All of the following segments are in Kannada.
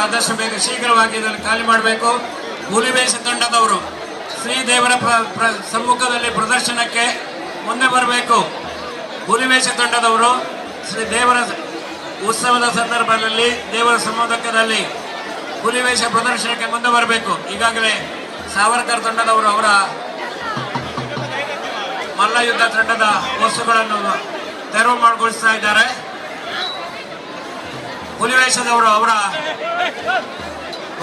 ಆದಷ್ಟು ಬೇಗ ಶೀಘ್ರವಾಗಿ ಇದನ್ನು ಖಾಲಿ ಮಾಡಬೇಕು. ಹುಲಿವೇಷ ತಂಡದವರು ಶ್ರೀದೇವರ ಸಮ್ಮುಖದಲ್ಲಿ ಪ್ರದರ್ಶನಕ್ಕೆ ಮುಂದೆ ಬರಬೇಕು. ಹುಲಿವೇಷ ತಂಡದವರು ಶ್ರೀ ದೇವರ ಉತ್ಸವದ ಸಂದರ್ಭದಲ್ಲಿ ದೇವರ ಸಮ್ಮುಖದಲ್ಲಿ ಹುಲಿವೇಷ ಪ್ರದರ್ಶನಕ್ಕೆ ಮುಂದೆ ಬರಬೇಕು. ಈಗಾಗಲೇ ಸಾವರ್ಕರ್ ತಂಡದವರು ಅವರ ಮಲ್ಲಯುದ್ಧ ತಂಡದ ವಸ್ತುಗಳನ್ನು ತೆರವು ಮಾಡಿಗೊಳಿಸ್ತಾ ಇದ್ದಾರೆ. ಹುಲಿವೇಷದವರು ಅವರ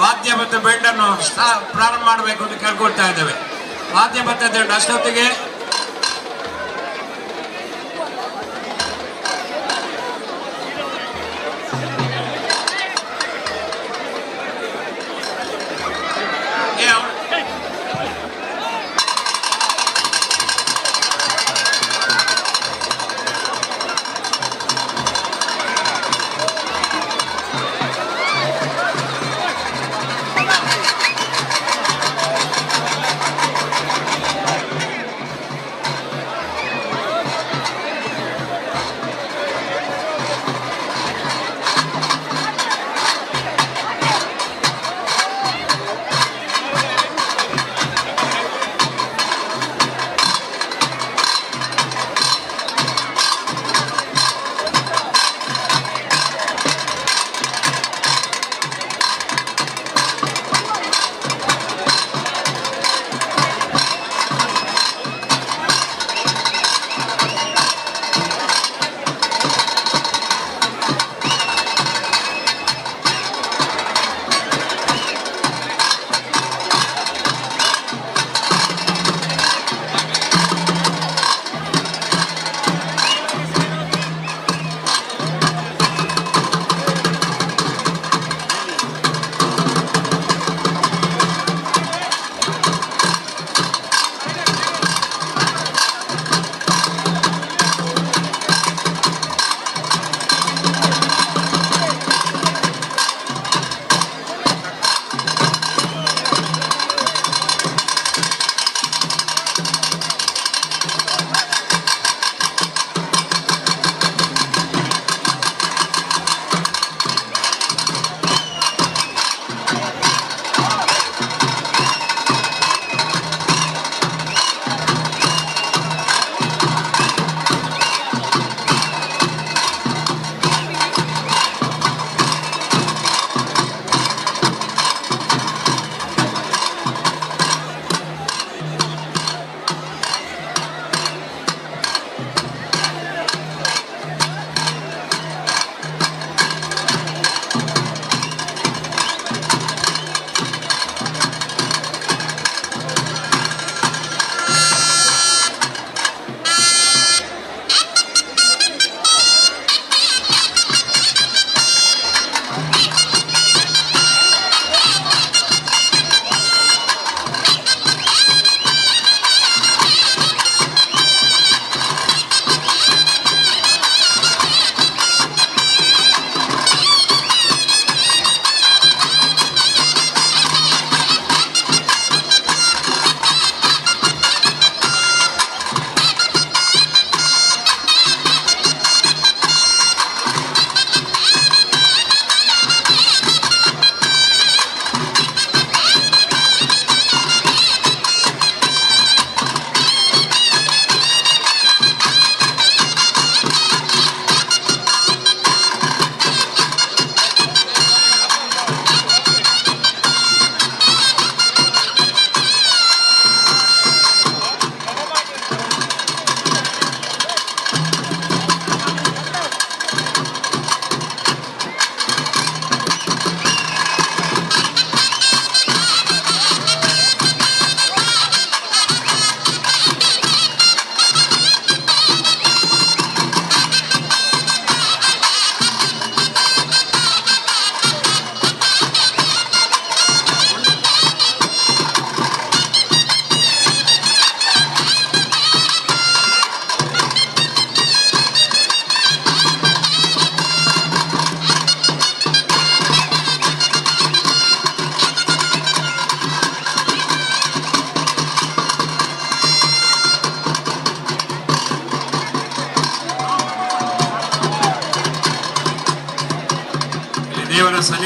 ವಾದ್ಯ ಮತ್ತು ಬೆಂಡನ್ನು ಪ್ರಾರಂಭ ಮಾಡಬೇಕು ಅಂತ ಕೇಳ್ಕೊಳ್ತಾ ಇದ್ದೇವೆ. ವಾದ್ಯ ಮತ್ತು ಬೆಂಡ್ ಅಷ್ಟೊತ್ತಿಗೆ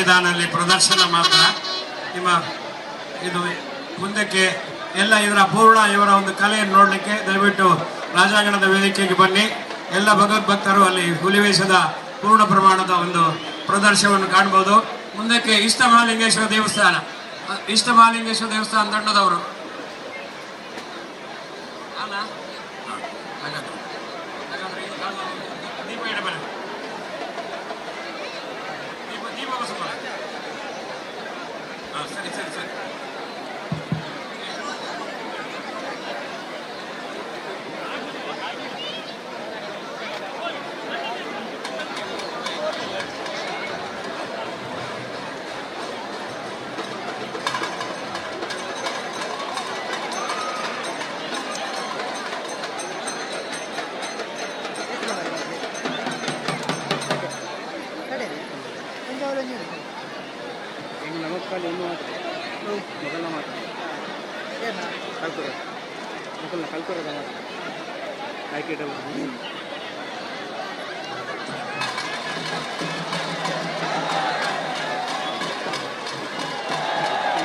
ಮೈದಾನಲ್ಲಿ ಪ್ರದರ್ಶನ ಮಾತ್ರ. ನಿಮ್ಮ ಇದು ಮುಂದಕ್ಕೆ ಎಲ್ಲ ಇದರ ಪೂರ್ಣ ಇವರ ಒಂದು ಕಲೆಯನ್ನು ನೋಡಲಿಕ್ಕೆ ದಯವಿಟ್ಟು ರಾಜಾಂಗಣದ ವೇದಿಕೆಗೆ ಬನ್ನಿ. ಎಲ್ಲ ಭಗವದ್ಭಕ್ತರು ಅಲ್ಲಿ ಹುಲಿವೇಷದ ಪೂರ್ಣ ಪ್ರಮಾಣದ ಒಂದು ಪ್ರದರ್ಶನವನ್ನು ಕಾಣಬಹುದು. ಮುಂದಕ್ಕೆ ಇಷ್ಟ ಮಹಾಲಿಂಗೇಶ್ವರ ದೇವಸ್ಥಾನ ತಂಡದವರು ದೀಪ ಇಡಬಲ್ಲ ದೀಪ ಬಸಬಲ್ಲ. ಸರಿ ಸರಿ ಸರಿ. ನಮಸ್ಕಾರ ಇನ್ನೂ ಮೊದಲ ಮಾತು ಕಲ್ಕೊರದ ಮಾತು ಆಯ್ಕೆಟಲ್ಲ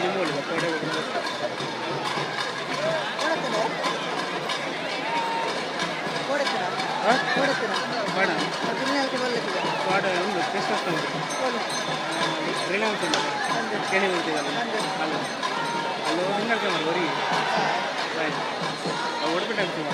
ನಿಮ್ಮ ಕೋಡೆ ಪಾಡ ಒಂದು ಟೆಸ್ಟ್ ಆಗ್ತಾನೆ ರಿಲಯನ್ಸ್ ಉಂಟು ಕೆಣಿ ಉಂಟಿದಲ್ಲ ಅಲ್ಲ ಅಲ್ಲಿ ಹಿಂಗೆ ಮಾಡಿ ಹೊರಗೆ ಹೊಡ್ಬಿಟ್ಟು ಹಾಕ್ತೀವಿ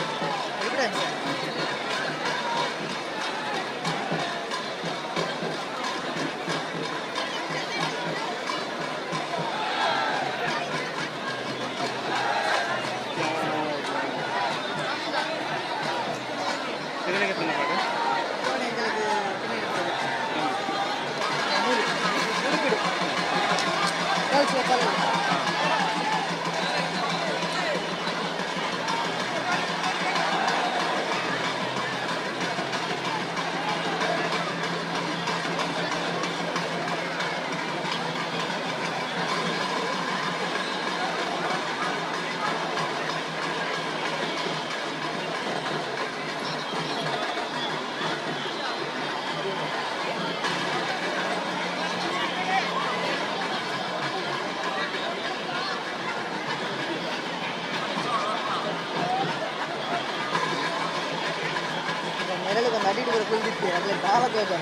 ಅಡಿಟ್ಟು ಕುಳಿದಿತ್ತೆ ಅದೇ ಭಾಳ ಬೇಗ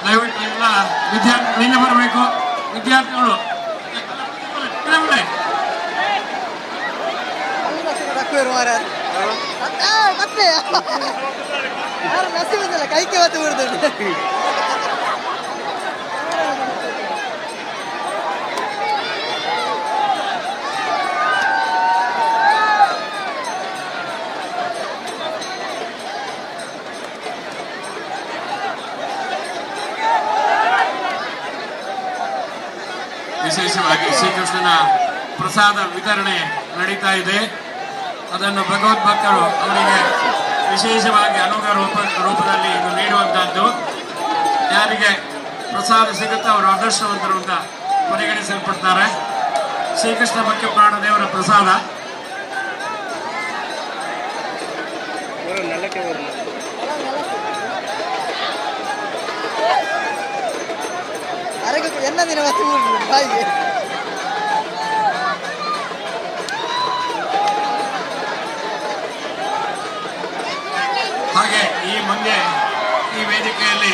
ದಯವಿಟ್ಟು ಎಲ್ಲ ವಿದ್ಯಾರ್ಥಿ ಬರಬೇಕು. ವಿದ್ಯಾರ್ಥಿಗಳು ಕೈಗೆ ಮತ್ತೆ ಬಿಡ್ತಾರೆ. ವಿಶೇಷವಾಗಿ ಶ್ರೀಕೃಷ್ಣನ ಪ್ರಸಾದ ವಿತರಣೆ ನಡೀತಾ ಇದೆ. ಅದನ್ನು ಭಗವದ್ಭಕ್ತರು ಅವರಿಗೆ ವಿಶೇಷವಾಗಿ ಅನುಗ್ರಹ ರೂಪದಲ್ಲಿ ಇದು ನೀಡುವಂತಹದ್ದು. ಯಾರಿಗೆ ಪ್ರಸಾದ ಸಿಗುತ್ತೋ ಅವರು ಅದೃಷ್ಟವಂತರು ಅಂತ ಪರಿಗಣಿಸಲ್ಪಡ್ತಾರೆ. ಶ್ರೀಕೃಷ್ಣ ಭಕ್ತಿ ಪ್ರಾಣ ದೇವರ ಪ್ರಸಾದ. என்ன தின வச்சு பாய்க்கு ಹಾಗೆ ಈ ಮುಂದೆ ಈ ವೇದಿಕೆಯಲ್ಲಿ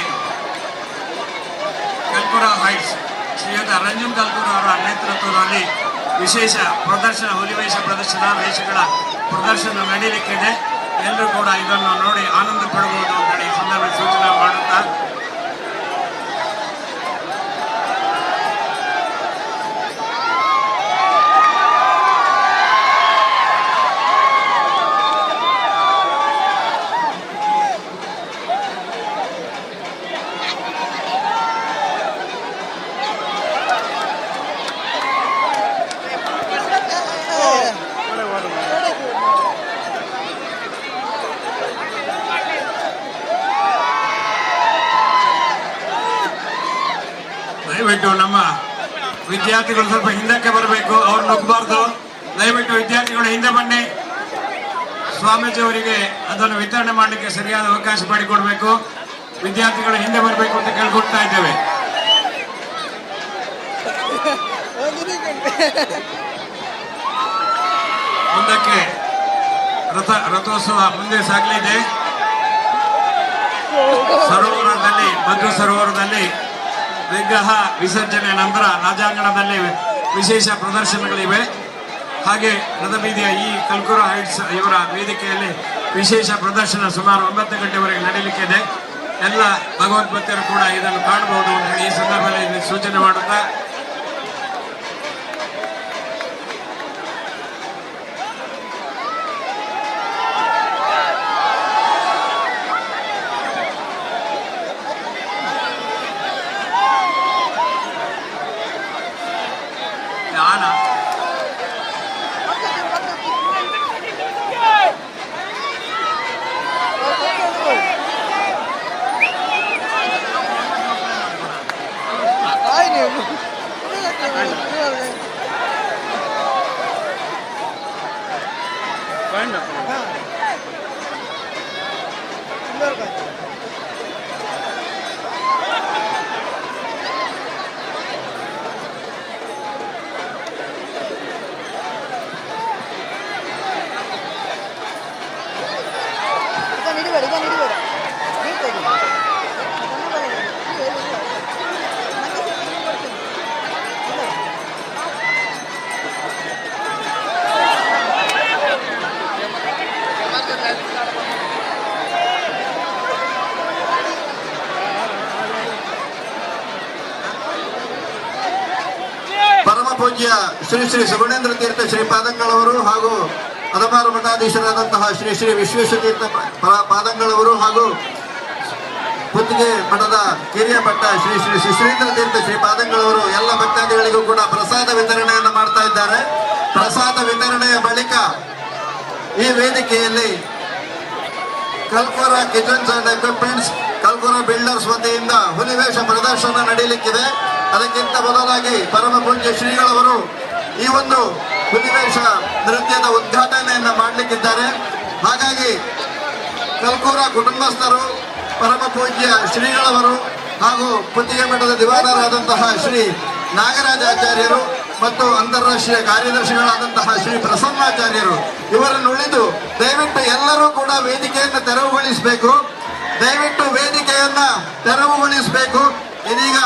ಕಲ್ಪುರ ಹೈಟ್ಸ್ ಶ್ರೀಯುತ ರಂಜನ್ ಕಲ್ಪುರ ಅವರ ನೇತೃತ್ವದಲ್ಲಿ ವಿಶೇಷ ಪ್ರದರ್ಶನ, ಹುಲಿವೇಷ ಪ್ರದರ್ಶನ, ವೇಷಗಳ ಪ್ರದರ್ಶನ ನಡೀಲಿಕ್ಕಿದೆ. ಎಲ್ಲರೂ ಕೂಡ ಇದನ್ನು ನೋಡಿ ಆನಂದ ಪಡಬಹುದು ಅಂತೇಳಿ ಈ ಸಂದರ್ಭ ಸೂಚನೆ ಮಾಡುತ್ತಾ ದಯವಿಟ್ಟು ನಮ್ಮ ವಿದ್ಯಾರ್ಥಿಗಳು ಸ್ವಲ್ಪ ಹಿಂದಕ್ಕೆ ಬರಬೇಕು, ಅವ್ರು ನುಗ್ಗಬಾರ್ದು. ದಯವಿಟ್ಟು ವಿದ್ಯಾರ್ಥಿಗಳು ಹಿಂದೆ ಬನ್ನಿ. ಸ್ವಾಮೀಜಿ ಅವರಿಗೆ ಅದನ್ನು ವಿತರಣೆ ಮಾಡಲಿಕ್ಕೆ ಸರಿಯಾದ ಅವಕಾಶ ಮಾಡಿಕೊಡ್ಬೇಕು. ವಿದ್ಯಾರ್ಥಿಗಳು ಹಿಂದೆ ಬರಬೇಕು ಅಂತ ಕೇಳ್ಕೊಳ್ತಾ ಇದ್ದೇವೆ. ಮುಂದಕ್ಕೆ ರಥೋತ್ಸವ ಮುಂದೆ ಸಾಗಲಿದೆ. ಸರೋವರದಲ್ಲಿ ಭದ್ರ ಸರೋವರದಲ್ಲಿ ವಿಗ್ರಹ ವಿಸರ್ಜನೆ ನಂತರ ರಾಜಾಂಗಣದಲ್ಲಿ ವಿಶೇಷ ಪ್ರದರ್ಶನಗಳಿವೆ. ಹಾಗೆ ರಥಬೀದಿಯ ಈ ಕಲ್ಕುರ ಹೈಟ್ಸ್ ಇವರ ವೇದಿಕೆಯಲ್ಲಿ ವಿಶೇಷ ಪ್ರದರ್ಶನ ಸುಮಾರು 9 ಗಂಟೆವರೆಗೆ ನಡೆಯಲಿಕ್ಕಿದೆ. ಎಲ್ಲ ಭಗವದ್ಭಕ್ತರು ಕೂಡ ಇದನ್ನು ಕಾಣಬಹುದು ಅಂತ ಹೇಳಿ ಈ ಸಂದರ್ಭದಲ್ಲಿ ಸೂಚನೆ ಮಾಡುತ್ತಾ ಆನ ಪೂಜ್ಯ ಶ್ರೀ ಶ್ರೀ ಸುಗುಣೇಂದ್ರ ತೀರ್ಥ ಶ್ರೀಪಾದಂಗಳವರು ಹಾಗೂ ಅದಮಾರು ಮಠಾಧೀಶರಾದಂತಹ ಶ್ರೀ ಶ್ರೀ ವಿಶ್ವೇಶತೀರ್ಥ ಪಾದಂಗಳವರು ಹಾಗೂ ಪುತ್ತಿಗೆ ಮಠದ ಕಿರಿಯ ಭಟ್ಟ ಶ್ರೀ ಶ್ರೀ ಶಿಶ್ರೀಂದ್ರ ತೀರ್ಥ ಶ್ರೀಪಾದಂಗಳವರು ಎಲ್ಲ ಭಕ್ತಾದಿಗಳಿಗೂ ಕೂಡ ಪ್ರಸಾದ ವಿತರಣೆಯನ್ನು ಮಾಡ್ತಾ ಇದ್ದಾರೆ. ಪ್ರಸಾದ ವಿತರಣೆಯ ಬಳಿಕ ಈ ವೇದಿಕೆಯಲ್ಲಿ ಕಲ್ಕೋರ ಕಿಚನ್ಸ್ ಅಂಡ್ ಎಕ್ವಿಪ್ಮೆಂಟ್ಸ್, ಕಲ್ಕೋರ ಬಿಲ್ಡರ್ಸ್ ವತಿಯಿಂದ ಹುಲಿವೇಷ ಪ್ರದರ್ಶನ ನಡೆಯಲಿಕ್ಕಿದೆ. ಅದಕ್ಕಿಂತ ಮೊದಲಾಗಿ ಪರಮ ಪೂಜ್ಯ ಶ್ರೀಗಳವರು ಈ ಒಂದು ಹುಲಿವೇಷ ನೃತ್ಯದ ಉದ್ಘಾಟನೆಯನ್ನ ಮಾಡಲಿಕ್ಕಿದ್ದಾರೆ. ಹಾಗಾಗಿ ಕಲ್ಕೂರ ಕುಟುಂಬಸ್ಥರು, ಪರಮ ಪೂಜ್ಯ ಶ್ರೀಗಳವರು ಹಾಗೂ ಪುತ್ತಿಗೆ ಮಠದ ದಿವಾನರಾದಂತಹ ಶ್ರೀ ನಾಗರಾಜಾಚಾರ್ಯರು ಮತ್ತು ಅಂತಾರಾಷ್ಟ್ರೀಯ ಕಾರ್ಯದರ್ಶಿಗಳಾದಂತಹ ಶ್ರೀ ಪ್ರಸನ್ನಾಚಾರ್ಯರು ಇವರನ್ನು ಉಳಿದು ದಯವಿಟ್ಟು ಎಲ್ಲರೂ ಕೂಡ ವೇದಿಕೆಯನ್ನು ತೆರವುಗೊಳಿಸಬೇಕು. ದಯವಿಟ್ಟು ವೇದಿಕೆಯನ್ನ ತೆರವುಗೊಳಿಸಬೇಕು. ಇದೀಗ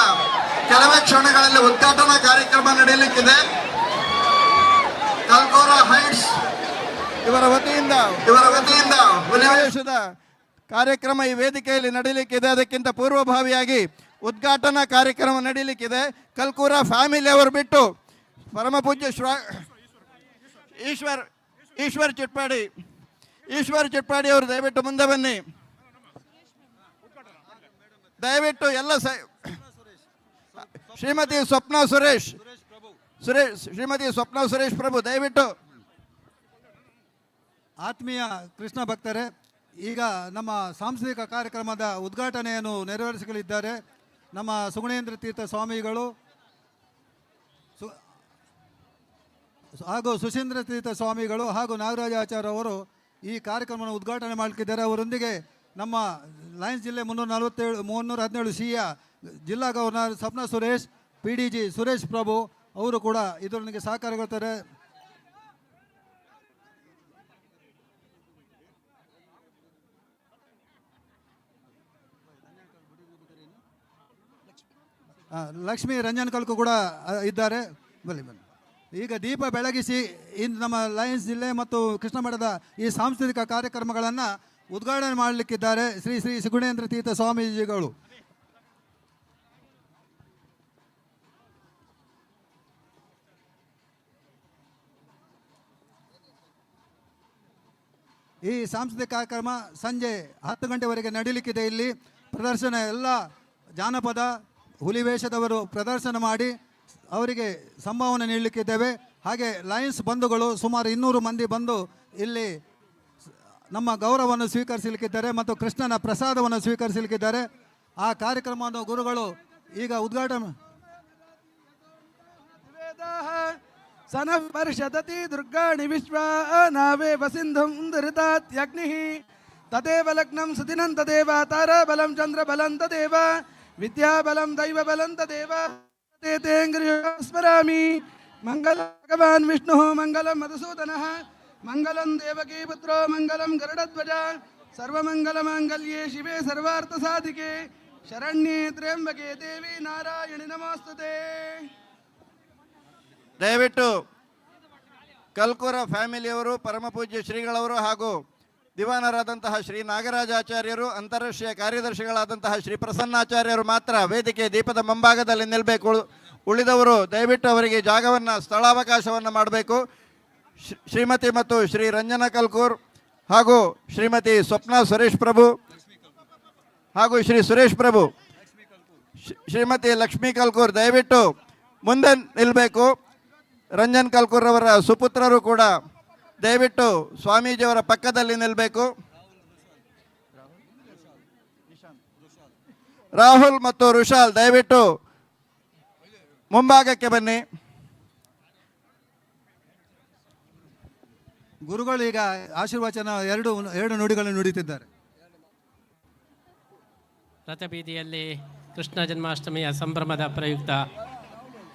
ಕೆಲವೇ ಕ್ಷಣಗಳಲ್ಲಿ ಉದ್ಘಾಟನಾ ಕಾರ್ಯಕ್ರಮ ನಡೆಯಲಿಕ್ಕಿದೆ. ಕಲ್ಕೋರ ಹೈಟ್ಸ್ ಇವರ ವತಿಯಿಂದ ಹುಲಿವೇಷದ ಕಾರ್ಯಕ್ರಮ ಈ ವೇದಿಕೆಯಲ್ಲಿ ನಡೆಯಲಿಕ್ಕಿದೆ. ಅದಕ್ಕಿಂತ ಪೂರ್ವಭಾವಿಯಾಗಿ ಉದ್ಘಾಟನಾ ಕಾರ್ಯಕ್ರಮ ನಡೆಯಲಿಕ್ಕಿದೆ. ಕಲ್ಕೂರ ಫ್ಯಾಮಿಲಿ ಅವರು ಬಿಟ್ಟು ಪರಮ ಪೂಜ್ಯ ಈಶ್ವರ್ ಚಿಟ್ಪಾಡಿ ಅವರು ದಯವಿಟ್ಟು ಮುಂದೆ ಬನ್ನಿ. ದಯವಿಟ್ಟು ಎಲ್ಲ ಶ್ರೀಮತಿ ಸ್ವಪ್ನ ಸುರೇಶ್ ಪ್ರಭು ದಯವಿಟ್ಟು. ಆತ್ಮೀಯ ಕೃಷ್ಣ ಭಕ್ತರೇ, ಈಗ ನಮ್ಮ ಸಾಂಸ್ಕೃತಿಕ ಕಾರ್ಯಕ್ರಮದ ಉದ್ಘಾಟನೆಯನ್ನು ನೆರವೇರಿಸಲಿದ್ದಾರೆ ನಮ್ಮ ಸುಗುಣೇಂದ್ರ ತೀರ್ಥ ಸ್ವಾಮಿಗಳು ಹಾಗೂ ಸುಶೀಂದ್ರ ತೀರ್ಥ ಸ್ವಾಮಿಗಳು ಹಾಗೂ ನಾಗರಾಜಾಚಾರ್ಯ ಅವರು ಈ ಕಾರ್ಯಕ್ರಮವನ್ನು ಉದ್ಘಾಟನೆ ಮಾಡಲಿಕ್ಕಿದ್ದಾರೆ. ಅವರೊಂದಿಗೆ ನಮ್ಮ ಲಯನ್ಸ್ ಜಿಲ್ಲೆ 317 ಸಿಯ ಜಿಲ್ಲಾ ಗವರ್ನರ್ ಸ್ವಪ್ನ ಸುರೇಶ್, PDG ಸುರೇಶ್ ಪ್ರಭು ಅವರು ಕೂಡ ಇದರೊಂದಿಗೆ ಸಹಕಾರಗೊಳ್ತಾರೆ. ಲಕ್ಷ್ಮೀ ರಂಜನ್ ಕಲ್ಕು ಕೂಡ ಇದ್ದಾರೆ. ಬನ್ನಿ. ಈಗ ದೀಪ ಬೆಳಗಿಸಿ ಇಂದು ನಮ್ಮ ಲಯನ್ಸ್ ಜಿಲ್ಲೆ ಮತ್ತು ಕೃಷ್ಣ ಮಠದ ಈ ಸಾಂಸ್ಕೃತಿಕ ಕಾರ್ಯಕ್ರಮಗಳನ್ನು ಉದ್ಘಾಟನೆ ಮಾಡಲಿಕ್ಕಿದ್ದಾರೆ ಶ್ರೀ ಶ್ರೀ ಸುಗುಣೇಂದ್ರ ತೀರ್ಥ ಸ್ವಾಮೀಜಿಗಳು. ಈ ಸಾಂಸ್ಕೃತಿಕ ಕಾರ್ಯಕ್ರಮ ಸಂಜೆ 10 ಗಂಟೆವರೆಗೆ ನಡೀಲಿಕ್ಕಿದೆ. ಇಲ್ಲಿ ಪ್ರದರ್ಶನ ಎಲ್ಲ ಜಾನಪದ ಹುಲಿವೇಷದವರು ಪ್ರದರ್ಶನ ಮಾಡಿ ಅವರಿಗೆ ಸಂಭಾವನೆ ನೀಡಲಿಕ್ಕಿದ್ದೇವೆ. ಹಾಗೆ ಲಯನ್ಸ್ ಬಂಧುಗಳು ಸುಮಾರು 200 ಮಂದಿ ಬಂದು ಇಲ್ಲಿ ನಮ್ಮ ಗೌರವವನ್ನು ಸ್ವೀಕರಿಸಲಿಕ್ಕಿದ್ದಾರೆ ಮತ್ತು ಕೃಷ್ಣನ ಪ್ರಸಾದವನ್ನು ಸ್ವೀಕರಿಸಲಿಕ್ಕಿದ್ದಾರೆ. ಆ ಕಾರ್ಯಕ್ರಮವನ್ನು ಗುರುಗಳು ಈಗ सनः पर्षदति दुर्गाणि विश्वा नावेव सिन्धुं दुरितात्यग्निः तदेव लग्नं सुदिनं तदेव ताराबलं चन्द्रबलं तदेव विद्याबलं दैवबलं तदेव स्मरामि मङ्गलं भगवान् विष्णुः मङ्गलं मधुसूदनः मङ्गलं देवकी पुत्रो मङ्गलं गरुडध्वज सर्वमङ्गलमाङ्गल्ये शिवे सर्वार्थसाधिके शरण्ये त्र्यम्बके देवी नारायणि नमोस्तुते. ದಯವಿಟ್ಟು ಕಲ್ಕೂರ ಫ್ಯಾಮಿಲಿಯವರು, ಪರಮ ಪೂಜ್ಯ ಶ್ರೀಗಳವರು ಹಾಗೂ ದಿವಾನರಾದಂತಹ ಶ್ರೀ ನಾಗರಾಜಾಚಾರ್ಯರು, ಅಂತಾರಾಷ್ಟ್ರೀಯ ಕಾರ್ಯದರ್ಶಿಗಳಾದಂತಹ ಶ್ರೀ ಪ್ರಸನ್ನಾಚಾರ್ಯರು ಮಾತ್ರ ವೇದಿಕೆ ದೀಪದ ಮುಂಭಾಗದಲ್ಲಿ ನಿಲ್ಲಬೇಕು. ಉಳಿದವರು ದಯವಿಟ್ಟು ಅವರಿಗೆ ಜಾಗವನ್ನು, ಸ್ಥಳಾವಕಾಶವನ್ನು ಮಾಡಬೇಕು. ಶ್ರೀಮತಿ ಮತ್ತು ಶ್ರೀ ರಂಜನಾ ಕಲ್ಕೂರ್ ಹಾಗೂ ಶ್ರೀಮತಿ ಸ್ವಪ್ನ ಸುರೇಶ್ ಪ್ರಭು ಹಾಗೂ ಶ್ರೀ ಸುರೇಶ್ ಪ್ರಭು, ಶ್ರೀಮತಿ ಲಕ್ಷ್ಮೀ ಕಲ್ಕೂರ್ ದಯವಿಟ್ಟು ಮುಂದೆ ನಿಲ್ಲಬೇಕು. ರಂಜನ್ ಕಲ್ಕೂರ್ ಅವರ ಸುಪುತ್ರರು ಕೂಡ ದಯವಿಟ್ಟು ಸ್ವಾಮೀಜಿಯವರ ಪಕ್ಕದಲ್ಲಿ ನಿಲ್ಲಬೇಕು. ರಾಹುಲ್ ಮತ್ತು ರುಷಾಲ್ ದಯವಿಟ್ಟು ಮುಂಭಾಗಕ್ಕೆ ಬನ್ನಿ. ಗುರುಗಳು ಈಗ ಆಶೀರ್ವಚನ ಎರಡು ನುಡಿಗಳನ್ನು ನುಡಿತಿದ್ದಾರೆ. ರಥಬೀದಿಯಲ್ಲಿ ಕೃಷ್ಣ ಜನ್ಮಾಷ್ಟಮಿಯ ಸಂಭ್ರಮದ ಪ್ರಯುಕ್ತ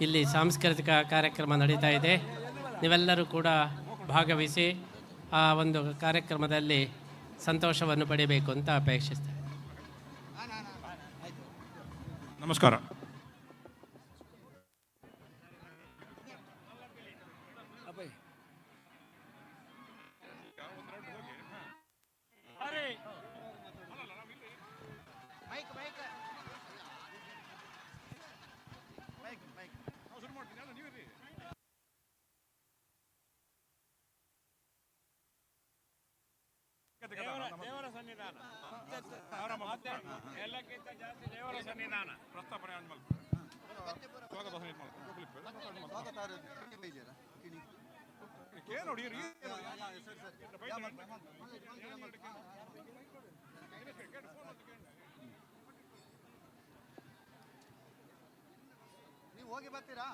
ಇಲ್ಲಿ ಸಾಂಸ್ಕೃತಿಕ ಕಾರ್ಯಕ್ರಮ ನಡೀತಾ ಇದೆ. ನೀವೆಲ್ಲರೂ ಕೂಡ ಭಾಗವಹಿಸಿ ಆ ಒಂದು ಕಾರ್ಯಕ್ರಮದಲ್ಲಿ ಸಂತೋಷವನ್ನು ಪಡೆಯಬೇಕು ಅಂತ ಅಪೇಕ್ಷಿಸ್ತೇನೆ. ನಮಸ್ಕಾರ. ದೇವರ ಸನ್ನಿಧಾನ ಎಲ್ಲಕ್ಕಿಂತ ಜಾಸ್ತಿ ದೇವರ ಸನ್ನಿಧಾನ ಪ್ರಸ್ತಾಪನೆ ನೀವು ಹೋಗಿ ಬರ್ತೀರಾ?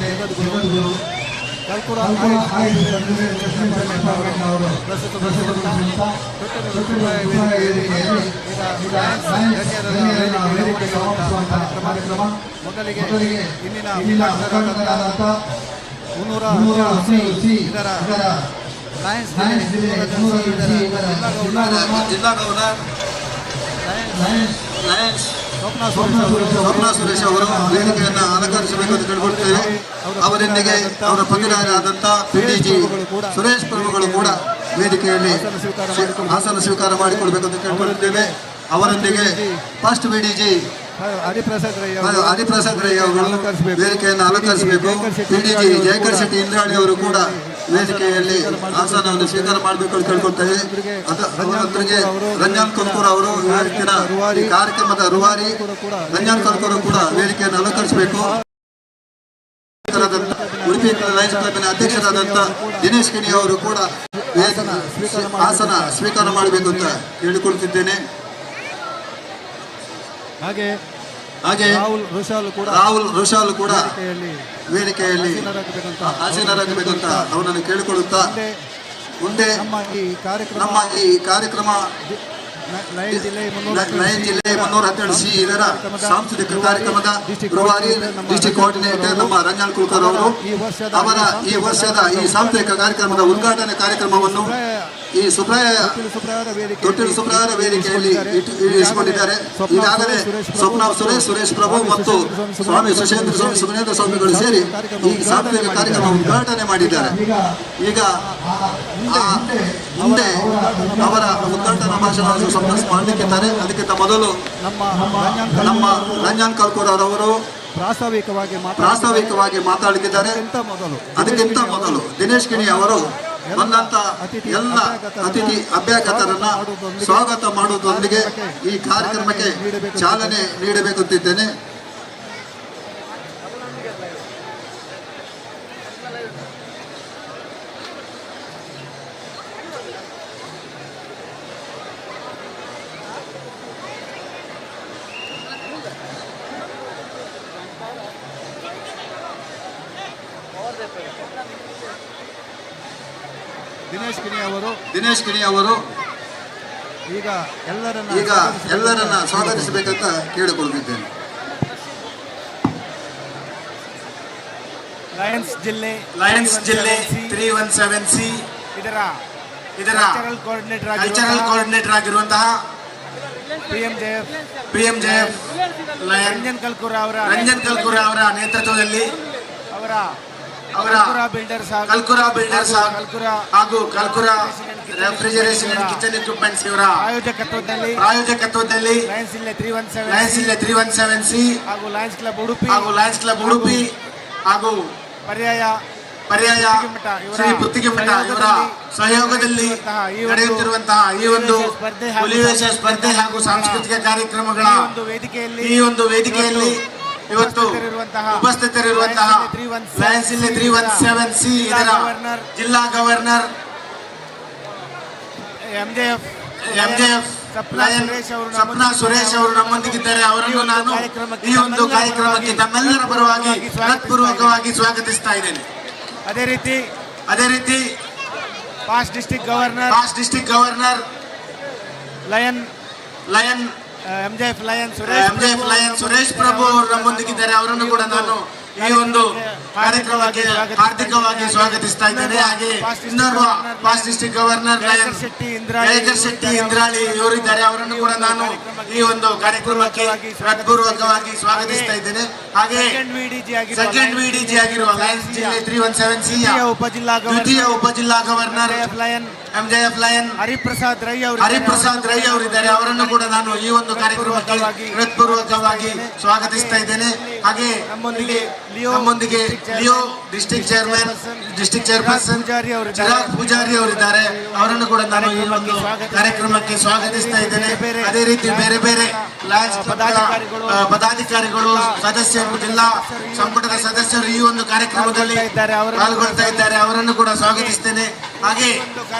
ಜಗದ್ಗುರು ಕಲ್ಪುರ ಮೊದಲಿಗೆ ಇಲ್ಲಿನ ಜಿಲ್ಲಾ ಗವರ್ನರ್ ಸ್ವಪ್ನ ಸುರೇಶ್ ಅವರು ವೇದಿಕೆಯನ್ನು ಅಲಂಕರಿಸಬೇಕು ಅಂತ ಕೇಳಿಕೊಳ್ತೇವೆ. ಅವರೊಂದಿಗೆ ಅವರ ಪತಿರಾದಂಥ ಪಿಡಿಜಿ ಸುರೇಶ್ ಪ್ರಭುಗಳು ಕೂಡ ವೇದಿಕೆಯಲ್ಲಿ ಆಸನ ಸ್ವೀಕಾರ ಮಾಡಿಕೊಳ್ಬೇಕಂತ ಕೇಳಿಕೊಳ್ಳುತ್ತೇವೆ. ಅವರೊಂದಿಗೆ ಫಸ್ಟ್ ಪಿಡಿಜಿ ಹರಿಪ್ರಸಾದ್ ರೈ ಅವರು ವೇದಿಕೆಯನ್ನು ಅಲಂಕರಿಸಬೇಕು. ಪಿಡಿಜಿ ಜಯಕರ್ ಶೆಟ್ಟಿ ಇಂದ್ರಾಣಿ ಅವರು ಕೂಡ ವೇದಿಕೆಯಲ್ಲಿ ಆಸನವನ್ನು ಸ್ವೀಕಾರ ಮಾಡಬೇಕು ಅಂತ ಕೇಳ್ಕೊಳ್ತೇವೆ. ಅವರೊಂದಿಗೆ ರಂಜಾನ್ ಕಲ್ಕೂರ್ ಅವರು ಈ ಕಾರ್ಯಕ್ರಮದ ರೂವಾರಿ ರಂಜಾನ್ ಕಲ್ಕೂರ್ ಕೂಡ ವೇದಿಕೆಯನ್ನು ಅಲಂಕರಿಸಬೇಕು. ಉಡುಪಿ ಲಯನ್ಸ್ ಕ್ಲಬ್ನ ಅಧ್ಯಕ್ಷರಾದಂಥ ದಿನೇಶ್ ಕಿಣಿ ಅವರು ಕೂಡ ಆಸನ ಸ್ವೀಕಾರ ಮಾಡಬೇಕು ಅಂತ ಹೇಳಿಕೊಳ್ತಿದ್ದೇನೆ. ಹಾಗೆ ರಾಹುಲ್ ರುಷಾಲ್ ಕೂಡ ವೇದಿಕೆಯಲ್ಲಿ ಆಸೀನರಾಗಬೇಕು ಅಂತ ಅವರನ್ನು ಕೇಳಿಕೊಳ್ಳುತ್ತಾ ಮುಂದೆ ನಮ್ಮ ಈ ಕಾರ್ಯಕ್ರಮ ಲಯನ್ ಜಿಲ್ಲೆ ಲಯನ್ ಜಿಲ್ಲೆ 317C ಇದರ ಸಾಂಸ್ಕೃತಿಕ ಕಾರ್ಯಕ್ರಮದ ರೂವಾರಿ ಡಿಸ್ಟ್ರಿಕ್ಟ್ ಕೋಆರ್ಡಿನೇಟರ್ ನಮ್ಮ ರಂಜನ್ ಕುಲ್ಕರ್ ಅವರು ಅವರ ಈ ವರ್ಷದ ಈ ಸಾಂಸ್ಕೃತಿಕ ಕಾರ್ಯಕ್ರಮದ ಉದ್ಘಾಟನೆ ಕಾರ್ಯಕ್ರಮವನ್ನು ಈ ತೊಟ್ಟಿಲು ಸುಬ್ರಾಯರ ವೇದಿಕೆಯಲ್ಲಿ ಇರಿಸಿಕೊಂಡಿದ್ದಾರೆ. ಈಗಾಗಲೇ ಸ್ವಪ್ನ ಸುರೇಶ್ ಪ್ರಭು ಮತ್ತು ಸ್ವಾಮಿ ಸುಶೇಂದ್ರ ಸ್ವಾಮಿ ಸುಮನೇಂದ್ರ ಸ್ವಾಮಿಗಳು ಸೇರಿ ಈ ಸಾಂಸ್ಕೃತಿಕ ಕಾರ್ಯಕ್ರಮ ಉದ್ಘಾಟನೆ ಮಾಡಿದ್ದಾರೆ. ಈಗ ಮುಂದೆ ಅವರ ಉದ್ಘಾಟನಾ ಭಾಷಣವನ್ನು ಮಾಡಲಿಕ್ಕಿದ್ದಾರೆ. ಅದಕ್ಕಿಂತ ಮೊದಲು ನಮ್ಮ ರಂಜನ್ ಕಲ್ಕೂರ್ ಅವರು ಪ್ರಾಸ್ತಾವಿಕವಾಗಿ ಮಾತಾಡಲಿಕ್ಕಿದ್ದಾರೆ. ಅದಕ್ಕಿಂತ ಮೊದಲು ದಿನೇಶ್ ಕಿಣಿ ಅವರು ಬಂದಂತ ಎಲ್ಲ ಅತಿಥಿ ಅಭ್ಯಾಗತರನ್ನ ಸ್ವಾಗತ ಮಾಡುವುದರೊಂದಿಗೆ ಈ ಕಾರ್ಯಕ್ರಮಕ್ಕೆ ಚಾಲನೆ ನೀಡಬೇಕುತ್ತಿದ್ದೇನೆ. ದಿನೇಶ್ ಕಿಣಿ ಅವರು ಈಗ ಎಲ್ಲರನ್ನ ಸ್ವಾಗತಿಸಬೇಕಂತ ಕೇಳಿಕೊಳ್ಳುತ್ತಿದ್ದೇನೆ. ಲಯನ್ಸ್ ಜಿಲ್ಲೆ 317C ಇದರ ಕಲ್ಚರಲ್ ಕೋಆರ್ಡಿನೇಟರ್ ಆಗಿರುವಂತಹ PMJF ರಂಜನ್ ಕಲ್ಕೂರ್ ಅವರ ನೇತೃತ್ವದಲ್ಲಿ ಅವರ ಕಲ್ಕುರಾ ಬಿಲ್ಡರ್ಸ್ ಹಾಗೂ ಕಲ್ಕುರಾ ರೆಫ್ರಿಜರೇಷನ್ ಅಂಡ್ ಕಿಚನ್ ಎಕ್ವಿಪ್ಮೆಂಟ್ಸ್ ಇವರ ಪ್ರಾಯೋಜಕತ್ವದಲ್ಲಿ ಲಯನ್ಸ್ ಜಿಲ್ಲೆ 317C ಹಾಗೂ ಲಯನ್ಸ್ ಕ್ಲಬ್ ಉಡುಪಿ ಹಾಗೂ ಪರ್ಯಾಯ ಶ್ರೀ ಪುತ್ತಿಗೆಮಠ ಇವರ ಸಹಯೋಗದಲ್ಲಿ ನಡೆಯುತ್ತಿರುವಂತಹ ಈ ಒಂದು ಹುಲಿವೇಷ ಸ್ಪರ್ಧೆ ಹಾಗೂ ಸಾಂಸ್ಕೃತಿಕ ಕಾರ್ಯಕ್ರಮಗಳ ಈ ಒಂದು ವೇದಿಕೆಯಲ್ಲಿ ಇವತ್ತು ಉಪಸ್ಥಿತರಿರುವಂತಹ ಲಯನ್ಸ್ ಜಿಲ್ಲೆ 317C ಇದರ ಜಿಲ್ಲಾ ಗವರ್ನರ್ MJF ಸಪ್ನಾ ಸುರೇಶ್ ಅವರು ನಮ್ಮೊಂದಿಗಿದ್ದಾರೆ. ಅವರನ್ನು ನಾನು ಈ ಒಂದು ಕಾರ್ಯಕ್ರಮಕ್ಕೆ ತಮ್ಮೆಲ್ಲರ ಪರವಾಗಿ ಹೃತ್ಪೂರ್ವಕವಾಗಿ ಸ್ವಾಗತಿಸ್ತಾ ಇದ್ದೇನೆ. ಅದೇ ರೀತಿ past district governor lion MJF Suresh Prabhu ಅವರು ನಮ್ಮೊಂದಿಗಿದ್ದಾರೆ. ಅವರನ್ನು ಕೂಡ ನಾನು ಈ ಒಂದು ಕಾರ್ಯಕ್ರಮಕ್ಕೆ ಹಾರ್ದಿಕವಾಗಿ ಸ್ವಾಗತಿಸ್ತಾ ಇದ್ದೇನೆ. ಹಾಗೆ ಇನ್ನೋರ್ವ past district governor Jayakar Shetty Indrali ಇವರಿದ್ದಾರೆ. ಅವರನ್ನು ಕೂಡ ನಾನು ಈ ಒಂದು ಕಾರ್ಯಕ್ರಮಕ್ಕೆ ಹೃತ್ಪೂರ್ವಕವಾಗಿ ಸ್ವಾಗತಿಸ್ತಾ ಇದ್ದೇನೆ. ಹಾಗೆ ಸೆಕೆಂಡ್ VDG ಆಗಿರುವ ಲಯನ್ಸ್ ಜಿಲ್ಲೆ 317C ದ್ವಿತೀಯ ಉಪಜಿಲ್ಲಾ governor MJF lion Hariprasad Rai ಅವರಿದ್ದಾರೆ. ಅವರನ್ನು ಕೂಡ ನಾನು ಈ ಒಂದು ಕಾರ್ಯಕ್ರಮಕ್ಕೆ ಹೃತ್ಪೂರ್ವಕವಾಗಿ ಸ್ವಾಗತಿಸ್ತಾ ಇದ್ದೇನೆ. ಹಾಗೆ ನಮ್ಮೊಂದಿಗೆ Leo district chairperson Chirag Pujari ಅವರಿದ್ದಾರೆ. ಅವರನ್ನು ಕೂಡ ನಾನು ಈ ಒಂದು ಕಾರ್ಯಕ್ರಮಕ್ಕೆ ಸ್ವಾಗತಿಸ್ತಾ ಇದ್ದೇನೆ. ಅದೇ ರೀತಿ ಬೇರೆ ಬೇರೆ ಲಯನ್ಸ್ ಪದಾಧಿಕಾರಿಗಳು ಸದಸ್ಯರು ಜಿಲ್ಲಾ ಸಂಪುಟದ ಸದಸ್ಯರು ಈ ಒಂದು ಕಾರ್ಯಕ್ರಮದಲ್ಲಿ ಪಾಲ್ಗೊಳ್ತಾ ಇದ್ದಾರೆ. ಅವರನ್ನು ಕೂಡ ಸ್ವಾಗತಿಸ್ತೇನೆ. ಹಾಗೆ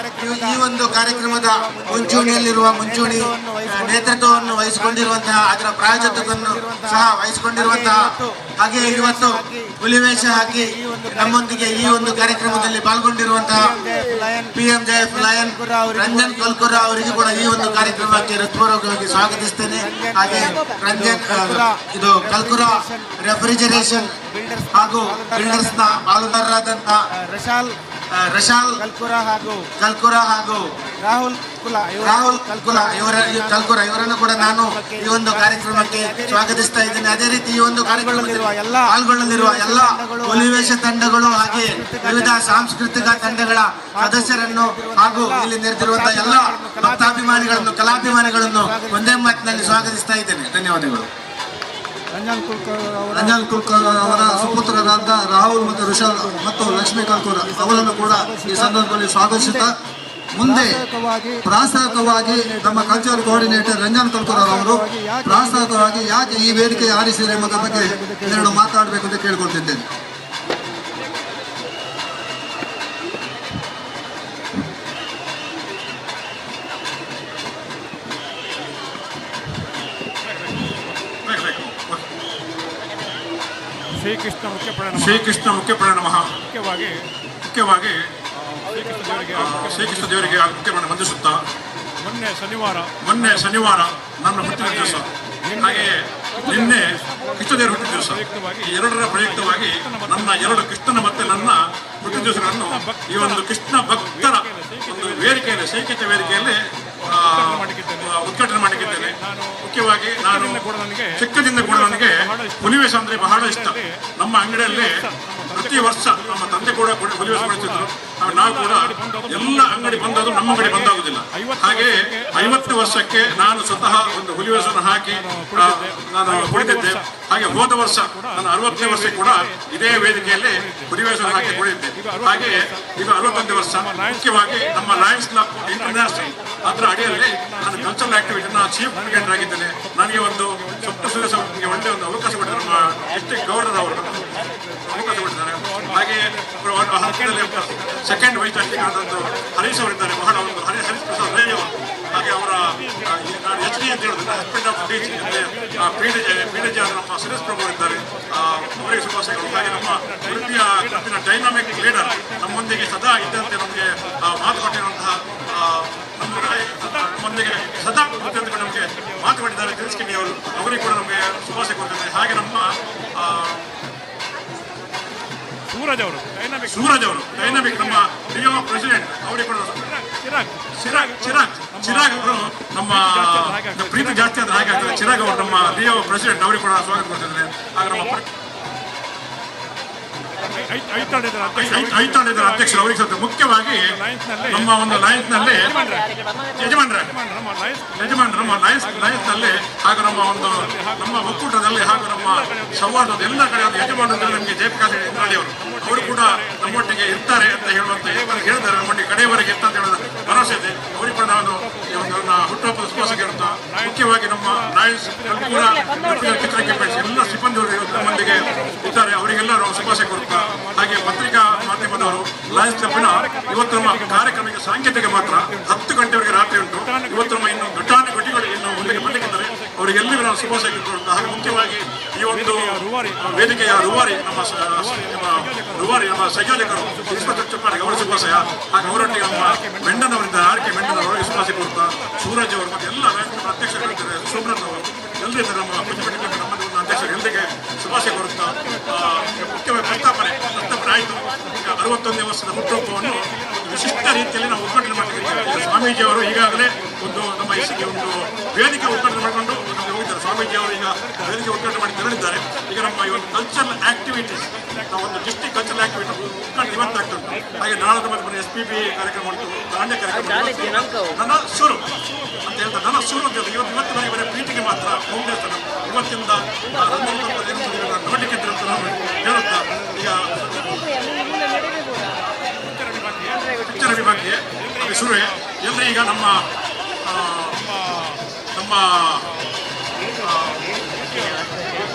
ಈ ಒಂದು ಕಾರ್ಯಕ್ರಮದ ಮುಂಚೂಣಿಯಲ್ಲಿರುವ ನೇತೃತ್ವವನ್ನು ವಹಿಸಿಕೊಂಡಿರುವಂತಹ ಅದರ ಪ್ರಾಯೋಜಕವನ್ನು ಸಹ ವಹಿಸಿಕೊಂಡಿರುವಂತಹ ಹಾಗೆ ಇವತ್ತು ಹುಲಿವೇಷ ಹಾಕಿ ನಮ್ಮೊಂದಿಗೆ ಈ ಒಂದು ಕಾರ್ಯಕ್ರಮದಲ್ಲಿ ಪಾಲ್ಗೊಂಡಿರುವಂತಹ PMJF ಲಯನ್ ರಂಜನ್ ಕಲ್ಕುರ ಅವರಿಗೆ ಕೂಡ ಈ ಒಂದು ಕಾರ್ಯಕ್ರಮಕ್ಕೆ ಹೃತ್ಪೂರ್ವಕವಾಗಿ ಸ್ವಾಗತಿಸ್ತೇನೆ. ಹಾಗೆ ಇದು ಕಲ್ಕುರ ರೆಫ್ರಿಜರೇಷನ್ ಹಾಗೂ ಬಿಲ್ಡರ್ಸ್ ನ ಪಾಲುದಾರರಾದಂತಹ ರಶಾಲ್ ಕಲ್ಕುರ ಹಾಗೂ ರಾಹುಲ್ ಕಲ್ಕುರ ಇವರನ್ನು ಕೂಡ ನಾನು ಈ ಒಂದು ಕಾರ್ಯಕ್ರಮಕ್ಕೆ ಸ್ವಾಗತಿಸ್ತಾ ಇದ್ದೇನೆ. ಅದೇ ರೀತಿ ಈ ಒಂದು ಕಾರ್ಯಕ್ರಮದಲ್ಲಿ ಪಾಲ್ಗೊಳ್ಳಲಿರುವ ಎಲ್ಲ ಹುಲಿವೇಷ ತಂಡಗಳು ಹಾಗೆ ವಿವಿಧ ಸಾಂಸ್ಕೃತಿಕ ತಂಡಗಳ ಸದಸ್ಯರನ್ನು ಹಾಗೂ ಇಲ್ಲಿ ನೆರೆದಿರುವಂತಹ ಎಲ್ಲ ಭಕ್ತಾಭಿಮಾನಿಗಳನ್ನು ಕಲಾಭಿಮಾನಿಗಳನ್ನು ಒಂದೇ ಮಾತಿನಲ್ಲಿ ಸ್ವಾಗತಿಸ್ತಾ ಇದ್ದೇನೆ. ಧನ್ಯವಾದಗಳು. ರಂಜನ್ ಕುಲ್ಕರ್ ಅವರ ಸುಪುತ್ರರಾದ ರಾಹುಲ್ ಮತ್ತು ಋಷಾಲ್ ಮತ್ತು ಲಕ್ಷ್ಮೀ ಕಲ್ಕೂರ್ ಅವರನ್ನು ಕೂಡ ಈ ಸಂದರ್ಭದಲ್ಲಿ ಸ್ವಾಗತಿಸುತ್ತಾ ಮುಂದೆ ಪ್ರಾಸ್ತಾವಿಕವಾಗಿ ನಮ್ಮ ಕಲ್ಚರಲ್ ಕೋಆರ್ಡಿನೇಟರ್ ರಂಜನ್ ಕಲ್ಕೂರ್ ಅವರು ಪ್ರಾಸ್ತಾವಿಕವಾಗಿ ಯಾಕೆ ಈ ವೇದಿಕೆ ಆರಿಸಿದೆ ಎಂಬುದರ ಬಗ್ಗೆ ಎರಡು ಮಾತಾಡಬೇಕು ಅಂತ ಕೇಳಿಕೊಳ್ತಿದ್ದೇನೆ. ಶ್ರೀಕೃಷ್ಣ ಮುಖ್ಯ ಪ್ರಣಮ. ಮುಖ್ಯವಾಗಿ ಶ್ರೀಕೃಷ್ಣ ದೇವರಿಗೆ ಮುಖ್ಯ ಪ್ರಣಮ ವಂದಿಸುತ್ತಾ ಮೊನ್ನೆ ಶನಿವಾರ ನನ್ನ ಹುಟ್ಟಿದ ದಿವಸ. ಹಾಗೆಯೇ ನಿನ್ನೆ ಕೃಷ್ಣದೇವರ ಹುಟ್ಟಿದ ದಿವಸ. ಈ ಎರಡರ ಪ್ರಯುಕ್ತವಾಗಿ ನನ್ನ ಎರಡು ಕೃಷ್ಣನ ಮತ್ತೆ ನನ್ನ ಹುಟ್ಟಿದ ದಿವಸಗಳನ್ನು ಈ ಒಂದು ಕೃಷ್ಣ ಭಕ್ತರ ಒಂದು ವೇದಿಕೆಯಲ್ಲಿ, ಶೈಕ್ಷಣಿಕ ವೇದಿಕೆಯಲ್ಲಿ ಉದ್ಘಾಟನೆ ಮಾಡಿದ್ದೇನೆ. ಮುಖ್ಯವಾಗಿ ನಾನು ಚಿಕ್ಕದಿಂದ ಕೂಡ ನನಗೆ ಹುಲಿವೇಷ ಅಂದ್ರೆ ಬಹಳ ಇಷ್ಟ. ನಮ್ಮ ಅಂಗಡಿಯಲ್ಲಿ ಪ್ರತಿ ವರ್ಷ ನಮ್ಮ ತಂದೆ ಕೂಡ ಹುಲಿವೇಷ ಮಾಡ್ತಿದ್ರು. ನಾವು ಕೂಡ ಎಲ್ಲ ಅಂಗಡಿ ಬಂದಾದ್ರು ನಮ್ಮ ಅಂಗಡಿ ಬಂದಾಗುದಿಲ್ಲ. ಹಾಗೆ 50 ವರ್ಷಕ್ಕೆ ನಾನು ಸ್ವತಃ ಒಂದು ಹುಲಿವೇಷವನ್ನು ಹಾಕಿ ನಾನು ಕುಳಿತಿದ್ದೆ. ಹಾಗೆ ಹೋದ ವರ್ಷ ನಾನು 60ನೇ ವರ್ಷ ಕೂಡ ಇದೇ ವೇದಿಕೆಯಲ್ಲಿ ಹುಲಿವೇಷ ಹಾಕಿ ಕುಳಿತಿದ್ದೆ. ಹಾಗೆ ಈಗ 61 ವರ್ಷ. ಮುಖ್ಯವಾಗಿ ನಮ್ಮ ಲಯನ್ಸ್ ಕ್ಲಬ್ ಇಂಟರ್ನ್ಯಾಷನಲ್ ಅದರ ಅಡಿಯಲ್ಲಿ ನಾನು ಕಲ್ಚರಲ್ ಆಕ್ಟಿವಿಟಿನ ಚೀಫ್ ಕ್ರಿಕೆಟರ್ ಆಗಿದ್ದೇನೆ. ನನಗೆ ಒಂದು ಸುರೇಶ್ ಅವರಿಗೆ ಒಳ್ಳೆಯ ಒಂದು ಅವಕಾಶ ಕೊಟ್ಟಿದ್ದಾರೆ. ನಮ್ಮ ಡಿಸ್ಟ್ರಿಕ್ಟ್ ಗವರ್ನರ್ ಅವರು ಅವಕಾಶ ಕೊಟ್ಟಿದ್ದಾರೆ. ಹಾಗೆ ಹತ್ತಿರದಲ್ಲಿ ಸೆಕೆಂಡ್ ವೈಸ್ ಚಾನ್ಸಲರ್ ಹರೀಶ್ ಅವರಿದ್ದಾರೆ. ಬಹಳ ಒಂದು ಹರೀಶ್ ಪ್ರಸಾದ್ ರೈ ಅವರು. ಹಾಗೆ ಅವರ ನಾನು HD ಅಂತ ಹೇಳೋದಿಲ್ಲ, ಹಸ್ಬೆಂಡ್ ಆಫ್ ಟೀಚಿಂಗ್ PDG ನಮ್ಮ ಸುರೇಶ್ ಪ್ರಭು ಇದ್ದಾರೆ. ಅವರಿಗೆ ಶುಭಾಶಯಗಳು. ಹಾಗೆ ನಮ್ಮ ಉಡುಪಿಯ ಕ್ಲಬ್ಬಿನ ಡೈನಾಮಿಕ್ ಲೀಡರ್ ನಮ್ಮೊಂದಿಗೆ ಸದಾ ಇದ್ದಂತೆ ನಮಗೆ ಮಾತುಕೊಟ್ಟಿರುವಂತಹ ನಮ್ಮೊಂದಿಗೆ ಸದಾ ನಮಗೆ ಮಾತುಕೊಟ್ಟಿದ್ದಾರೆ ತಿಳಿಸ್ಕಿಣಿ ಅವರು. ಅವರಿಗೆ ಕೂಡ ನಮಗೆ ಶುಭಾಶಯ ಕೊಡ್ತಾರೆ. ಹಾಗೆ ನಮ್ಮ ಸೂರಜ್ ಅವರು ಡೈನಾಮಿಕ್ ನಮ್ಮ ರಿಯೋ ಪ್ರೆಸಿಡೆಂಟ್ ಅವರಿಗೆ ಕೂಡ ಚಿರಾಗ್ ಅವರು ನಮ್ಮ ಪ್ರೀತಿ ಜಾಸ್ತಿ ಆದ್ರೆ ಹಾಗೆ ಆಗ್ತದೆ. ಚಿರಾಗ್ ಅವರು ನಮ್ಮ ರಿಯೋ ಪ್ರೆಸಿಡೆಂಟ್ ಅವರಿಗೆ ಕೂಡ ಸ್ವಾಗತ ಕೊಡ್ತಿದ್ದಾರೆ. ಹಾಗೆ ನಮ್ಮ ಐತಾಳಿದರ ಅಧ್ಯಕ್ಷರು ಅವರಿಗೆ ಸಹ ಮುಖ್ಯವಾಗಿ ನಮ್ಮ ಒಂದು ಲಯನ್ಸ್ ನಲ್ಲಿ ಯಜಮಾನ್ರ ನಮ್ಮ ಲಯನ್ಸ್ ನಲ್ಲಿ ಹಾಗೂ ನಮ್ಮ ಒಂದು ನಮ್ಮ ಒಕ್ಕೂಟದಲ್ಲಿ ಹಾಗೂ ನಮ್ಮ ಸಂವಾದದ ಎಲ್ಲ ಕಡೆ ಯಜಮಾನರು ನಮಗೆ ಜಯಪ್ರಕಾಶ್ ಇಂದ್ರಾಳಿ ಅವರು ಕೂಡ ನಮ್ಮೊಟ್ಟಿಗೆ ಇರ್ತಾರೆ ಅಂತ ಹೇಳುವಂತೆ ಹೇಳಿದ್ದಾರೆ. ನಮ್ಮೊಟ್ಟಿಗೆ ಕಡೆಯವರೆಗೆ ಇರ್ತ ಅಂತ ಹೇಳೋದು ಭರವಸೆ ಇದೆ. ಅವರಿಗೆ ಕೂಡ ನಾನು ಹುಟ್ಟುಹಬ್ಬದ ಶುಭಾಶಯ ಇರುತ್ತಾ. ಮುಖ್ಯವಾಗಿ ನಮ್ಮ ಲಯನ್ಸ್ ಕೂಡ ಎಲ್ಲ ಸಿಬ್ಬಂದಿಗಳು ನಮ್ಮೊಂದಿಗೆ ಇದ್ದಾರೆ. ಅವರಿಗೆಲ್ಲ ನಾವು ಶುಭಾಶಯ ಕೊಡುತ್ತಾ. ಹಾಗೆ ಪತ್ರಿಕಾ ಮಾಧ್ಯಮದವರು ಲಯನ್ಸ್ ಕ್ಲಬ್ನ ಇವತ್ತು ನಮ್ಮ ಕಾರ್ಯಕ್ರಮಕ್ಕೆ ಸಾಂಕೇತಿಕ ಮಾತ್ರ 10 ಗಂಟೆವರೆಗೆ ರಾತ್ರಿ ಉಂಟು. ಇವತ್ತು ನಮ್ಮ ಇನ್ನು ಘಟಾನುಘಟಿಗಳು ಇನ್ನು ಮುಂದಕ್ಕೆ ಬಂದಿದ್ದಾರೆ. ಅವರಿಗೆಲ್ಲರಿಗೂ ನಾವು ಶುಭಾಶಯ ಕೊಡುತ್ತಾ. ಹಾಗೆ ಮುಖ್ಯವಾಗಿ ಈ ಒಂದು ವೇದಿಕೆಯ ರೂವಾರಿ ನಮ್ಮ ಸಂಯೋಜಕರು ಇನ್ಸ್ಪೆಕ್ಟರ್ ಚಪ್ಪಾಡಿಗೆ ಅವರ ಶುಭಾಶಯ. ಹಾಗೆ ಅವರೊಟ್ಟಿಗೆ ನಮ್ಮ ಮೆಂಡನ್ ಅವರಿದ್ದಾರೆ, RK ಮೆಂಡನ್ ಅವರಿಗೆ ಶುಭಾಶಯ ಕೊಡುತ್ತಾ. ಸೂರಜ್ ಅವರು ಮತ್ತೆ ಎಲ್ಲ ಅಧ್ಯಕ್ಷರಿದ್ದಾರೆ, ಸೋಮನಾಥ್ ಅವರು ಎಲ್ಲರಿದ್ದಾರೆ. ನಮ್ಮ ಪಂಚಪಟ್ಟಿ ನಮ್ಮದು ಒಂದು ಅಧ್ಯಕ್ಷರು ಎಲ್ಲರಿಗೆ ಶುಭಾಶಯ ಕೊಡುತ್ತಾ. ಮುಖ್ಯವಾಗಿ ಪ್ರಸ್ತಾಪನೆ ಆಯಿತು. ಈಗ 61ನೇ ವರ್ಷದ ಹುಟ್ಟುಹಬ್ಬವನ್ನು ವಿಶಿಷ್ಟ ರೀತಿಯಲ್ಲಿ ನಾವು ಉದ್ಘಾಟನೆ ಮಾಡಲಿಕ್ಕೆ ಸ್ವಾಮೀಜಿ ಅವರು ಈಗಾಗಲೇ ಒಂದು ನಮ್ಮ ಇಸಿಗೆ ಒಂದು ವೇದಿಕೆ ಉದ್ಘಾಟನೆ ಮಾಡಿಕೊಂಡು ನಮಗೆ ಹೋಗಿದ್ದಾರೆ. ಸ್ವಾಮೀಜಿ ಅವರು ಈಗ ವೇದಿಕೆ ಉದ್ಘಾಟನೆ ಮಾಡಿ ತೆರಳಿದ್ದಾರೆ. ಈಗ ನಮ್ಮ ಈ ಒಂದು ಕಲ್ಚರಲ್ ಆಕ್ಟಿವಿಟೀಸ್ ನಾವು ಒಂದು ಡಿಸ್ಟ್ರಿಕ್ಟ್ ಕಲ್ಚರಲ್ ಆಕ್ಟಿವಿಟಿ ಉದ್ಘಾಟನೆ ಇವತ್ತಾಗ್ತಾ ಉಂಟು. ಹಾಗೆ ನಾಳೆ ಮತ್ತೆ SPB ಕಾರ್ಯಕ್ರಮ ಉಂಟು, ದಾಂಡ್ಯ ಕಾರ್ಯಕ್ರಮ. ನನ್ನ ಸುರು ಅಂತ ಹೇಳ್ತಾರೆ, ನನ್ನ ಸುರು ಅಂತ ಹೇಳ್ತಾರೆ. ಇವತ್ತು ನನಗೆ ಬರೀ ಪ್ರೀತಿಗೆ ಮಾತ್ರ ಫೌಂಡೇಶನ್ ಇವತ್ತಿಂದ ನೋಡಲಿಕ್ಕೆ ಅಂತ ನಾವು ಹೇಳುತ್ತಾ ಈಗ ಪಿಕ್ಚರ್ ವಿಭಾಗಕ್ಕೆ ಶುರುವೆ ಎಲ್ಲರೂ ಈಗ ನಮ್ಮ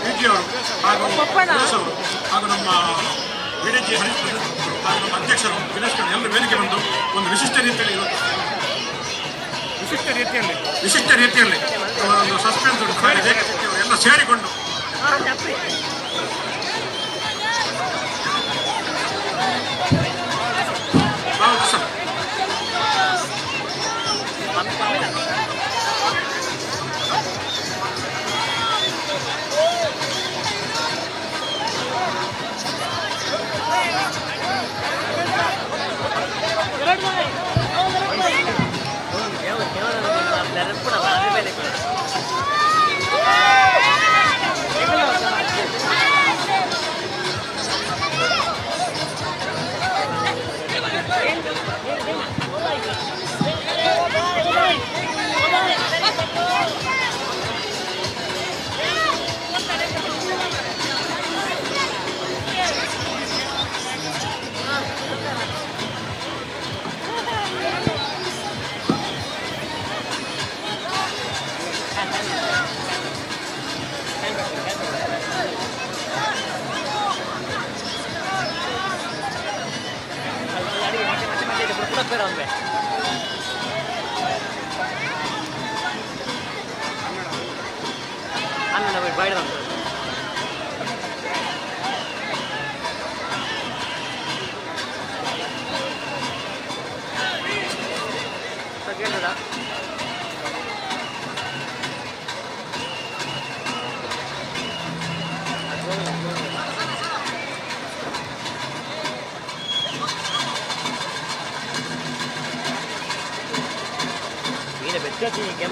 PG ಅವರು ಹಾಗೂ ಹಾಗೂ ನಮ್ಮ PDG ಹರೀಶ್ ಹಾಗೂ ನಮ್ಮ ಅಧ್ಯಕ್ಷರು ದಿನೇಶ್ ಎಲ್ಲರೂ ವೇದಿಕೆ ಬಂದು ಒಂದು ವಿಶಿಷ್ಟ ರೀತಿಯಲ್ಲಿ ಒಂದು ಸಸ್ಪೆನ್ಸ್ ಎಲ್ಲ ಸೇರಿಕೊಂಡು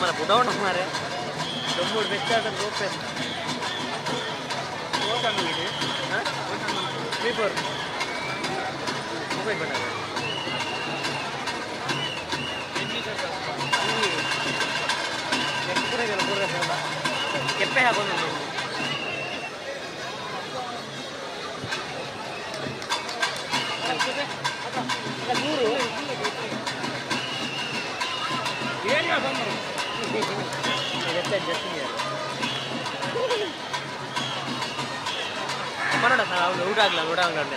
mana budawan mare domur becada gope okan nige ha paper mobile bana pura keppe hagondu duru ಏನು ಕನ್ನಡ ಸರ್ ಊಟ ಆಗಲ್ಲ ಊಟ ಆಗಲ್ಲ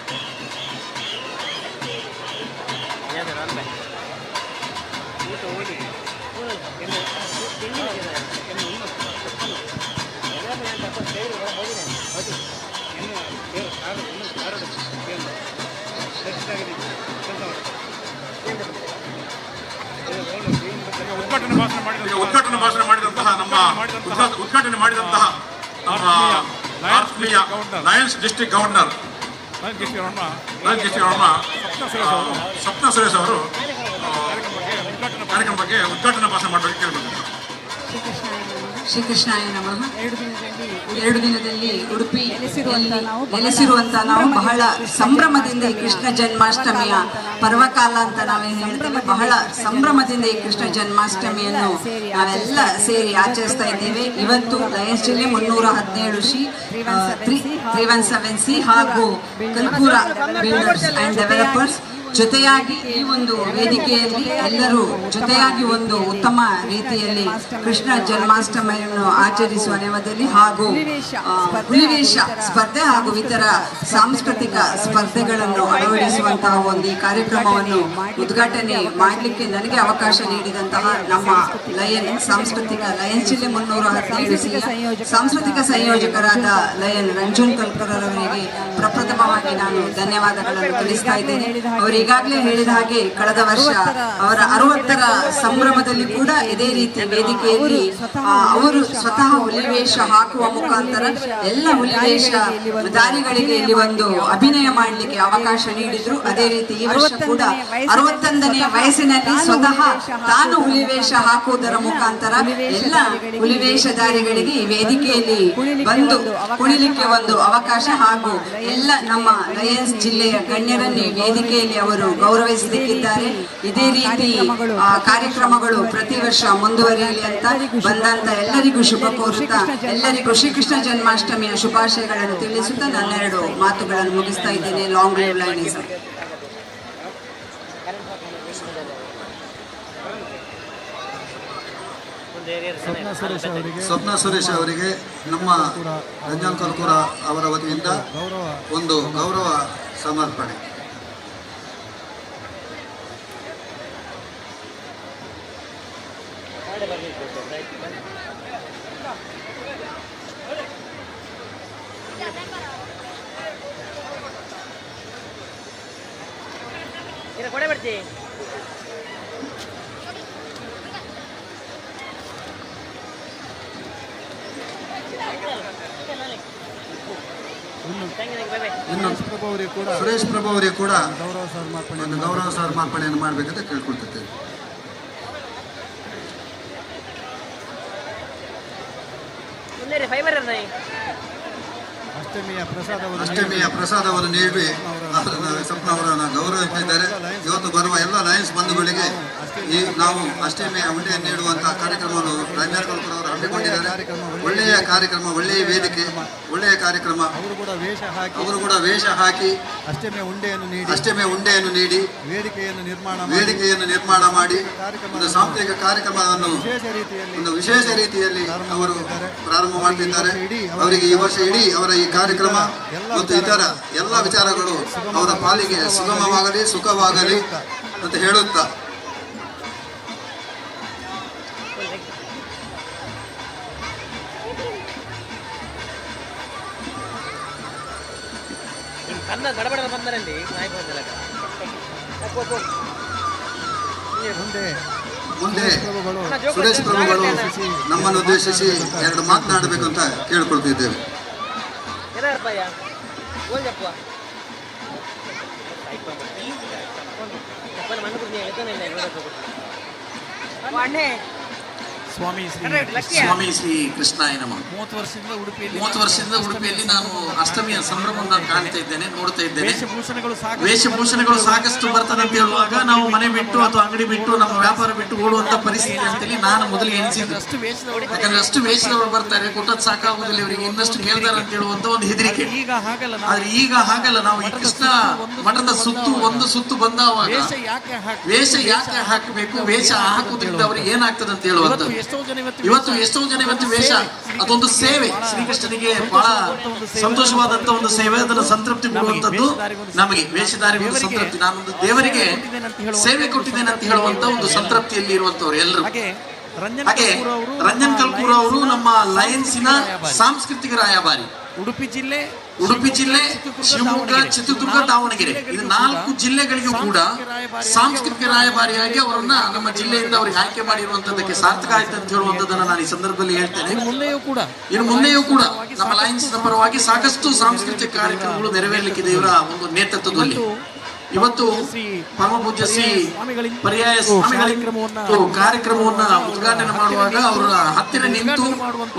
ಏನು ಅನ್ಬೆ ಊಟ ಓದಿ ಉದ್ಘಾಟನಾ ಭಾಷಣ ಮಾಡಿದಂತಹ ನಮ್ಮ ಉದ್ಘಾಟನೆ ಮಾಡಿದಂತಹ ನಮ್ಮ ಆತ್ಮೀಯ ಲಯನ್ಸ್ ಡಿಸ್ಟ್ರಿಕ್ಟ್ ಗವರ್ನರ್ ಸ್ವಪ್ನ ಸುರೇಶ್ ಅವರು ಕಾರ್ಯಕ್ರಮ ಬಗ್ಗೆ ಉದ್ಘಾಟನಾ ಭಾಷಣ ಮಾಡಬೇಕು ಕೇಳಬೇಕು. ಶ್ರೀಕೃಷ್ಣಾಯ ನಮಃ. 2 ದಿನದಲ್ಲಿ ಉಡುಪಿ ನೆಲೆಸಿರುವಂತಹ ನಾವು ಬಹಳ ಸಂಭ್ರಮದಿಂದ ಈ ಕೃಷ್ಣ ಜನ್ಮಾಷ್ಟಮಿಯ ಪರ್ವಕಾಲ ಅಂತ ನಾವೇನು ಹೇಳ್ತೇವೆ, ಬಹಳ ಸಂಭ್ರಮದಿಂದ ಈ ಕೃಷ್ಣ ಜನ್ಮಾಷ್ಟಮಿಯನ್ನು ನಾವೆಲ್ಲ ಸೇರಿ ಆಚರಿಸ್ತಾ ಇದ್ದೇವೆ. ಇವತ್ತು ಲಯನ್ಸ್ ಜಿಲ್ಲೆ 317 ಶ್ರೀ 317C ಹಾಗೂ ಕಲ್ಪೂರ ಬಿಲ್ಡರ್ಸ್ ಅಂಡ್ ಡೆವಲಪರ್ಸ್ ಜೊತೆಯಾಗಿ ಈ ಒಂದು ವೇದಿಕೆಯಲ್ಲಿ ಎಲ್ಲರೂ ಜೊತೆಯಾಗಿ ಒಂದು ಉತ್ತಮ ರೀತಿಯಲ್ಲಿ ಕೃಷ್ಣ ಜನ್ಮಾಷ್ಟಮಿಯನ್ನು ಆಚರಿಸುವ ನೆಪದಲ್ಲಿ ಹಾಗೂ ಹುಲಿವೇಷ ಸ್ಪರ್ಧೆ ಹಾಗೂ ಇತರ ಸಾಂಸ್ಕೃತಿಕ ಸ್ಪರ್ಧೆಗಳನ್ನು ಅಳವಡಿಸುವಂತಹ ಒಂದು ಈ ಕಾರ್ಯಕ್ರಮವನ್ನು ಉದ್ಘಾಟನೆ ಮಾಡಲಿಕ್ಕೆ ನನಗೆ ಅವಕಾಶ ನೀಡಿದಂತಹ ನಮ್ಮ ಲಯನ್ ಸಾಂಸ್ಕೃತಿಕ ಲಯನ್ಸ್ ಜಿಲ್ಲೆ 317 ಸಾಂಸ್ಕೃತಿಕ ಸಂಯೋಜಕರಾದ ಲಯನ್ ರಂಜನ್ ಕಲ್ಕರ್ ಅವರಿಗೆ ಪ್ರಪ್ರಥಮವಾಗಿ ನಾನು ಧನ್ಯವಾದಗಳನ್ನು ತಿಳಿಸ್ತಾ ಇದ್ದೇನೆ. ಅವರು ಈಗಾಗಲೇ ಹೇಳಿದ ಹಾಗೆ ಕಳೆದ ವರ್ಷ ಅವರ 60ರ ಸಂಭ್ರಮದಲ್ಲಿ ಕೂಡ ಇದೇ ರೀತಿ ವೇದಿಕೆಯಲ್ಲಿ ಅವರು ಸ್ವತಃ ಹುಲಿವೇಷ ಹಾಕುವ ಮುಖಾಂತರ ಎಲ್ಲ ಹುಲಿವೇಷಧಾರಿಗಳಿಗೆ ಇಲ್ಲಿ ಒಂದು ಅಭಿನಯ ಮಾಡಲಿಕ್ಕೆ ಅವಕಾಶ ನೀಡಿದ್ರು. ಅದೇ ರೀತಿ ಈ ವರ್ಷ ಕೂಡ 61ನೇ ವಯಸ್ಸಿನಲ್ಲಿ ಸ್ವತಃ ತಾನು ಹುಲಿವೇಷ ಹಾಕುವುದರ ಮುಖಾಂತರ ಎಲ್ಲ ಹುಲಿವೇಷಧಾರಿಗಳಿಗೆ ಈ ವೇದಿಕೆಯಲ್ಲಿ ಬಂದು ಕುಣಿಲಿಕ್ಕೆ ಒಂದು ಅವಕಾಶ ಹಾಗೂ ಎಲ್ಲ ನಮ್ಮ ಲಯನ್ಸ್ ಜಿಲ್ಲೆಯ ಗಣ್ಯರನ್ನು ಈ ವೇದಿಕೆಯಲ್ಲಿ ಅವರು ಗೌರವಿಸಲಿಕ್ಕಿದ್ದಾರೆ. ಇದೇ ರೀತಿ ಕಾರ್ಯಕ್ರಮಗಳು ಪ್ರತಿ ವರ್ಷ ಮುಂದುವರಿಯಲಿ ಅಂತ ಬಂದಂತ ಎಲ್ಲರಿಗೂ ಶುಭ ಕೋರುತ್ತಾ ಎಲ್ಲರಿಗೂ ಶ್ರೀಕೃಷ್ಣ ಜನ್ಮಾಷ್ಟಮಿಯ ಶುಭಾಶಯಗಳನ್ನು ತಿಳಿಸುತ್ತಾ ನನ್ನೆರಡು ಮಾತುಗಳನ್ನು ಮುಗಿಸ್ತಾ ಇದ್ದೇನೆ. Long live lionism. Swapna Suresh ಅವರಿಗೆ ನಮ್ಮ ರಂಜನ್ ಕಲ್ಕೂರ ಅವರ ವತಿಯಿಂದ ಒಂದು ಗೌರವ ಸಮರ್ಪಣೆ. ಕೊಡೆ ಬರ್ತಿ ಇನ್ನು ಸುರೇಶ್ ಪ್ರಭು ಅವರಿಗೆ ಕೂಡ ಒಂದು ಗೌರವ ಸಮರ್ಪಣೆಯನ್ನು ಮಾಡಬೇಕಂತ ಕೇಳ್ಕೊಳ್ತಿದ್ದೇವೆ. ಅಷ್ಟಮಿಯ ಪ್ರಸಾದವನ್ನು ನೀಡಿ ಸ್ವಪ್ನ ಅವರನ್ನು ಗೌರವಿಸಿದ್ದಾರೆ. ಇವತ್ತು ಬರುವ ಎಲ್ಲ ಲಯನ್ಸ್ ಬಂಧುಗಳಿಗೆ ಈ ನಾವು ಅಷ್ಟಮಿಯ ಉಂಡೆಯನ್ನು ನೀಡುವಂತಹ ಕಾರ್ಯಕ್ರಮವನ್ನು ರಂಜನ್ ಕಲ್ಕೂರ್ ಅವರು ಹಮ್ಮಿಕೊಂಡಿದ್ದಾರೆ. ಒಳ್ಳೆಯ ಕಾರ್ಯಕ್ರಮ, ಒಳ್ಳೆಯ ವೇದಿಕೆ, ಒಳ್ಳೆಯ ಕಾರ್ಯಕ್ರಮ. ಅವರು ಕೂಡ ವೇಷ ಹಾಕಿ ಅಷ್ಟಮಿಯ ಉಂಡೆಯನ್ನು ನೀಡಿ ವೇದಿಕೆಯನ್ನು ನಿರ್ಮಾಣ ಮಾಡಿ ಒಂದು ಸಾಂಸ್ಕೃತಿಕ ಕಾರ್ಯಕ್ರಮವನ್ನು ಒಂದು ವಿಶೇಷ ರೀತಿಯಲ್ಲಿ ಅವರು ಪ್ರಾರಂಭ ಮಾಡ್ತಿದ್ದಾರೆ. ಅವರಿಗೆ ಈ ವರ್ಷ ಇಡೀ ಅವರ ಈ ಕಾರ್ಯಕ್ರಮ ಮತ್ತು ಇತರ ಎಲ್ಲ ವಿಚಾರಗಳು ಅವರ ಪಾಲಿಗೆ ಸುಗಮವಾಗಲಿ ಸುಖವಾಗಲಿ ಅಂತ ಹೇಳುತ್ತಾ ಕನ್ನ ಗಡಬಡ ಬಂದರಲ್ಲಿ ಮುಂದೆ ಸುರೇಶ್ ಪ್ರಭುಗಳು ನಮ್ಮನ್ನು ಉದ್ದೇಶಿಸಿ ಎರಡು ಮಾತನಾಡಬೇಕು ಅಂತ ಕೇಳ್ಕೊಳ್ತಿದ್ದೇವೆ. ಸ್ವಾಮಿ ಶ್ರೀ ಕೃಷ್ಣಾಯ ನಮಃ. 30 ವರ್ಷದಿಂದ ಉಡುಪಿಯಲ್ಲಿ ನಾನು ಅಷ್ಟಮಿಯ ಸಂಭ್ರಮವನ್ನು ಕಾಣ್ತಾ ಇದ್ದೇನೆ, ನೋಡ್ತಾ ಇದ್ದೇನೆ. ವೇಷಭೂಷಣಗಳು ಸಾಕಷ್ಟು ಬರ್ತದೆ ಅಂತ ಹೇಳುವಾಗ ನಾವು ಮನೆ ಬಿಟ್ಟು ಅಥವಾ ಅಂಗಡಿ ಬಿಟ್ಟು ನಮ್ಮ ವ್ಯಾಪಾರ ಬಿಟ್ಟು ಓಡುವಂತ ಪರಿಸ್ಥಿತಿ ಅಂತೇಳಿ ನಾನು ಮೊದಲು ಎಣಿಸಿದ್ದು. ಯಾಕಂದ್ರೆ ಅಷ್ಟು ವೇಷದವರು ಬರ್ತಾರೆ, ಕೊಟ್ಟದ್ದು ಸಾಕಾಗುವುದಿಲ್ಲ ಇವರಿಗೆ, ಇನ್ನಷ್ಟು ಕೇಳ್ತಾರೆ ಅಂತ ಹೇಳುವಂತ ಒಂದು ಹೆದರಿಕೆ. ಆದ್ರೆ ಈಗ ಹಾಗಲ್ಲ. ನಾವು ಈ ಕೃಷ್ಣ ಮಠದ ಒಂದು ಸುತ್ತು ಬಂದಾವಾಗ ವೇಷ ಯಾಕೆ ಹಾಕಬೇಕು, ವೇಷ ಹಾಕುವುದರಿಂದ ಅವ್ರಿಗೆ ಏನಾಗ್ತದೆ ಅಂತ ಹೇಳುವಂಥದ್ದು. ಇವತ್ತು ಎಷ್ಟೋ ಜನ ವೇಷ ಅದೊಂದು ಸೇವೆ, ಶ್ರೀಕೃಷ್ಣನಿಗೆ ಬಹಳ ಸಂತೋಷವಾದಂತ ಒಂದು ಸೇವೆ, ಅದನ್ನು ಸಂತೃಪ್ತಿ ಕೊಡುವಂತದ್ದು ನಮಗೆ. ವೇಷಧಾರಿಗಳ ಸಂತೃಪ್ತಿ, ನಾನೊಂದು ದೇವರಿಗೆ ಸೇವೆ ಕೊಟ್ಟಿದ್ದೇನೆ ಅಂತ ಹೇಳುವಂತ ಒಂದು ಸಂತೃಪ್ತಿಯಲ್ಲಿ ಇರುವಂತವ್ರು ಎಲ್ಲರೂ. ಹಾಗೆ ರಂಜನ್ ಕಲ್ಕೂರ್ ಅವರು ನಮ್ಮ ಲಯನ್ಸಿನ ಸಾಂಸ್ಕೃತಿಕ ರಾಯಭಾರಿ. ಉಡುಪಿ ಜಿಲ್ಲೆ, ಶಿವಮೊಗ್ಗ, ಚಿತ್ರದುರ್ಗ, ದಾವಣಗೆರೆ, ಇದು 4 ಜಿಲ್ಲೆಗಳಿಗೂ ಕೂಡ ಸಾಂಸ್ಕೃತಿಕ ರಾಯಭಾರಿಯಾಗಿ ಅವರನ್ನ ನಮ್ಮ ಜಿಲ್ಲೆಯಿಂದ ಅವರಿಗೆ ಆಯ್ಕೆ ಮಾಡಿರುವಂತದಕ್ಕೆ ಸಾರ್ಥಕ ಆಯ್ತು ಅಂತ ಹೇಳುವಂತದನ್ನ ನಾನು ಈ ಸಂದರ್ಭದಲ್ಲಿ ಹೇಳ್ತೇನೆ. ಇನ್ನು ಮುಂದೆಯೂ ಕೂಡ ನಮ್ಮ ಲಯನ್ಸ್ ಪರವಾಗಿ ಸಾಕಷ್ಟು ಸಾಂಸ್ಕೃತಿಕ ಕಾರ್ಯಕ್ರಮಗಳು ನೆರವೇರಲಿಕ್ಕಿದೆ ಇವರ ಒಂದು ನೇತೃತ್ವದಲ್ಲಿ. ಇವತ್ತು ಪರಮ ಪೂಜ್ಯ ಶ್ರೀ ಪರ್ಯಾಯ ಕಾರ್ಯಕ್ರಮವನ್ನ ಉದ್ಘಾಟನೆ ಮಾಡುವಾಗ ಅವರ ಹತ್ತಿರ ನಿಂತು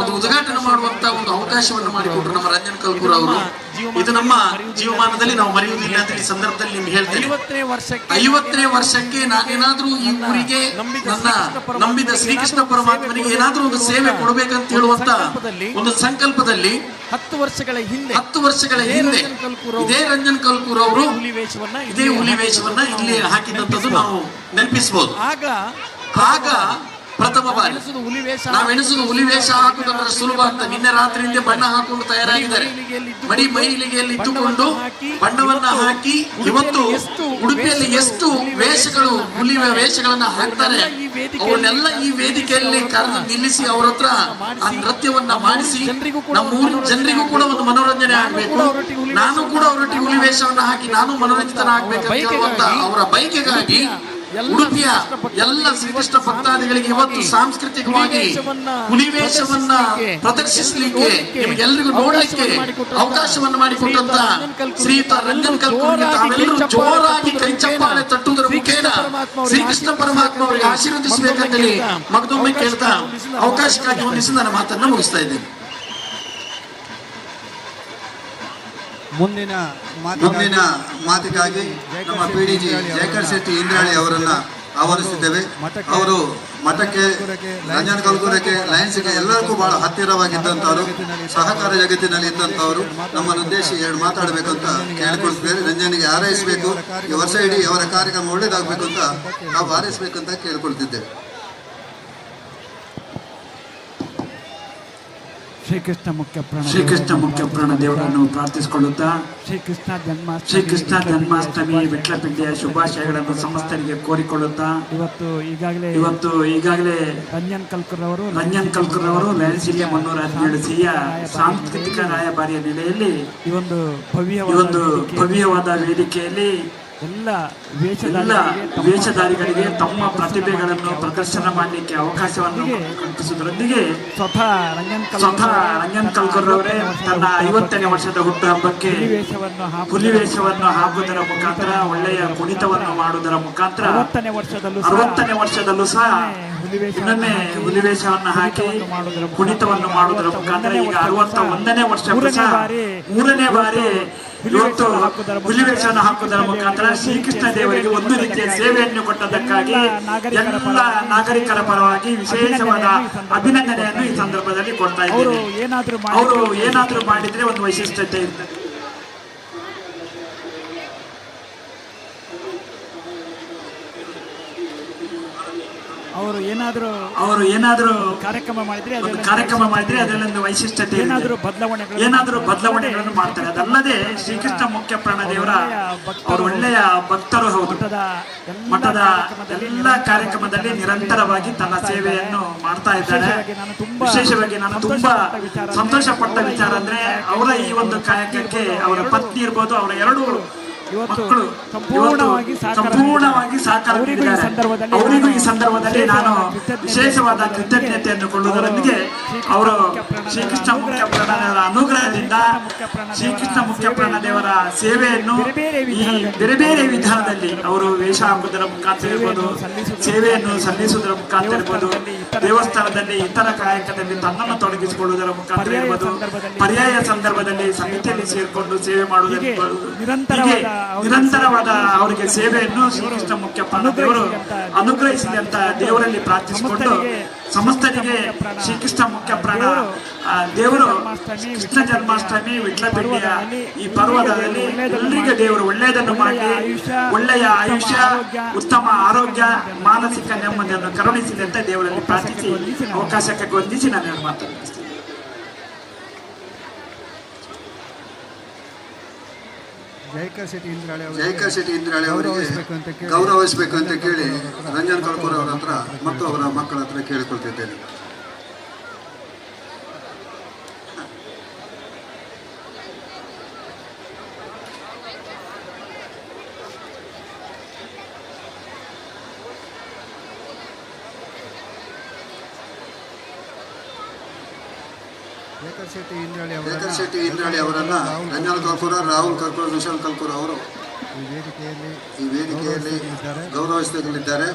ಒಂದು ಉದ್ಘಾಟನೆ ಮಾಡುವಂತ ಒಂದು ಅವಕಾಶವನ್ನು ಮಾಡಿಕೊಟ್ರು ನಮ್ಮ ರಂಜನ್ ಕಲ್ಕೂರ್ ಅವರು. ಇದು ನಮ್ಮ ಜೀವಮಾನದಲ್ಲಿ ನಾವು ಮರೆಯುವುದಿಲ್ಲ ಅಂತ ಈ ಸಂದರ್ಭದಲ್ಲಿ ನಿಮ್ಗೆ ಹೇಳ್ತೇನೆ. 50ನೇ ವರ್ಷಕ್ಕೆ ನಾನೇನಾದ್ರೂ ಈ ಊರಿಗೆ ನನ್ನ ನಂಬಿದ ಶ್ರೀಕೃಷ್ಣ ಪರಮಾತ್ಮನಿಗೆ ಏನಾದ್ರೂ ಒಂದು ಸೇವೆ ಕೊಡಬೇಕಂತ ಹೇಳುವಂತ ಒಂದು ಸಂಕಲ್ಪದಲ್ಲಿ 10 ವರ್ಷಗಳ ಹಿಂದೆ ಇದೇ ರಂಜನ್ ಕಲ್ಕೂರ್ ಅವರು ಇದೇ ಹುಲಿ ವೇಷವನ್ನ ಇಲ್ಲಿ ಹಾಕಿದಂಥದ್ದು ನಾವು ನೆನಪಿಸಬಹುದು. ಆಗ ಪ್ರಥಮ ಬಾರಿ ನಾವೆಣಿಸುದು ಹುಲಿ ವೇಷ ಹಾಕುವುದರ ಸುಲಭ ಅಂತ. ನಿನ್ನೆ ರಾತ್ರಿಯಿಂದ ಬಣ್ಣ ಹಾಕೊಂಡು ತಯಾರಾಗಿದ್ದಾರೆ. ಮೈಲಿಗೆಯಲ್ಲಿ ಇಟ್ಟುಕೊಂಡು ಬಣ್ಣವನ್ನ ಹಾಕಿ ಇವತ್ತು ಉಡುಪಿಯಲ್ಲಿ ಎಷ್ಟು ವೇಷಗಳು ಹುಲಿ ವೇಷಗಳನ್ನ ಹಾಕ್ತಾರೆ, ಅವನ್ನೆಲ್ಲ ಈ ವೇದಿಕೆಯಲ್ಲಿ ಕರೆದು ನಿಲ್ಲಿಸಿ ಅವರ ಹತ್ರ ಆ ನೃತ್ಯವನ್ನ ಮಾಡಿಸಿ ನಮ್ಮ ಊರಿನ ಜನರಿಗೂ ಕೂಡ ಒಂದು ಮನೋರಂಜನೆ ಆಗ್ಬೇಕು, ನಾನು ಕೂಡ ಅವರೊಟ್ಟಿಗೆ ಹುಲಿ ವೇಷವನ್ನ ಹಾಕಿ ನಾನು ಮನೋರಂಜಿತನ ಆಗ್ಬೇಕಂತ ಅವರ ಬಯಕೆಗಾಗಿ ಉಡುಪಿಯ ಎಲ್ಲ ಶ್ರೀಕೃಷ್ಣ ಭಕ್ತಾದಿಗಳಿಗೆ ಇವತ್ತು ಸಾಂಸ್ಕೃತಿಕವಾಗಿ ಹುಲಿವೇಷವನ್ನ ಪ್ರದರ್ಶಿಸಲಿಕ್ಕೆ ನಿಮಗೆಲ್ಲರಿಗೂ ನೋಡಲಿಕ್ಕೆ ಅವಕಾಶವನ್ನು ಮಾಡಿಕೊಟ್ಟಂತ ಶ್ರೀಯುತ ರಂಜನ್ ಕಲ್ಕೂರ್ಗೆ ತಾವೆಲ್ಲರೂ ಜೋರಾಗಿ ಕೈ ಚಪ್ಪಾಳೆ ತಟ್ಟುವುದರ ಮುಖೇನ ಶ್ರೀಕೃಷ್ಣ ಪರಮಾತ್ಮ ಅವರಿಗೆ ಆಶೀರ್ವದಿಸಬೇಕಂತೇಳಿ ಮಗದೊಮ್ಮೆ ಕೇಳ್ತಾ ಅವಕಾಶಕ್ಕಾಗಿ ಹೊಂದಿಸಿ ನನ್ನ ಮಾತನ್ನ ಮುಗಿಸ್ತಾ ಇದ್ದೇನೆ. ಮುಂದಿನ ಮಾತಿಗಾಗಿ ನಮ್ಮ PDG ಜಯಕರ್ ಶೆಟ್ಟಿ ಇಂದ್ರಾಳಿ ಅವರನ್ನ ಆಹ್ವಾನಿಸಿದ್ದೇವೆ. ಅವರು ಮಠಕ್ಕೆ, ರಂಜನ್ ಕಲ್ಕೂರಕ್ಕೆ, ಲಯನ್ಸ್ಗೆ ಎಲ್ಲರಿಗೂ ಬಹಳ ಹತ್ತಿರವಾಗಿದ್ದಂಥವ್ರು, ಸಹಕಾರ ಜಗತ್ತಿನಲ್ಲಿ ಇದ್ದಂಥವ್ರು. ನಮ್ಮನ್ನು ಉದ್ದೇಶಿ 2 ಮಾತಾಡಬೇಕಂತ ಕೇಳಿಕೊಳ್ತಿದ್ದೇವೆ. ರಂಜನ್ಗೆ ಹಾರೈಸಬೇಕು, ಈ ವರ್ಷ ಇಡೀ ಅವರ ಕಾರ್ಯಕ್ರಮ ಒಳ್ಳೇದಾಗಬೇಕು ಅಂತ ನಾವು ಹಾರೈಸಬೇಕಂತ ಕೇಳಿಕೊಳ್ತಿದ್ದೇವೆ. ಶ್ರೀಕೃಷ್ಣ ಮುಖ್ಯ ಪ್ರಾಣ ದೇವರನ್ನು ಪ್ರಾರ್ಥಿಸಿಕೊಳ್ಳುತ್ತಾ ಶ್ರೀಕೃಷ್ಣ ಜನ್ಮಾಷ್ಟಮಿ ವಿಟ್ಲಪಿಂಡಿಯ ಶುಭಾಶಯಗಳನ್ನು ಸಮಸ್ತರಿಗೆ ಕೋರಿಕೊಳ್ಳುತ್ತಾ ಇವತ್ತು ಈಗಾಗಲೇ ರಂಜನ್ ಕಲ್ಕೂರ್ ಅವರು ಲಯನ್ಸ್ ಜಿಲ್ಲೆ 317 ಸಿಯ ಸಾಂಸ್ಕೃತಿಕ ರಾಯಭಾರಿಯ ನೆಲೆಯಲ್ಲಿ ಈ ಒಂದು ಭವ್ಯವಾದ ವೇದಿಕೆಯಲ್ಲಿ ಎಲ್ಲ ವೇಷಧಾರಿಗಳಿಗೆ ತಮ್ಮ ಪ್ರತಿಭೆಗಳನ್ನು ಪ್ರದರ್ಶನ ಮಾಡಲಿಕ್ಕೆ ಅವಕಾಶವನ್ನು ಕಲ್ಪಿಸುವುದರೊಂದಿಗೆ ಸ್ವತಃ ರಂಜನ್ ಕಲ್ಕೂರ್ ಅವರೇ ತನ್ನ 50ನೇ ವರ್ಷದ ಹುಟ್ಟುಹಬ್ಬಕ್ಕೆ ಹುಲಿ ವೇಷವನ್ನು ಹಾಕುವುದರ ಮುಖಾಂತರ, ಒಳ್ಳೆಯ ಕುಣಿತವನ್ನು ಮಾಡುವುದರ ಮುಖಾಂತರ 60ನೇ ವರ್ಷದಲ್ಲೂ ಸಹ ಇನ್ನೊಮ್ಮೆ ಹುಲಿ ವೇಷವನ್ನು ಹಾಕಿ ಕುಣಿತವನ್ನು ಮಾಡುವುದರ ಮುಖಾಂತರ ಈಗ 61ನೇ ವರ್ಷ 3ನೇ ಬಾರಿ ಇವತ್ತು ಹುಲಿ ವೇಷವನ್ನು ಹಾಕುವುದರ ಮುಖಾಂತರ ಶ್ರೀಕೃಷ್ಣ ದೇವರಿಗೆ ಒಂದು ರೀತಿಯ ಸೇವೆಯನ್ನು ಕೊಟ್ಟದಕ್ಕಾಗಿ ಎಲ್ಲ ನಾಗರಿಕರ ಪರವಾಗಿ ವಿಶೇಷವಾದ ಅಭಿನಂದನೆಯನ್ನು ಈ ಸಂದರ್ಭದಲ್ಲಿ ಕೊಡ್ತಾ ಇದ್ದೇನೆ. ಅವರು ಏನಾದ್ರೂ ಮಾಡಿದ್ರೆ ಒಂದು ವೈಶಿಷ್ಟ್ಯತೆ ಇರ್ತದೆ. ಅವರು ಏನಾದರೂ ಕಾರ್ಯಕ್ರಮ ಮಾಡಿದ್ರೆ ಅದರಲ್ಲೊಂದು ವೈಶಿಷ್ಟ್ಯತೆ, ಏನಾದರೂ ಬದಲಾವಣೆಗಳನ್ನು ಮಾಡ್ತಾರೆ. ಅದಲ್ಲದೆ ಶ್ರೀಕೃಷ್ಣ ಮುಖ್ಯ ಪ್ರಾಣ ದೇವರ ಅವರು ಒಳ್ಳೆಯ ಭಕ್ತರು ಹೌದು. ಮಠದ ಎಲ್ಲ ಕಾರ್ಯಕ್ರಮದಲ್ಲಿ ನಿರಂತರವಾಗಿ ತನ್ನ ಸೇವೆಯನ್ನು ಮಾಡ್ತಾ ಇದ್ದಾರೆ. ವಿಶೇಷವಾಗಿ ನಾನು ತುಂಬಾ ಸಂತೋಷ ಪಟ್ಟ ವಿಚಾರ ಅಂದ್ರೆ ಅವರ ಈ ಒಂದು ಕಾಯಕಕ್ಕೆ ಅವರ ಪತ್ನಿ ಇರ್ಬೋದು, ಅವರ 2 ಮಕ್ಕಳು ಸಂಪೂರ್ಣವಾಗಿ ಸಹಕಾರ ನೀಡಿದ್ದಾರೆ. ಅವರಿಗೂ ಈ ಸಂದರ್ಭದಲ್ಲಿ ನಾನು ವಿಶೇಷವಾದ ಕೃತಜ್ಞತೆಯನ್ನು ಕೊಳ್ಳುವುದರೊಂದಿಗೆ ಅವರು ಶ್ರೀಕೃಷ್ಣ ಮುಖ್ಯ ಪ್ರಾಣದೇವರ ಅನುಗ್ರಹದಿಂದ ಶ್ರೀಕೃಷ್ಣ ಮುಖ್ಯ ಪ್ರಾಣದೇವರ ಸೇವೆಯನ್ನು ಈ ಬೇರೆ ಬೇರೆ ವಿಧಾನದಲ್ಲಿ ಅವರು ವೇಷ ಹಾಕುವುದರ ಮುಖಾಂತರ ಇರ್ಬೋದು, ಸೇವೆಯನ್ನು ಸಲ್ಲಿಸುವುದರ ಮುಖಾಂತರ ಇರ್ಬೋದು, ದೇವಸ್ಥಾನದಲ್ಲಿ ಇತರ ಕಾಯಕದಲ್ಲಿ ತನ್ನನ್ನು ತೊಡಗಿಸಿಕೊಳ್ಳುವುದರ ಮುಖಾಂತರ ಇರ್ಬೋದು, ಪರ್ಯಾಯ ಸಂದರ್ಭದಲ್ಲಿ ಸಮಿತಿಯಲ್ಲಿ ಸೇರಿಕೊಂಡು ಸೇವೆ ಮಾಡುವುದನ್ನು ನಿರಂತರವಾದ ಅವರಿಗೆ ಸೇವೆಯನ್ನು ಶ್ರೀಕೃಷ್ಣ ಮುಖ್ಯ ಪ್ರಾಣದೇವರು ಅನುಗ್ರಹಿಸಲಿ ಅಂತ ದೇವರಲ್ಲಿ ಪ್ರಾರ್ಥಿಸಿಕೊಂಡು ಸಮಸ್ತರಿಗೆ ಶ್ರೀಕೃಷ್ಣ ಮುಖ್ಯ ಪ್ರಾಣ ದೇವರು ಕೃಷ್ಣ ಜನ್ಮಾಷ್ಟಮಿ ವಿಟ್ಲಪಿಂಡಿಯ ಈ ಪರ್ವದಲ್ಲಿ ಎಲ್ಲರಿಗೆ ದೇವರು ಒಳ್ಳೆಯದನ್ನು ಮಾಡಿ ಒಳ್ಳೆಯ ಆಯುಷ್ಯ, ಉತ್ತಮ ಆರೋಗ್ಯ, ಮಾನಸಿಕ ನೆಮ್ಮದಿಯನ್ನು ಕರುಣಿಸಿದೆ ಅಂತ ದೇವರಲ್ಲಿ ಪ್ರಾರ್ಥಿಸಿ ಅವಕಾಶಕ್ಕೆ ವಂದಿಸಿ ನಾನು ಮಾತಾಡ್ತೀನಿ. ಜಯಕರ್ ಶೆಟ್ಟಿ ಇಂದ್ರಾಳಿ ಅವರಿಗೆ ಗೌರವಿಸಬೇಕು ಅಂತ ಕೇಳಿ ರಂಜನ್ ಕಳ್ಕೂರ್ ಅವರ ಹತ್ರ ಮತ್ತು ಅವರ ಮಕ್ಕಳ ಹತ್ರ ಕೇಳಿಕೊಳ್ತಿದ್ದೇನೆ. ಜಯಕರ್ ಶೆಟ್ಟಿ ಇಂದ್ರಾಳಿ ಅವರನ್ನ ರಂಜನ್ ಕಲ್ಕೂರ, ರಾಹುಲ್ ಕಲ್ಕೂರ, ವಿಶಾಲ್ ಕಲ್ಕೂರ ಅವರು ಈ ವೇದಿಕೆಯಲ್ಲಿ ಗೌರವಿಸಲಿದ್ದಾರೆ.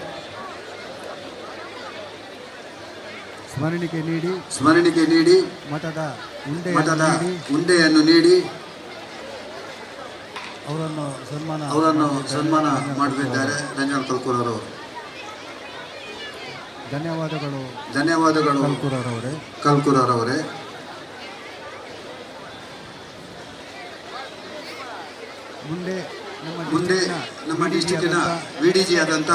ಸ್ಮರಣಿಕೆ ನೀಡಿ ಮಠದ ಉಂಡೆಯನ್ನು ನೀಡಿ ಅವರನ್ನು ಸನ್ಮಾನ ಮಾಡಲಿದ್ದಾರೆ ರಂಜನ್ ಕಲ್ಕೂರ್ ಅವರು. ಧನ್ಯವಾದಗಳು ಕಲ್ಕೂರ್ ಅವರೇ. ಮುಂದೆ ನಮ್ಮ ಡಿಸ್ಟಿಕ್ಕಿನ ವಿಡಿಜಿ ಆದಂತ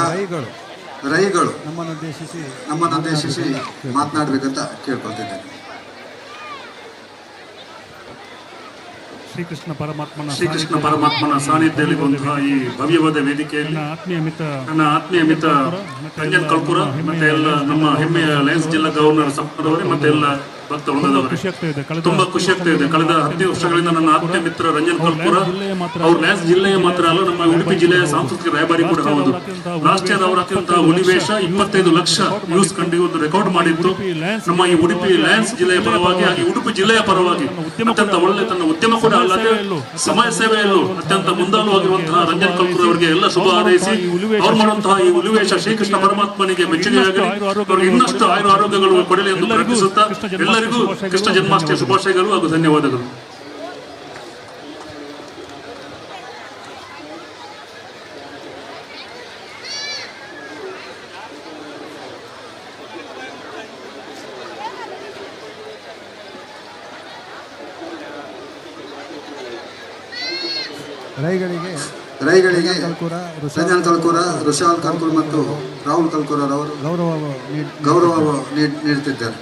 ರೈಗಳು ನಮ್ಮನ್ನುದ್ದೇಶಿಸಿ ಮಾತನಾಡಬೇಕಂತ ಕೇಳ್ಕೊಳ್ತಿದ್ದೇನೆ. ಶ್ರೀಕೃಷ್ಣ ಪರಮಾತ್ಮನ ಸಾನ್ನಿಧ್ಯದಲ್ಲಿ ಬಂತಹ ಈ ಭವ್ಯವಾದ ವೇದಿಕೆಯಲ್ಲಿ ನನ್ನ ಆತ್ಮೀಯ ಮಿತ್ರ ರಂಜನ್ ಕಲ್ಕೂರ ಮತ್ತೆ ಎಲ್ಲ ನಮ್ಮ ಹೆಮ್ಮೆಯ ಲಯನ್ಸ್ ಜಿಲ್ಲಾ ಗವರ್ನರ್ ಸಂಪದವರೇ ಮತ್ತೆ ಎಲ್ಲ ಭಕ್ತ ವೃಂದದವರೇ ತುಂಬಾ ಖುಷಿ ಆಗ್ತಾ ಇದೆ. ಕಳೆದ 15 ವರ್ಷಗಳಿಂದ ನನ್ನ ಆತ್ಮೀಯ ಮಿತ್ರ ರಂಜನ್ ಕಲ್ಕೂರ ಅವ್ರು ಲಯನ್ಸ್ ಜಿಲ್ಲೆಯ ಮಾತ್ರ ಅಲ್ಲ, ನಮ್ಮ ಉಡುಪಿ ಜಿಲ್ಲೆಯ ಸಾಂಸ್ಕೃತಿಕ ರಾಯಭಾರಿ ಕೂಡ ಹೌದು. ಲಾಸ್ಟ್ ಇಯರ್ ಅವರು ಹಾಕಿದಂತಹ ಹುಲಿವೇಷ 25 ಲಕ್ಷ ವ್ಯೂಸ್ ಕಂಡು ಒಂದು ರೆಕಾರ್ಡ್ ಮಾಡಿದ್ದು ನಮ್ಮ ಈ ಉಡುಪಿ ಲಯನ್ಸ್ ಜಿಲ್ಲೆಯ ಪರವಾಗಿ, ಹಾಗೆ ಉಡುಪಿ ಜಿಲ್ಲೆಯ ಪರವಾಗಿ ಅತ್ಯಂತ ಒಳ್ಳೆ ತನ್ನ ಉದ್ಯಮ ಕೂಡ ಅಲ್ಲದೆ ಸಮಾಜ ಸೇವೆಯಲ್ಲೂ ಅತ್ಯಂತ ಮುಂದಾಳುವಾಗಿರುವಂತಹ ರಂಜನ್ ಕಲ್ಕೂರ್ ಅವರಿಗೆ ಎಲ್ಲ ಶುಭ ಹಾರೈಸಿ ಅವ್ರು ಮಾಡುವಂತಹ ಈ ಹುಲಿವೇಷ ಶ್ರೀಕೃಷ್ಣ ಪರಮಾತ್ಮನಿಗೆ ಮೆಚ್ಚುಗೆಯಾಗಲಿ, ಅವರಿಗೆ ಇನ್ನಷ್ಟು ಆರೋಗ್ಯಗಳು ಕೊಡಲಿ ಎಂದು ಪ್ರಾರ್ಥಿಸುತ್ತಾ ಎಲ್ಲರಿಗೂ ಕೃಷ್ಣ ಜನ್ಮಾಷ್ಟಮಿ ಶುಭಾಶಯಗಳು ಹಾಗೂ ಧನ್ಯವಾದಗಳು. ರೈಗಳಿಗೆ ರಂಜನ್ ಕಲ್ಕೂರ, ಋಷಾಲ್ ಕಲ್ಕೂರ್ ಮತ್ತು ರಾಹುಲ್ ಕಲ್ಕೂರ್ ಅವರು ಗೌರವ ನೀಡುತ್ತಿದ್ದಾರೆ.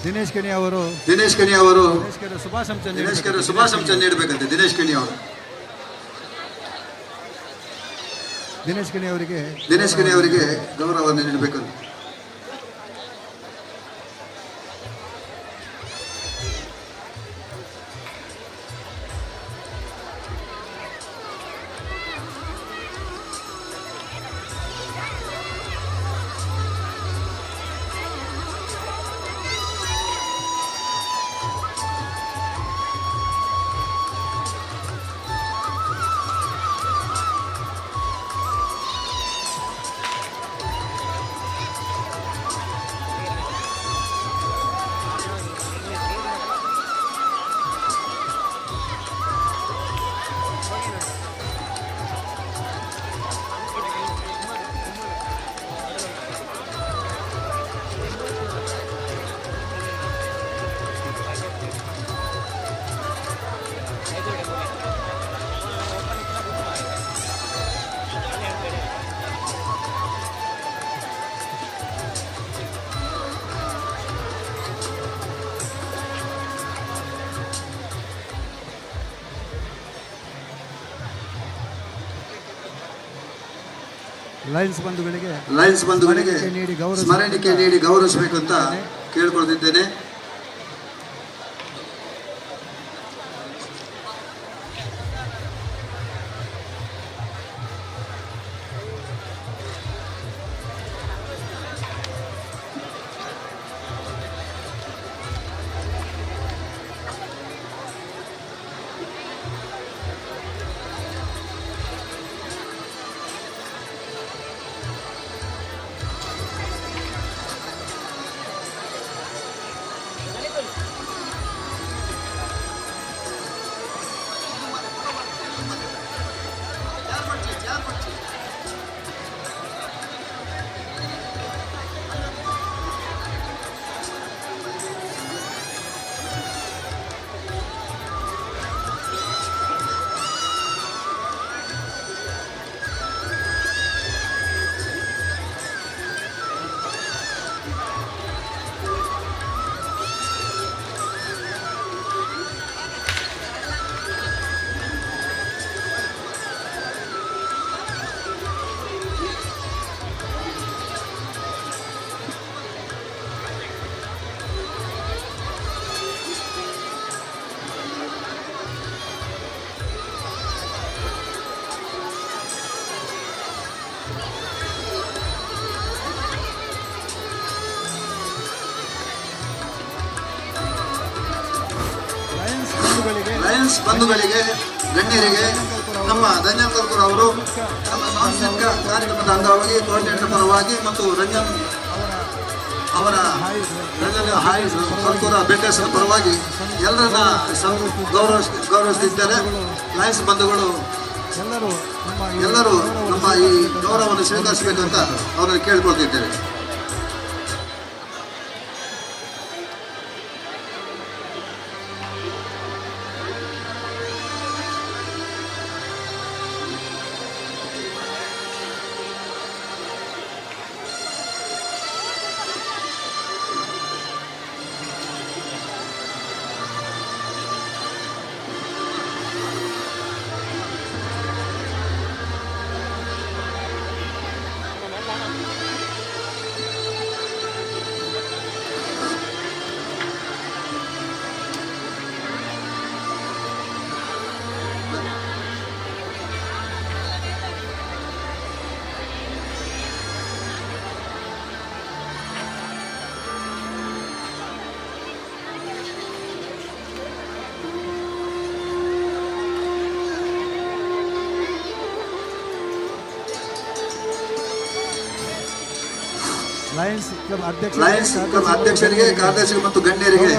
ದಿನೇಶ್ ಕೆಣಿ ಅವರು ಶುಭಾಶಂಸೆ ನೀಡಬೇಕಂತೆ. ದಿನೇಶ್ ಕೆಣಿ ಅವರಿಗೆ ಗೌರವವನ್ನು ನೀಡಬೇಕಂತ. ಲಯನ್ಸ್ ಬಂಧುಗಳಿಗೆ ಸ್ಮರಣಿಕೆ ನೀಡಿ ಗೌರವಿಸಬೇಕು ಅಂತ ಕೇಳ್ಕೊಳ್ತಿದ್ದೇನೆ. ಲಯನ್ಸ್ ಬಂಧುಗಳಿಗೆ, ಗಣ್ಯರಿಗೆ, ನಮ್ಮ ರಂಜನ್ ಕಲ್ಕೂರ್ ಅವರು ನಮ್ಮ ಸಾಂಸ್ಕೃತಿಕ ಕಾರ್ಯಕ್ರಮದ ಅಂಗವಾಗಿ ಕೋಆರ್ಡಿನೇಟರ್ ಪರವಾಗಿ ಮತ್ತು ರಂಜನ್ ಕಲ್ಕೂರ ಬೆಟ್ಟೇಶ್ವರ ಪರವಾಗಿ ಎಲ್ಲರನ್ನ ಗೌರವಿಸುತ್ತಿದ್ದಾರೆ. ಲಯನ್ಸ್ ಬಂಧುಗಳು ಎಲ್ಲರೂ ನಮ್ಮ ಈ ಗೌರವವನ್ನು ಸ್ವೀಕರಿಸಬೇಕಂತ ಅವರನ್ನು ಕೇಳಿಕೊಳ್ತಿದ್ದೇವೆ. ಲಯನ್ಸ್ ಕ್ಲಬ್ ಅಧ್ಯಕ್ಷರಿಗೆ, ಕಾರ್ಯದರ್ಶಿಗೆ ಮತ್ತು ಗಣ್ಯರಿಗೆ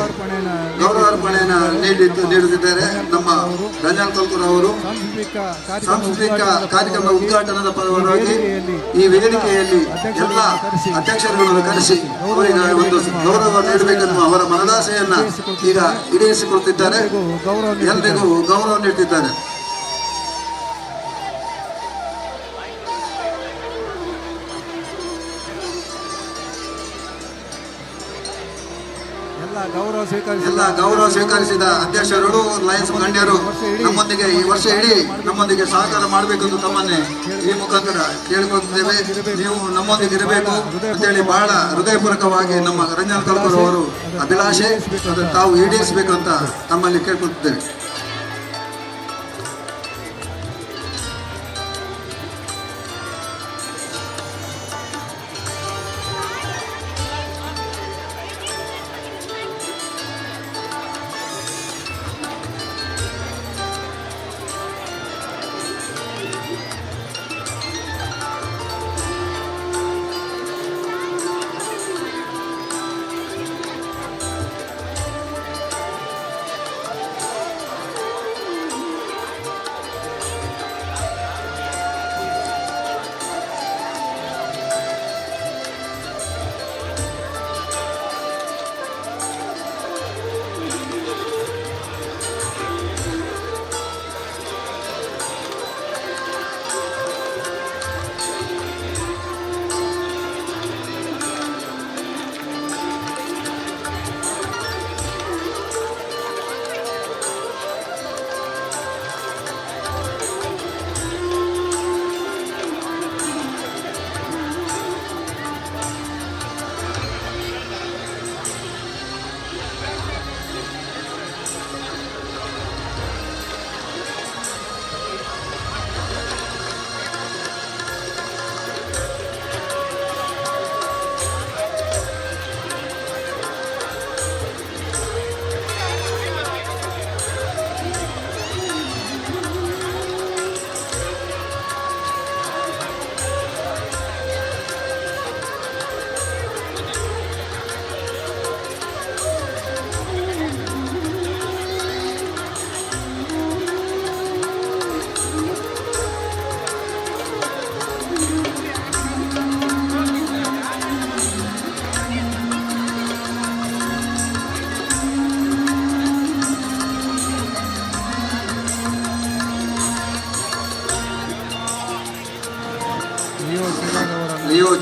ಗೌರವಾರ್ಪಣೆಯನ್ನು ನೀಡುತ್ತಿದ್ದಾರೆ. ನಮ್ಮ ರಂಜನ್ ಕಲ್ಕೂರ್ ಅವರು ಸಾಂಸ್ಕೃತಿಕ ಕಾರ್ಯಕ್ರಮದ ಉದ್ಘಾಟನದ ಪರವಾಗಿ ಈ ವೇದಿಕೆಯಲ್ಲಿ ಎಲ್ಲ ಅಧ್ಯಕ್ಷರುಗಳನ್ನು ಕರೆಸಿ ಅವರಿಗೆ ಒಂದು ಗೌರವ ನೀಡಬೇಕೆನ್ನುವ ಅವರ ಮನದಾಸೆಯನ್ನ ಈಗ ಈಡೇರಿಸಿಕೊಳ್ತಿದ್ದಾರೆ. ಎಲ್ಲರಿಗೂ ಗೌರವ ನೀಡುತ್ತಿದ್ದಾರೆ. ಎಲ್ಲ ಗೌರವ ಸ್ವೀಕರಿಸಿದ ಅಧ್ಯಕ್ಷರು, ಲಯನ್ಸ್ ಗಣ್ಯರು ನಮ್ಮೊಂದಿಗೆ ಈ ವರ್ಷ ಇಡೀ ನಮ್ಮೊಂದಿಗೆ ಸಹಕಾರ ಮಾಡಬೇಕೆಂದು ತಮ್ಮನ್ನೇ ಈ ಮುಖಾಂತರ ಕೇಳಿಕೊಳ್ಳುತ್ತೇವೆ. ನೀವು ನಮ್ಮೊಂದಿಗೆ ಇರಬೇಕು ಅಂತೇಳಿ ಬಹಳ ಹೃದಯಪೂರ್ವಕವಾಗಿ ನಮ್ಮ ರಂಜನ್ ಕಲ್ಕೂರ್ ಅವರು ಅಭಿಲಾಷೆ ಅದನ್ನು ತಾವು ಈಡೇರಿಸಬೇಕಂತ ತಮ್ಮಲ್ಲಿ ಕೇಳ್ಕೊಳ್ತಿದ್ದೇವೆ.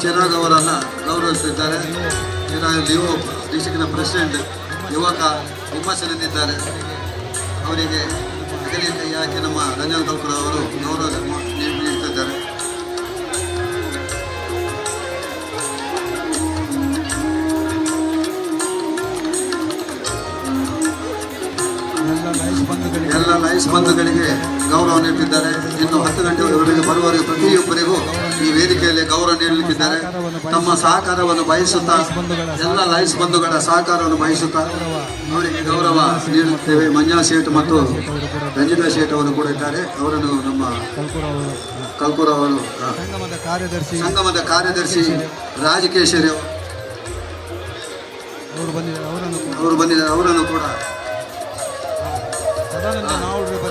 ಚಿರಾಗ್ ಅವರನ್ನು ಗೌರವಿಸುತ್ತಿದ್ದಾರೆ. ಚಿರಾಗ್ ಲಿಯೋ ಡಿಸ್ಟ್ರಿಕ್ಟ್ನ ಪ್ರೆಸಿಡೆಂಟ್ ಯುವಕ ಹುಮ್ಮಸ್ಸಿನಿಂದಿದ್ದಾರೆ. ಅವರಿಗೆ ಹೆಗಲಿಗೆ ಕೈ ಹಾಕಿ ನಮ್ಮ ರಂಜನ್ ಕಲ್ಕುರ್ ಅವರು ಗೌರವ ನೀಡುತ್ತಿದ್ದಾರೆ. ಎಲ್ಲ ಲೈಸ್ ಬಂಧುಗಳಿಗೆ ಗೌರವ ನೀಡುತ್ತಿದ್ದಾರೆ. ಇನ್ನು 10 ಗಂಟೆವರೆಗೆ ಬರುವವರೆಗೆ ಪ್ರತಿಯೊಬ್ಬರಿಗೂ ಈ ವೇದಿಕೆಯಲ್ಲಿ ಗೌರವ ನೀಡಲಿಕ್ಕಿದ್ದಾರೆ. ತಮ್ಮ ಸಹಕಾರವನ್ನು ಬಯಸುತ್ತಾ ಎಲ್ಲ ಲೈಸ್ ಬಂಧುಗಳ ಸಹಕಾರವನ್ನು ಬಯಸುತ್ತಾ ಅವರಿಗೆ ಗೌರವ ನೀಡುತ್ತೇವೆ. ಮಂಜಾ ಶೇಟ್ ಮತ್ತು ರಂಜಿತಾ ಶೇಟ್ ಅವರು ಕೂಡ ಇದ್ದಾರೆ. ಅವರನ್ನು ನಮ್ಮ ಕಲ್ಕುರ್ ಅವರು ಸಂಗಮದ ಕಾರ್ಯದರ್ಶಿ ರಾಜಕೇಶರಿ ಅವರು ಬಂದಿದ್ದಾರೆ. ಅವರನ್ನು ಕೂಡ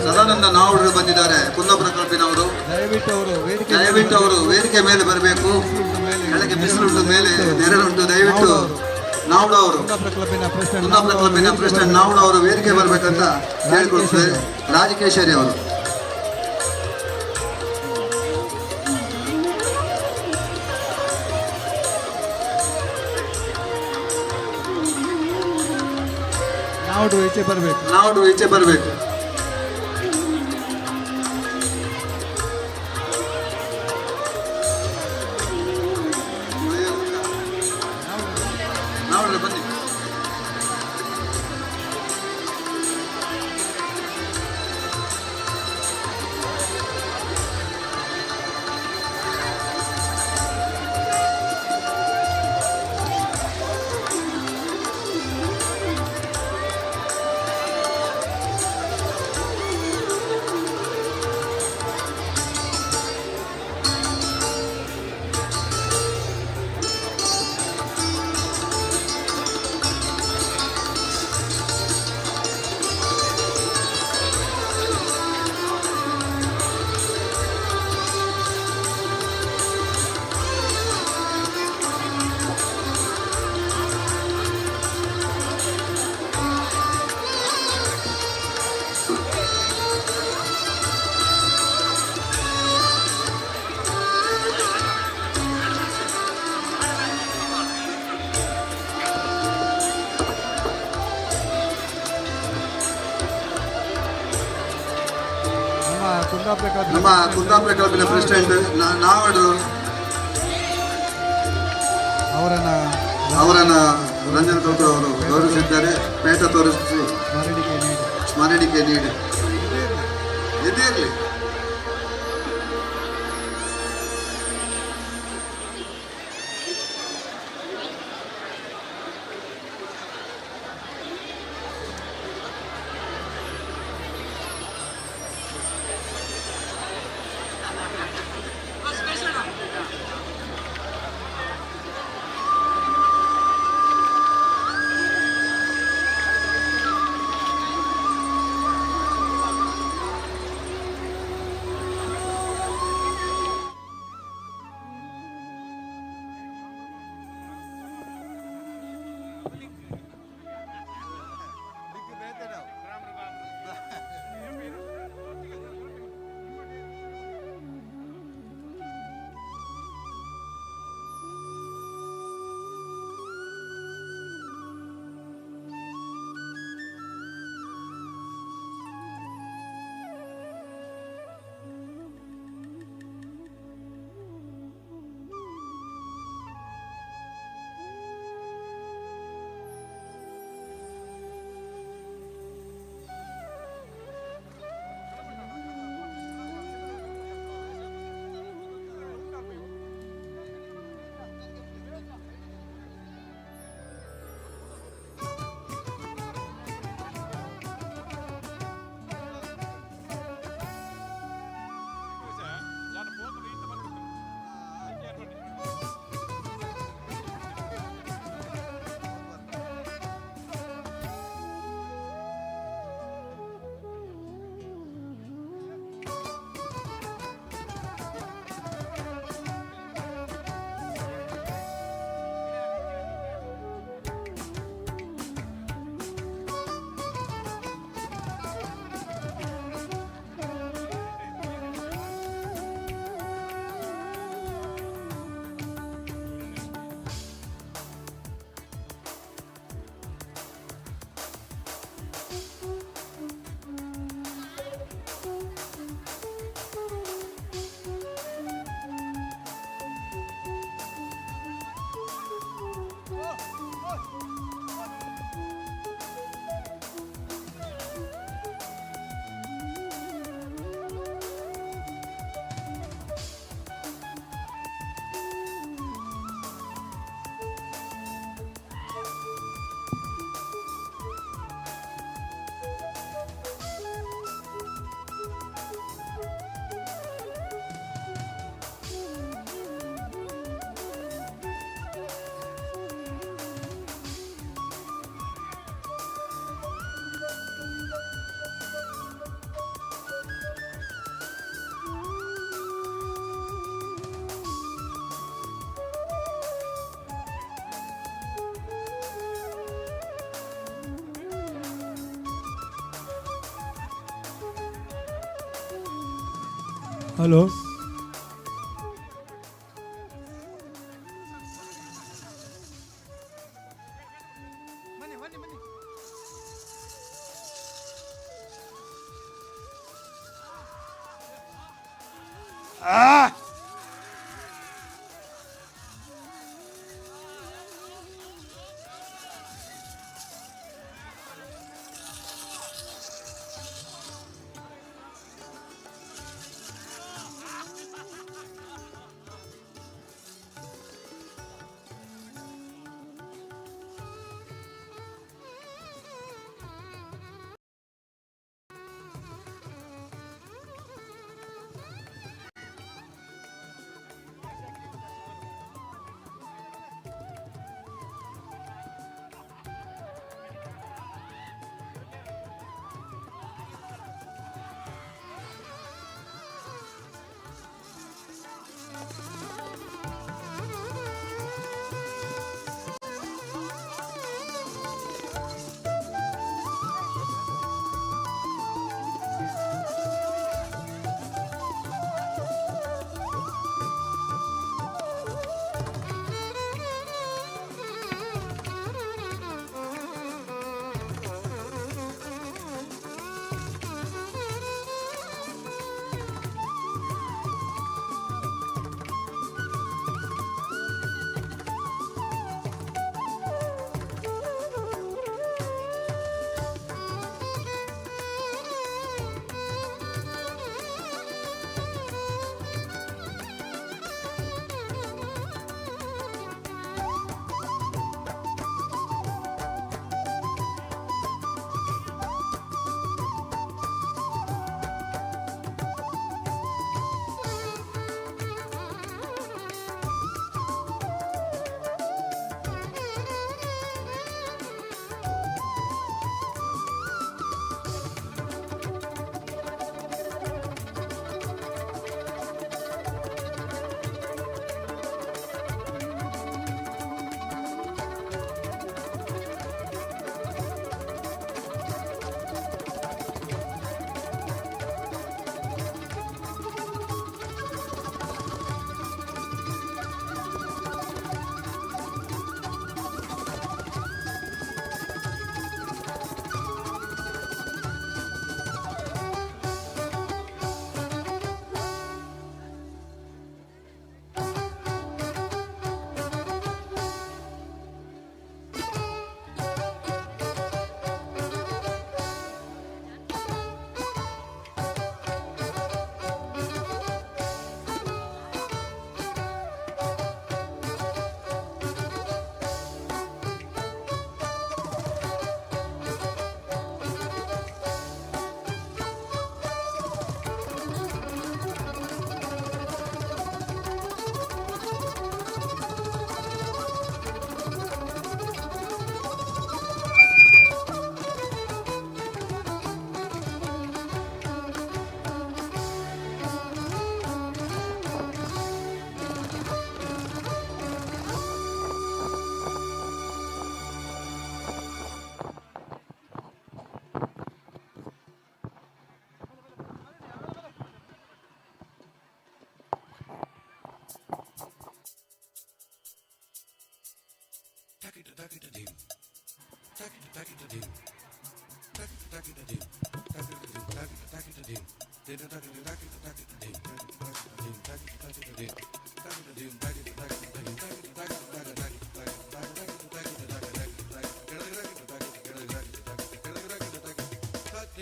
ಸದಾನಂದ ನಾವುಡ್ರು ಬಂದಿದ್ದಾರೆ. ಕುಂದಾಪುರ ಕ್ಲಬ್ಬಿನವರು. ದಯವಿಟ್ಟು ಅವರು ವೇದಿಕೆ ಮೇಲೆ ಬರಬೇಕು. ಕೆಳಗೆ ಬಿಸಿಲುಂಟು, ಮೇಲೆ ನೆರಳುಂಟು. ದಯವಿಟ್ಟು ನಾವುಡ ಅವರು, ಕುಂದಾಪುರ ಕ್ಲಬ್ಬಿನ ಪ್ರೆಸಿಡೆಂಟ್ ನಾವುಡ ಅವರು ವೇದಿಕೆ ಬರಬೇಕಂತ ಕೇಳಿಕೊಳ್ತೇವೆ. ರಾಜಕೇಶರಿ ಅವರು. ನಾವುಡು ಈಚೆ ಬರಬೇಕು. ನಾವುಡ್ರೆ ಬನ್ನಿ. ನಮ್ಮ ಕುಂದಾಪುರ ಕ್ಲಬ್ಬಿನ ಪ್ರೆಸಿಡೆಂಟ್ ನಾವಡು ಅವರನ್ನ ರಂಜನ್ ಕಲ್ಕುರ್ ಅವರು ಗೌರವಿಸಿದ್ದಾರೆ. ಪೇಟ ತೋರಿಸಿ ಸ್ಮರಣಿಕೆ ನೀಡಿ ಇದಿರಲಿ. Hello,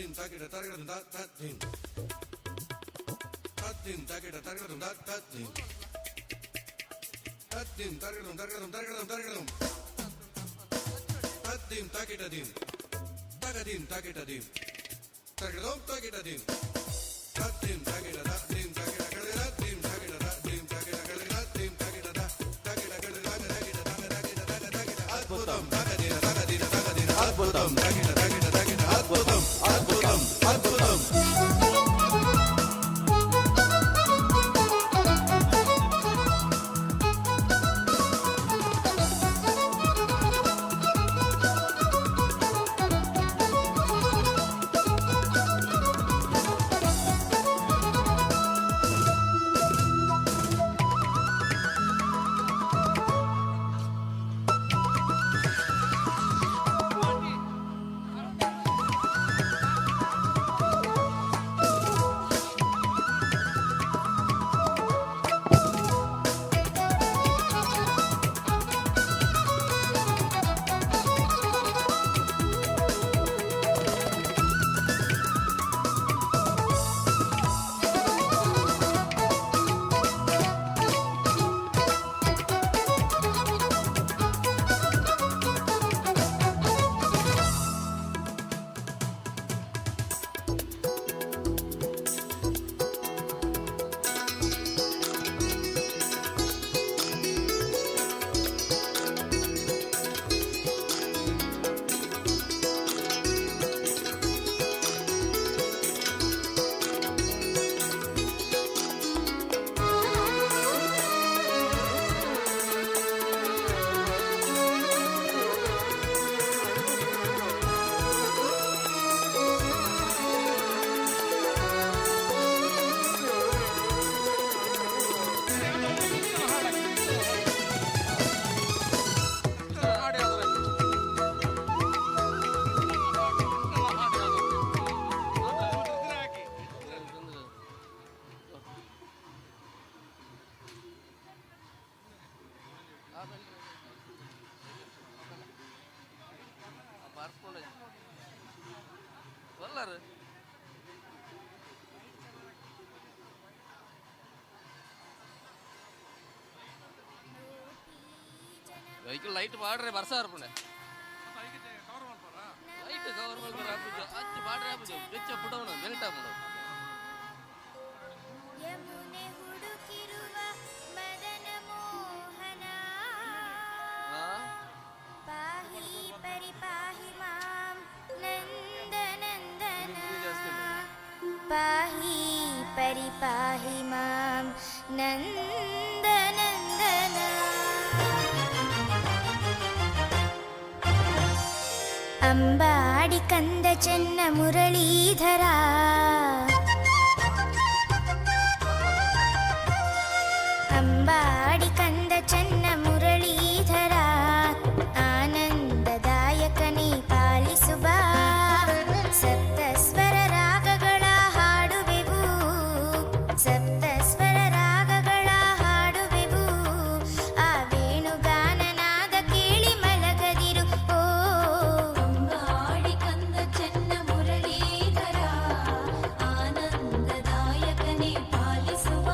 Tatin takita targadum da tatin. Tatin takita targadum da tatin. Tatin targadum targadum targadum targadum. Tatin takita din. Tagadin takita din. Targadum takita din. Tatin takita da din takita kadira din takita da din takita kadira din takita da takita kadira takita takita takita takita adbhutam takadira takadira takadira adbhutam takita takita takita adbhutam adbhutam adbhutam. Vehicle light వాడరే ಬರ್ಸ ಅರ್ಪಣೆ ಲೈಟ್ ಕವರ್ ಮಾಡ್ತಾರೆ ಅಚ್ಚ ಬಾಡ್ರೆ ಆಪುಜು ಬೆಚ್ಚ ಪುಡವಣ ಮೆಲ್ಟ್ ಆಪುಡು ಯಮುನೆ ಹುಡುಕಿರುವ ಮದನ ಮೋಹನ ಪಾಹಿ ಪರಿಪಾಹಿ ಮಾಂ ನಂದನಂದನ ಪಾಹಿ ಪರಿಪಾಹಿ ಮಾಂ ನಂದನಂದನ ಅಂಬಾಡಿ ಕಂದ ಚೆನ್ನ ಮುರಳೀಧರ ಅಂಬಾಡಿ ಕಂದ ಚೆನ್ನ ಮುರಳೀಧರ ಆನಂದದಾಯಕನೇ ಪಾಲಿಸುವ ಸಪ್ತ ಸ್ವರ ರಾಗಗಳ ಹಾಡುವೆವು ಸಪ್ತ ಸ್ವರ ರಾಗಗಳ ಹಾಡುವೆವು ಆ ವೇಣುಗಾನನಾದ ಕೇಳಿ ಮಲಗದಿರು ಓ ಅಂಬಾಡಿ ಕಂದ ಚೆನ್ನ ಮುರಳೀಧರ ಆನಂದದಾಯಕನೇ ಪಾಲಿಸುವ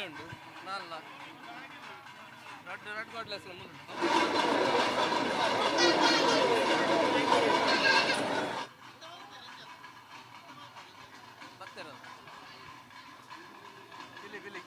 ಮೂಲೆ ಉಂಟು ನಾಲ್ಲ ರೆಡ್ ಕಾರ್ಡ್ಲೆಸ್ ಮೂಲೆ ಉಂಟು ಬರ್ತಿರೋದು ಬಿಲಿ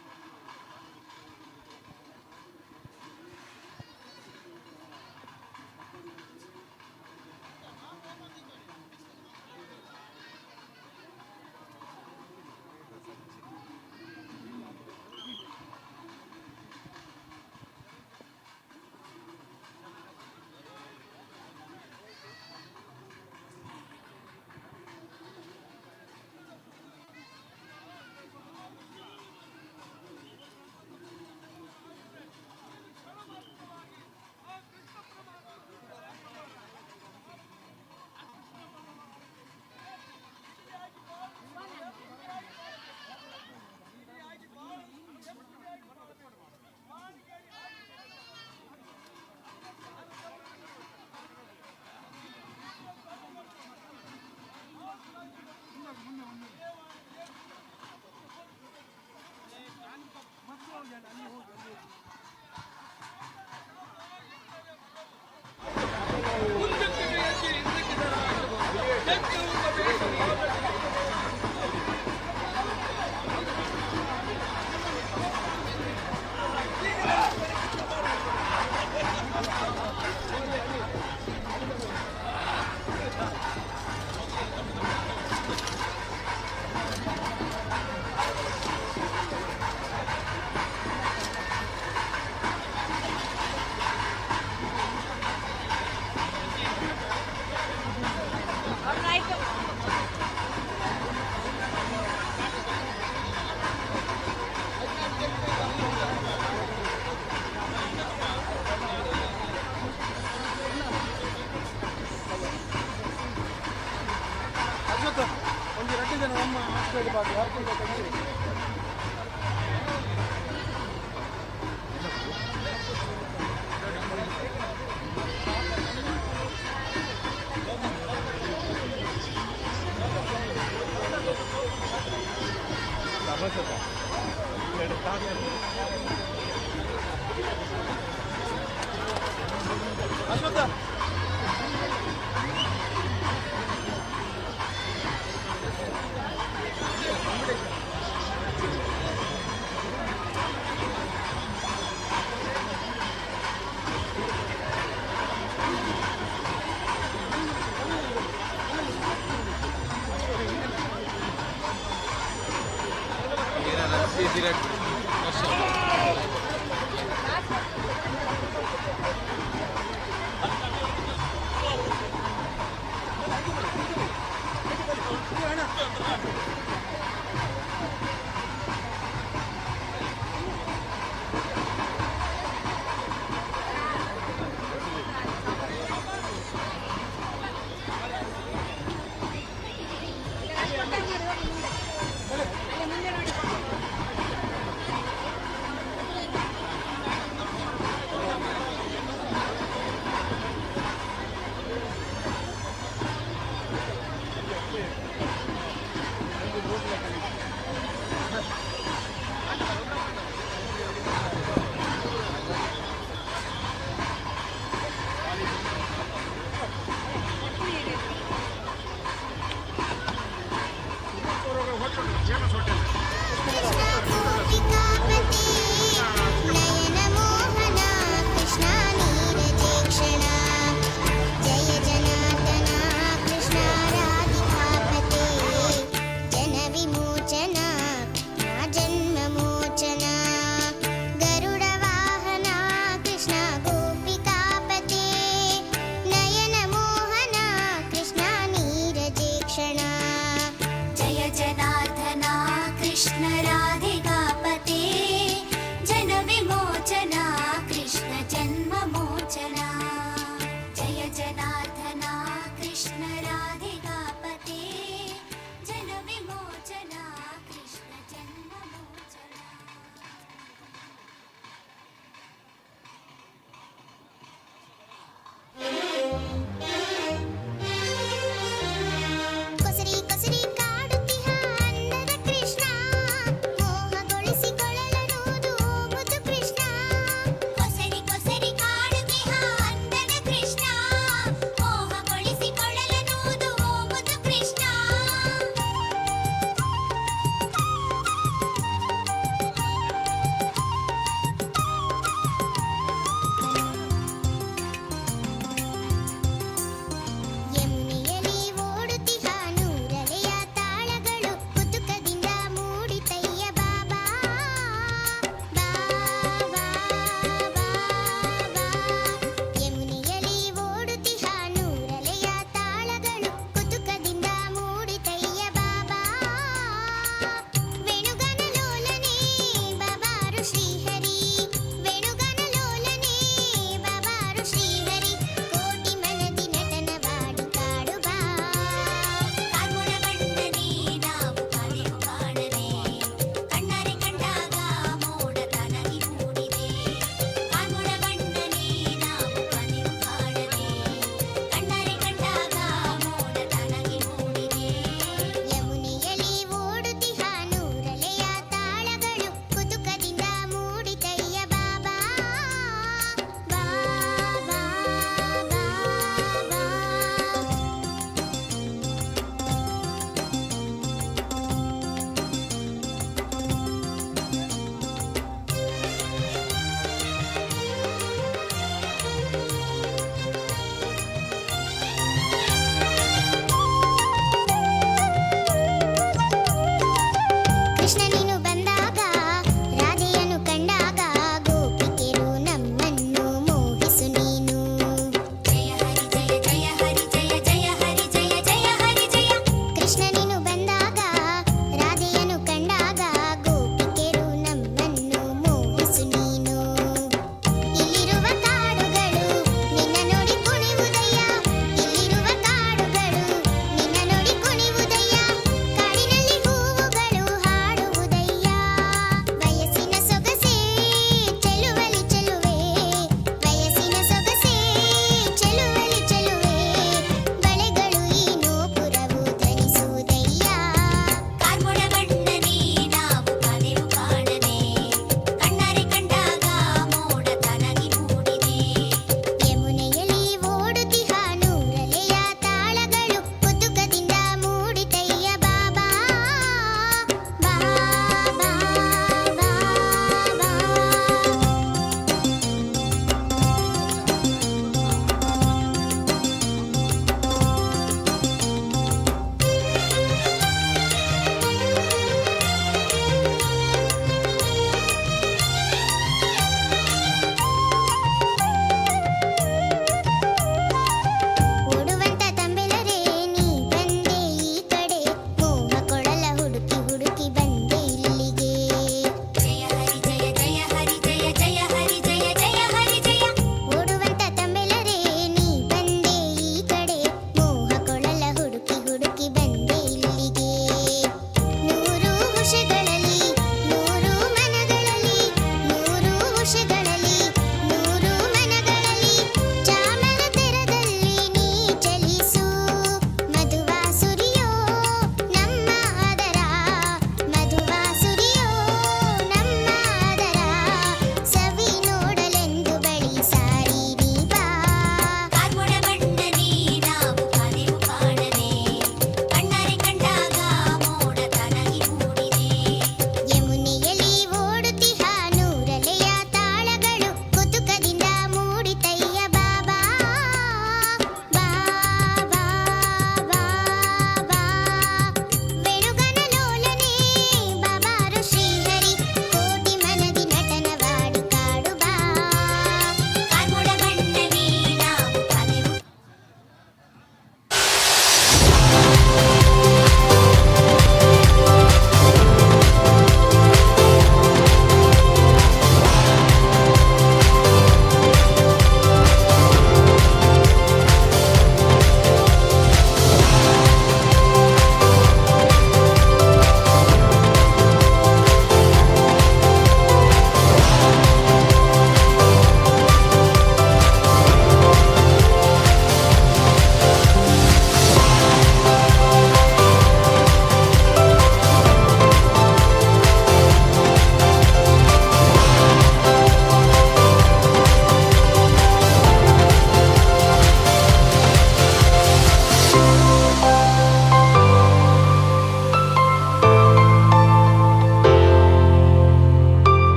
ಒಂದು 2 ಜನ ನಮ್ಮ ಹಾಸ್ಪಿಟಲ್ ಬಾಗಿ ಹಾಕಿ ಅಶ್ವತ್ಥ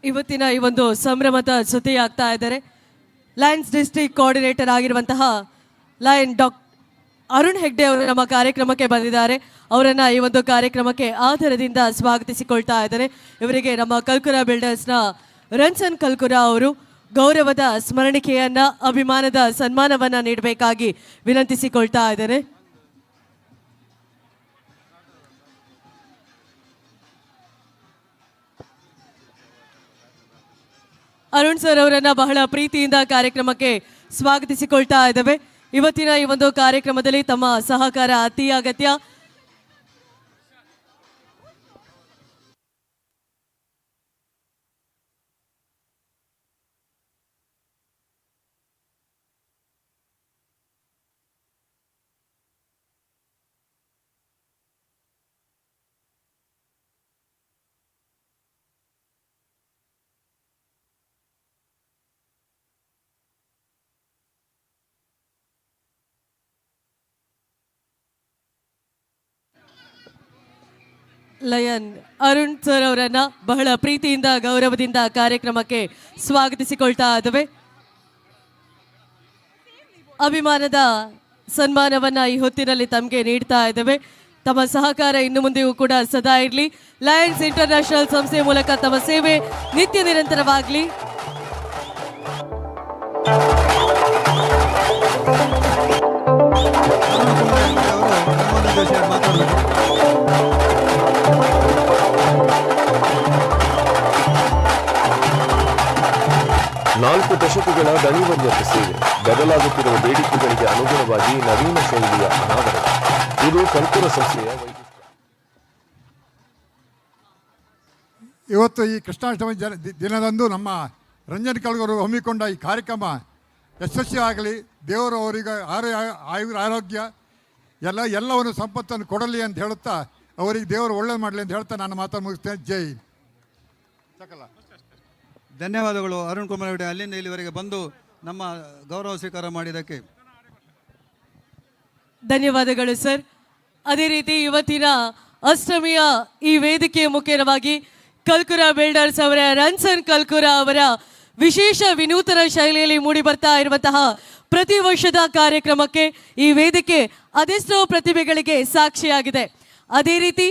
ಇವತ್ತಿನ ಈ ಒಂದು ಸಂಭ್ರಮದ ಜೊತೆಯಾಗ್ತಾ ಇದ್ದಾರೆ ಲಯನ್ಸ್ ಡಿಸ್ಟ್ರಿಕ್ಟ್ ಕೋಆರ್ಡಿನೇಟರ್ ಆಗಿರುವಂತಹ ಲಯನ್ ಅರುಣ್ ಹೆಗ್ಡೆ ಅವರು ನಮ್ಮ ಕಾರ್ಯಕ್ರಮಕ್ಕೆ ಬಂದಿದ್ದಾರೆ. ಅವರನ್ನ ಈ ಒಂದು ಕಾರ್ಯಕ್ರಮಕ್ಕೆ ಆಧಾರದಿಂದ ಸ್ವಾಗತಿಸಿಕೊಳ್ತಾ ಇದ್ದಾರೆ. ಇವರಿಗೆ ನಮ್ಮ ಕಲ್ಕುರಾ ಬಿಲ್ಡರ್ಸ್ನ ರಂಜನ್ ಕಲ್ಕುರಾ ಅವರು ಗೌರವದ ಸ್ಮರಣಿಕೆಯನ್ನ, ಅಭಿಮಾನದ ಸನ್ಮಾನವನ್ನ ನೀಡಬೇಕಾಗಿ ವಿನಂತಿಸಿಕೊಳ್ತಾ ಇದ್ದಾರೆ. ಅರುಣ್ ಸರ್ ಅವರನ್ನ ಬಹಳ ಪ್ರೀತಿಯಿಂದ ಕಾರ್ಯಕ್ರಮಕ್ಕೆ ಸ್ವಾಗತಿಸಿಕೊಳ್ತಾ ಇದ್ದೇವೆ. ಇವತ್ತಿನ ಈ ಒಂದು ಕಾರ್ಯಕ್ರಮದಲ್ಲಿ ತಮ್ಮ ಸಹಕಾರ ಅತಿ ಅಗತ್ಯ. ಲಯನ್ ಅರುಣ್ ಸರ್ ಅವರನ್ನ ಬಹಳ ಪ್ರೀತಿಯಿಂದ ಗೌರವದಿಂದ ಕಾರ್ಯಕ್ರಮಕ್ಕೆ ಸ್ವಾಗತಿಸಿಕೊಳ್ತಾ ಇದ್ದೇವೆ. ಅಭಿಮಾನದ ಸನ್ಮಾನವನ್ನ ಈ ಹೊತ್ತಿನಲ್ಲಿ ತಮಗೆ ನೀಡ್ತಾ ಇದ್ದೇವೆ. ತಮ್ಮ ಸಹಕಾರ ಇನ್ನು ಮುಂದೆಯೂ ಕೂಡ ಸದಾ ಇರಲಿ. ಲಯನ್ಸ್ ಇಂಟರ್ನ್ಯಾಷನಲ್ ಸಂಸ್ಥೆಯ ಮೂಲಕ ತಮ್ಮ ಸೇವೆ ನಿತ್ಯ ನಿರಂತರವಾಗಲಿ. ನಾಲ್ಕು ದಶಕಗಳ ದಣಿವರಿಯತ್ತ ಸೇವೆ, ಬದಲಾಗುತ್ತಿರುವ ಬೇಡಿಕೆಗಳಿಗೆ ಅನುಗುಣವಾಗಿ ನವೀನ ಶೈಲಿಯ ಅನಾವರಣ, ಇದು ಕಲ್ಕುರಾ ಸಂಸ್ಥೆಯ ವೈಶಿಷ್ಟ್ಯ. ಇವತ್ತು ಈ ಕೃಷ್ಣಾಷ್ಟಮಿ ದಿನದಂದು ನಮ್ಮ ರಂಜನ್ ಕಲ್ಕುರಾ ಹಮ್ಮಿಕೊಂಡ ಈ ಕಾರ್ಯಕ್ರಮ ಯಶಸ್ವಿಯಾಗಲಿ. ದೇವರು ಅವರಿಗೆ ಆರೋಗ್ಯ ಎಲ್ಲವನ್ನು ಸಂಪತ್ತನ್ನು ಕೊಡಲಿ ಅಂತ ಹೇಳುತ್ತಾ ಅವರಿಗೆ ದೇವರು ಒಳ್ಳೇದು ಮಾಡಲಿ ಅಂತ ಹೇಳ್ತಾ ನಾನು ಮಾತನ್ನು ಮುಗಿಸ್ತೇನೆ. ಜೈ ಸಕಲ. ಧನ್ಯವಾದಗಳು ಅರುಣ್ ಕುಮಾರ್ ಹೆಗ್ಡೆ, ಅಲ್ಲಿಂದ ಇಲ್ಲಿವರೆಗೆ ಬಂದು ನಮ್ಮ ಗೌರವ ಸ್ವೀಕಾರ ಮಾಡಿದ್ದಕ್ಕೆ ಧನ್ಯವಾದಗಳು ಸರ್. ಅದೇ ರೀತಿ ಇವತ್ತಿನ ಅಷ್ಟಮಿಯ ಈ ವೇದಿಕೆಯ ಮುಖ್ಯವಾಗಿ ಕಲ್ಕುರಾ ಬಿಲ್ಡರ್ಸ್ ಅವರ ರಂಜನ್ ಕಲ್ಕುರಾ ಅವರ ವಿಶೇಷ ವಿನೂತನ ಶೈಲಿಯಲ್ಲಿ ಮೂಡಿ ಬರ್ತಾ ಇರುವಂತಹ ಪ್ರತಿ ವರ್ಷದ ಕಾರ್ಯಕ್ರಮಕ್ಕೆ ಈ ವೇದಿಕೆ ಅದೆಷ್ಟೋ ಪ್ರತಿಭೆಗಳಿಗೆ ಸಾಕ್ಷಿಯಾಗಿದೆ. ಅದೇ ರೀತಿ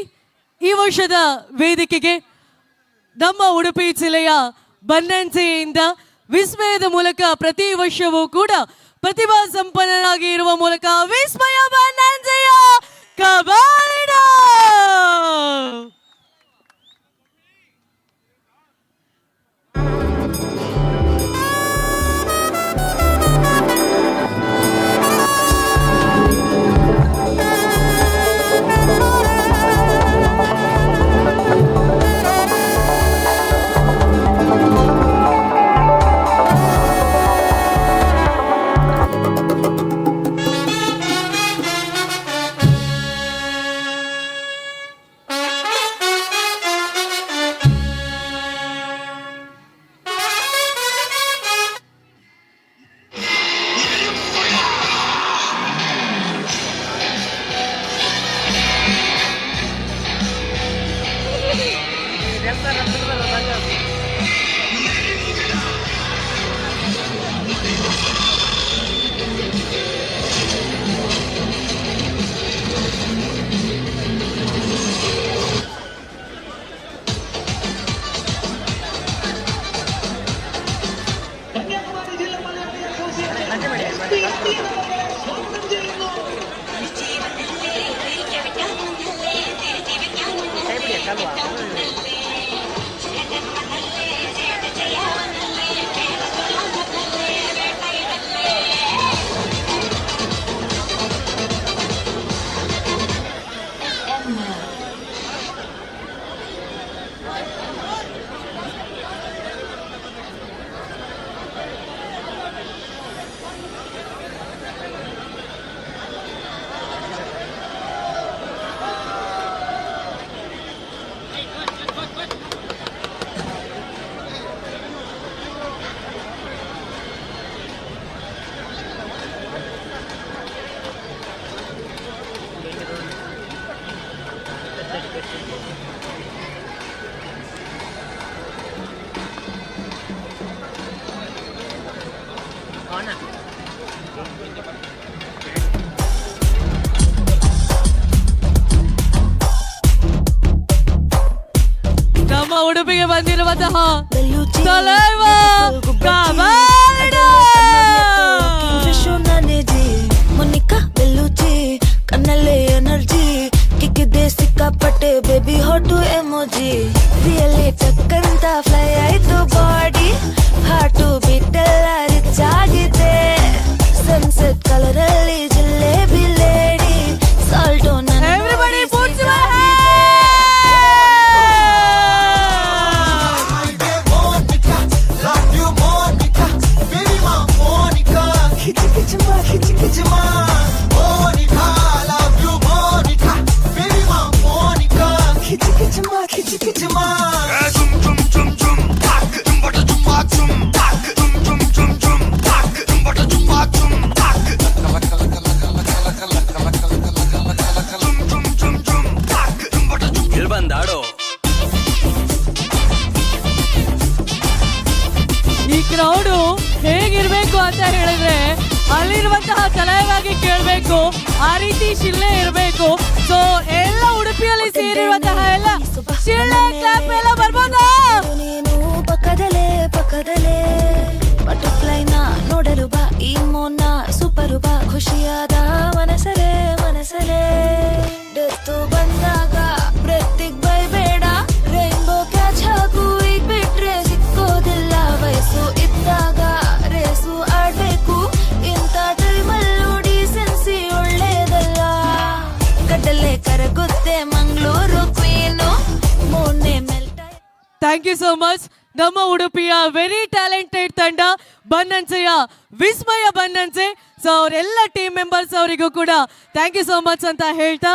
ಈ ವರ್ಷದ ವೇದಿಕೆಗೆ ನಮ್ಮ ಉಡುಪಿ ಜಿಲ್ಲೆಯ ಬನ್ನಂಜೆಯಿಂದ ವಿಸ್ಮಯದ ಮೂಲಕ ಪ್ರತಿ ವರ್ಷವೂ ಕೂಡ ಪ್ರತಿಭಾ ಸಂಪನ್ನರಾಗಿ ಇರುವ ಮೂಲಕ ವಿಸ್ಮಯ ಬನ್ನಂಜೆಯ ಕಬಾಲಿಡ ಉಡುಪಿಗೆ ಬಂದಿರುವಂತಹ ತಲೈವ ಮೊನಿಕಾ ಬೆಲ್ಲುಚಿ ಕಣ್ಣಲ್ಲೇ ಎನರ್ಜಿ ಕಿಕ್ಕಿದ್ದೆ ಸಿಕ್ಕಾಪಟ್ಟೆ ಬೇಬಿ ಹಾಟು ಎಮೋಜಿ ರಿಯಲಿ ಟಕ್ಕಂತ ಫ್ಲೈ ಆಯ್ತು ಬಾಡಿ ಹಾಟು ಬಿಟ್ಟೆಲ್ಲ ರಿಚ್ ಆಗಿದೆ ಸನ್ಸೆಟ್ ಕಲರ್ ಅಲ್ಲಿ ಜಿಲೇಬಿ ಲೇಡಿ ಸಾಲ್ಟು ಈ ಕ್ರೌಡು ಹೇಗಿರ್ಬೇಕು ಅಂತ ಹೇಳಿದ್ರೆ ಅಲ್ಲಿರುವಂತಹ ತಲೆಯಾಗಿ ಕೇಳಬೇಕು, ಆ ರೀತಿ ಶಿಳ್ಳೆ ಇರಬೇಕು. ಸೊ ಎಲ್ಲ ಉಡುಪಿಯಲ್ಲಿ ಸೇರಿರುವಂತಹ ಎಲ್ಲ ಶಿಳ್ಳೆ ಕ್ಲಾಪ್ ಎಲ್ಲ ಬರ್ಬೋದಾ? ನೀನು ಪಕ್ಕದಲ್ಲೇ ಪಕ್ಕದಲ್ಲೇ ಬಟರ್ಫ್ಲೈನ ನೋಡಲು ಬಾ, ಈ ಮೋನ ಸೂಪರು ಬಾ, ಖುಷಿಯಾದ ಮನಸಲೇ ಮನಸಲೇ ಡೆತ್ತು ಬಂದಾಗ ಬ್ರೆತ್ತಿಗ್ ಬೈಬೇಡ, ರೈನ್ಬೋ ಕ್ಯಾಚ್ ಹಾಕು, ಈಗ ಬಿಟ್ರೆ ಸಿಕ್ಕೋದಿಲ್ಲ. ವಯಸ್ಸು ಇದ್ದಾಗ ರೇಸು ಆಡ್ಬೇಕು, ಇಂಥ ಟೈಮಲ್ಲೂ ಡಿಸೆನ್ಸಿ ಒಳ್ಳೇದಲ್ಲ. ಗಡ್ಡಲ್ಲೇ ಕರಗುತ್ತೆ ಮಂಗಳೂರು ಕ್ವೀನು, ಮೊನ್ನೆ ಮೆಲ್ಟ. Thank you so much. ನಮ್ಮ ಉಡುಪಿಯ ವೆರಿ ಟ್ಯಾಲೆಂಟೆಡ್ ತಂಡ ಬನ್ನನ್ಸೆಯ ವಿಸ್ಮಯ ಬನ್ನನ್ಸೆ. ಸೊ ಅವರೆಲ್ಲ ಟೀಮ್ ಮೆಂಬರ್ಸ್ ಅವರಿಗೂ ಕೂಡ ಥ್ಯಾಂಕ್ ಯು ಸೋ ಮಚ್ ಅಂತ ಹೇಳ್ತಾ,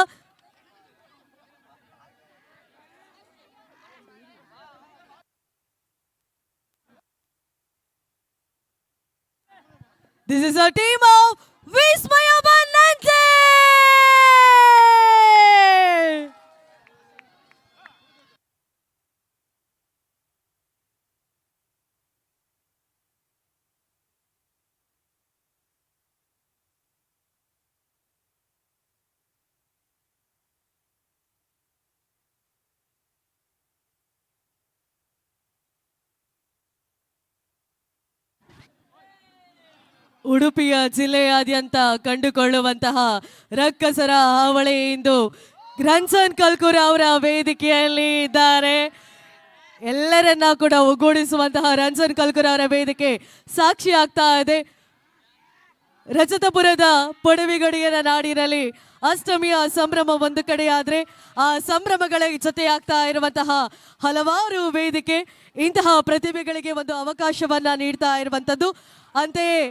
this is a team of Vismaya Bannanse. ಉಡುಪಿಯ ಜಿಲ್ಲೆಯಾದ್ಯಂತ ಕಂಡುಕೊಳ್ಳುವಂತಹ ರಕ್ಕಸರ ಹಾವಳಿ ಇಂದು ರಂಜನ್ ಕಲ್ಕುರ ಅವರ ವೇದಿಕೆಯಲ್ಲಿ ಇದ್ದಾರೆ. ಎಲ್ಲರನ್ನ ಕೂಡ ಒಗ್ಗೂಡಿಸುವಂತಹ ರಂಜನ್ ಕಲ್ಕುರ ಅವರ ವೇದಿಕೆ ಸಾಕ್ಷಿ ಆಗ್ತಾ ಇದೆ. ರಜತಪುರದ ಪೊಡವಿಗಡಿಯರ ನಾಡಿನಲ್ಲಿ ಅಷ್ಟಮಿಯ ಸಂಭ್ರಮ ಒಂದು ಕಡೆ ಆದರೆ, ಆ ಸಂಭ್ರಮಗಳ ಜೊತೆಯಾಗ್ತಾ ಇರುವಂತಹ ಹಲವಾರು ವೇದಿಕೆ ಇಂತಹ ಪ್ರತಿಭೆಗಳಿಗೆ ಒಂದು ಅವಕಾಶವನ್ನ ನೀಡ್ತಾ ಇರುವಂಥದ್ದು. ಅಂತೆಯೇ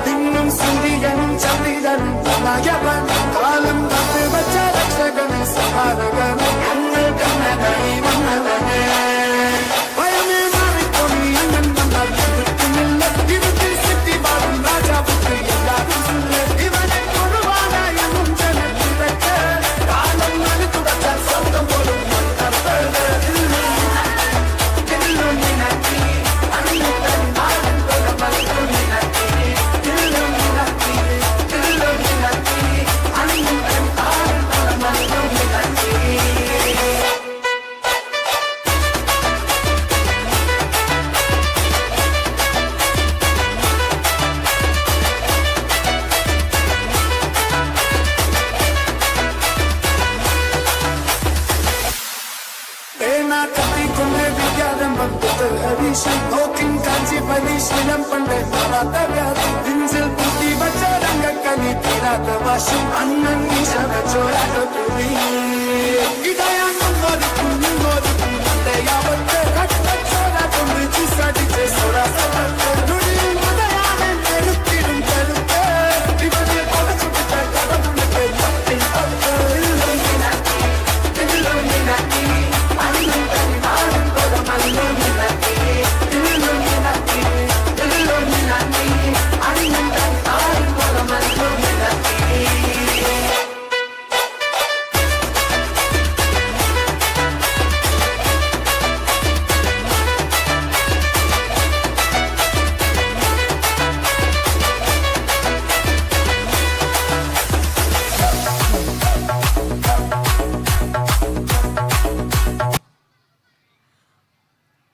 தின்னும் சூரியனும் சந்திரனும் நாயவன் காலம் காத்து வச்ச ரட்சகன் சகாரகன் கண்ணல் கண்ணனை மன்னவனே பயமே மாறிக்கொண்டு அண்ணன் வந்தால் நில்ல இவற்றில் சித்தி வாழும் ராஜாவுக்கு எல்லாரும் சொல்ல இவனை பொதுவான எனும் ஜனத்திரக்க காலம் நடுத்து வச்சால் சொந்தம் போலும் நோக்கின் காஞ்சி பலி சீலம் பண்ண மாறாத நெஞ்சில் புத்தி வச்ச ரங்க கனி தீராத வாசி அண்ணன் நீசன சோழ துணி இதயம் ஒதுக்கும் யாவத்த கட்ட சோழ கொண்டு சடிச்சே சோழ நுடியில் முதலான நெருப்பிடும் கருத்த இவர்கள் கொட சுட்ட கடவுளுக்கு தப்பின் பத்து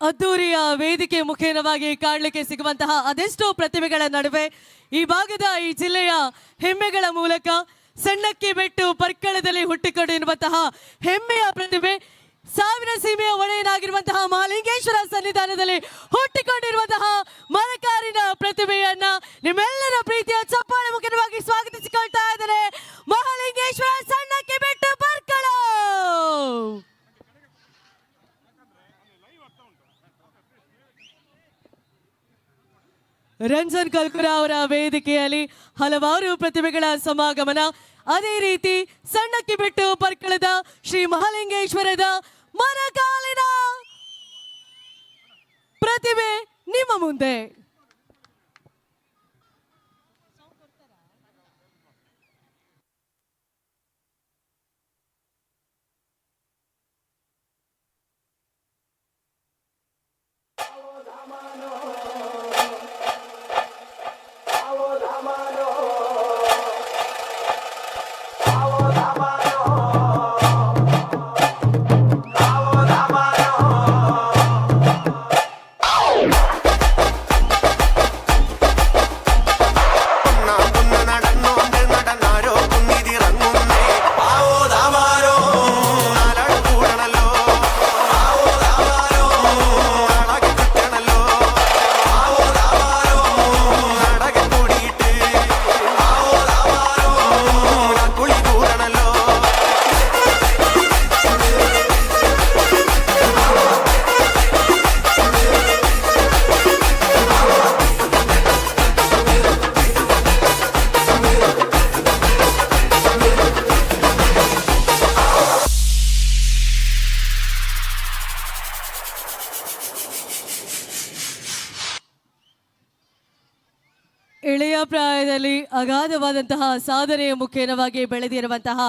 ಅದ್ದೂರಿಯ ವೇದಿಕೆ ಮುಖೇನವಾಗಿ ಕಾಣಲಿಕ್ಕೆ ಸಿಗುವಂತಹ ಅದೆಷ್ಟೋ ಪ್ರತಿಭೆಗಳ ನಡುವೆ ಈ ಭಾಗದ ಈ ಜಿಲ್ಲೆಯ ಹೆಮ್ಮೆಗಳ ಮೂಲಕ ಸಣ್ಣಕ್ಕಿ ಬೆಟ್ಟು ಪರ್ಕಳದಲ್ಲಿ ಹುಟ್ಟಿಕೊಂಡಿರುವಂತಹ ಹೆಮ್ಮೆಯ ಪ್ರತಿಭೆ ಸಾವಿರ ಸೀಮೆಯ ಒಡೆಯನಾಗಿರುವಂತಹ ಮಹಾಲಿಂಗೇಶ್ವರ ಸನ್ನಿಧಾನದಲ್ಲಿ ಹುಟ್ಟಿಕೊಂಡಿರುವಂತಹ ಮರಕಾರಿನ ಪ್ರತಿಭೆಯನ್ನ ನಿಮ್ಮೆಲ್ಲರ ಪ್ರೀತಿಯ ಚಪ್ಪಾಳೆ ಮುಖೇನವಾಗಿ ಸ್ವಾಗತಿಸಿಕೊಳ್ತಾ ಇದ್ದಾರೆ ಮಹಾಲಿಂಗೇಶ್ವರ ಸಣ್ಣಕ್ಕಿ ಬೆಟ್ಟು ಪರ್ಕಳ. ರಂಜನ್ ಕಲ್ಕುರ ಅವರ ವೇದಿಕೆಯಲ್ಲಿ ಹಲವಾರು ಪ್ರತಿಭೆಗಳ ಸಮಾಗಮನ. ಅದೇ ರೀತಿ ಸಣ್ಣಕ್ಕಿ ಬೆಟ್ಟು ಪರ್ಕಳದ ಶ್ರೀ ಮಹಾಲಿಂಗೇಶ್ವರದ ಮರಕಾಲಿನ ಪ್ರತಿಭೆ ನಿಮ್ಮ ಮುಂದೆ. ಎಳೆಯ ಪ್ರಾಯದಲ್ಲಿ ಅಗಾಧವಾದಂತಹ ಸಾಧನೆಯ ಮುಖೇನವಾಗಿ ಬೆಳೆದಿರುವಂತಹ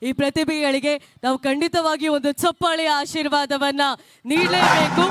ಈ ಪ್ರತಿಭೆಗಳಿಗೆ ನಾವು ಖಂಡಿತವಾಗಿ ಒಂದು ಚಪ್ಪಾಳೆಯ ಆಶೀರ್ವಾದವನ್ನ ನೀಡಲೇಬೇಕು.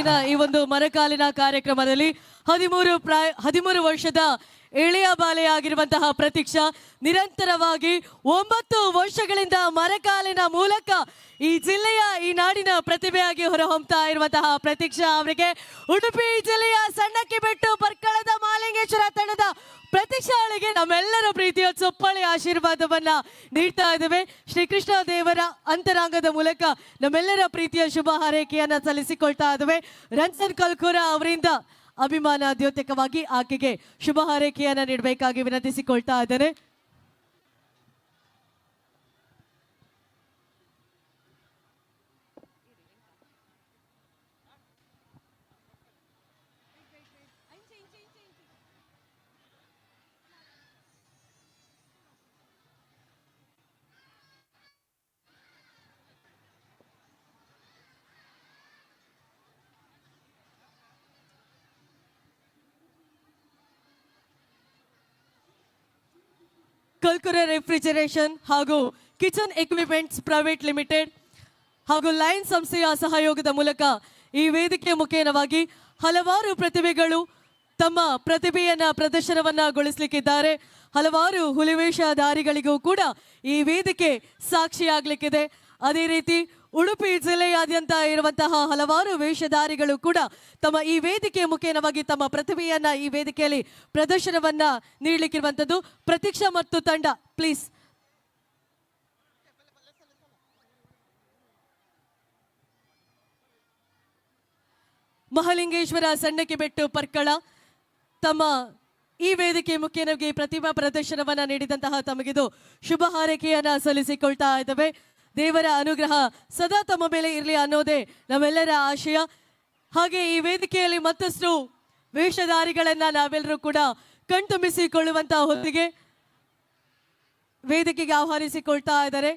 ಇವತ್ತಿನ ಈ ಒಂದು ಮರಕಾಲಿನ ಕಾರ್ಯಕ್ರಮದಲ್ಲಿ 13 ವರ್ಷದ ಎಳೆಯ ಬಾಲೆಯಾಗಿರುವಂತಹ ಪ್ರತೀಕ್ಷಾ ನಿರಂತರವಾಗಿ 9 ವರ್ಷಗಳಿಂದ ಮರಕಾಲಿನ ಮೂಲಕ ಈ ಜಿಲ್ಲೆಯ ಈ ನಾಡಿನ ಪ್ರತಿಭೆಯಾಗಿ ಹೊರಹೊಮ್ತಾ ಇರುವಂತಹ ಪ್ರತೀಕ್ಷಾ ಅವರಿಗೆ ಉಡುಪಿ ಜಿಲ್ಲೆಯ ಸಣ್ಣಕ್ಕಿ ಬೆಟ್ಟು ಪರ್ಕಳದ ಮಾಲಿಂಗೇಶ್ವರ ತಂಡದ ಪ್ರತೀಕ್ಷಾ ಅವಳಿಗೆ ನಮ್ಮೆಲ್ಲರ ಪ್ರೀತಿಯ ಚೊಪ್ಪಳಿ ಆಶೀರ್ವಾದವನ್ನ ನೀಡ್ತಾ ಇದ್ದೇವೆ. ಶ್ರೀಕೃಷ್ಣ ದೇವರ ಅಂತರಾಂಗದ ಮೂಲಕ ನಮ್ಮೆಲ್ಲರ ಪ್ರೀತಿಯ ಶುಭ ಹಾರೈಕೆಯನ್ನ ಸಲ್ಲಿಸಿಕೊಳ್ತಾ ಇದ್ದೇವೆ. ರಂಜನ್ ಕಲ್ಕುರ ಅವರಿಂದ ಅಭಿಮಾನ ದ್ಯೋತಕವಾಗಿ ಆಕೆಗೆ ಶುಭ ಹಾರೈಕೆಯನ್ನ ನೀಡಬೇಕಾಗಿ ವಿನಂತಿಸಿಕೊಳ್ತಾ ಇದ್ದೇನೆ. ಕಲ್ಕುರ ರೆಫ್ರಿಜರೇಷನ್ ಹಾಗೂ ಕಿಚನ್ ಎಕ್ವಿಪ್ಮೆಂಟ್ಸ್ ಪ್ರೈವೇಟ್ ಲಿಮಿಟೆಡ್ ಹಾಗೂ ಲೈನ್ ಸಂಸ್ಥೆಯ ಸಹಯೋಗದ ಮೂಲಕ ಈ ವೇದಿಕೆ ಮುಖೇನವಾಗಿ ಹಲವಾರು ಪ್ರತಿಭೆಗಳು ತಮ್ಮ ಪ್ರತಿಭೆಯನ್ನ ಪ್ರದರ್ಶನವನ್ನಗೊಳಿಸಲಿಕ್ಕಿದ್ದಾರೆ. ಹಲವಾರು ಹುಲಿವೇಷಧಾರಿಗಳಿಗೂ ಕೂಡ ಈ ವೇದಿಕೆ ಸಾಕ್ಷಿಯಾಗಲಿಕ್ಕಿದೆ. ಅದೇ ರೀತಿ ಉಡುಪಿ ಜಿಲ್ಲೆಯಾದ್ಯಂತ ಇರುವಂತಹ ಹಲವಾರು ವೇಷಧಾರಿಗಳು ಕೂಡ ತಮ್ಮ ಈ ವೇದಿಕೆ ಮುಖೇನವಾಗಿ ತಮ್ಮ ಪ್ರತಿಭೆಯನ್ನ ಈ ವೇದಿಕೆಯಲ್ಲಿ ಪ್ರದರ್ಶನವನ್ನ ನೀಡಲಿಕ್ಕಿರುವಂಥದ್ದು. ಪ್ರತೀಕ್ಷಾ ಮತ್ತು ತಂಡ ಪ್ಲೀಸ್. ಮಹಾಲಿಂಗೇಶ್ವರ ಸಣ್ಣಕ್ಕಿ ಬೆಟ್ಟು ಪರ್ಕಳ ತಮ್ಮ ಈ ವೇದಿಕೆ ಮುಖೇನವಾಗಿ ಪ್ರತಿಭಾ ಪ್ರದರ್ಶನವನ್ನ ನೀಡಿದಂತಹ ತಮಗಿದು ಶುಭ ಹಾರೈಕೆಯನ್ನ ಸಲ್ಲಿಸಿಕೊಳ್ತಾ ಇದ್ದೇವೆ. ದೇವರ ಅನುಗ್ರಹ ಸದಾ ತಮ್ಮ ಮೇಲೆ ಇರಲಿ ಅನ್ನೋದೇ ನಮ್ಮೆಲ್ಲರ ಆಶಯ. ಹಾಗೆ ಈ ವೇದಿಕೆಯಲ್ಲಿ ಮತ್ತಷ್ಟು ವೇಷಧಾರಿಗಳನ್ನ ನಾವೆಲ್ಲರೂ ಕೂಡ ಕಣ್ತುಂಬಿಸಿಕೊಳ್ಳುವಂತಹ ಹೊತ್ತಿಗೆ ವೇದಿಕೆಗೆ ಆಹ್ವಾನಿಸಿಕೊಳ್ತಾ ಇದ್ದಾರೆ.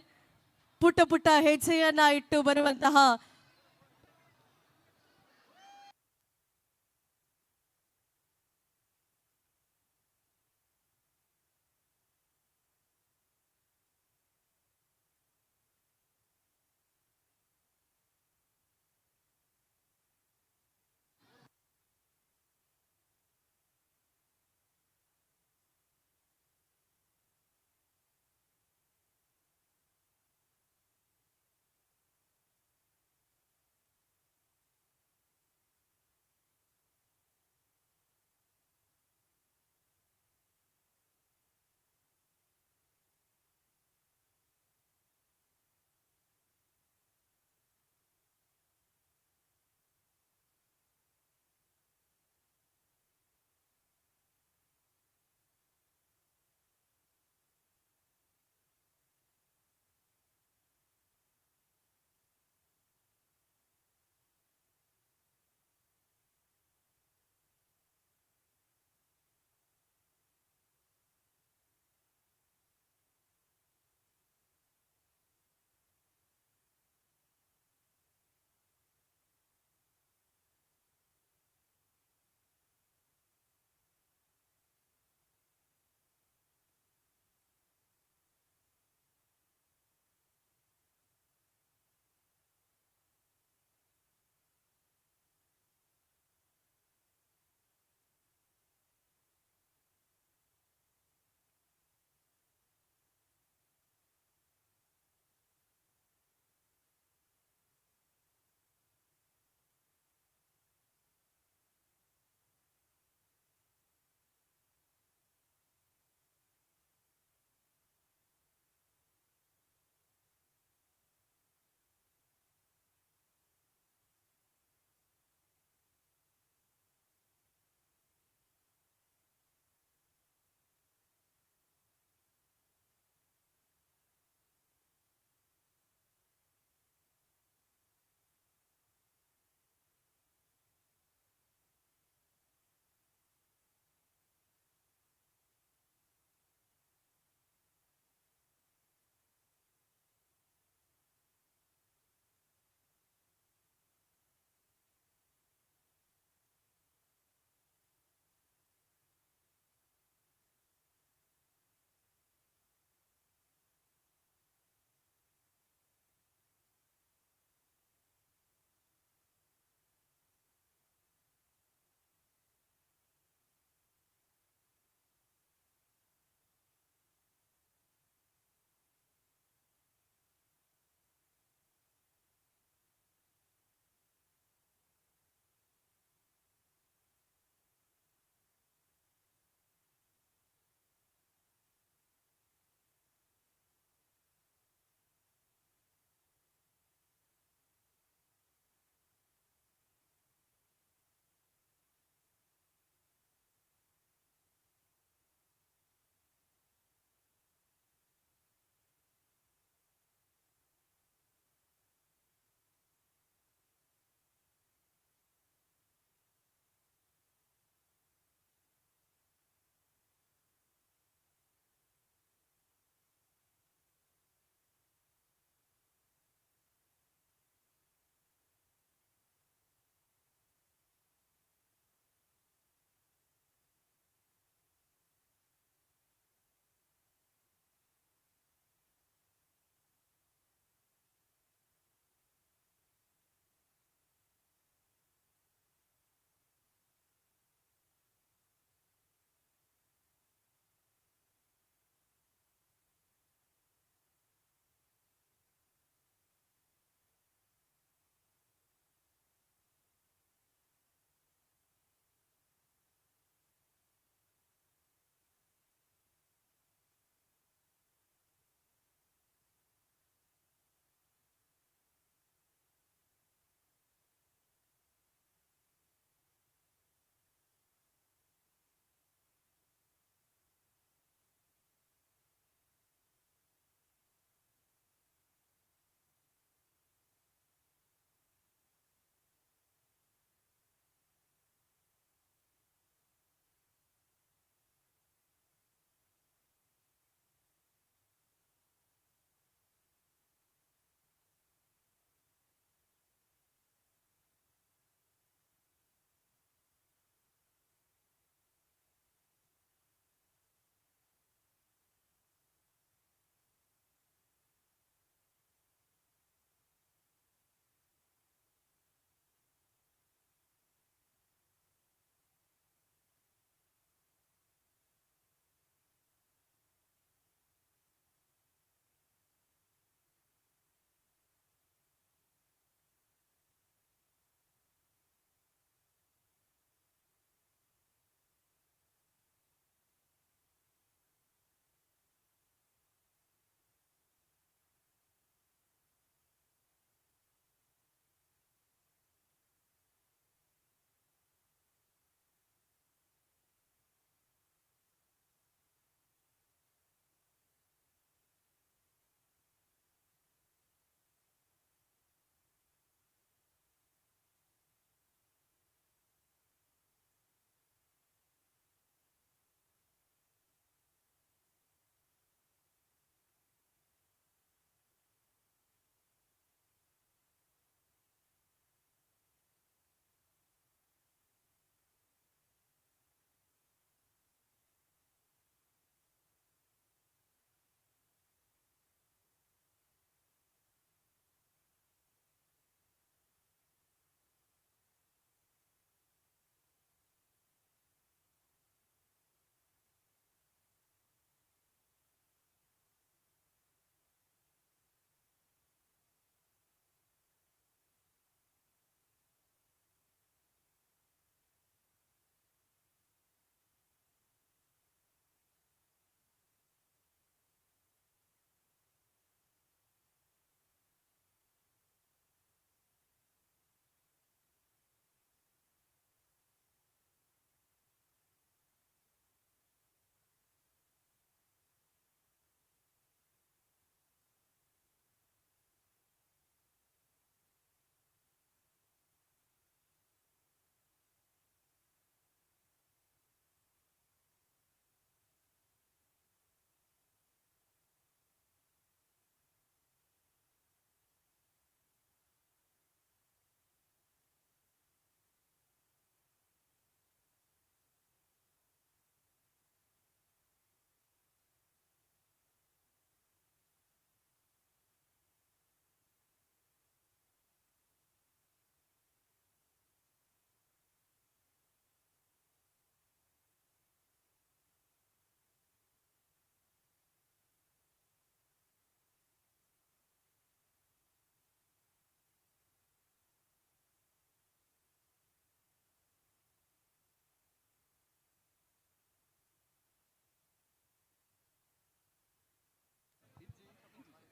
ಪುಟ್ಟ ಪುಟ್ಟ ಹೆಜ್ಜೆಯನ್ನ ಇಟ್ಟು ಬರುವಂತಹ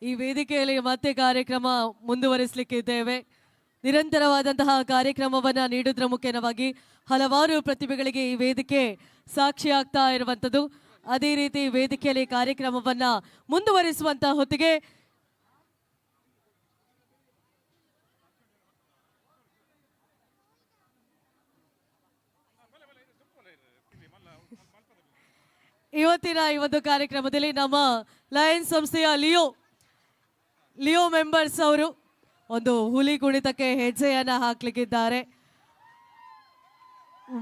ಈ ವೇದಿಕೆಯಲ್ಲಿ ಮತ್ತೆ ಕಾರ್ಯಕ್ರಮ ಮುಂದುವರಿಸಲಿಕ್ಕಿದ್ದೇವೆ. ನಿರಂತರವಾದಂತಹ ಕಾರ್ಯಕ್ರಮವನ್ನು ನೀಡುವುದರ ಮುಖೇನವಾಗಿ ಹಲವಾರು ಪ್ರತಿಭೆಗಳಿಗೆ ಈ ವೇದಿಕೆ ಸಾಕ್ಷಿಯಾಗ್ತಾ ಇರುವಂಥದ್ದು. ಅದೇ ರೀತಿ ವೇದಿಕೆಯಲ್ಲಿ ಕಾರ್ಯಕ್ರಮವನ್ನು ಮುಂದುವರಿಸುವಂಥ ಹೊತ್ತಿಗೆ ಇವತ್ತಿನ ಈ ಒಂದು ಕಾರ್ಯಕ್ರಮದಲ್ಲಿ ನಮ್ಮ ಲಯನ್ಸ್ ಸಂಸ್ಥೆಯ ಲಿಯೋ ಮೆಂಬರ್ಸ್ ಅವರು ಒಂದು ಹುಲಿ ಕುಣಿತಕ್ಕೆ ಹೆಜ್ಜೆಯನ್ನು ಹಾಕ್ಲಿಕ್ಕಿದ್ದಾರೆ.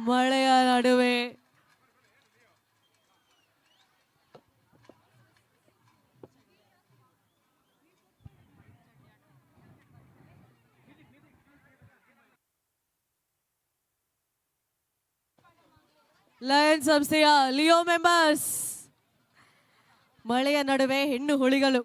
ಮಳೆಯ ನಡುವೆ ಲಯನ್ಸ್ ಸಂಸ್ಥೆಯ ಲಿಯೋ ಮೆಂಬರ್ಸ್, ಮಳೆಯ ನಡುವೆ ಹೆಣ್ಣು ಹುಲಿಗಳು.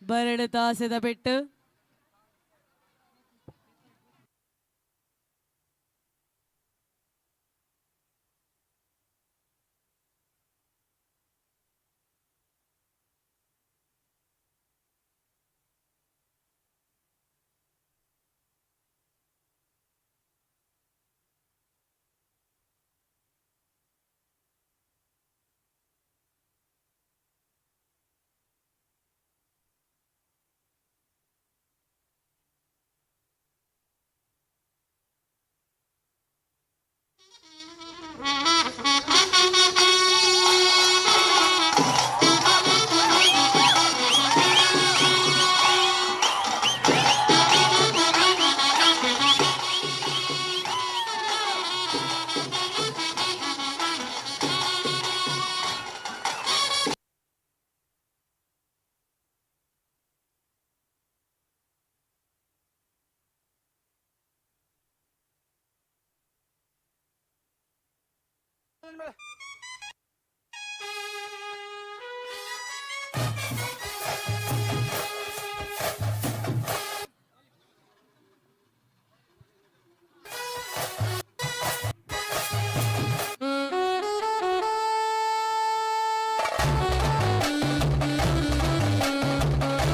ಬರಡು ತಾಸದ ಬಿಟ್ಟು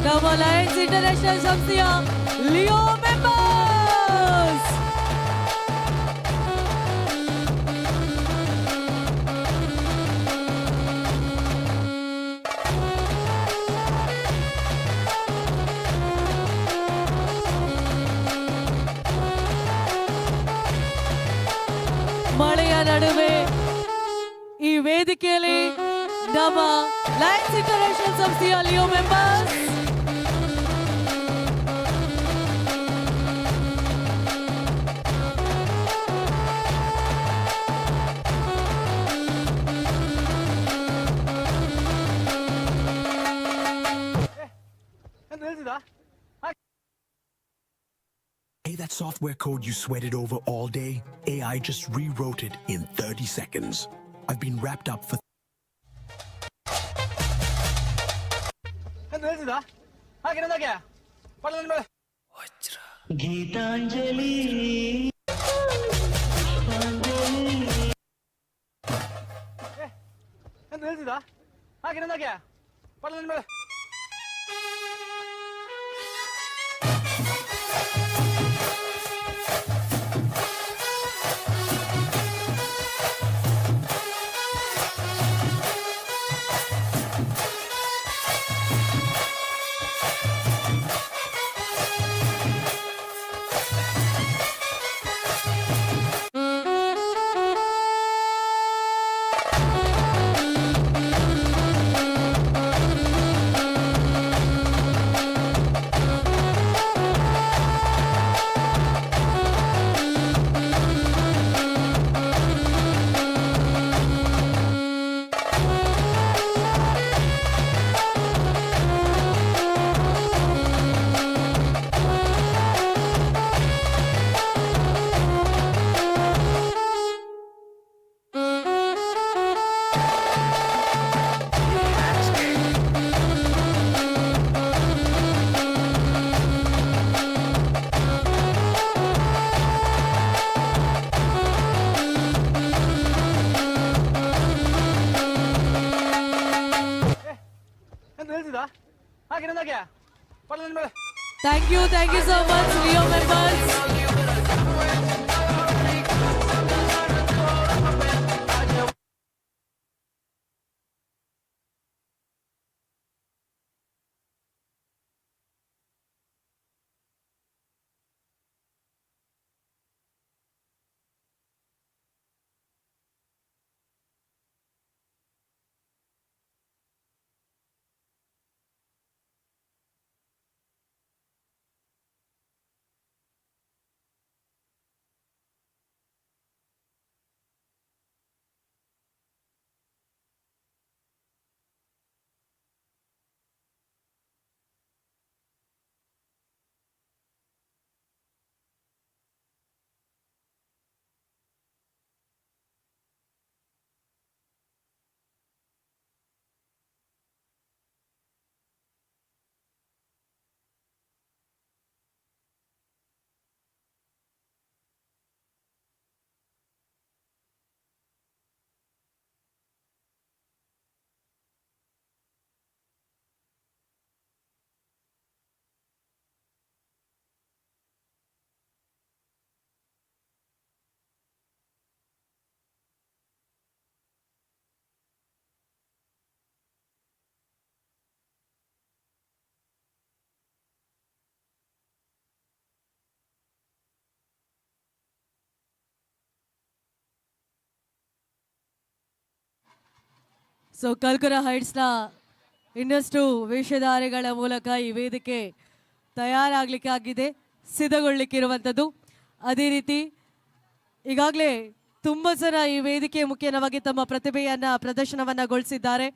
ನಮ್ಮ ಲಯನ್ಸ್ ಇಂಟರ್ನ್ಯಾಷನಲ್ ಸಂಸ್ಥೆಯ ಲಿಯೋ ಮೆಂಬರ್ಸ್. ಮಳೆಯ ನಡುವೆ ಈ ವೇದಿಕೆಯಲ್ಲಿ ನಮ್ಮ ಲಯನ್ಸ್ ಇಂಟರ್ನ್ಯಾಷನಲ್ ಸಂಸ್ಥೆಯ Leo members Hey, that software code you sweated over all day, AI just rewrote it in 30 seconds. I've been wrapped up for Gitanjali ಅಂತ ಹೇಳ್ತಿದ್ದ ಹಾಗೆ ನಂದಾಗೆ ಪಡೆದ Thank you so much, Leo members. So Kalkura ಹೈಟ್ಸ್ನ ಇನ್ನಷ್ಟು ವೇಷಧಾರೆಗಳ ಮೂಲಕ ಈ ವೇದಿಕೆ ತಯಾರಾಗಲಿಕ್ಕೆ ಆಗಿದೆ, ಸಿದ್ಧಗೊಳ್ಳಿಕ್ಕಿರುವಂಥದ್ದು. ಅದೇ ರೀತಿ ಈಗಾಗಲೇ ತುಂಬ ಜನ ಈ ವೇದಿಕೆ ಮುಖೇನವಾಗಿ ತಮ್ಮ ಪ್ರತಿಭೆಯನ್ನು ಪ್ರದರ್ಶನವನ್ನಗೊಳಿಸಿದ್ದಾರೆ.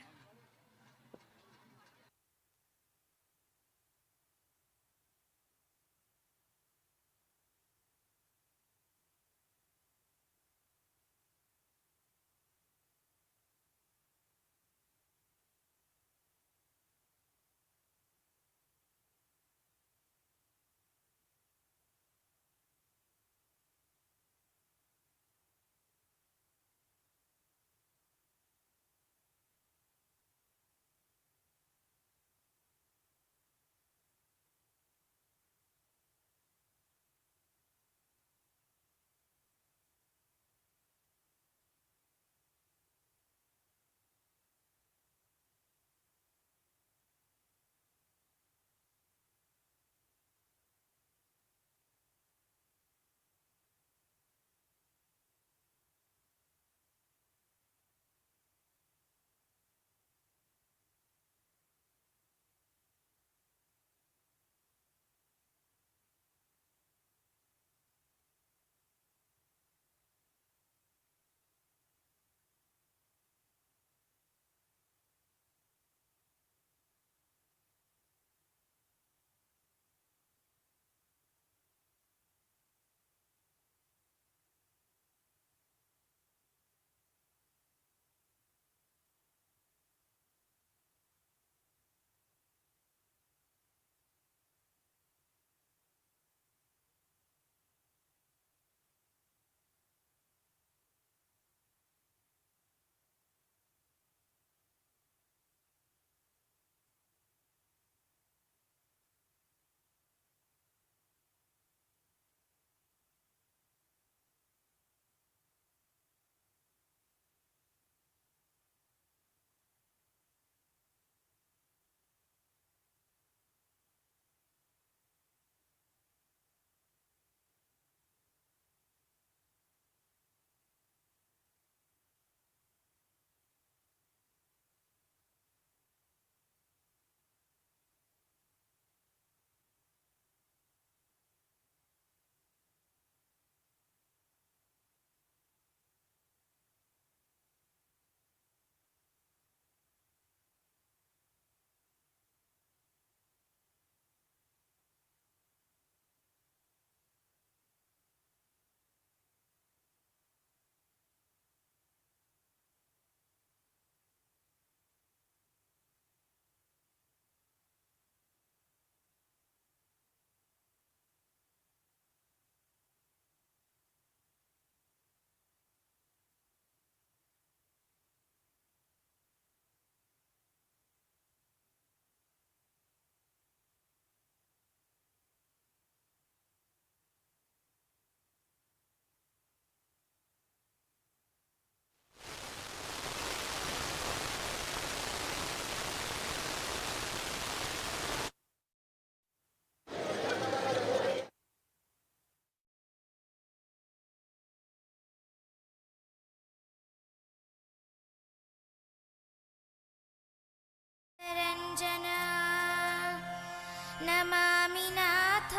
ನಮಾಮಿ ನಾಥ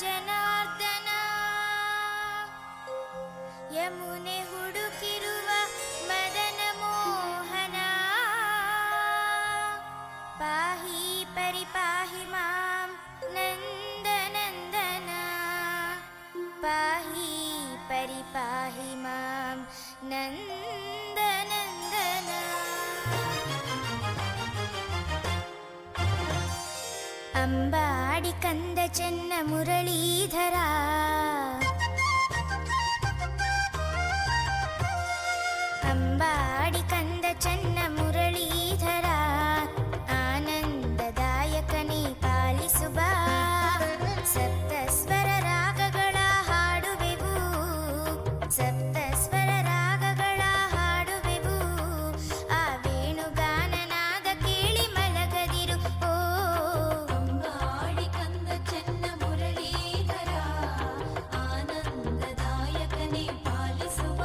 ಜನಾರ್ದನ ಯಮುನೆ ಹುಡುಕಿರುವ ಮದನ ಮೋಹನ ಪಾಹಿ ಪರಿಪಾಹಿ ಮಾಂ ನಂದನಂದನ ಪಾಹಿ ಪರಿಪಾಹಿ ಮಾಂ ನಂದನಂದನ ಅಂಬಾಡಿ ಕಂದ ಚೆನ್ನ ಮುರಳೀಧರ ಅಂಬಾಡಿ ಕಂದ ಚೆನ್ನ ಮುರಳೀಧರ ಆನಂದದಾಯಕನೇ ಪಾಲಿಸುವ ಸಪ್ತ ಸ್ವರ ರಾಗಗಳ ಹಾಡುವೆವು ಸಪ್ತ ಸ್ವರ ರಾಗಗಳ ಹಾಡುವೆವು ಆ ವೇಣುಗಾನನಾದ ಕೇಳಿ ಮಲಗದಿರು ಓ ಅಂಬಾಡಿ ಕಂದ ಚೆನ್ನ ಮುರಳೀಧರ ಆನಂದದಾಯಕನೇ ಪಾಲಿಸುವ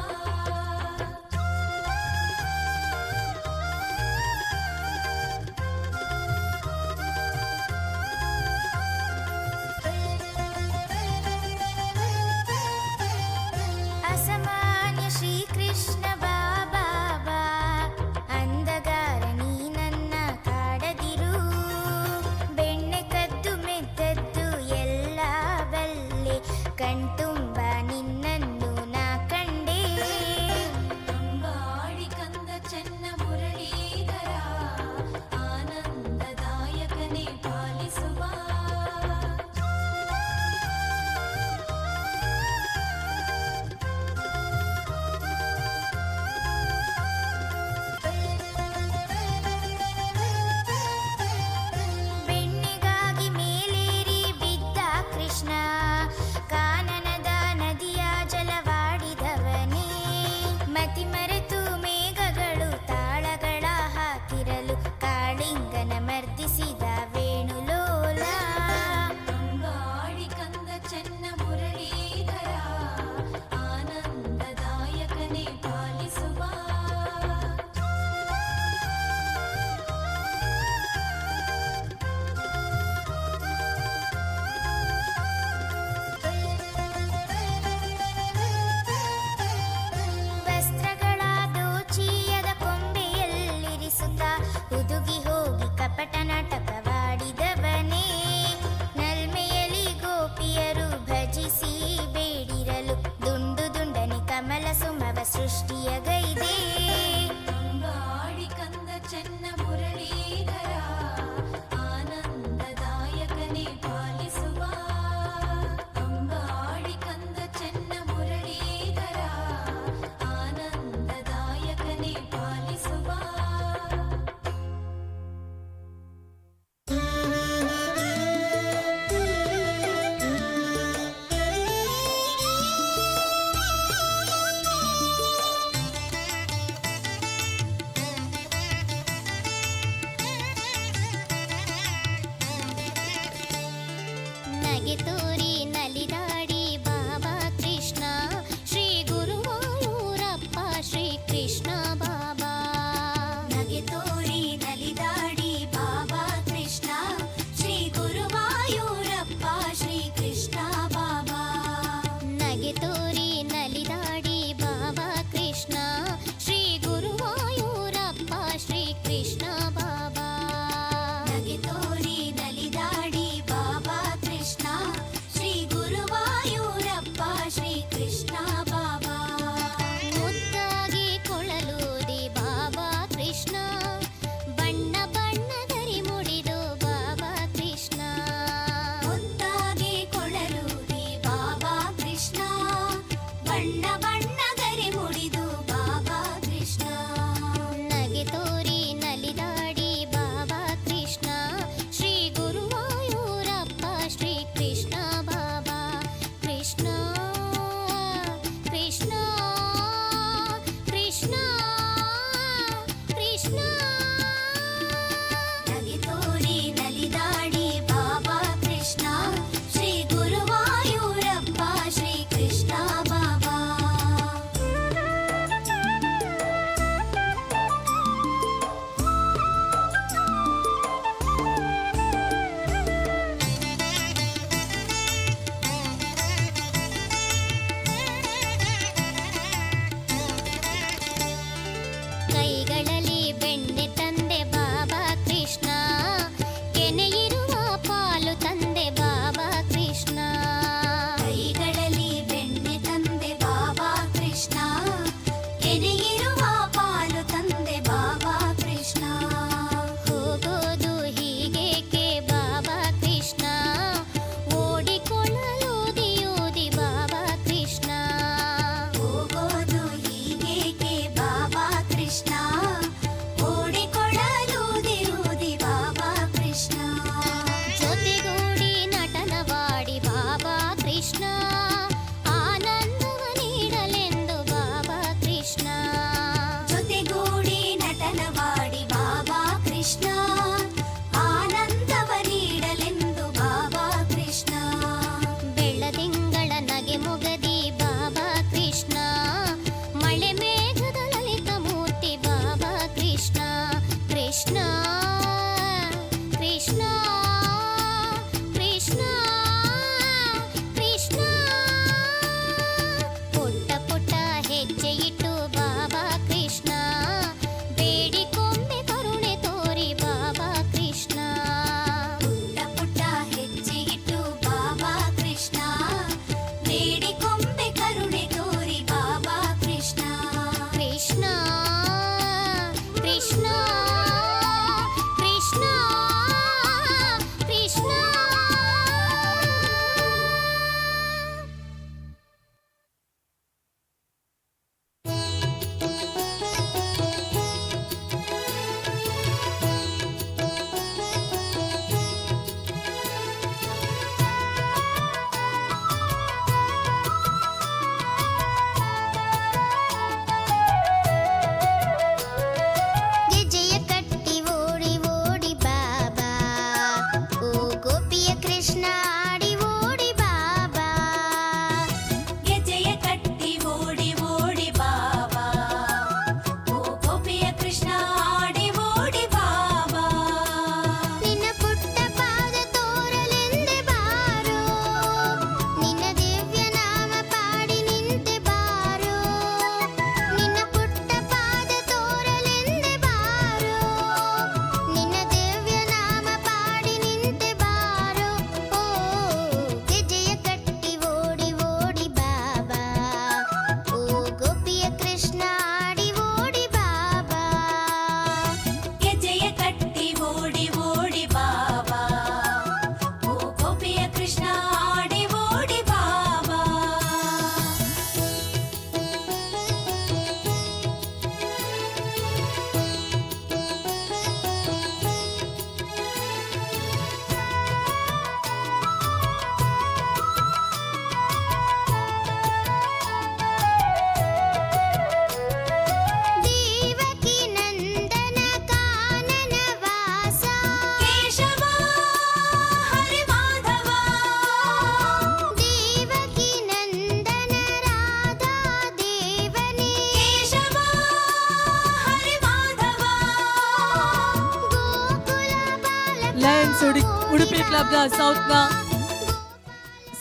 ಉಡುಪಿ ಕ್ಲಬ್ನ ಸೌತ್ನ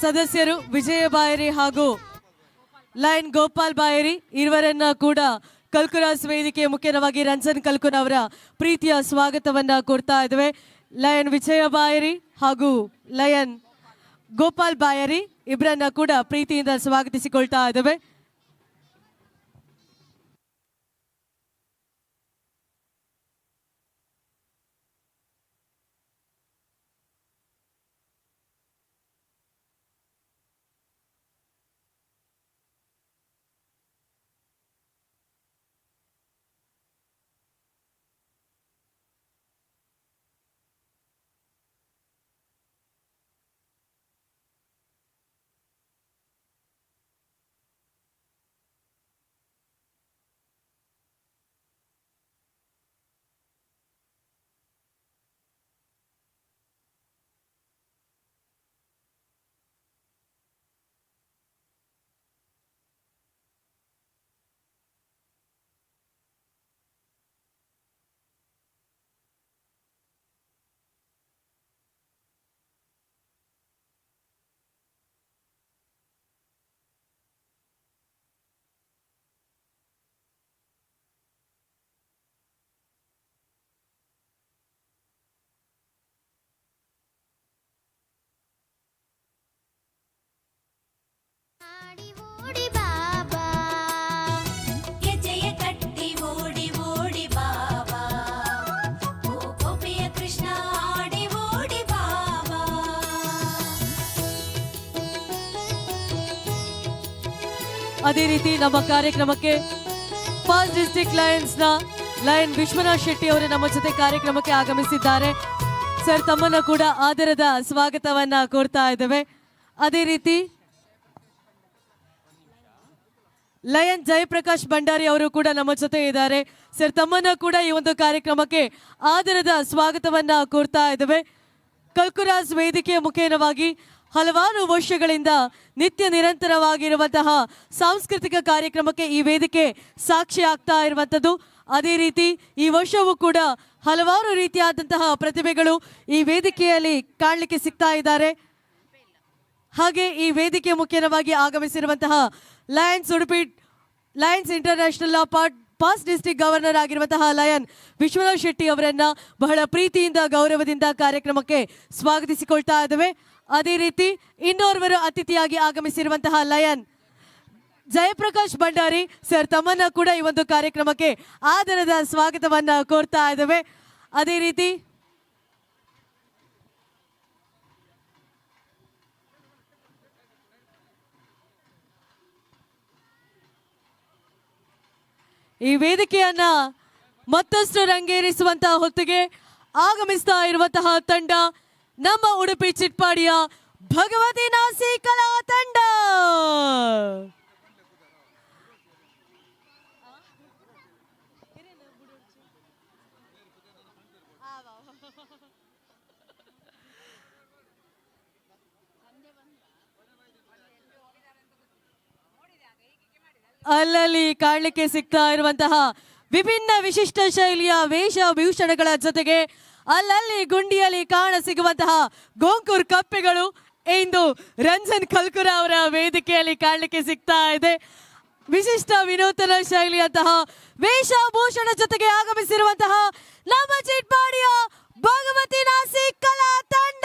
ಸದಸ್ಯರು ವಿಜಯ ಬಾಯರಿ ಹಾಗೂ ಲಯನ್ ಗೋಪಾಲ್ ಬಾಯರಿ ಇವರನ್ನ ಕೂಡ ಕಲ್ಕುರಾಸ್ ವೇದಿಕೆ ಮುಖ್ಯವಾಗಿ ರಂಜನ್ ಕಲ್ಕುನ್ ಅವರ ಪ್ರೀತಿಯ ಸ್ವಾಗತವನ್ನ ಕೊಡ್ತಾ ಇದ್ದೇವೆ. ಲಯನ್ ವಿಜಯ ಬಾಯರಿ ಹಾಗೂ ಲಯನ್ ಗೋಪಾಲ್ ಬಾಯರಿ ಇಬ್ಬರನ್ನ ಕೂಡ ಪ್ರೀತಿಯಿಂದ ಸ್ವಾಗತಿಸಿಕೊಳ್ತಾ ಇದ್ದೇವೆ. ಅದೇ ರೀತಿ ನಮ್ಮ ಕಾರ್ಯಕ್ರಮಕ್ಕೆ ಫಸ್ಟ್ ಡಿಸ್ಟ್ರಿಕ್ಟ್ ಲಯನ್ಸ್ನ ಲಯನ್ ವಿಶ್ವನಾಥ್ ಶೆಟ್ಟಿ ಅವರು ನಮ್ಮ ಜೊತೆ ಕಾರ್ಯಕ್ರಮಕ್ಕೆ ಆಗಮಿಸಿದ್ದಾರೆ. ಸರ್, ತಮ್ಮನ್ನ ಕೂಡ ಆದರದ ಸ್ವಾಗತವನ್ನ ಕೋರ್ತಾ ಇದ್ದೇವೆ. ಅದೇ ರೀತಿ ಲಯನ್ ಜಯಪ್ರಕಾಶ್ ಭಂಡಾರಿ ಅವರು ಕೂಡ ನಮ್ಮ ಜೊತೆ ಇದ್ದಾರೆ. ಸರ್, ತಮ್ಮನ್ನ ಕೂಡ ಈ ಒಂದು ಕಾರ್ಯಕ್ರಮಕ್ಕೆ ಆದರದ ಸ್ವಾಗತವನ್ನ ಕೋರ್ತಾ ಇದ್ದೇವೆ. ಕಲ್ಕುರಾಸ್ ವೇದಿಕೆಯ ಮುಖೇನವಾಗಿ ಹಲವಾರು ವರ್ಷಗಳಿಂದ ನಿತ್ಯ ನಿರಂತರವಾಗಿರುವಂತಹ ಸಾಂಸ್ಕೃತಿಕ ಕಾರ್ಯಕ್ರಮಕ್ಕೆ ಈ ವೇದಿಕೆ ಸಾಕ್ಷಿ ಆಗ್ತಾ ಇರುವಂಥದ್ದು. ಅದೇ ರೀತಿ ಈ ವರ್ಷವೂ ಕೂಡ ಹಲವಾರು ರೀತಿಯಾದಂತಹ ಪ್ರತಿಭೆಗಳು ಈ ವೇದಿಕೆಯಲ್ಲಿ ಕಾಣಲಿಕ್ಕೆ ಸಿಗ್ತಾ ಇದ್ದಾರೆ. ಹಾಗೆ ಈ ವೇದಿಕೆ ಮುಖ್ಯವಾಗಿ ಆಗಮಿಸಿರುವಂತಹ lions international past district governor ಆಗಿರುವಂತಹ ಲಯನ್ ವಿಶ್ವನಾಥ್ ಶೆಟ್ಟಿ ಅವರನ್ನ ಬಹಳ ಪ್ರೀತಿಯಿಂದ ಗೌರವದಿಂದ ಕಾರ್ಯಕ್ರಮಕ್ಕೆ ಸ್ವಾಗತಿಸಿಕೊಳ್ತಾ ಇದ್ದೇವೆ. ಅದೇ ರೀತಿ ಇನ್ನೋರ್ವರು ಅತಿಥಿಯಾಗಿ ಆಗಮಿಸಿರುವಂತಹ ಲಯನ್ ಜಯಪ್ರಕಾಶ್ ಭಂಡಾರಿ ಸರ್, ತಮ್ಮನ್ನ ಕೂಡ ಈ ಒಂದು ಕಾರ್ಯಕ್ರಮಕ್ಕೆ ಆದರದ ಸ್ವಾಗತವನ್ನ ಕೋರ್ತಾ ಇದ್ದೇವೆ. ಅದೇ ರೀತಿ ಈ ವೇದಿಕೆಯನ್ನ ಮತ್ತಷ್ಟು ರಂಗೇರಿಸುವಂತಹ ಹೊತ್ತಿಗೆ ಆಗಮಿಸ್ತಾ ಇರುವಂತಹ ತಂಡ ನಮ್ಮ ಉಡುಪಿ ಚಿಟ್ಪಾಡಿಯ ಭಗವತಿ ನಾಸಿ ಕಲಾ ತಂಡ. ಅಲ್ಲಲ್ಲಿ ಕಾಣಲಿಕ್ಕೆ ಸಿಗ್ತಾ ಇರುವಂತಹ ವಿಭಿನ್ನ ವಿಶಿಷ್ಟ ಶೈಲಿಯ ವೇಷಭೂಷಣಗಳ ಜೊತೆಗೆ ಅಲ್ಲಲ್ಲಿ ಗುಂಡಿಯಲ್ಲಿ ಕಾಣ ಸಿಗುವಂತಹ ಗೋಂಕೂರ್ ಕಪ್ಪೆಗಳು ಇಂದು ರಂಜನ್ ಕಲ್ಕುರ ಅವರ ವೇದಿಕೆಯಲ್ಲಿ ಕಾಣಲಿಕ್ಕೆ ಸಿಗ್ತಾ ಇದೆ. ವಿಶಿಷ್ಟ ವಿನೂತನ ಶೈಲಿಯಂತಹ ವೇಷಭೂಷಣ ಜೊತೆಗೆ ಆಗಮಿಸಿರುವಂತಹ ನಮ್ಮ ಚಿಟ್ಪಾಡಿಯ ಭಗವತಿ ನಾಸಿ ಕಲಾ ತಂಡ.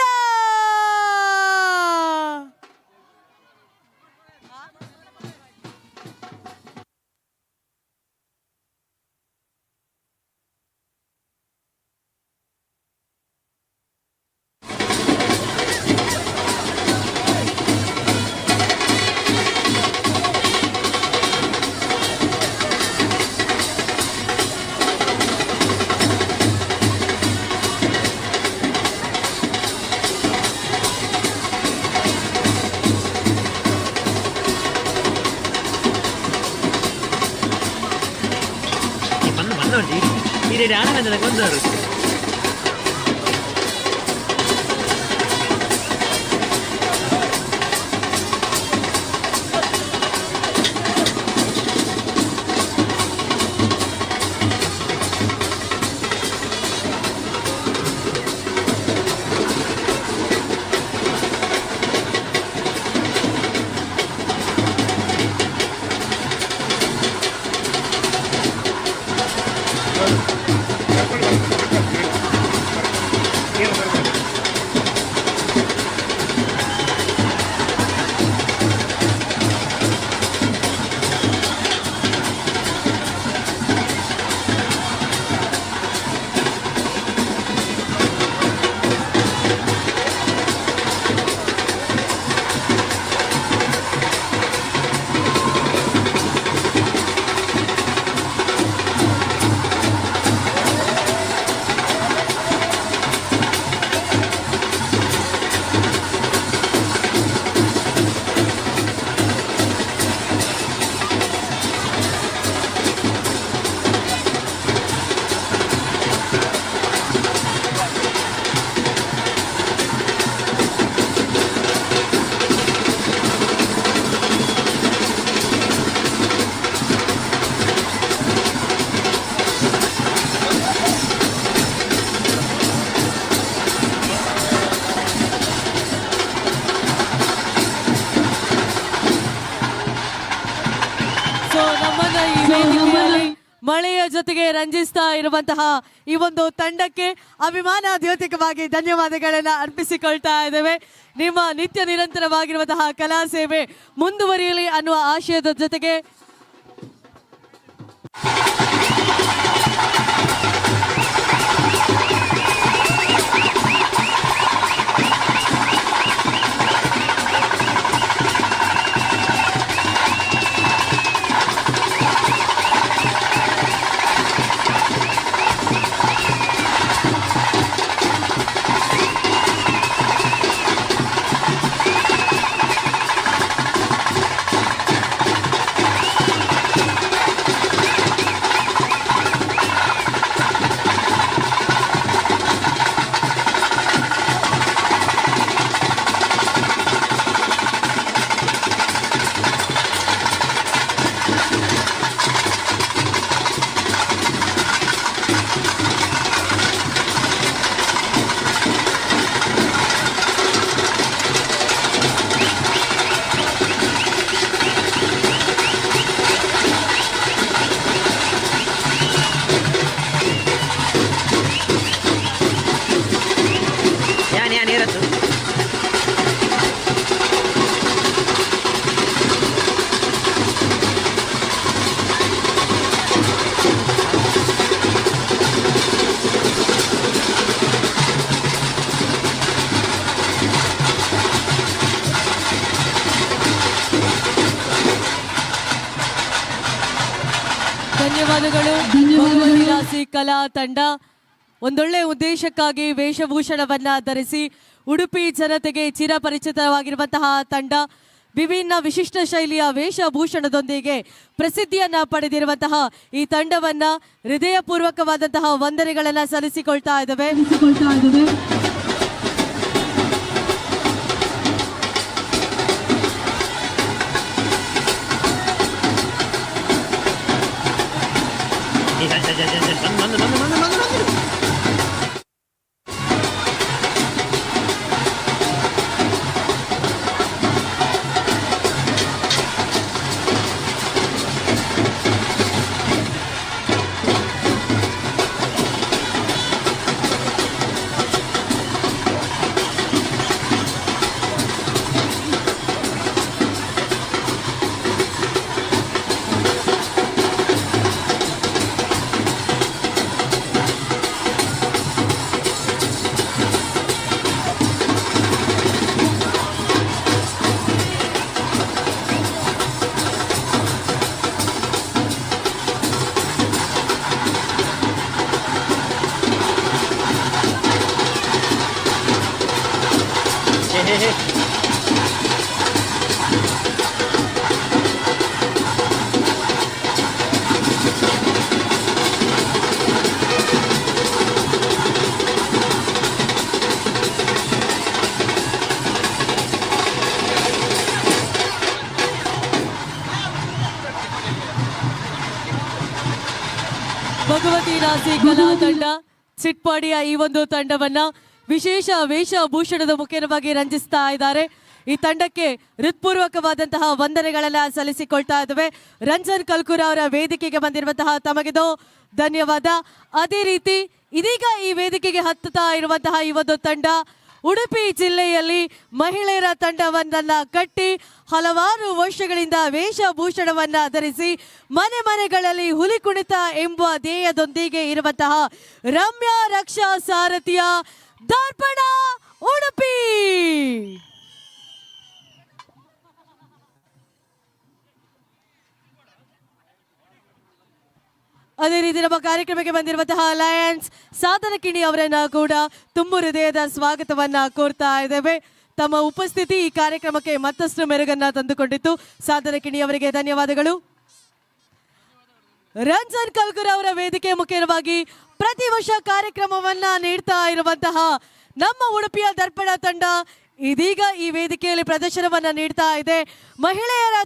ಸೊ ನಮ್ಮನ್ನ ಈ ವೇದಿಕೆಯಲ್ಲಿ ಮಳೆಯ ಜೊತೆಗೆ ರಂಜಿಸ್ತಾ ಇರುವಂತಹ ಈ ಒಂದು ತಂಡಕ್ಕೆ ಅಭಿಮಾನ ದ್ಯೋತಿಕವಾಗಿ ಧನ್ಯವಾದಗಳನ್ನು ಅರ್ಪಿಸಿಕೊಳ್ತಾ ಇದ್ದೇವೆ. ನಿಮ್ಮ ನಿತ್ಯ ನಿರಂತರವಾಗಿರುವಂತಹ ಕಲಾ ಸೇವೆ ಮುಂದುವರಿಯಲಿ ಅನ್ನುವ ಆಶಯದ ಜೊತೆಗೆ ಧನ್ಯವಾದಗಳು. ಭಗವತಿರಾಸಿ ಕಲಾ ತಂಡ ಒಂದೊಳ್ಳೆ ಉದ್ದೇಶಕ್ಕಾಗಿ ವೇಷಭೂಷಣವನ್ನ ಧರಿಸಿ ಉಡುಪಿ ಜನತೆಗೆ ಚಿರಪರಿಚಿತವಾಗಿರುವಂತಹ ತಂಡ ವಿಭಿನ್ನ ವಿಶಿಷ್ಟ ಶೈಲಿಯ ವೇಷಭೂಷಣದೊಂದಿಗೆ ಪ್ರಸಿದ್ಧಿಯನ್ನ ಪಡೆದಿರುವಂತಹ ಈ ತಂಡವನ್ನ ಹೃದಯಪೂರ್ವಕವಾದಂತಹ ವಂದನೆಗಳನ್ನ ಸಲ್ಲಿಸಿಕೊಳ್ತಾ ಇದ್ದೇವೆ. ಭಗವತಿರಾಸಿ ಕಲಾ ತಂಡ ಚಿಟ್ಪಾಡಿಯ ಈ ಒಂದು ತಂಡವನ್ನ ವಿಶೇಷ ವೇಷಭೂಷಣದ ಮುಖೇನವಾಗಿ ರಂಜಿಸ್ತಾ ಇದ್ದಾರೆ. ಈ ತಂಡಕ್ಕೆ ಹೃತ್ಪೂರ್ವಕವಾದಂತಹ ವಂದನೆಗಳನ್ನ ಸಲ್ಲಿಸಿಕೊಳ್ತಾ ಇದ್ದೇವೆ. ರಂಜನ್ ಕಲ್ಕುರ ಅವರ ವೇದಿಕೆಗೆ ಬಂದಿರುವಂತಹ ತಮಗಿದು ಧನ್ಯವಾದ. ಅದೇ ರೀತಿ ಇದೀಗ ಈ ವೇದಿಕೆಗೆ ಹತ್ತುತ್ತಾ ಇರುವಂತಹ ಈ ಒಂದು ತಂಡ ಉಡುಪಿ ಜಿಲ್ಲೆಯಲ್ಲಿ ಮಹಿಳೆಯರ ತಂಡವನ್ನ ಕಟ್ಟಿ ಹಲವಾರು ವರ್ಷಗಳಿಂದ ವೇಷಭೂಷಣವನ್ನ ಧರಿಸಿ ಮನೆ ಮನೆಗಳಲ್ಲಿ ಹುಲಿ ಕುಣಿತ ಎಂಬ ಧ್ಯೇಯದೊಂದಿಗೆ ಇರುವಂತಹ ರಮ್ಯಾ ರಕ್ಷಾ ಸಾರಥಿಯ ದರ್ಪಣ ಉಡುಪಿ. ಅದೇ ರೀತಿ ನಮ್ಮ ಕಾರ್ಯಕ್ರಮಕ್ಕೆ ಬಂದಿರುವಂತಹ ಅಲಯನ್ಸ್ ಸಾಧನಕಿಣಿ ಅವರನ್ನ ಕೂಡ ತುಂಬು ಹೃದಯದ ಸ್ವಾಗತವನ್ನ ಕೋರ್ತಾ ಇದ್ದೇವೆ. ತಮ್ಮ ಉಪಸ್ಥಿತಿ ಈ ಕಾರ್ಯಕ್ರಮಕ್ಕೆ ಮತ್ತಷ್ಟು ಮೆರುಗನ್ನ ತಂದುಕೊಂಡಿತ್ತು. ಸಾಧನಕಿಣಿ ಅವರಿಗೆ ಧನ್ಯವಾದಗಳು. ರಂಜನ್ ಕಲ್ಕುರ ಅವರ ವೇದಿಕೆ ಮುಖೇನವಾಗಿ ಪ್ರತಿ ವರ್ಷ ಕಾರ್ಯಕ್ರಮವನ್ನ ನೀಡ್ತಾ ಇರುವಂತಹ ನಮ್ಮ ಉಡುಪಿಯ ದರ್ಪಣ ತಂಡ ಇದೀಗ ಈ ವೇದಿಕೆಯಲ್ಲಿ ಪ್ರದರ್ಶನವನ್ನ ನೀಡ್ತಾ ಇದೆ. ಮಹಿಳೆಯರ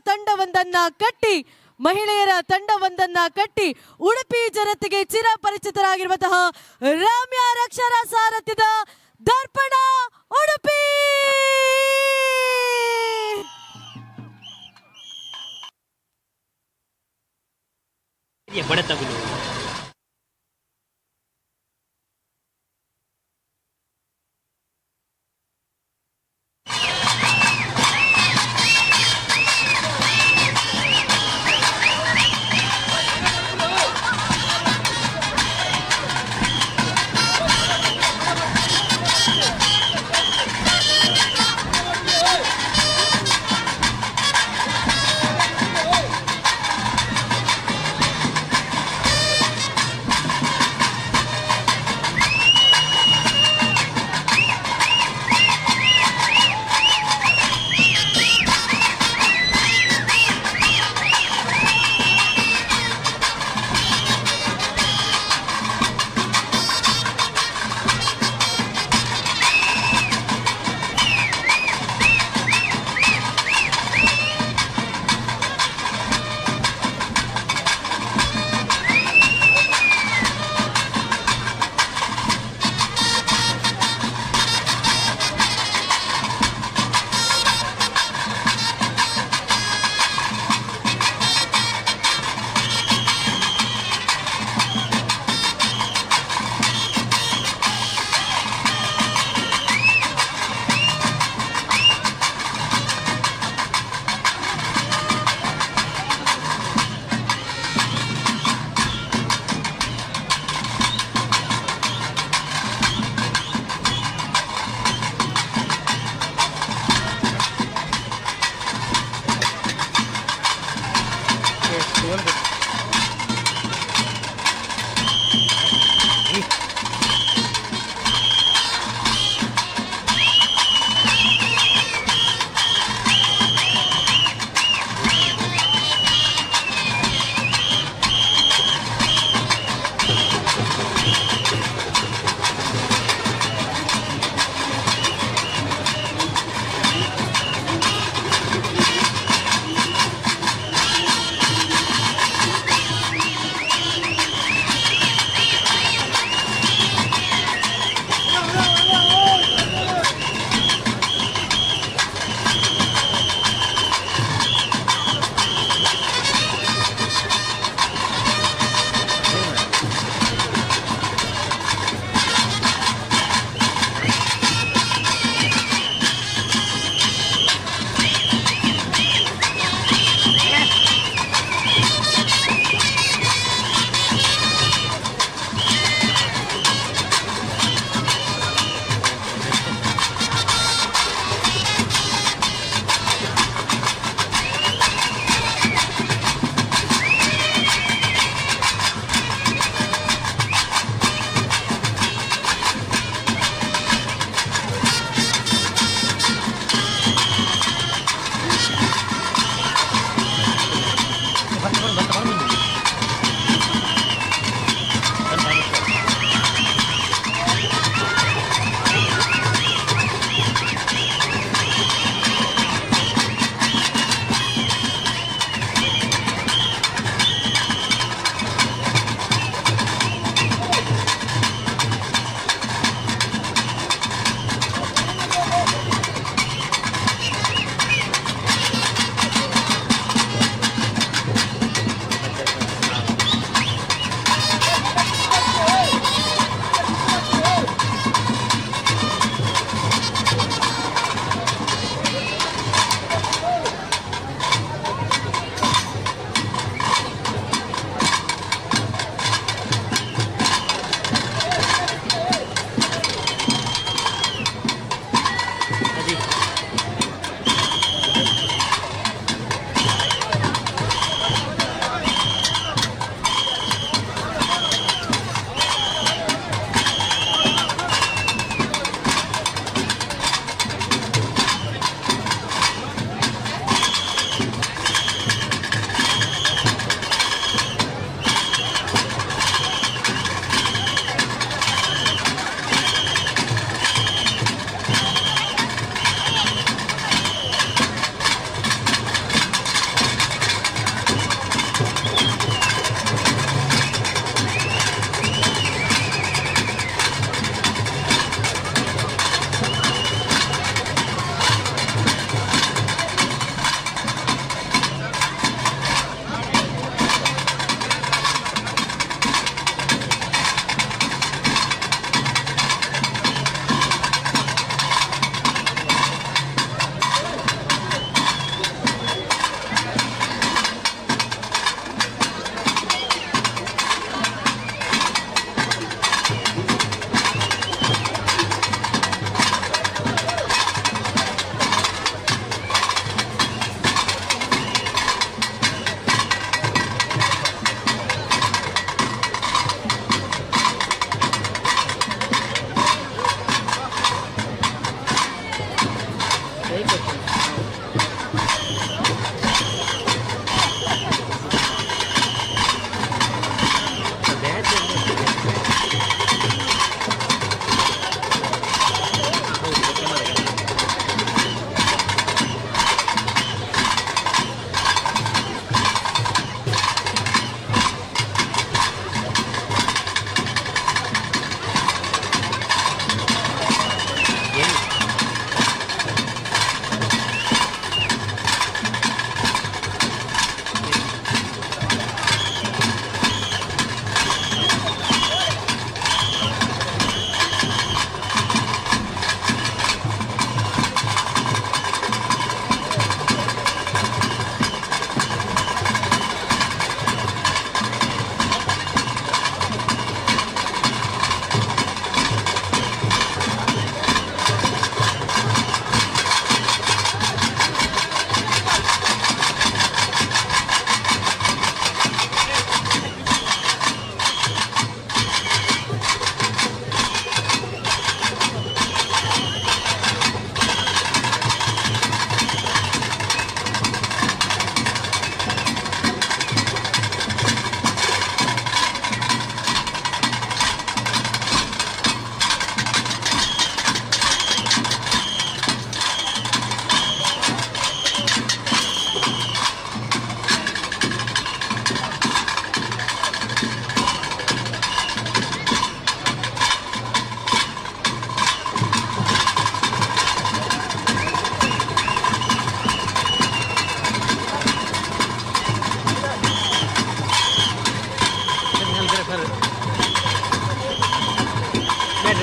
ತಂಡವೊಂದನ್ನ ಕಟ್ಟಿ ಉಡುಪಿ ಜನತೆಗೆ ಚಿರಪರಿಚಿತರಾಗಿರುವಂತಹ ರಮ್ಯಾ ರಕ್ಷರ ಸಾರಥ್ಯದ ದರ್ಪಣ ಉಡುಪಿ. ಬಡತಗಳು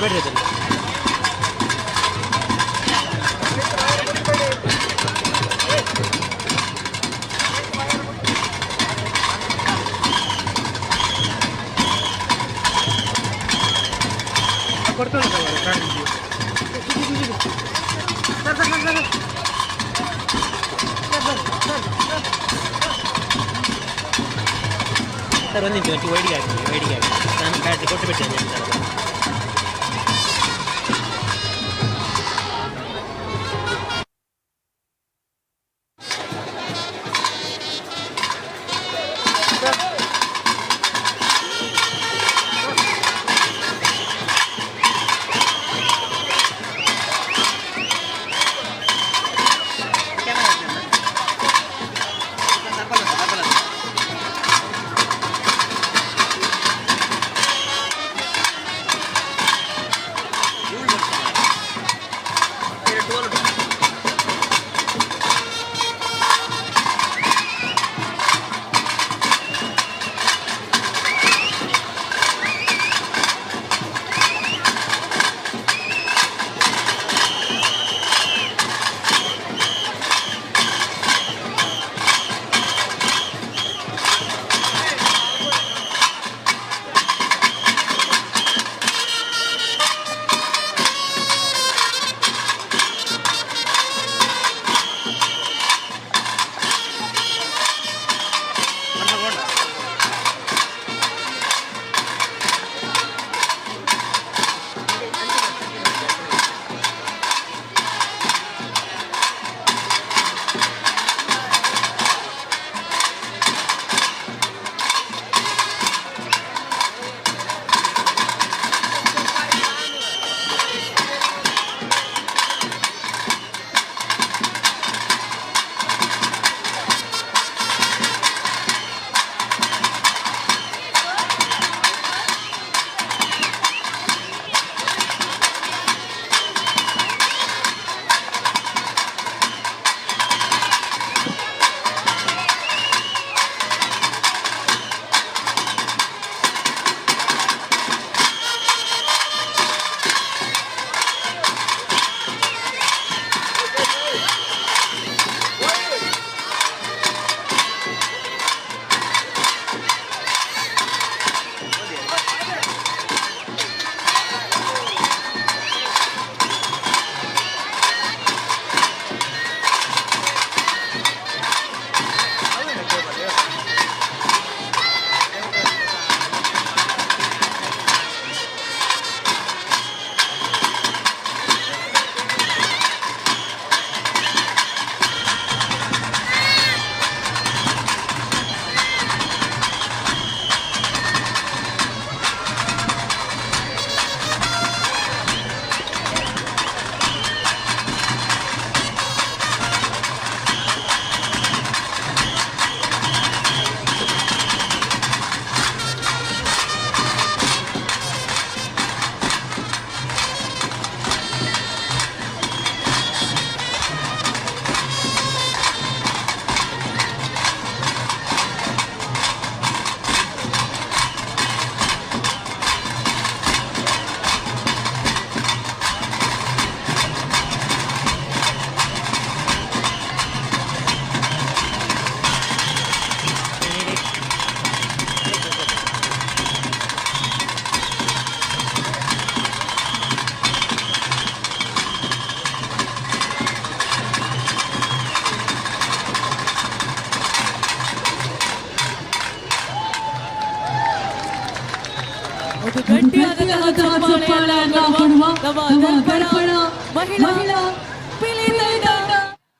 ಬೇಡ್ರಿ ಅದನ್ನು. ಕೊಡ್ತಾನೆ ಸರ್ ಒಂದು ನಿಮಿಷ ವೈಡಿಗೆ ಹಾಕಿ ನಾನು ಬ್ಯಾಟ್ರಿ ಕೊಟ್ಟು ಬಿಟ್ಟೇನೆ ಸರ್.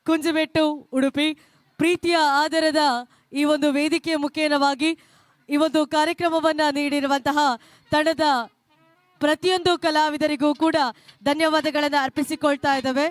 ಕುಂಜಬೆಟ್ಟು ಉಡುಪಿ ಪ್ರೀತಿಯ ಆದರದ ಈ ಒಂದು ವೇದಿಕೆಯ ಮುಖೇನವಾಗಿ ಈ ಒಂದು ಕಾರ್ಯಕ್ರಮವನ್ನು ನೀಡಿರುವಂತಹ ತಂಡದ ಪ್ರತಿಯೊಂದು ಕಲಾವಿದರಿಗೂ ಕೂಡ ಧನ್ಯವಾದಗಳನ್ನು ಅರ್ಪಿಸಿಕೊಳ್ತಾ ಇದ್ದೇವೆ.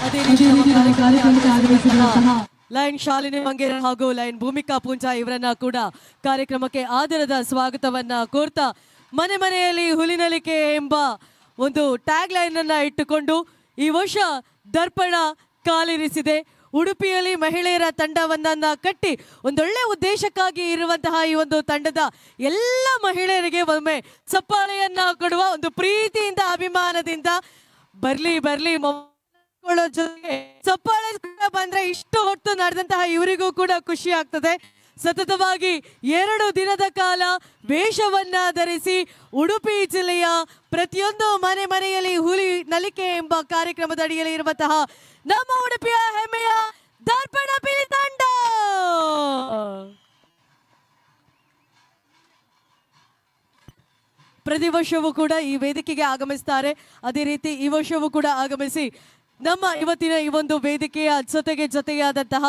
ಅದೇ ರೀತಿ ನಮ್ಮ ಕಾರ್ಯಕ್ರಮಕ್ಕೆ ಆಗಮಿಸಿರುವಂತಹ ಲಯನ್ ಶಾಲಿನಿ ಮಂಗೇರ ಹಾಗೂ ಲಯನ್ ಭೂಮಿಕಾ ಪೂಂಜಾ ಇವರನ್ನ ಕೂಡ ಕಾರ್ಯಕ್ರಮಕ್ಕೆ ಆದರದ ಸ್ವಾಗತವನ್ನ ಕೋರ್ತಾ ಮನೆ ಮನೆಯಲ್ಲಿ ಹುಲಿನಲಿಕೆ ಎಂಬ ಒಂದು ಟ್ಯಾಗ್ ಲೈನ್ ಅನ್ನ ಇಟ್ಟುಕೊಂಡು ಈ ವರ್ಷ ದರ್ಪಣ ಕಾಲಿರಿಸಿದೆ. ಉಡುಪಿಯಲ್ಲಿ ಮಹಿಳೆಯರ ತಂಡವನ್ನ ಕಟ್ಟಿ ಒಂದೊಳ್ಳೆ ಉದ್ದೇಶಕ್ಕಾಗಿ ಇರುವಂತಹ ಈ ಒಂದು ತಂಡದ ಎಲ್ಲ ಮಹಿಳೆಯರಿಗೆ ಒಮ್ಮೆ ಚಪ್ಪಾಳೆಯನ್ನ ಕೊಡುವ ಒಂದು ಪ್ರೀತಿಯಿಂದ ಅಭಿಮಾನದಿಂದ ಬರ್ಲಿ ಜೊತೆಗೆ ಚಪ್ಪಾಳೆ ಬಂದ್ರೆ ಇಷ್ಟು ಹೊತ್ತು ನಡೆದಂತಹ ಇವರಿಗೂ ಕೂಡ ಖುಷಿ ಆಗ್ತದೆ. ಸತತವಾಗಿ 2 ದಿನದ ಕಾಲ ವೇಷವನ್ನ ಧರಿಸಿ ಉಡುಪಿ ಜಿಲ್ಲೆಯ ಪ್ರತಿಯೊಂದು ಮನೆಯಲ್ಲಿ ಹುಲಿ ನಲಿಕೆ ಎಂಬ ಕಾರ್ಯಕ್ರಮದ ಅಡಿಯಲ್ಲಿ ಇರುವಂತಹ ನಮ್ಮ ಉಡುಪಿಯ ಹೆಮ್ಮೆಯ ದರ್ಪಣ ಪಿಲಿ ತಂಡ ಪ್ರತಿ ವರ್ಷವೂ ಕೂಡ ಈ ವೇದಿಕೆಗೆ ಆಗಮಿಸ್ತಾರೆ. ಅದೇ ರೀತಿ ಈ ವರ್ಷವೂ ಕೂಡ ಆಗಮಿಸಿ ನಮ್ಮ ಇವತ್ತಿನ ಈ ಒಂದು ವೇದಿಕೆಯ ಜೊತೆಯಾದಂತಹ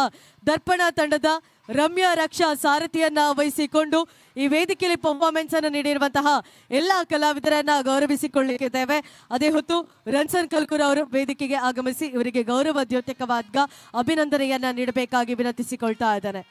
ದರ್ಪಣ ತಂಡದ ರಮ್ಯಾ ರಕ್ಷಾ ಸಾರಥಿಯನ್ನ ವಹಿಸಿಕೊಂಡು ಈ ವೇದಿಕೆಯಲ್ಲಿ ಪರ್ಫಾರ್ಮೆನ್ಸ್ ಅನ್ನು ನೀಡಿರುವಂತಹ ಎಲ್ಲ ಕಲಾವಿದರನ್ನ ಗೌರವಿಸಿಕೊಳ್ಳಿದ್ದೇವೆ. ಅದೇ ಹೊತ್ತು ರಂಜನ್ ಕಲ್ಕುರ ಅವರು ವೇದಿಕೆಗೆ ಆಗಮಿಸಿ ಇವರಿಗೆ ಗೌರವ ದ್ಯೋತಕವಾದ ಅಭಿನಂದನೆಯನ್ನ ನೀಡಬೇಕಾಗಿ ವಿನಂತಿಸಿಕೊಳ್ತಾ ಇದ್ದಾರೆ.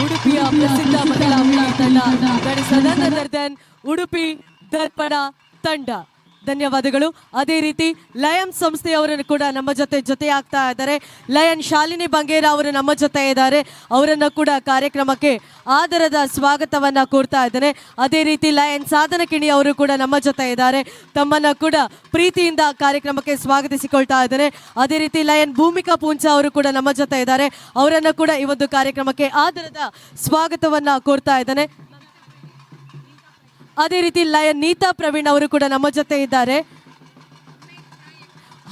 ಉಡುಪಿಯ ಪ್ರಸಿದ್ಧ ಮಹಿಳಾ ತಂಡ ಉಡುಪಿ ದರ್ಪಣ ತಂಡ ಧನ್ಯವಾದಗಳು. ಅದೇ ರೀತಿ ಲಯನ್ ಸಂಸ್ಥೆಯವರನ್ನು ಕೂಡ ನಮ್ಮ ಜೊತೆ ಆಗ್ತಾ ಇದ್ದಾರೆ. ಲಯನ್ ಶಾಲಿನಿ ಬಂಗೇರ ಅವರು ನಮ್ಮ ಜೊತೆ ಇದ್ದಾರೆ. ಅವರನ್ನು ಕೂಡ ಕಾರ್ಯಕ್ರಮಕ್ಕೆ ಆದರದ ಸ್ವಾಗತವನ್ನ ಕೋರ್ತಾ ಇದ್ದಾರೆ. ಅದೇ ರೀತಿ ಲಯನ್ ಸಾಧನ ಕಿಣಿ ಅವರು ಕೂಡ ನಮ್ಮ ಜೊತೆ ಇದ್ದಾರೆ. ತಮ್ಮನ್ನ ಕೂಡ ಪ್ರೀತಿಯಿಂದ ಕಾರ್ಯಕ್ರಮಕ್ಕೆ ಸ್ವಾಗತಿಸಿಕೊಳ್ತಾ ಇದ್ದಾರೆ. ಅದೇ ರೀತಿ ಲಯನ್ ಭೂಮಿಕಾ ಪೂಂಜಾ ಅವರು ಕೂಡ ನಮ್ಮ ಜೊತೆ ಇದ್ದಾರೆ. ಅವರನ್ನು ಕೂಡ ಈ ಒಂದು ಕಾರ್ಯಕ್ರಮಕ್ಕೆ ಆದರದ ಸ್ವಾಗತವನ್ನ ಕೋರ್ತಾ ಇದ್ದಾನೆ. ಅದೇ ರೀತಿ ಲಯನ್ ನೀತಾ ಪ್ರವೀಣ್ ಅವರು ಕೂಡ ನಮ್ಮ ಜೊತೆ ಇದ್ದಾರೆ.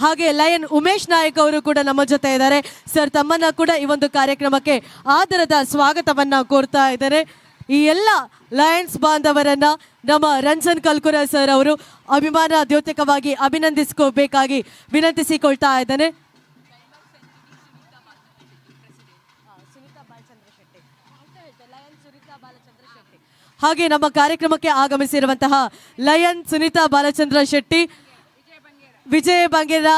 ಹಾಗೆ ಲಯನ್ ಉಮೇಶ್ ನಾಯಕ್ ಅವರು ಕೂಡ ನಮ್ಮ ಜೊತೆ ಇದ್ದಾರೆ. ಸರ್, ತಮ್ಮನ್ನ ಕೂಡ ಈ ಒಂದು ಕಾರ್ಯಕ್ರಮಕ್ಕೆ ಆದರದ ಸ್ವಾಗತವನ್ನ ಕೋರ್ತಾ ಇದ್ದಾರೆ. ಈ ಎಲ್ಲ ಲಯನ್ಸ್ ಬಾಂಧವರನ್ನ ನಮ್ಮ ರಂಜನ್ ಕಲ್ಕುರ ಸರ್ ಅವರು ಅಭಿಮಾನ ದ್ಯೋತಕವಾಗಿ ಅಭಿನಂದಿಸಿಕೋಬೇಕಾಗಿ ವಿನಂತಿಸಿಕೊಳ್ತಾ ಇದ್ದಾನೆ. ಹಾಗೆ ನಮ್ಮ ಕಾರ್ಯಕ್ರಮಕ್ಕೆ ಆಗಮಿಸಿರುವಂತಹ ಲಯನ್ ಸುನೀತಾ ಬಾಲಚಂದ್ರ ಶೆಟ್ಟಿ, ವಿಜಯ ಬಂಗೇರ,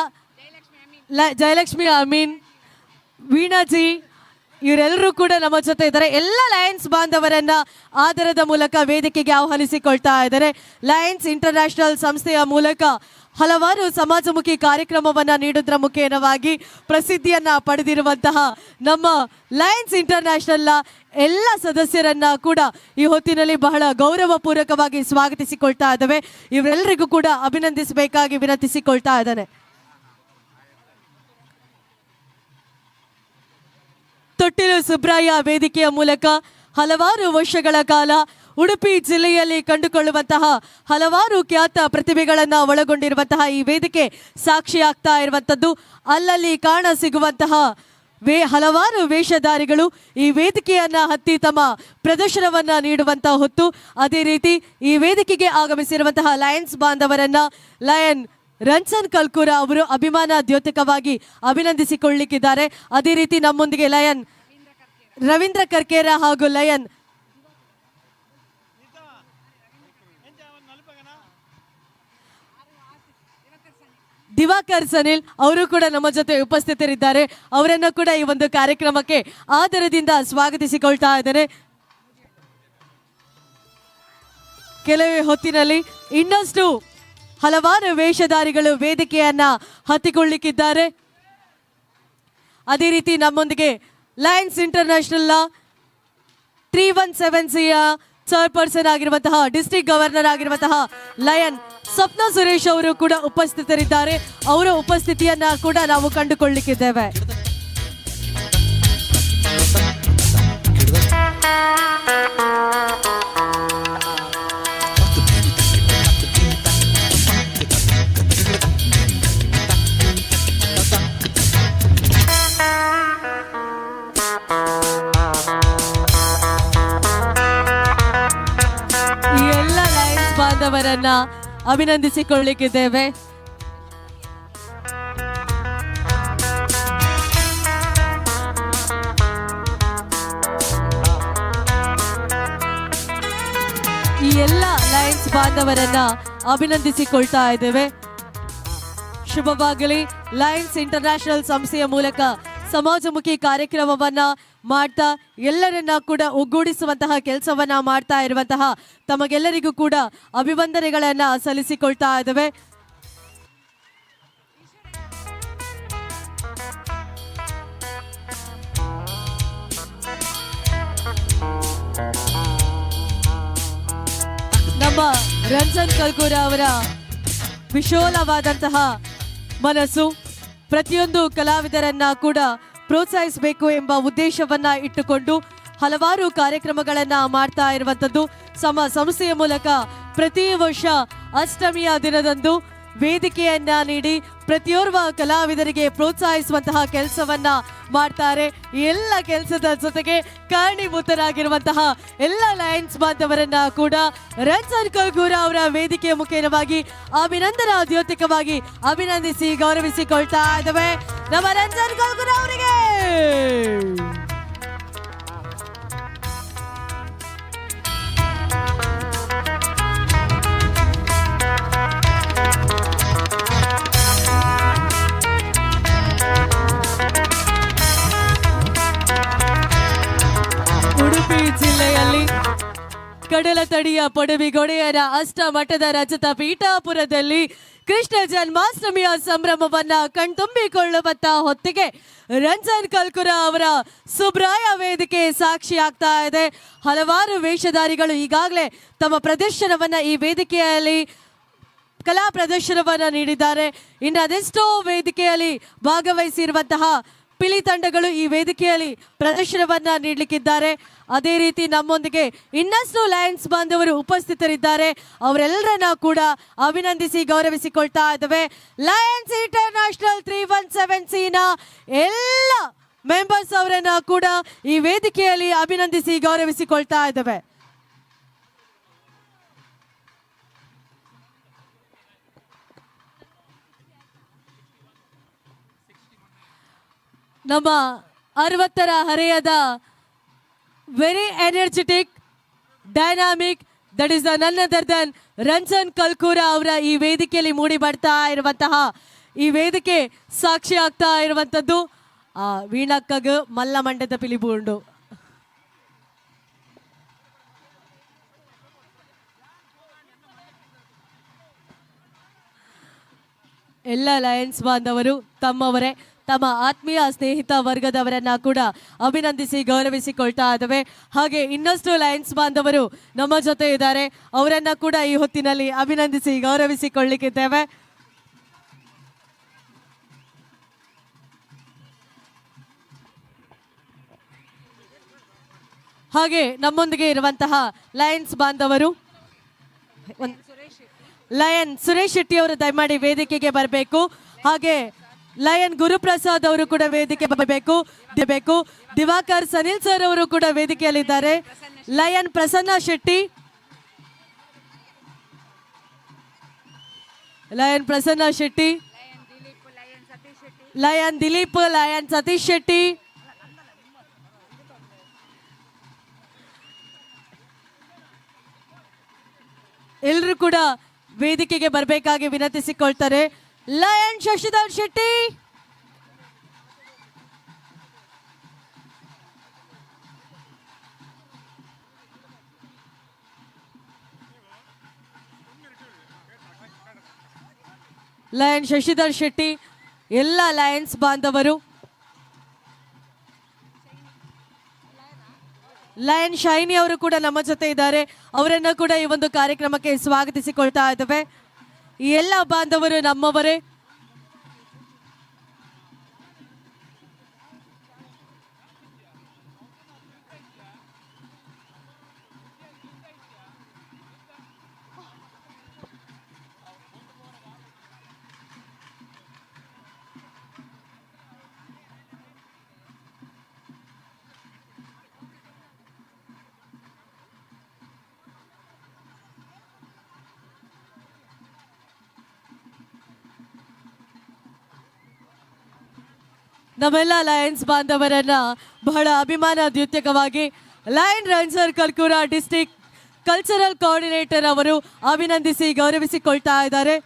ಜಯಲಕ್ಷ್ಮಿ ಅಮೀನ್, ವೀಣಾಜಿ, ಇವರೆಲ್ಲರೂ ಕೂಡ ನಮ್ಮ ಜೊತೆ ಇದ್ದಾರೆ. ಎಲ್ಲ ಲಯನ್ಸ್ ಬಾಂಧವರನ್ನ ಆಧಾರದ ಮೂಲಕ ವೇದಿಕೆಗೆ ಆಹ್ವಾನಿಸಿಕೊಳ್ತಾ ಇದ್ದಾರೆ. ಲಯನ್ಸ್ ಇಂಟರ್ನ್ಯಾಷನಲ್ ಸಂಸ್ಥೆಯ ಮೂಲಕ ಹಲವಾರು ಸಮಾಜಮುಖಿ ಕಾರ್ಯಕ್ರಮವನ್ನು ನೀಡುವುದರ ಮುಖೇನವಾಗಿ ಪ್ರಸಿದ್ಧಿಯನ್ನ ಪಡೆದಿರುವಂತಹ ನಮ್ಮ ಲಯನ್ಸ್ ಇಂಟರ್ನ್ಯಾಷನಲ್ನ ಎಲ್ಲ ಸದಸ್ಯರನ್ನ ಕೂಡ ಈ ಹೊತ್ತಿನಲ್ಲಿ ಬಹಳ ಗೌರವಪೂರ್ವಕವಾಗಿ ಸ್ವಾಗತಿಸಿಕೊಳ್ತಾ ಇದ್ದೇವೆ. ಇವರೆಲ್ಲರಿಗೂ ಕೂಡ ಅಭಿನಂದಿಸಬೇಕಾಗಿ ವಿನಂತಿಸಿಕೊಳ್ತಾ ಇದ್ದಾನೆ. ತೊಟ್ಟಿಲು ಸುಬ್ರಾಯ ವೇದಿಕೆಯ ಮೂಲಕ ಹಲವಾರು ವರ್ಷಗಳ ಕಾಲ ಉಡುಪಿ ಜಿಲ್ಲೆಯಲ್ಲಿ ಕಂಡುಕೊಳ್ಳುವಂತಹ ಹಲವಾರು ಖ್ಯಾತ ಪ್ರತಿಭೆಗಳನ್ನು ಒಳಗೊಂಡಿರುವಂತಹ ಈ ವೇದಿಕೆ ಸಾಕ್ಷಿಯಾಗ್ತಾ ಇರುವಂಥದ್ದು. ಅಲ್ಲಲ್ಲಿ ಕಾಣ ಸಿಗುವಂತಹ ಹಲವಾರು ವೇಷಧಾರಿಗಳು ಈ ವೇದಿಕೆಯನ್ನ ಹತ್ತಿ ತಮ್ಮ ಪ್ರದರ್ಶನವನ್ನ ನೀಡುವಂತಹ ಹೊತ್ತು, ಅದೇ ರೀತಿ ಈ ವೇದಿಕೆಗೆ ಆಗಮಿಸಿರುವಂತಹ ಲಯನ್ಸ್ ಬಾಂಧವರನ್ನ ಲಯನ್ ರಂಜನ್ ಕಲ್ಕೂರ ಅವರು ಅಭಿಮಾನ ದ್ಯೋತಕವಾಗಿ ಅಭಿನಂದಿಸಿಕೊಳ್ಳಲಿಕ್ಕಿದ್ದಾರೆ. ಅದೇ ರೀತಿ ನಮ್ಮೊಂದಿಗೆ ಲಯನ್ ರವೀಂದ್ರ ಕರ್ಕೇರ ಹಾಗೂ ಲಯನ್ ದಿವಾಕರ್ ಸನಿಲ್ ಅವರು ಕೂಡ ನಮ್ಮ ಜೊತೆ ಉಪಸ್ಥಿತರಿದ್ದಾರೆ. ಅವರನ್ನು ಕೂಡ ಈ ಒಂದು ಕಾರ್ಯಕ್ರಮಕ್ಕೆ ಆದರದಿಂದ ಸ್ವಾಗತಿಸಿಕೊಳ್ತಾ ಇದ್ದೇನೆ. ಕೆಲವೇ ಹೊತ್ತಿನಲ್ಲಿ ಇನ್ನಷ್ಟು ಹಲವಾರು ವೇಷಧಾರಿಗಳು ವೇದಿಕೆಯನ್ನ ಹತ್ತಿಕೊಳ್ಳಿಕ್ಕಿದ್ದಾರೆ. ಅದೇ ರೀತಿ ನಮ್ಮೊಂದಿಗೆ ಲಯನ್ಸ್ ಇಂಟರ್ನ್ಯಾಷನಲ್ನ 317Cಯ ಚೇರ್ಪರ್ಸನ್ ಆಗಿರುವಂತಹ ಡಿಸ್ಟ್ರಿಕ್ಟ್ ಗವರ್ನರ್ ಆಗಿರುವಂತಹ ಲಯನ್ ಸ್ವಪ್ನ ಸುರೇಶ್ ಅವರು ಕೂಡ ಉಪಸ್ಥಿತರಿದ್ದಾರೆ. ಅವರ ಉಪಸ್ಥಿತಿಯನ್ನ ಕೂಡ ನಾವು ಕಂಡುಕೊಳ್ಳಲಿಕ್ಕಿದ್ದೇವೆ. ಈ ಎಲ್ಲ ಲಯನ್ಸ್ ಬಾಂಧವರನ್ನ ಅಭಿನಂದಿಸಿಕೊಳ್ಳಲಿಕ್ಕಿದ್ದೇವೆ. ಈ ಎಲ್ಲ ಲಯನ್ಸ್ ಬಾಂಧವರನ್ನ ಅಭಿನಂದಿಸಿಕೊಳ್ತಾ ಇದ್ದೇವೆ. ಶುಭವಾಗಲಿ. ಲಯನ್ಸ್ ಇಂಟರ್ನ್ಯಾಷನಲ್ ಸಂಸ್ಥೆಯ ಮೂಲಕ ಸಮಾಜಮುಖಿ ಕಾರ್ಯಕ್ರಮವನ್ನ ಮಾಡ್ತಾ ಎಲ್ಲರನ್ನ ಕೂಡ ಒಗ್ಗೂಡಿಸುವಂತಹ ಕೆಲಸವನ್ನ ಮಾಡ್ತಾ ಇರುವಂತಹ ತಮಗೆಲ್ಲರಿಗೂ ಕೂಡ ಅಭಿವಂದನೆಗಳನ್ನ ಸಲ್ಲಿಸಿಕೊಳ್ತಾ ಇದ್ದೇವೆ. ನಮ್ಮ ರಂಜನ್ ಕಲ್ಕೂರ ಅವರ ವಿಶಾಲವಾದಂತಹ ಮನಸ್ಸು ಪ್ರತಿಯೊಂದು ಕಲಾವಿದರನ್ನ ಕೂಡ ಪ್ರೋತ್ಸಾಹಿಸಬೇಕು ಎಂಬ ಉದ್ದೇಶವನ್ನ ಇಟ್ಟುಕೊಂಡು ಹಲವಾರು ಕಾರ್ಯಕ್ರಮಗಳನ್ನ ಮಾಡ್ತಾ ಇರುವಂಥದ್ದು. ಸಂಸ್ಥೆಯ ಮೂಲಕ ಪ್ರತಿ ವರ್ಷ ಅಷ್ಟಮಿಯ ದಿನದಂದು ವೇದಿಕೆಯನ್ನ ನೀಡಿ ಪ್ರತಿಯೋರ್ವ ಕಲಾವಿದರಿಗೆ ಪ್ರೋತ್ಸಾಹಿಸುವಂತಹ ಕೆಲಸವನ್ನ ಮಾಡ್ತಾರೆ. ಎಲ್ಲ ಕೆಲಸದ ಜೊತೆಗೆ ಕಾರಣೀಭೂತರಾಗಿರುವಂತಹ ಎಲ್ಲ ಲಯನ್ಸ್ ಬಾಂಧವರನ್ನ ಕೂಡ ರಂಜನ್ ಕಲ್ಕೂರ ಅವರ ವೇದಿಕೆಯ ಮುಖೇನವಾಗಿ ಅಭಿನಂದನಾ ದ್ಯೋತಕವಾಗಿ ಅಭಿನಂದಿಸಿ ಗೌರವಿಸಿಕೊಳ್ತಾ ಇದ್ದೇವೆ. ನಮ್ಮ ರಂಜನ್ ಕಲ್ಕೂರ ಅವರಿಗೆ ಉಡುಪಿ ಜಿಲ್ಲೆಯಲ್ಲಿ ಕಡಲ ತಡಿಯ ಪಡುಬಿಗೊಡೆಯರ ಅಷ್ಟಮಠದ ರಜತ ಪೀಠಾಪುರದಲ್ಲಿ ಕೃಷ್ಣ ಜನ್ಮಾಷ್ಟಮಿಯ ಸಂಭ್ರಮವನ್ನ ಕಣ್ತುಂಬಿಕೊಳ್ಳುವಂತ ಹೊತ್ತಿಗೆ ರಂಜನ್ ಕಲ್ಕೂರ ಅವರ ಸುಬ್ರಾಯ ವೇದಿಕೆ ಸಾಕ್ಷಿಯಾಗ್ತಾ ಇದೆ. ಹಲವಾರು ವೇಷಧಾರಿಗಳು ಈಗಾಗಲೇ ತಮ್ಮ ಪ್ರದರ್ಶನವನ್ನ ಈ ವೇದಿಕೆಯಲ್ಲಿ ಕಲಾ ಪ್ರದರ್ಶನವನ್ನ ನೀಡಿದ್ದಾರೆ. ಇನ್ನು ಅದೆಷ್ಟೋ ವೇದಿಕೆಯಲ್ಲಿ ಭಾಗವಹಿಸಿರುವಂತಹ ಪಿಲಿ ತಂಡಗಳು ಈ ವೇದಿಕೆಯಲ್ಲಿ ಪ್ರದರ್ಶನವನ್ನ ನೀಡಲಿಕ್ಕಿದ್ದಾರೆ. ಅದೇ ರೀತಿ ನಮ್ಮೊಂದಿಗೆ ಇನ್ನಷ್ಟು ಲಯನ್ಸ್ ಬಾಂಧವರು ಉಪಸ್ಥಿತರಿದ್ದಾರೆ. ಅವರೆಲ್ಲರನ್ನ ಕೂಡ ಅಭಿನಂದಿಸಿ ಗೌರವಿಸಿಕೊಳ್ತಾ ಇದ್ದೇವೆ. ಲಯನ್ಸ್ ಇಂಟರ್ನ್ಯಾಷನಲ್ 317Cನ ಎಲ್ಲ ಮೆಂಬರ್ಸ್ ಅವರನ್ನ ಕೂಡ ಈ ವೇದಿಕೆಯಲ್ಲಿ ಅಭಿನಂದಿಸಿ ಗೌರವಿಸಿಕೊಳ್ತಾ ಇದ್ದೇವೆ. ನಮ್ಮ 60ರ ಹರೆಯದ very energetic dynamic that is none other than Ranjan Kalkura ಅವರ ಈ ವೇದಿಕೆಯಲ್ಲಿ ಮೂಡಿ ಬರ್ತಾ ಇರುವಂತಹ ಈ ವೇದಿಕೆ ಸಾಕ್ಷಿ ಆಗ್ತಾ ಇರುವಂಥದ್ದು. വീണക്കക് മല്ല മണ്ടത്തെ പിലിപൂണ്ടു. ಎಲ್ಲ ಲಯನ್ಸ್ ಬಾಂಧವರು ತಮ್ಮ ಆತ್ಮೀಯ ಸ್ನೇಹಿತ ವರ್ಗದವರನ್ನ ಕೂಡ ಅಭಿನಂದಿಸಿ ಗೌರವಿಸಿಕೊಳ್ತಾ ಇದ್ದಾವೆ. ಹಾಗೆ ಇನ್ನಷ್ಟು ಲಯನ್ಸ್ ಬಾಂಧವರು ನಮ್ಮ ಜೊತೆ ಇದ್ದಾರೆ, ಅವರನ್ನ ಕೂಡ ಈ ಹೊತ್ತಿನಲ್ಲಿ ಅಭಿನಂದಿಸಿ ಗೌರವಿಸಿಕೊಳ್ಳಿಕ್ಕಿದ್ದೇವೆ. ಹಾಗೆ ನಮ್ಮೊಂದಿಗೆ ಇರುವಂತಹ ಲಯನ್ಸ್ ಬಾಂಧವರು ಲಯನ್ ಸುರೇಶ್ ಶೆಟ್ಟಿ ಅವರು ದಯಮಾಡಿ ವೇದಿಕೆಗೆ ಬರಬೇಕು. ಹಾಗೆ ಲಯನ್ ಗುರುಪ್ರಸಾದ್ ಅವರು ಕೂಡ ವೇದಿಕೆ ಬರಬೇಕು. ದಿವಾಕರ್ ಸನಿಲ್ ಸರ್ ಅವರು ಕೂಡ ವೇದಿಕೆಯಲ್ಲಿದ್ದಾರೆ. Lion Prasanna Shetty, lion Prasanna Shetty, lion Dileep, lion Satish Shetty, ಎಲ್ಲರೂ ಕೂಡ ವೇದಿಕೆಗೆ ಬರಬೇಕಾಗಿ ವಿನಂತಿಸಿಕೊಳ್ತಾರೆ. ಲಯನ್ ಶಶಿಧರ್ ಶೆಟ್ಟಿ, ಲಯನ್ ಶಶಿಧರ್ ಶೆಟ್ಟಿ, ಎಲ್ಲ ಲಯನ್ಸ್ ಬಾಂಧವರು, ಲಯನ್ ಶೈನಿ ಅವರು ಕೂಡ ನಮ್ಮ ಜೊತೆ ಇದ್ದಾರೆ, ಅವರನ್ನ ಕೂಡ ಈ ಒಂದು ಕಾರ್ಯಕ್ರಮಕ್ಕೆ ಸ್ವಾಗತಿಸಿಕೊಳ್ತಾ ಇದ್ದೇವೆ. ಈ ಎಲ್ಲ ಬಾಂಧವರು ನಮ್ಮವರೇ. ನಮ್ಮೆಲ್ಲ ಲಯನ್ಸ್ ಬಾಂಧವರನ್ನ ಬಹಳ ಅಭಿಮಾನದ್ಯೋತಕವಾಗಿ lion Ranjan Kalkura district cultural coordinator ಅವರು ಅಭಿನಂದಿಸಿ ಗೌರವಿಸಿಕೊಳ್ತಾ ಇದ್ದಾರೆ.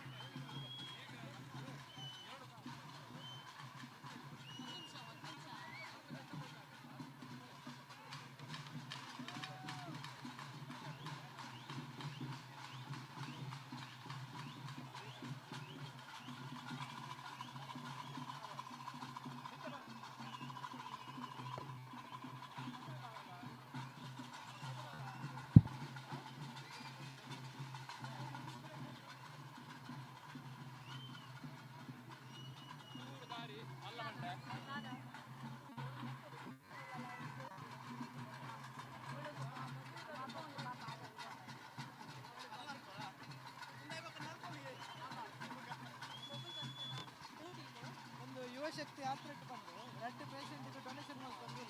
ಯುವಶಕ್ತಿ ಯಾತ್ರೆಗೆ ಬಂದು ರೆಡ್ ಪೇಷಂಟ್ಗೆ ಡೊನೇಷನ್ ಮಾಡ್ಕೊಂಡು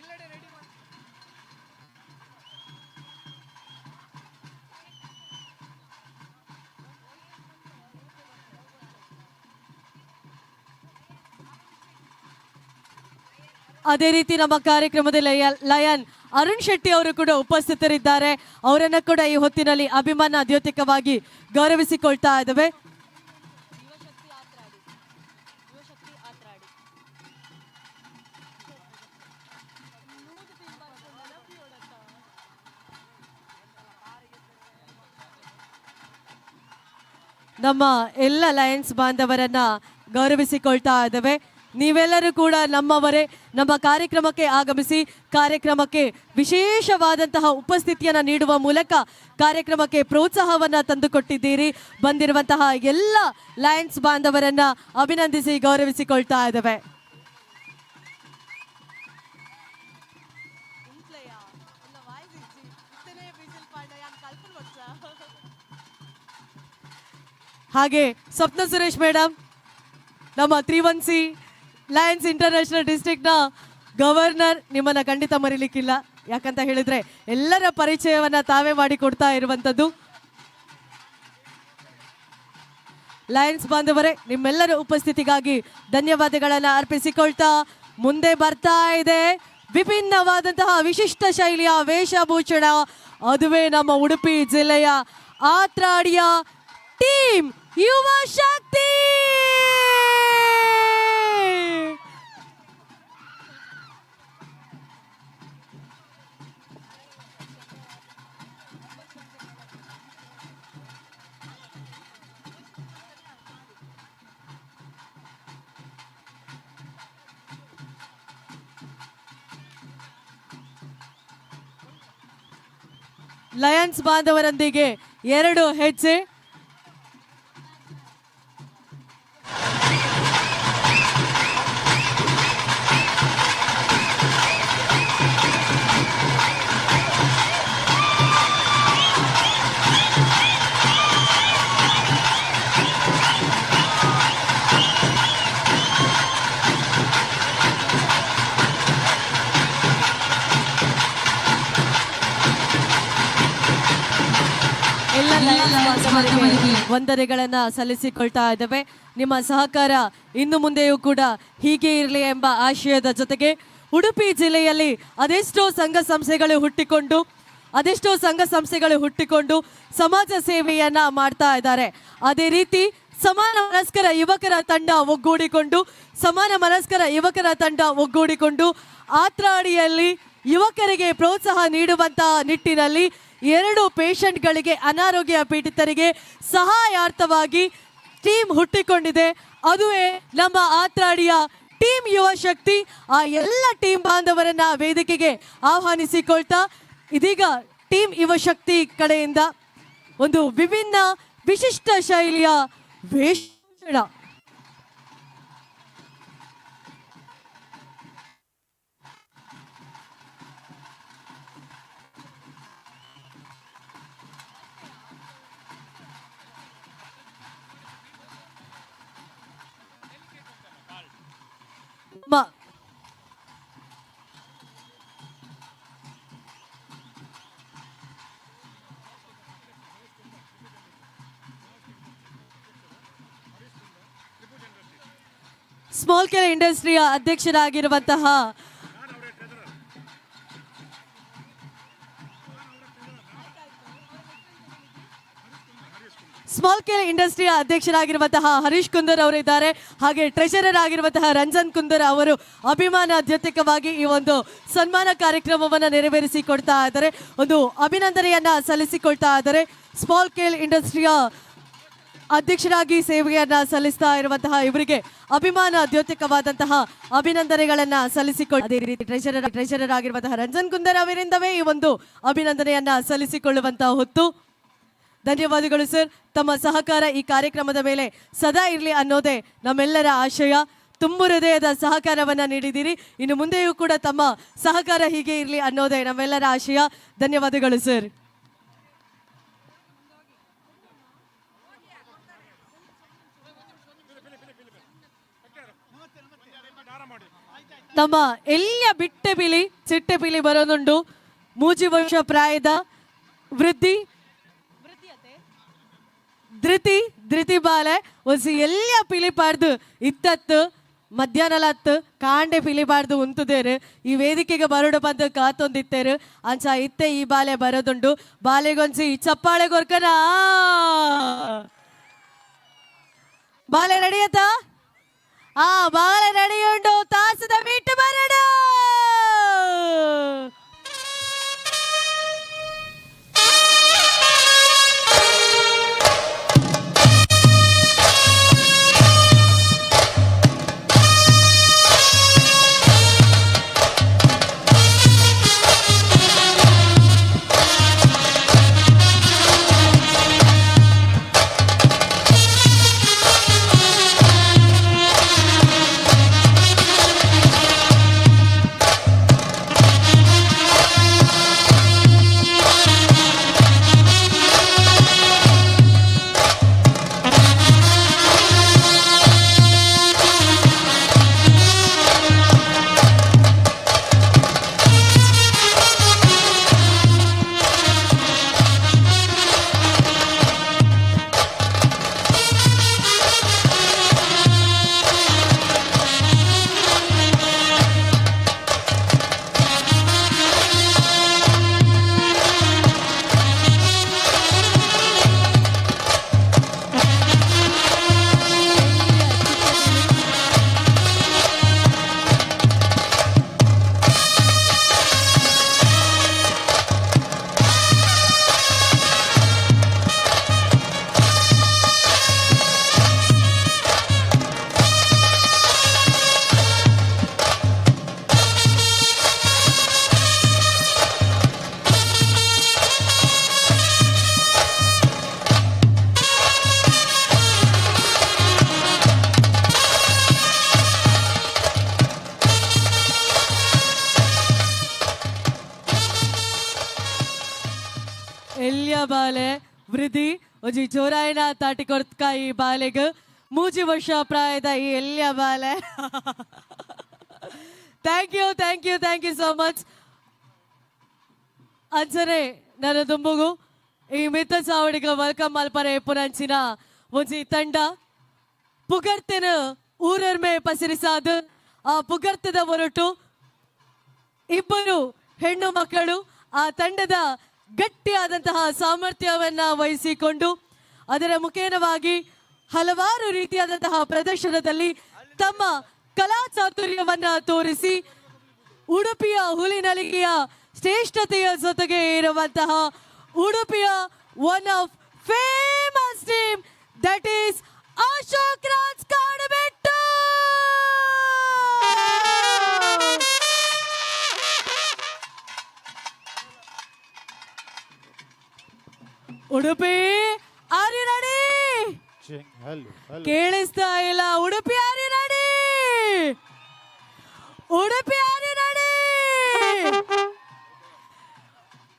ಇಲ್ಲಡೆ ರೆಡಿ ಮಾಡಿ. ಅದೇ ರೀತಿ ನಮ್ಮ ಕಾರ್ಯಕ್ರಮದಲ್ಲಿ ಲಯನ್ ಅರುಣ್ ಶೆಟ್ಟಿ ಅವರು ಕೂಡ ಉಪಸ್ಥಿತರಿದ್ದಾರೆ. ಅವರನ್ನು ಕೂಡ ಈ ಹೊತ್ತಿನಲ್ಲಿ ಅಭಿಮಾನ ದ್ಯೋತಕವಾಗಿ ಗೌರವಿಸಿಕೊಳ್ತಾ ಇದ್ದೇವೆ. ನಮ್ಮ ಎಲ್ಲ ಲಯನ್ಸ್ ಬಾಂಧವರನ್ನ ಗೌರವಿಸಿಕೊಳ್ತಾ ಇದ್ದೇವೆ. ನೀವೆಲ್ಲರೂ ಕೂಡ ನಮ್ಮವರೇ. ನಮ್ಮ ಕಾರ್ಯಕ್ರಮಕ್ಕೆ ಆಗಮಿಸಿ ಕಾರ್ಯಕ್ರಮಕ್ಕೆ ವಿಶೇಷವಾದಂತಹ ಉಪಸ್ಥಿತಿಯನ್ನು ನೀಡುವ ಮೂಲಕ ಕಾರ್ಯಕ್ರಮಕ್ಕೆ ಪ್ರೋತ್ಸಾಹವನ್ನು ತಂದುಕೊಟ್ಟಿದ್ದೀರಿ. ಬಂದಿರುವಂತಹ ಎಲ್ಲ ಲಯನ್ಸ್ ಬಾಂಧವರನ್ನ ಅಭಿನಂದಿಸಿ ಗೌರವಿಸಿಕೊಳ್ತಾ ಇದ್ದೇವೆ. ಹಾಗೆ ಸ್ವಪ್ನ ಸುರೇಶ್ ಮೇಡಮ್, ನಮ್ಮ 316 ಲಯನ್ಸ್ ಇಂಟರ್ನ್ಯಾಷನಲ್ ಡಿಸ್ಟ್ರಿಕ್ಟ್ನ ಗವರ್ನರ್, ನಿಮ್ಮನ್ನು ಖಂಡಿತ ಮರಿಲಿಕ್ಕಿಲ್ಲ. ಯಾಕಂತ ಹೇಳಿದ್ರೆ ಎಲ್ಲರ ಪರಿಚಯವನ್ನು ತಾವೇ ಮಾಡಿಕೊಡ್ತಾ ಇರುವಂಥದ್ದು. ಲಯನ್ಸ್ ಬಾಂಧವರೇ, ನಿಮ್ಮೆಲ್ಲರ ಉಪಸ್ಥಿತಿಗಾಗಿ ಧನ್ಯವಾದಗಳನ್ನು ಅರ್ಪಿಸಿಕೊಳ್ತಾ ಮುಂದೆ ಬರ್ತಾ ಇದೆ ವಿಭಿನ್ನವಾದಂತಹ ವಿಶಿಷ್ಟ ಶೈಲಿಯ ವೇಷಭೂಷಣ. ಅದುವೇ ನಮ್ಮ ಉಡುಪಿ ಜಿಲ್ಲೆಯ ಆತ್ರಾಡಿಯ ಟೀಮ್ ಯುವ ಶಕ್ತಿ. ಲಯನ್ಸ್ ಬಾಂಧವರೊಂದಿಗೆ 2 ಹೆಜ್ಜೆ. ವಂದನೆಗಳನ್ನ ಸಲ್ಲಿಸಿಕೊಳ್ತಾ ಇದ್ದೇವೆ. ನಿಮ್ಮ ಸಹಕಾರ ಇನ್ನು ಮುಂದೆಯೂ ಕೂಡ ಹೀಗೆ ಇರಲಿ ಎಂಬ ಆಶಯದ ಜೊತೆಗೆ ಉಡುಪಿ ಜಿಲ್ಲೆಯಲ್ಲಿ ಅದೆಷ್ಟೋ ಸಂಘ ಸಂಸ್ಥೆಗಳು ಹುಟ್ಟಿಕೊಂಡು ಸಮಾಜ ಸೇವೆಯನ್ನ ಮಾಡ್ತಾ ಇದ್ದಾರೆ. ಅದೇ ರೀತಿ ಸಮಾನ ಮನಸ್ಕರ ಯುವಕರ ತಂಡ ಒಗ್ಗೂಡಿಕೊಂಡು ಆತ್ರಾಡಿಯಲ್ಲಿ ಯುವಕರಿಗೆ ಪ್ರೋತ್ಸಾಹ ನೀಡುವಂತಹ ನಿಟ್ಟಿನಲ್ಲಿ 2 ಪೇಷಂಟ್ಗಳಿಗೆ, ಅನಾರೋಗ್ಯ ಪೀಡಿತರಿಗೆ ಸಹಾಯಾರ್ಥವಾಗಿ ಟೀಮ್ ಹುಟ್ಟಿಕೊಂಡಿದೆ. ಅದುವೇ ನಮ್ಮ ಆತ್ರಾಡಿಯ ಟೀಮ್ ಯುವ ಶಕ್ತಿ. ಆ ಎಲ್ಲ ಟೀಮ್ ಬಾಂಧವರನ್ನ ವೇದಿಕೆಗೆ ಆಹ್ವಾನಿಸಿಕೊಳ್ತಾ ಇದೀಗ ಟೀಮ್ ಯುವ ಶಕ್ತಿ ಕಡೆಯಿಂದ ಒಂದು ವಿಭಿನ್ನ ವಿಶಿಷ್ಟ ಶೈಲಿಯ ವೇಷಭೂಷಣ ಸ್ಮಾಲ್ ಸ್ಕೇಲ್ ಇಂಡಸ್ಟ್ರಿಯ ಅಧ್ಯಕ್ಷರಾಗಿರುವಂತಹ ಹರೀಶ್ ಕುಂದರ್ ಅವರಿದ್ದಾರೆ. ಹಾಗೆ ಟ್ರೆಷರರ್ ಆಗಿರುವಂತಹ ರಂಜನ್ ಕುಂದರ್ ಅವರು ಅಭಿಮಾನದ್ಯೋತಕವಾಗಿ ಈ ಒಂದು ಸನ್ಮಾನ ಕಾರ್ಯಕ್ರಮವನ್ನು ನೆರವೇರಿಸಿಕೊಡ್ತಾ ಇದ್ದಾರೆ. ಒಂದು ಅಭಿನಂದನೆಯನ್ನ ಸಲ್ಲಿಸಿಕೊಳ್ತಾ ಇದ್ದಾರೆ. ಸ್ಮಾಲ್ ಸ್ಕೇಲ್ ಇಂಡಸ್ಟ್ರಿಯ ಅಧ್ಯಕ್ಷರಾಗಿ ಸೇವೆಯನ್ನ ಸಲ್ಲಿಸ್ತಾ ಇರುವಂತಹ ಇವರಿಗೆ ಅಭಿಮಾನದ್ಯೋತಕವಾದಂತಹ ಅಭಿನಂದನೆಗಳನ್ನ ಸಲ್ಲಿಸಿಕೊಳ್ಳ. ಅದೇ ರೀತಿ ಟ್ರೆಷರರ್ ಆಗಿರುವಂತಹ ರಂಜನ್ ಕುಂದರ್ ಅವರಿಂದವೇ ಈ ಒಂದು ಅಭಿನಂದನೆಯನ್ನ ಸಲ್ಲಿಸಿಕೊಳ್ಳುವಂತಹ ಹೊತ್ತು. ಧನ್ಯವಾದಗಳು ಸರ್. ತಮ್ಮ ಸಹಕಾರ ಈ ಕಾರ್ಯಕ್ರಮದ ಮೇಲೆ ಸದಾ ಇರಲಿ ಅನ್ನೋದೇ ನಮ್ಮೆಲ್ಲರ ಆಶಯ. ತುಂಬು ಹೃದಯದ ಸಹಕಾರವನ್ನ ನೀಡಿದ್ದೀರಿ. ಇನ್ನು ಮುಂದೆಯೂ ಕೂಡ ತಮ್ಮ ಸಹಕಾರ ಹೀಗೆ ಇರಲಿ ಅನ್ನೋದೇ ನಮ್ಮೆಲ್ಲರ ಆಶಯ. ಧನ್ಯವಾದಗಳು ಸರ್. ತಮ್ಮ ಎಲ್ಲ ಬಿಟ್ಟೆ ಬಿಲಿ ಚಿಟ್ಟೆ ಬಿಲಿ ಬರೋದುಂಡು. 3 ವರ್ಷ ಪ್ರಾಯದ ಧೃತಿ ಬಾಲೆ ಒಸಿ ಎಲ್ಲ ಪಿಲಿಪಾಡ್ದು ಇತ್ತತ್ತು ಮಧ್ಯಾಹ್ನಲತ್ತು ಕಾಂಡೆ ಪಿಲಿಬಾರ್ದು ಉಂತುದೇರು. ಈ ವೇದಿಕೆಗೆ ಬರೋಡು ಬಂದು ಕಾತೊಂದಿತ್ತೇರು ಅಂಚ ಇತ್ತೆ ಈ ಬಾಲೆ ಬರೋದುಂಡು. ಬಾಲೆಗೊಂಸಿ ಚಪ್ಪಾಳೆ ಕೊರ್ಕನ ಬಾಲೆ ರೆಡಿಯತ್ತ ಬಾಲೆ ರೆಡಿ ಉಂಡು. ತಾಸದ ಬಿಟ್ಟು ಬರಡು. ಬಾಲೆ ವೃದ್ಧಿ ಒಂಜಿ ಚೋರಾಯಿನ ತಾಟಿ ಕೊಡ್ಕ ಈ ಬಾಲೆಗ್ 3 ವರ್ಷ ಪ್ರಾಯದ ಈ ಎಲ್ಯ ಬಾಲೆ. Thank you so much. ಅಂಚನೆ ನನ್ನ ದುಂಬುಗು ಈ ಮಿತ್ತ ಚಾವಡಿಗ ವೆಲ್ಕಮ್ ಮಲ್ಪರೆ ಪುರಂಚಿನ ಒಂಜಿ ತಂಡ ಪುಗರ್ತಿನ ಊರರ್ಮೆ ಪಸಿರಿಸಾದ ಆ ಪುಗರ್ತದ ಹೊರಟು ಇಬ್ಬರು ಹೆಣ್ಣು ಮಕ್ಕಳು ಆ ತಂಡದ ಗಟ್ಟಿಯಾದಂತಹ ಸಾಮರ್ಥ್ಯವನ್ನ ವಹಿಸಿಕೊಂಡು ಅದರ ಮುಖೇನವಾಗಿ ಹಲವಾರು ರೀತಿಯಾದಂತಹ ಪ್ರದರ್ಶನದಲ್ಲಿ ತಮ್ಮ ಕಲಾ ಚಾತುರ್ಯವನ್ನ ತೋರಿಸಿ ಉಡುಪಿಯ ಹುಲಿನಲಿಗೆಯ ಶ್ರೇಷ್ಠತೆಯ ಜೊತೆಗೆ ಇರುವಂತಹ ಉಡುಪಿಯ one of famous team that is Ashok Raj Kadabettu. Udupi are you ready? ಕೇಳಿಸ್ತಾ ಇಲ್ಲ. Udupi are you ready? Udupi are you ready?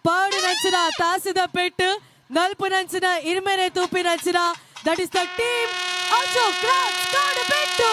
ಪಾಡಿನಂಚಿನ ತಾಸಿದ ಪೆಟ್ಟು ನಲ್ಪುನಂಚಿನ ಇರ್ಮೆರೆ ತೂಪಿನಂಚಿನ that is the team Ashok Raj Kadabettu.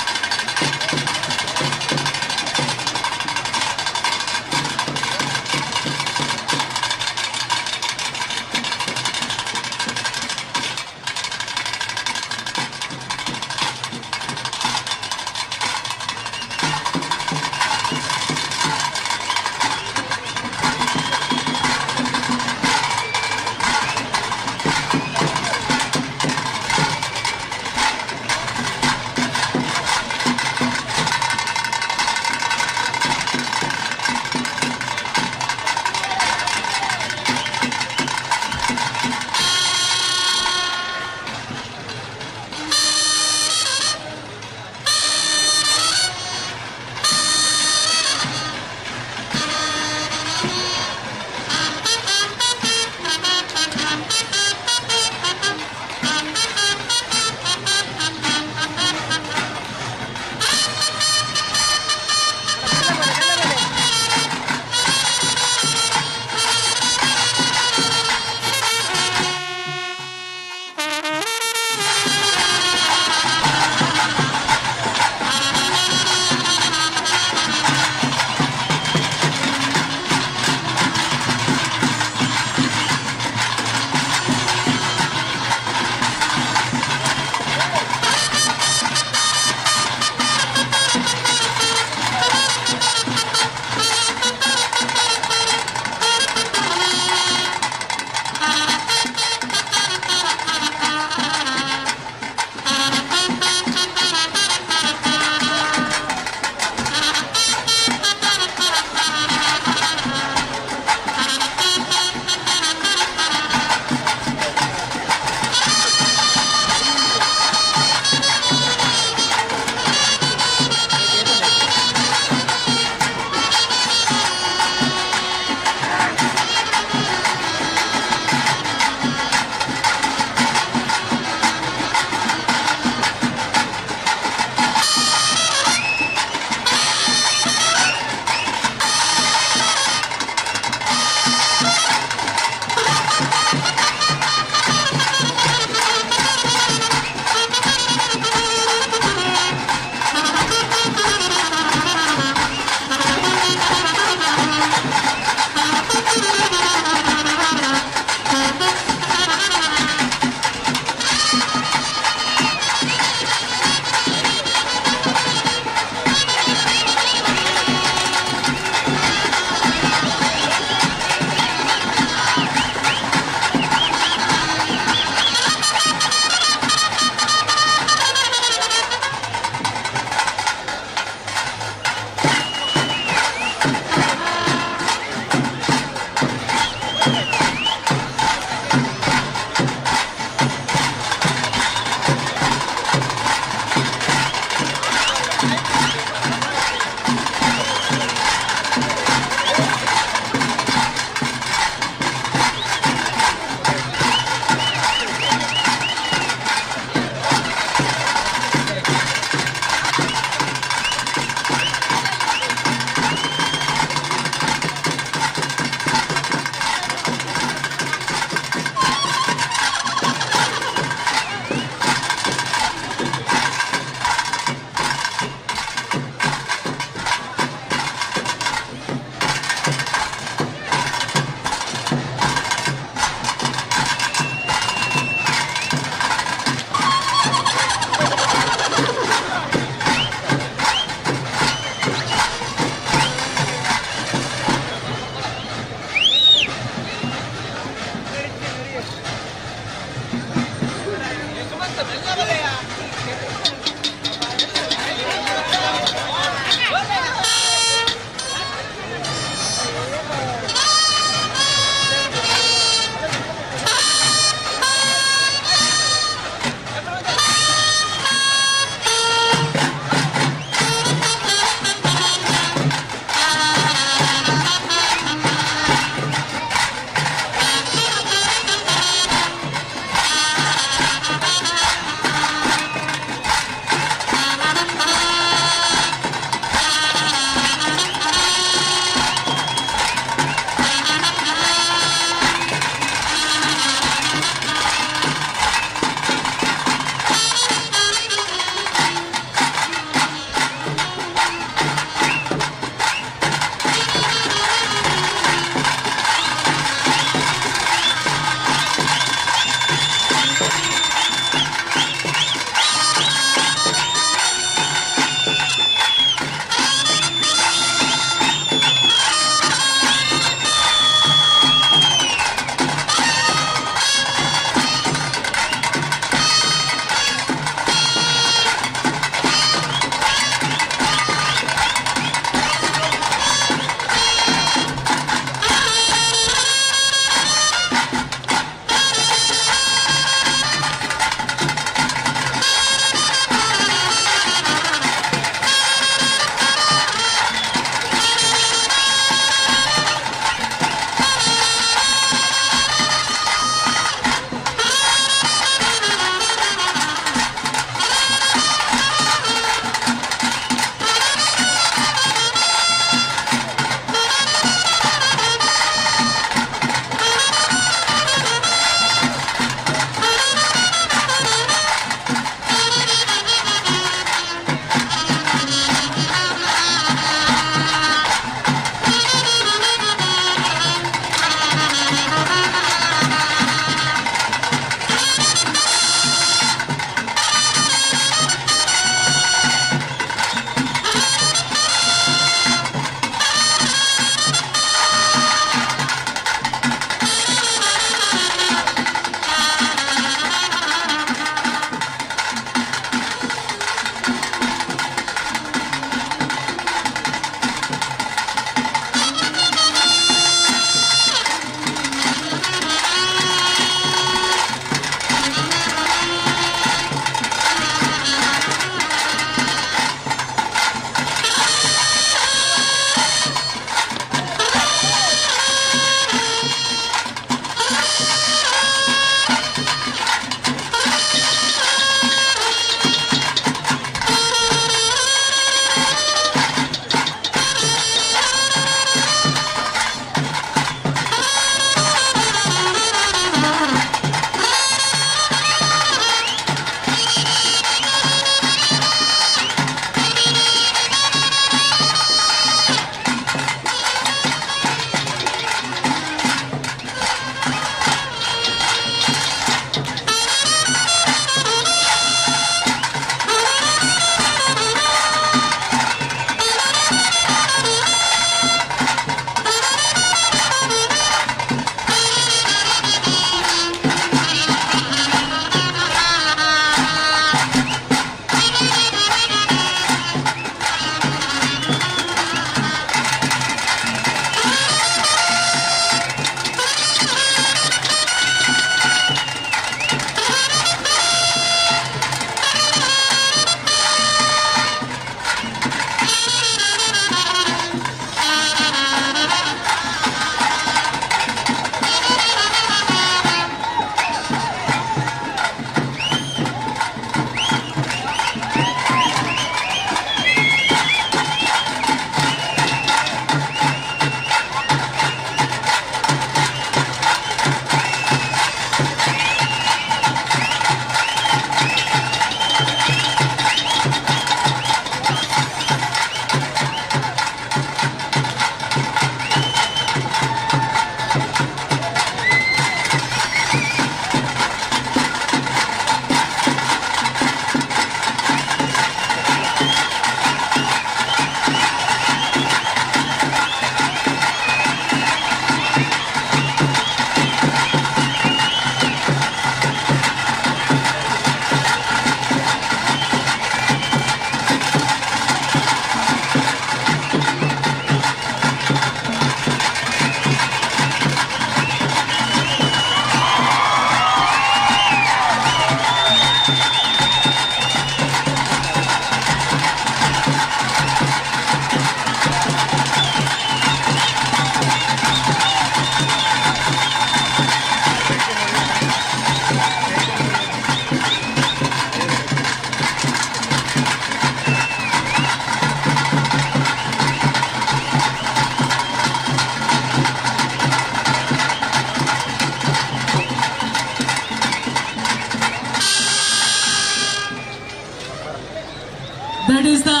That is the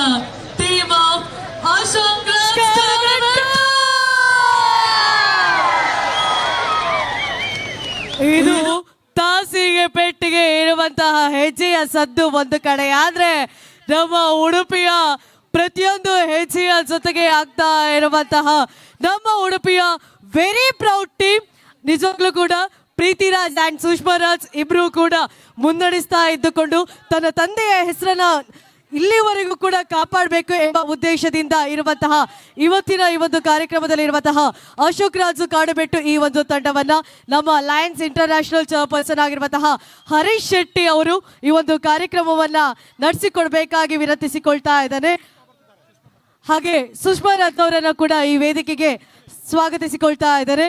team of Ashok Raj. ಇದು ತಾಸಿಗೆ ಪೆಟ್ಟಿಗೆ ಇರುವಂತಹ ಹೆಜ್ಜೆಯ ಸದ್ದು ಒಂದು ಕಡೆ ಆದ್ರೆ ನಮ್ಮ ಉಡುಪಿಯ ಪ್ರತಿಯೊಂದು ಹೆಜ್ಜೆಯ ಜೊತೆಗೆ ಆಗ್ತಾ ಇರುವಂತಹ ನಮ್ಮ ಉಡುಪಿಯ ವೆರಿ ಪ್ರೌಡ್ ಟೀಮ್. ನಿಜವಾಗ್ಲೂ ಕೂಡ ಪ್ರೀತಿರಾಜ್ ಅಂಡ್ ಸುಷ್ಮಾ ರಾಜ್ ಇಬ್ರು ಕೂಡ ಮುನ್ನಡೆಸ್ತಾ ಇದ್ದುಕೊಂಡು ತನ್ನ ತಂದೆಯ ಹೆಸರನ್ನ ಇಲ್ಲಿವರೆಗೂ ಕೂಡ ಕಾಪಾಡಬೇಕು ಎಂಬ ಉದ್ದೇಶದಿಂದ ಇರುವಂತಹ ಇವತ್ತಿನ ಈ ಒಂದು ಕಾರ್ಯಕ್ರಮದಲ್ಲಿ ಇರುವಂತಹ ಅಶೋಕ್ ರಾಜು ಕಾಡುಬೆಟ್ಟು ಈ ಒಂದು ತಂಡವನ್ನ ನಮ್ಮ ಲಯನ್ಸ್ ಇಂಟರ್ನ್ಯಾಷನಲ್ ಚೇರ್ಪರ್ಸನ್ ಆಗಿರುವಂತಹ ಹರೀಶ್ ಶೆಟ್ಟಿ ಅವರು ಈ ಒಂದು ಕಾರ್ಯಕ್ರಮವನ್ನ ನಡೆಸಿಕೊಡ್ಬೇಕಾಗಿ ವಿನಂತಿಸಿಕೊಳ್ತಾ ಇದ್ದಾನೆ. ಹಾಗೆ ಸುಷ್ಮಾ ರಾಜ್ ಅವರನ್ನು ಕೂಡ ಈ ವೇದಿಕೆಗೆ ಸ್ವಾಗತಿಸಿಕೊಳ್ತಾ ಇದ್ದಾರೆ.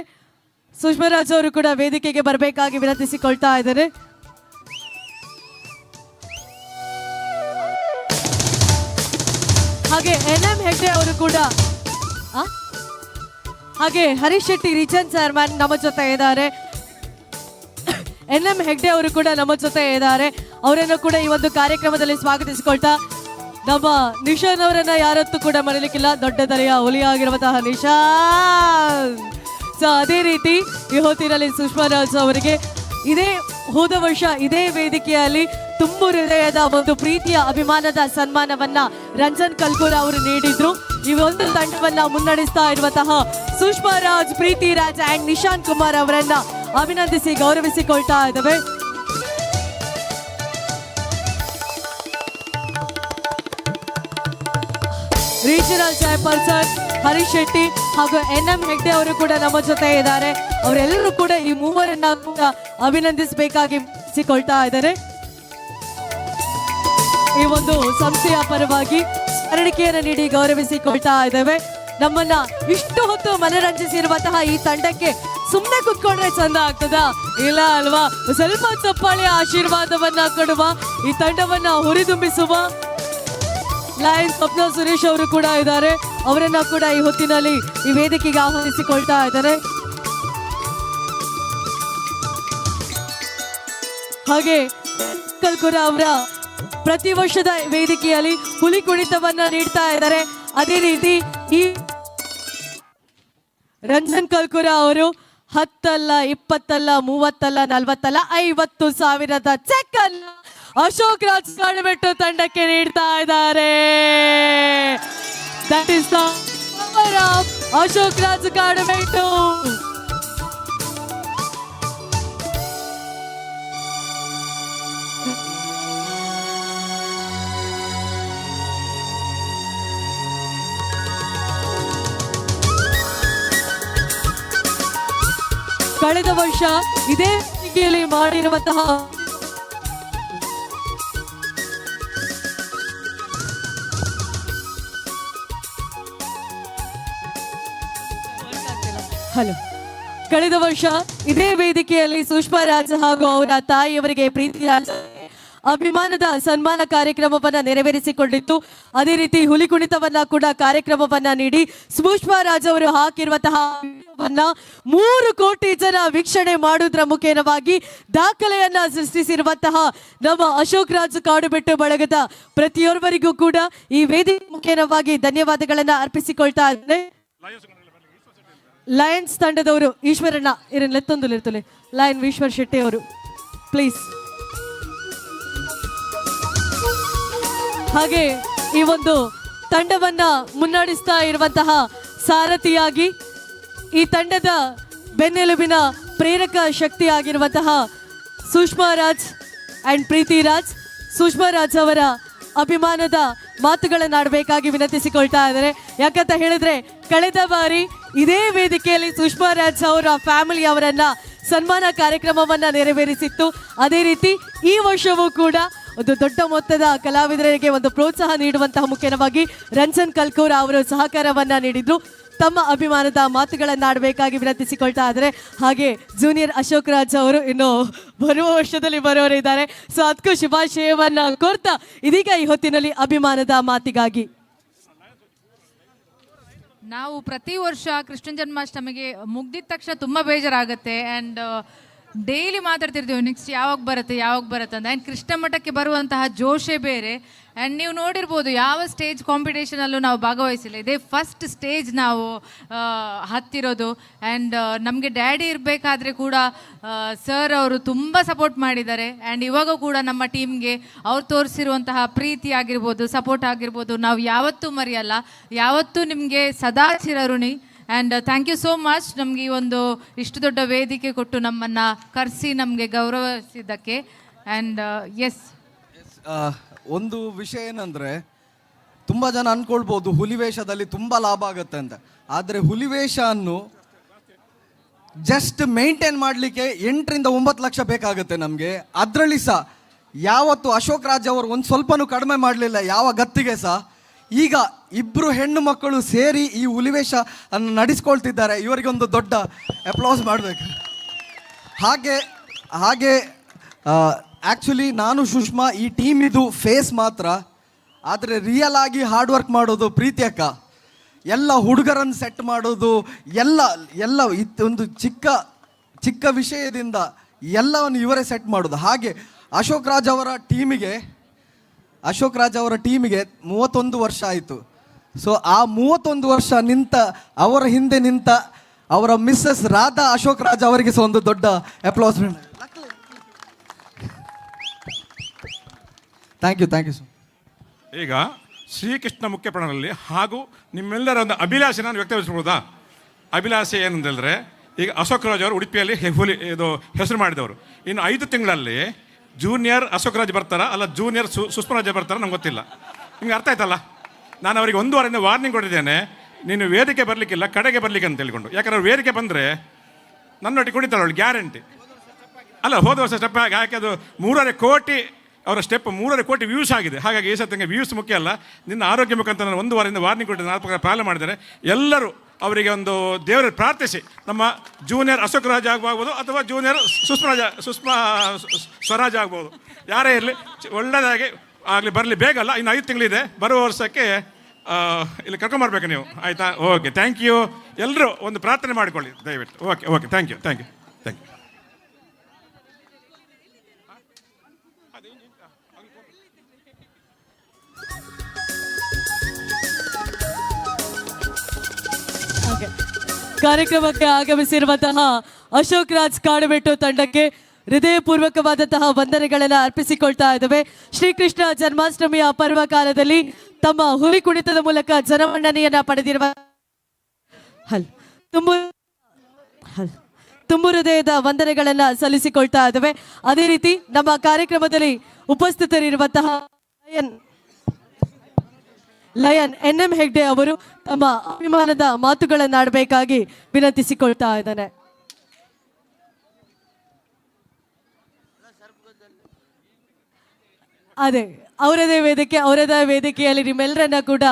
ಸುಷ್ಮಾ ರಾಜ್ ಅವರು ಕೂಡ ವೇದಿಕೆಗೆ ಬರಬೇಕಾಗಿ ವಿನಂತಿಸಿಕೊಳ್ತಾ ಇದ್ದಾರೆ. ಹಾಗೆ NM ಹೆಗ್ಡೆ ಅವರು ಕೂಡ ಹಾಗೆ ಹರೀಶ್ ಶೆಟ್ಟಿ ರೀಜನ್ ಚೇರ್ಮನ್ ನಮ್ಮ ಜೊತೆ ಇದ್ದಾರೆ. NM ಹೆಗ್ಡೆ ಅವರು ಕೂಡ ನಮ್ಮ ಜೊತೆ ಇದ್ದಾರೆ. ಅವರನ್ನು ಕೂಡ ಈ ಒಂದು ಕಾರ್ಯಕ್ರಮದಲ್ಲಿ ಸ್ವಾಗತಿಸಿಕೊಳ್ತಾ ನಮ್ಮ ನಿಶಾನ್ ಅವರನ್ನ ಯಾರತ್ತೂ ಕೂಡ ಮರೀಲಿಕ್ಕಿಲ್ಲ, ದೊಡ್ಡ ತಲೆಯ ಹುಲಿಯಾಗಿರುವಂತಹ ನಿಶಾನ್. ಸೊ ಅದೇ ರೀತಿ ಈ ಹೊತ್ತಿನಲ್ಲಿ ಸುಷ್ಮಾ ರಾಜ್ ಅವರಿಗೆ ಹೋದ ವರ್ಷ ಇದೇ ವೇದಿಕೆಯಲ್ಲಿ ತುಂಬು ಹೃದಯದ ಒಂದು ಪ್ರೀತಿಯ ಅಭಿಮಾನದ ಸನ್ಮಾನವನ್ನ ರಂಜನ್ ಕಲ್ಕೂರ್ ಅವರು ನೀಡಿದ್ರು. ಈ ಒಂದು ತಂಡವನ್ನ ಮುನ್ನಡೆಸ್ತಾ ಇರುವಂತಹ ಸುಷ್ಮಾ ರಾಜ್, ಪ್ರೀತಿ ರಾಜ್ ಅಂಡ್ ನಿಶಾಂತ್ ಕುಮಾರ್ ಅವರನ್ನ ಅಭಿನಂದಿಸಿ ಗೌರವಿಸಿಕೊಳ್ತಾ ಇದ್ದೇವೆ. ರೀಜನಲ್ ಚೇರ್ಪರ್ಸನ್ ಹರೀಶ್ ಶೆಟ್ಟಿ ಹಾಗೂ NM ಹೆಗ್ಡೆ ಅವರು ಕೂಡ ನಮ್ಮ ಜೊತೆ ಇದ್ದಾರೆ. ಅವರೆಲ್ಲರೂ ಕೂಡ ಈ ಮೂವರನ್ನ ಕೂಡ ಅಭಿನಂದಿಸಬೇಕಾಗಿ ಸಿಕೊಳ್ತಾ ಇದ್ದಾರೆ. ಈ ಒಂದು ಸಂಸ್ಥೆಯ ಪರವಾಗಿ ಸ್ಮರಣಿಕೆಯನ್ನು ನೀಡಿ ಗೌರವಿಸಿಕೊಳ್ತಾ ಇದ್ದೇವೆ. ನಮ್ಮನ್ನ ಇಷ್ಟು ಹೊತ್ತು ಮನರಂಜಿಸಿರುವಂತಹ ಈ ತಂಡಕ್ಕೆ ಸುಮ್ಮನೆ ಕುತ್ಕೊಂಡ್ರೆ ಚಂದ ಆಗ್ತದ? ಇಲ್ಲ ಅಲ್ವಾ? ಸ್ವಲ್ಪ ಚಪ್ಪಾಳೆಯ ಆಶೀರ್ವಾದವನ್ನ ಕೊಡುವ, ಈ ತಂಡವನ್ನ ಹುರಿದುಂಬಿಸುವ ಲಯನ್ಸ್ ಸ್ವಪ್ನ ಸುರೇಶ್ ಅವರು ಕೂಡ ಇದ್ದಾರೆ. ಅವರನ್ನ ಕೂಡ ಈ ಹೊತ್ತಿನಲ್ಲಿ ಈ ವೇದಿಕೆಗೆ ಆಹ್ವಾನಿಸಿಕೊಳ್ತಾ ಇದ್ದಾರೆ. ಹಾಗೆ ಕಲ್ಕುರ ಅವರ ಪ್ರತಿ ವರ್ಷದ ವೇದಿಕೆಯಲ್ಲಿ ಹುಲಿ ಕುಣಿತವನ್ನ ನೀಡ್ತಾ ಇದ್ದಾರೆ. ಅದೇ ರೀತಿ ಈ ರಂಜನ್ ಕಲ್ಕುರ ಅವರು 10 ಅಲ್ಲ 20 ಅಲ್ಲ 30 ಅಲ್ಲ 40 ಅಲ್ಲ 50,000 ಚೆಕ್ ಅನ್ನ ಅಶೋಕ್ ರಾಜ್ ಕಾಡುಬೆಟ್ಟು ತಂಡಕ್ಕೆ ನೀಡ್ತಾ ಇದ್ದಾರೆ. That is the power of Ashok Raj Kadubettu. ಕಳೆದ ವರ್ಷ ಇದೇ ವೇದಿಕೆಯಲ್ಲಿ ಮಾಡಿರುವಂತಹ ಕಳೆದ ವರ್ಷ ಇದೇ ವೇದಿಕೆಯಲ್ಲಿ ಸುಷ್ಮಾ ರಾಜ್ ಹಾಗೂ ಅವರ ತಾಯಿಯವರಿಗೆ ಪ್ರೀತಿ ರಾಜ್ ಅಭಿಮಾನದ ಸನ್ಮಾನ ಕಾರ್ಯಕ್ರಮವನ್ನ ನೆರವೇರಿಸಿಕೊಂಡಿತ್ತು. ಅದೇ ರೀತಿ ಹುಲಿ ಕುಣಿತವನ್ನ ಕೂಡ ಕಾರ್ಯಕ್ರಮವನ್ನ ನೀಡಿ ಸುಷ್ಮಾ ರಾಜ್ ಅವರು ಹಾಕಿರುವಂತಹ 3 ಕೋಟಿ ಜನ ವೀಕ್ಷಣೆ ಮಾಡುವುದರ ಮುಖೇನವಾಗಿ ದಾಖಲೆಯನ್ನ ಸೃಷ್ಟಿಸಿರುವಂತಹ ನಮ್ಮ ಅಶೋಕ್ ರಾಜ್ ಕಾಡುಬೆಟ್ಟು ಬಳಗದ ಪ್ರತಿಯೊಬ್ಬರಿಗೂ ಕೂಡ ಈ ವೇದಿಕೆ ಮುಖೇನವಾಗಿ ಧನ್ಯವಾದಗಳನ್ನ ಅರ್ಪಿಸಿಕೊಳ್ತಾ ಇದ್ದೇನೆ. ಲಯನ್ಸ್ ತಂಡದವರು ಈಶ್ವರಣ್ಣ ಇರಲೆತ್ತೊಂದು ಲಯನ್ ಈಶ್ವರ್ ಶೆಟ್ಟಿ ಅವರು ಪ್ಲೀಸ್. ಹಾಗೆ ಈ ಒಂದು ತಂಡವನ್ನ ಮುನ್ನಡೆಸ್ತಾ ಇರುವಂತಹ ಸಾರಥಿಯಾಗಿ ಈ ತಂಡದ ಬೆನ್ನೆಲುಬಿನ ಪ್ರೇರಕ ಶಕ್ತಿಯಾಗಿರುವಂತಹ ಸುಷ್ಮಾ ರಾಜ್ ಅಂಡ್ ಪ್ರೀತಿ ರಾಜ್. ಸುಷ್ಮಾ ರಾಜ್ ಅವರ ಅಭಿಮಾನದ ಮಾತುಗಳನ್ನು ಆಡಬೇಕಾಗಿ ವಿನಂತಿಸಿಕೊಳ್ತಾ ಇದ್ದಾರೆ. ಯಾಕಂತ ಹೇಳಿದ್ರೆ ಕಳೆದ ಬಾರಿ ಇದೇ ವೇದಿಕೆಯಲ್ಲಿ ಸುಷ್ಮಾ ರಾಜ್ ಅವರ ಫ್ಯಾಮಿಲಿ ಅವರನ್ನ ಸನ್ಮಾನ ಕಾರ್ಯಕ್ರಮವನ್ನ ನೆರವೇರಿಸಿತ್ತು. ಅದೇ ರೀತಿ ಈ ವರ್ಷವೂ ಕೂಡ ಒಂದು ದೊಡ್ಡ ಮೊತ್ತದ ಕಲಾವಿದರಿಗೆ ಒಂದು ಪ್ರೋತ್ಸಾಹ ನೀಡುವಂತಹ ಮುಖ್ಯವಾಗಿ ರಂಜನ್ ಕಲ್ಕೂರ್ ಅವರು ಸಹಕಾರವನ್ನ ನೀಡಿದ್ರು. ತಮ್ಮ ಅಭಿಮಾನದ ಮಾತುಗಳನ್ನು ಆಡಬೇಕಾಗಿ ವಿನಂತಿಸಿಕೊಳ್ತಾ ಇದ್ದಾರೆ. ಹಾಗೆ ಜೂನಿಯರ್ ಅಶೋಕ್ ರಾಜ್ ಅವರು ಇನ್ನು ಬರುವ ವರ್ಷದಲ್ಲಿ ಬರೋರಿದ್ದಾರೆ. ಸೊ ಅದಕ್ಕೂ ಶುಭಾಶಯವನ್ನ ಕೋರ್ತಾ ಇದೀಗ ಈ ಹೊತ್ತಿನಲ್ಲಿ ಅಭಿಮಾನದ ಮಾತಿಗಾಗಿ ನಾವು ಪ್ರತಿ ವರ್ಷ ಕೃಷ್ಣ ಜನ್ಮಾಷ್ಟಮಿಗೆ ಮುಗ್ದಿದ ತಕ್ಷಣ ತುಂಬ ಬೇಜಾರಾಗುತ್ತೆ. ಆ್ಯಂಡ್ ಡೈಲಿ ಮಾತಾಡ್ತಿರ್ತೀವಿ ನೆಕ್ಸ್ಟ್ ಯಾವಾಗ ಬರುತ್ತೆ ಅಂತ. ಆ್ಯಂಡ್ ಕೃಷ್ಣ ಮಠಕ್ಕೆ ಬರುವಂತಹ ಜೋಶೇ ಬೇರೆ. ಆ್ಯಂಡ್ ನೀವು ನೋಡಿರ್ಬೋದು ಯಾವ ಸ್ಟೇಜ್ ಕಾಂಪಿಟೇಷನಲ್ಲೂ ನಾವು ಭಾಗವಹಿಸಿಲ್ಲ, ಇದೇ ಫಸ್ಟ್ ಸ್ಟೇಜ್ ನಾವು ಹತ್ತಿರೋದು. ಆ್ಯಂಡ್ ನಮಗೆ ಡ್ಯಾಡಿ ಇರಬೇಕಾದ್ರೆ ಕೂಡ ಸರ್ ಅವರು ತುಂಬ ಸಪೋರ್ಟ್ ಮಾಡಿದ್ದಾರೆ. ಆ್ಯಂಡ್ ಇವಾಗ ಕೂಡ ನಮ್ಮ ಟೀಮ್ಗೆ ಅವ್ರು ತೋರಿಸಿರುವಂತಹ ಪ್ರೀತಿ ಆಗಿರ್ಬೋದು, ಸಪೋರ್ಟ್ ಆಗಿರ್ಬೋದು, ನಾವು ಯಾವತ್ತೂ ಮರೆಯಲ್ಲ, ಯಾವತ್ತೂ ನಿಮಗೆ ಸದಾ ಚಿರಋಣಿ. And thank you so much ನಮಗೆ ಈ ಒಂದು ಇಷ್ಟು ದೊಡ್ಡ ವೇದಿಕೆ ಕೊಟ್ಟು ನಮ್ಮನ್ನು ಕರೆಸಿ ನಮಗೆ ಗೌರವಿಸಿದ್ದಕ್ಕೆ. ಆ್ಯಂಡ್ ಎಸ್, ಒಂದು ವಿಷಯ ಏನಂದರೆ, ತುಂಬ ಜನ ಅಂದ್ಕೊಳ್ಬೋದು ಹುಲಿವೇಷದಲ್ಲಿ ತುಂಬ ಲಾಭ ಆಗುತ್ತೆ ಅಂತ. ಆದರೆ ಹುಲಿವೇಷವನ್ನು ಜಸ್ಟ್ ಮೇಂಟೈನ್ ಮಾಡಲಿಕ್ಕೆ 8 ರಿಂದ 9 ಲಕ್ಷ ಬೇಕಾಗುತ್ತೆ ನಮಗೆ. ಅದರಲ್ಲಿ ಸಹ ಯಾವತ್ತು ಅಶೋಕ್ ರಾಜ್ ಅವರು ಒಂದು ಸ್ವಲ್ಪನೂ ಕಡಿಮೆ ಮಾಡಲಿಲ್ಲ ಯಾವ ಗತ್ತಿಗೆ ಸಹ. ಈಗ 2 ಹೆಣ್ಣು ಮಕ್ಕಳು ಸೇರಿ ಈ ಹುಲಿವೇಷ ಅನ್ನು ನಡೆಸ್ಕೊಳ್ತಿದ್ದಾರೆ. ಇವರಿಗೆ ಒಂದು ದೊಡ್ಡ ಅಪ್ಲಾಸ್ ಮಾಡಬೇಕು. ಹಾಗೆ ಆ್ಯಕ್ಚುಲಿ ನಾನು ಸುಷ್ಮಾ ಈ ಟೀಮ್ ಇದು ಫೇಸ್ ಮಾತ್ರ, ಆದರೆ ರಿಯಲ್ ಆಗಿ ಹಾರ್ಡ್ ವರ್ಕ್ ಮಾಡೋದು ಪ್ರೀತಿ ಅಕ್ಕ. ಎಲ್ಲ ಹುಡುಗರನ್ನು ಸೆಟ್ ಮಾಡೋದು ಎಲ್ಲ ಒಂದು ಚಿಕ್ಕ ವಿಷಯದಿಂದ ಎಲ್ಲವನ್ನು ಇವರೇ ಸೆಟ್ ಮಾಡೋದು. ಹಾಗೆ ಅಶೋಕ್ ರಾಜ್ ಅವರ ಟೀಮಿಗೆ 31 ವರ್ಷ ಆಯಿತು. ಸೊ ಆ 31 ವರ್ಷ ಅವರ ಹಿಂದೆ ನಿಂತ ಅವರ ಮಿಸ್ಸಸ್ ರಾಧಾ ಅಶೋಕ್ ರಾಜ್ ಅವರಿಗೆ ಸಹ ಒಂದು ದೊಡ್ಡ ಅಪ್ಲಾಸ್ಮೆಂಟ್. Thank you sir. ಈಗ ಶ್ರೀಕೃಷ್ಣ ಮುಖ್ಯ ಪ್ರಾಣದಲ್ಲಿ ಹಾಗೂ ನಿಮ್ಮೆಲ್ಲರ ಒಂದು ಅಭಿಲಾಷೆ ನಾನು ವ್ಯಕ್ತಪಡಿಸ್ಬೋದಾ? ಅಭಿಲಾಷೆ ಏನಂತಂದರೆ, ಈಗ ಅಶೋಕ್ ರಾಜ್ ಅವರು ಉಡುಪಿಯಲ್ಲಿ ಹೆಸರು ಮಾಡಿದವರು. ಇನ್ನು 5 ತಿಂಗಳಲ್ಲಿ ಜೂನಿಯರ್ ಅಶೋಕ್ ರಾಜ್ ಬರ್ತಾರಾ ಅಲ್ಲ ಜೂನಿಯರ್ ಸುಷ್ಮಾ ರಾಜ್ ಬರ್ತಾರಾ ನಂಗೆ ಗೊತ್ತಿಲ್ಲ. ನಿಮ್ಗೆ ಅರ್ಥ ಆಯ್ತಲ್ಲ? ನಾನು ಅವರಿಗೆ 1 ವಾರದಿಂದ ವಾರ್ನಿಂಗ್ ಕೊಟ್ಟಿದ್ದೇನೆ, ನೀನು ವೇದಿಕೆ ಬರಲಿಕ್ಕಿಲ್ಲ, ಕಡೆಗೆ ಬರಲಿಕ್ಕೆ ಅಂತ ಹೇಳಿಕೊಂಡು. ಯಾಕಂದ್ರೆ ಅವ್ರು ವೇದಿಕೆ ಬಂದರೆ ನನ್ನೊಟ್ಟಿಗೆ ಕುಣಿತಾಳೆ ಅವಳು, ಗ್ಯಾರಂಟಿ. ಅಲ್ಲ, ಹೋದ ವರ್ಷ ಸ್ಟೆಪ್ ಯಾಕೆ ಅದು 3.5 ಕೋಟಿ ಅವರ ಸ್ಟೆಪ್ 3.5 ಕೋಟಿ ವ್ಯೂಸ್ ಆಗಿದೆ. ಹಾಗಾಗಿ ಈ ಸತ್ಯಂಗೆ ವ್ಯೂಸ್ ಮುಖ್ಯ ಅಲ್ಲ, ನಿನ್ನ ಆರೋಗ್ಯ ಮುಖ ಅಂತ ನಾನು 1 ವಾರದಿಂದ ವಾರ್ನಿಂಗ್ ಕೊಟ್ಟಿದ್ದೆ. 4 ಪ್ರಕಾರ ಪ್ರಾರಂಭ ಮಾಡಿದ್ದಾರೆ. ಎಲ್ಲರೂ ಅವರಿಗೆ ಒಂದು ದೇವರ ಪ್ರಾರ್ಥಿಸಿ, ನಮ್ಮ ಜೂನಿಯರ್ ಅಶೋಕ್ ರಾಜ್ ಆಗ್ಬೋದು ಅಥವಾ ಜೂನಿಯರ್ ಸುಷ್ಮಾ ಸ್ವರಾಜ್ ಆಗ್ಬೋದು, ಯಾರೇ ಇರಲಿ ಒಳ್ಳೆಯದಾಗಿ ಆಗಲಿ, ಬರಲಿ. ಬೇಗಲ್ಲ, ಇನ್ನು 5 ತಿಂಗಳಿದೆ. ಬರುವ ವರ್ಷಕ್ಕೆ ಇಲ್ಲಿ ಕರ್ಕೊಂಬರ್ಬೇಕು ನೀವು, ಆಯಿತಾ? Okay, thank you. ಎಲ್ಲರೂ ಒಂದು ಪ್ರಾರ್ಥನೆ ಮಾಡಿಕೊಳ್ಳಿ ದಯವಿಟ್ಟು. Okay, thank you. ಕಾರ್ಯಕ್ರಮಕ್ಕೆ ಆಗಮಿಸಿರುವಂತಹ ಅಶೋಕ್ ರಾಜ್ ಕಾಡುಬೆಟ್ಟು ತಂಡಕ್ಕೆ ಹೃದಯಪೂರ್ವಕವಾದಂತಹ ವಂದನೆಗಳನ್ನು ಅರ್ಪಿಸಿಕೊಳ್ತಾ ಇದ್ದೇವೆ. ಶ್ರೀಕೃಷ್ಣ ಜನ್ಮಾಷ್ಟಮಿಯ ಪರ್ವಕಾಲದಲ್ಲಿ ತಮ್ಮ ಹುಲಿ ಕುಣಿತದ ಮೂಲಕ ಜನಮನ್ನಣೆಯನ್ನ ಪಡೆದಿರುವ ತುಂಬು ಹೃದಯದ ವಂದನೆಗಳನ್ನು ಸಲ್ಲಿಸಿಕೊಳ್ತಾ ಇದ್ದೇವೆ. ಅದೇ ರೀತಿ ನಮ್ಮ ಕಾರ್ಯಕ್ರಮದಲ್ಲಿ ಉಪಸ್ಥಿತರಿರುವಂತಹ ಲಯನ್ NM ಹೆಗ್ಡೆ ಅವರು ತಮ್ಮ ಅಭಿಮಾನದ ಮಾತುಗಳನ್ನಾಡಬೇಕಾಗಿ ವಿನಂತಿಸಿಕೊಳ್ತಾ ಇದ್ದಾನೆ. ಅದೇ ಅವರದೇ ವೇದಿಕೆಯಲ್ಲಿ ನಿಮ್ಮೆಲ್ಲರನ್ನ ಕೂಡ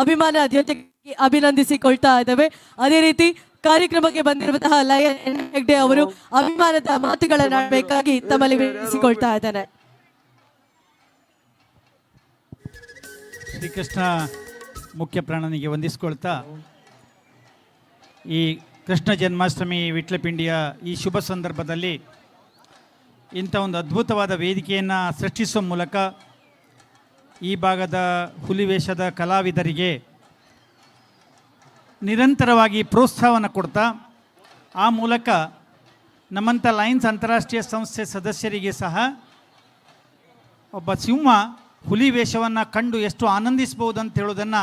ಅಭಿಮಾನ ಜೊತೆಗೆ ಅಭಿನಂದಿಸಿಕೊಳ್ತಾ ಇದ್ದೇವೆ. ಅದೇ ರೀತಿ ಕಾರ್ಯಕ್ರಮಕ್ಕೆ ಬಂದಿರುವಂತಹ ಲಯನ್ NM ಹೆಗ್ಡೆ ಅವರು ಅಭಿಮಾನದ ಮಾತುಗಳನ್ನಾಡಬೇಕಾಗಿ ತಮ್ಮಲ್ಲಿ ವಿನಂತಿಸಿಕೊಳ್ತಾ ಇದ್ದಾನೆ. ಶ್ರೀಕೃಷ್ಣ ಮುಖ್ಯ ಪ್ರಾಣನಿಗೆ ವಂದಿಸ್ಕೊಳ್ತಾ, ಈ ಕೃಷ್ಣ ಜನ್ಮಾಷ್ಟಮಿ ವಿಟ್ಲಪಿಂಡಿಯ ಈ ಶುಭ ಸಂದರ್ಭದಲ್ಲಿ ಇಂಥ ಒಂದು ಅದ್ಭುತವಾದ ವೇದಿಕೆಯನ್ನು ಸೃಷ್ಟಿಸುವ ಮೂಲಕ ಈ ಭಾಗದ ಹುಲಿವೇಷದ ಕಲಾವಿದರಿಗೆ ನಿರಂತರವಾಗಿ ಪ್ರೋತ್ಸಾಹವನ್ನು ಕೊಡ್ತಾ, ಆ ಮೂಲಕ ನಮ್ಮಂಥ ಲಯನ್ಸ್ ಅಂತಾರಾಷ್ಟ್ರೀಯ ಸಂಸ್ಥೆ ಸದಸ್ಯರಿಗೆ ಸಹ ಒಬ್ಬ ಸಿಂಹ ಹುಲಿ ವೇಷವನ್ನು ಕಂಡು ಎಷ್ಟು ಆನಂದಿಸ್ಬೋದು ಅಂತ ಹೇಳೋದನ್ನು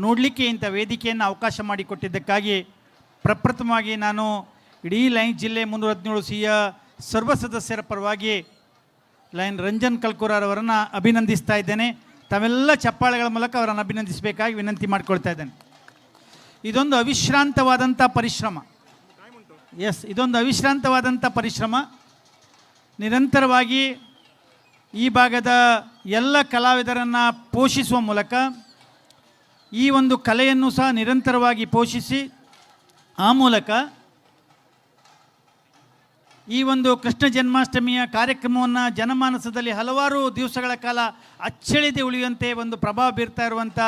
ನೋಡಲಿಕ್ಕೆ ಇಂಥ ವೇದಿಕೆಯನ್ನು ಅವಕಾಶ ಮಾಡಿಕೊಟ್ಟಿದ್ದಕ್ಕಾಗಿ ಪ್ರಪ್ರಥಮವಾಗಿ ನಾನು ಇಡೀ ಲಯನ್ಸ್ ಜಿಲ್ಲೆ 317 ಸಿಯ ಸರ್ವ ಸದಸ್ಯರ ಪರವಾಗಿ ಲಯನ್ ರಂಜನ್ ಕಲ್ಕುರಾರವರನ್ನು ಅಭಿನಂದಿಸ್ತಾ ಇದ್ದೇನೆ. ತಾವೆಲ್ಲ ಚಪ್ಪಾಳೆಗಳ ಮೂಲಕ ಅವರನ್ನು ಅಭಿನಂದಿಸಬೇಕಾಗಿ ವಿನಂತಿ ಮಾಡಿಕೊಳ್ತಾ ಇದ್ದೇನೆ. ಇದೊಂದು ಅವಿಶ್ರಾಂತವಾದಂಥ ಪರಿಶ್ರಮ. ಇದೊಂದು ಅವಿಶ್ರಾಂತವಾದಂಥ ಪರಿಶ್ರಮ. ನಿರಂತರವಾಗಿ ಈ ಭಾಗದ ಎಲ್ಲ ಕಲಾವಿದರನ್ನು ಪೋಷಿಸುವ ಮೂಲಕ ಈ ಒಂದು ಕಲೆಯನ್ನು ಸಹ ನಿರಂತರವಾಗಿ ಪೋಷಿಸಿ, ಆ ಮೂಲಕ ಈ ಒಂದು ಕೃಷ್ಣ ಜನ್ಮಾಷ್ಟಮಿಯ ಕಾರ್ಯಕ್ರಮವನ್ನು ಜನಮಾನಸದಲ್ಲಿ ಹಲವಾರು ದಿವಸಗಳ ಕಾಲ ಅಚ್ಚಳಿದೆ ಉಳಿಯುವಂತೆ ಒಂದು ಪ್ರಭಾವ ಬೀರ್ತಾ ಇರುವಂಥ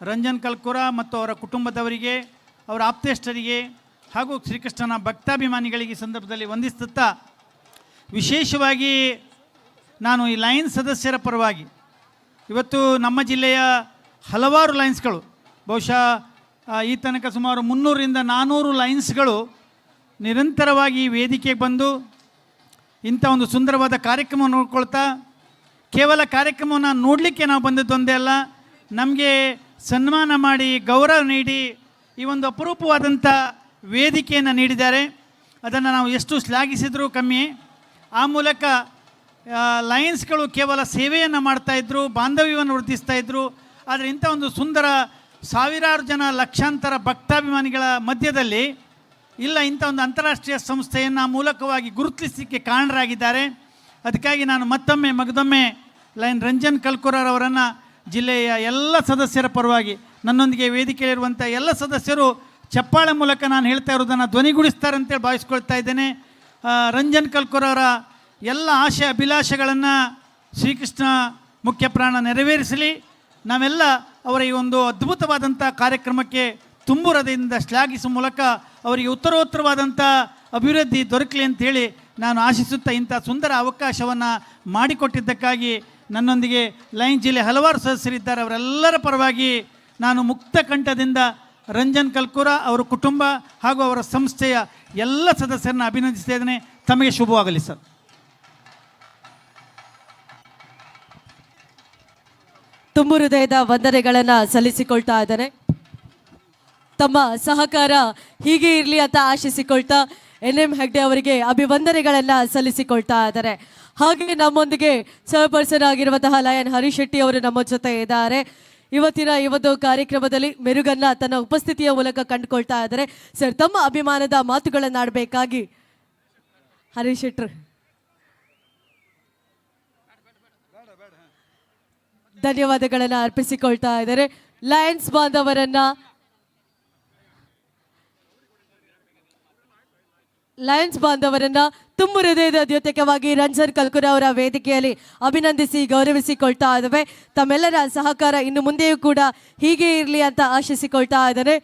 ರಂಜನ್ ಕಲ್ಕುರ ಮತ್ತು ಅವರ ಕುಟುಂಬದವರಿಗೆ, ಅವರ ಆಪ್ತೇಷ್ಟರಿಗೆ ಹಾಗೂ ಶ್ರೀಕೃಷ್ಣನ ಭಕ್ತಾಭಿಮಾನಿಗಳಿಗೆ ಈ ಸಂದರ್ಭದಲ್ಲಿ ವಂದಿಸುತ್ತಾ, ವಿಶೇಷವಾಗಿ ನಾನು ಈ ಲಯನ್ಸ್ ಸದಸ್ಯರ ಪರವಾಗಿ ಇವತ್ತು ನಮ್ಮ ಜಿಲ್ಲೆಯ ಹಲವಾರು ಲಯನ್ಸ್ಗಳು ಬಹುಶಃ ಈ ತನಕ ಸುಮಾರು 300ರಿಂದ 400 ಲಯನ್ಸ್ಗಳು ನಿರಂತರವಾಗಿ ಈ ವೇದಿಕೆಗೆ ಬಂದು ಇಂಥ ಒಂದು ಸುಂದರವಾದ ಕಾರ್ಯಕ್ರಮ ನೋಡ್ಕೊಳ್ತಾ ಕೇವಲ ಕಾರ್ಯಕ್ರಮವನ್ನು ನೋಡಲಿಕ್ಕೆ ನಾವು ಬಂದದ್ದೊಂದೇ ಅಲ್ಲ, ನಮಗೆ ಸನ್ಮಾನ ಮಾಡಿ ಗೌರವ ನೀಡಿ ಈ ಒಂದು ಅಪರೂಪವಾದಂಥ ವೇದಿಕೆಯನ್ನು ನೀಡಿದ್ದಾರೆ. ಅದನ್ನು ನಾವು ಎಷ್ಟು ಶ್ಲಾಘಿಸಿದರೂ ಕಮ್ಮಿ. ಆ ಮೂಲಕ ಲಯನ್ಸ್ಗಳು ಕೇವಲ ಸೇವೆಯನ್ನು ಮಾಡ್ತಾಯಿದ್ರು, ಬಾಂಧವ್ಯವನ್ನು ವೃದ್ಧಿಸ್ತಾಯಿದ್ರು. ಆದರೆ ಇಂಥ ಒಂದು ಸುಂದರ ಸಾವಿರಾರು ಜನ ಲಕ್ಷಾಂತರ ಭಕ್ತಾಭಿಮಾನಿಗಳ ಮಧ್ಯದಲ್ಲಿ ಇಲ್ಲ ಇಂಥ ಒಂದು ಅಂತಾರಾಷ್ಟ್ರೀಯ ಸಂಸ್ಥೆಯನ್ನು ಮೂಲಕವಾಗಿ ಗುರುತಿಸಲಿಕ್ಕೆ ಕಾರಣರಾಗಿದ್ದಾರೆ. ಅದಕ್ಕಾಗಿ ನಾನು ಮಗದೊಮ್ಮೆ ಲಯನ್ ರಂಜನ್ ಕಲ್ಕುರಾರ್ ಅವರನ್ನು ಜಿಲ್ಲೆಯ ಎಲ್ಲ ಸದಸ್ಯರ ಪರವಾಗಿ ನನ್ನೊಂದಿಗೆ ವೇದಿಕೆಯಲ್ಲಿರುವಂಥ ಎಲ್ಲ ಸದಸ್ಯರು ಚಪ್ಪಾಳೆ ಮೂಲಕ ನಾನು ಹೇಳ್ತಾ ಇರೋದನ್ನು ಧ್ವನಿಗೂಡಿಸ್ತಾರೆ ಅಂತೇಳಿ ಭಾವಿಸ್ಕೊಳ್ತಾ ಇದ್ದೇನೆ. ರಂಜನ್ ಕಲ್ಕುರಾರ ಎಲ್ಲ ಆಶೆ ಅಭಿಲಾಷೆಗಳನ್ನು ಶ್ರೀಕೃಷ್ಣ ಮುಖ್ಯ ಪ್ರಾಣ ನೆರವೇರಿಸಲಿ. ನಾವೆಲ್ಲ ಅವರ ಈ ಒಂದು ಅದ್ಭುತವಾದಂಥ ಕಾರ್ಯಕ್ರಮಕ್ಕೆ ತುಂಬು ಹೃದಯದಿಂದ ಶ್ಲಾಘಿಸುವ ಮೂಲಕ ಅವರಿಗೆ ಉತ್ತರೋತ್ತರವಾದಂಥ ಅಭಿವೃದ್ಧಿ ದೊರಕಲಿ ಅಂಥೇಳಿ ನಾನು ಆಶಿಸುತ್ತಾ ಇಂಥ ಸುಂದರ ಅವಕಾಶವನ್ನು ಮಾಡಿಕೊಟ್ಟಿದ್ದಕ್ಕಾಗಿ ನನ್ನೊಂದಿಗೆ ಲಯನ್ಸ್ ಜಿಲ್ಲೆ ಹಲವಾರು ಸದಸ್ಯರಿದ್ದಾರೆ. ಅವರೆಲ್ಲರ ಪರವಾಗಿ ನಾನು ಮುಕ್ತ ಕಂಠದಿಂದ ರಂಜನ್ ಕಲ್ಕುರಾ ಅವರ ಕುಟುಂಬ ಹಾಗೂ ಅವರ ಸಂಸ್ಥೆಯ ಎಲ್ಲ ಸದಸ್ಯರನ್ನು ಅಭಿನಂದಿಸ್ತಾ ಇದ್ದೇನೆ. ತಮಗೆ ಶುಭವಾಗಲಿ ಸರ್. ತುಂಬು ಹೃದಯದ ವಂದನೆಗಳನ್ನು ಸಲ್ಲಿಸಿಕೊಳ್ತಾ ಇದ್ದಾರೆ. ತಮ್ಮ ಸಹಕಾರ ಹೀಗೆ ಇರಲಿ ಅಂತ ಆಶಿಸಿಕೊಳ್ತಾ NM ಹೆಗ್ಡೆ ಅವರಿಗೆ ಅಭಿವಂದನೆಗಳನ್ನು ಸಲ್ಲಿಸಿಕೊಳ್ತಾ ಇದ್ದಾರೆ. ಹಾಗೆ ನಮ್ಮೊಂದಿಗೆ ಚೇರ್ಪರ್ಸನ್ ಆಗಿರುವಂತಹ ಲಯನ್ ಹರೀಶ್ ಶೆಟ್ಟಿ ಅವರು ನಮ್ಮ ಜೊತೆ ಇದ್ದಾರೆ. ಇವತ್ತಿನ ಈ ಒಂದು ಕಾರ್ಯಕ್ರಮದಲ್ಲಿ ಮೆರುಗನ್ನ ತನ್ನ ಉಪಸ್ಥಿತಿಯ ಮೂಲಕ ಕಂಡುಕೊಳ್ತಾ ಇದ್ದಾರೆ. ಸರ್, ತಮ್ಮ ಅಭಿಮಾನದ ಮಾತುಗಳನ್ನಾಡಬೇಕಾಗಿ ಹರೀಶ್ ಶೆಟ್ರು ಧನ್ಯವಾದಗಳನ್ನು ಅರ್ಪಿಸಿಕೊಳ್ತಾ ಇದ್ದಾರೆ. ಲಯನ್ಸ್ ಬಾಂಧವರನ್ನ ತುಂಬು ಹೃದಯದ ದ್ಯೋತಕವಾಗಿ ರಂಜನ್ ಕಲ್ಕುರಾ ಅವರ ವೇದಿಕೆಯಲ್ಲಿ ಅಭಿನಂದಿಸಿ ಗೌರವಿಸಿಕೊಳ್ತಾ ಇದ್ದಾವೆ. ತಮ್ಮೆಲ್ಲರ ಸಹಕಾರ ಇನ್ನು ಮುಂದೆಯೂ ಕೂಡ ಹೀಗೆ ಇರಲಿ ಅಂತ ಆಶಿಸಿಕೊಳ್ತಾ ಇದ್ದಾರೆ.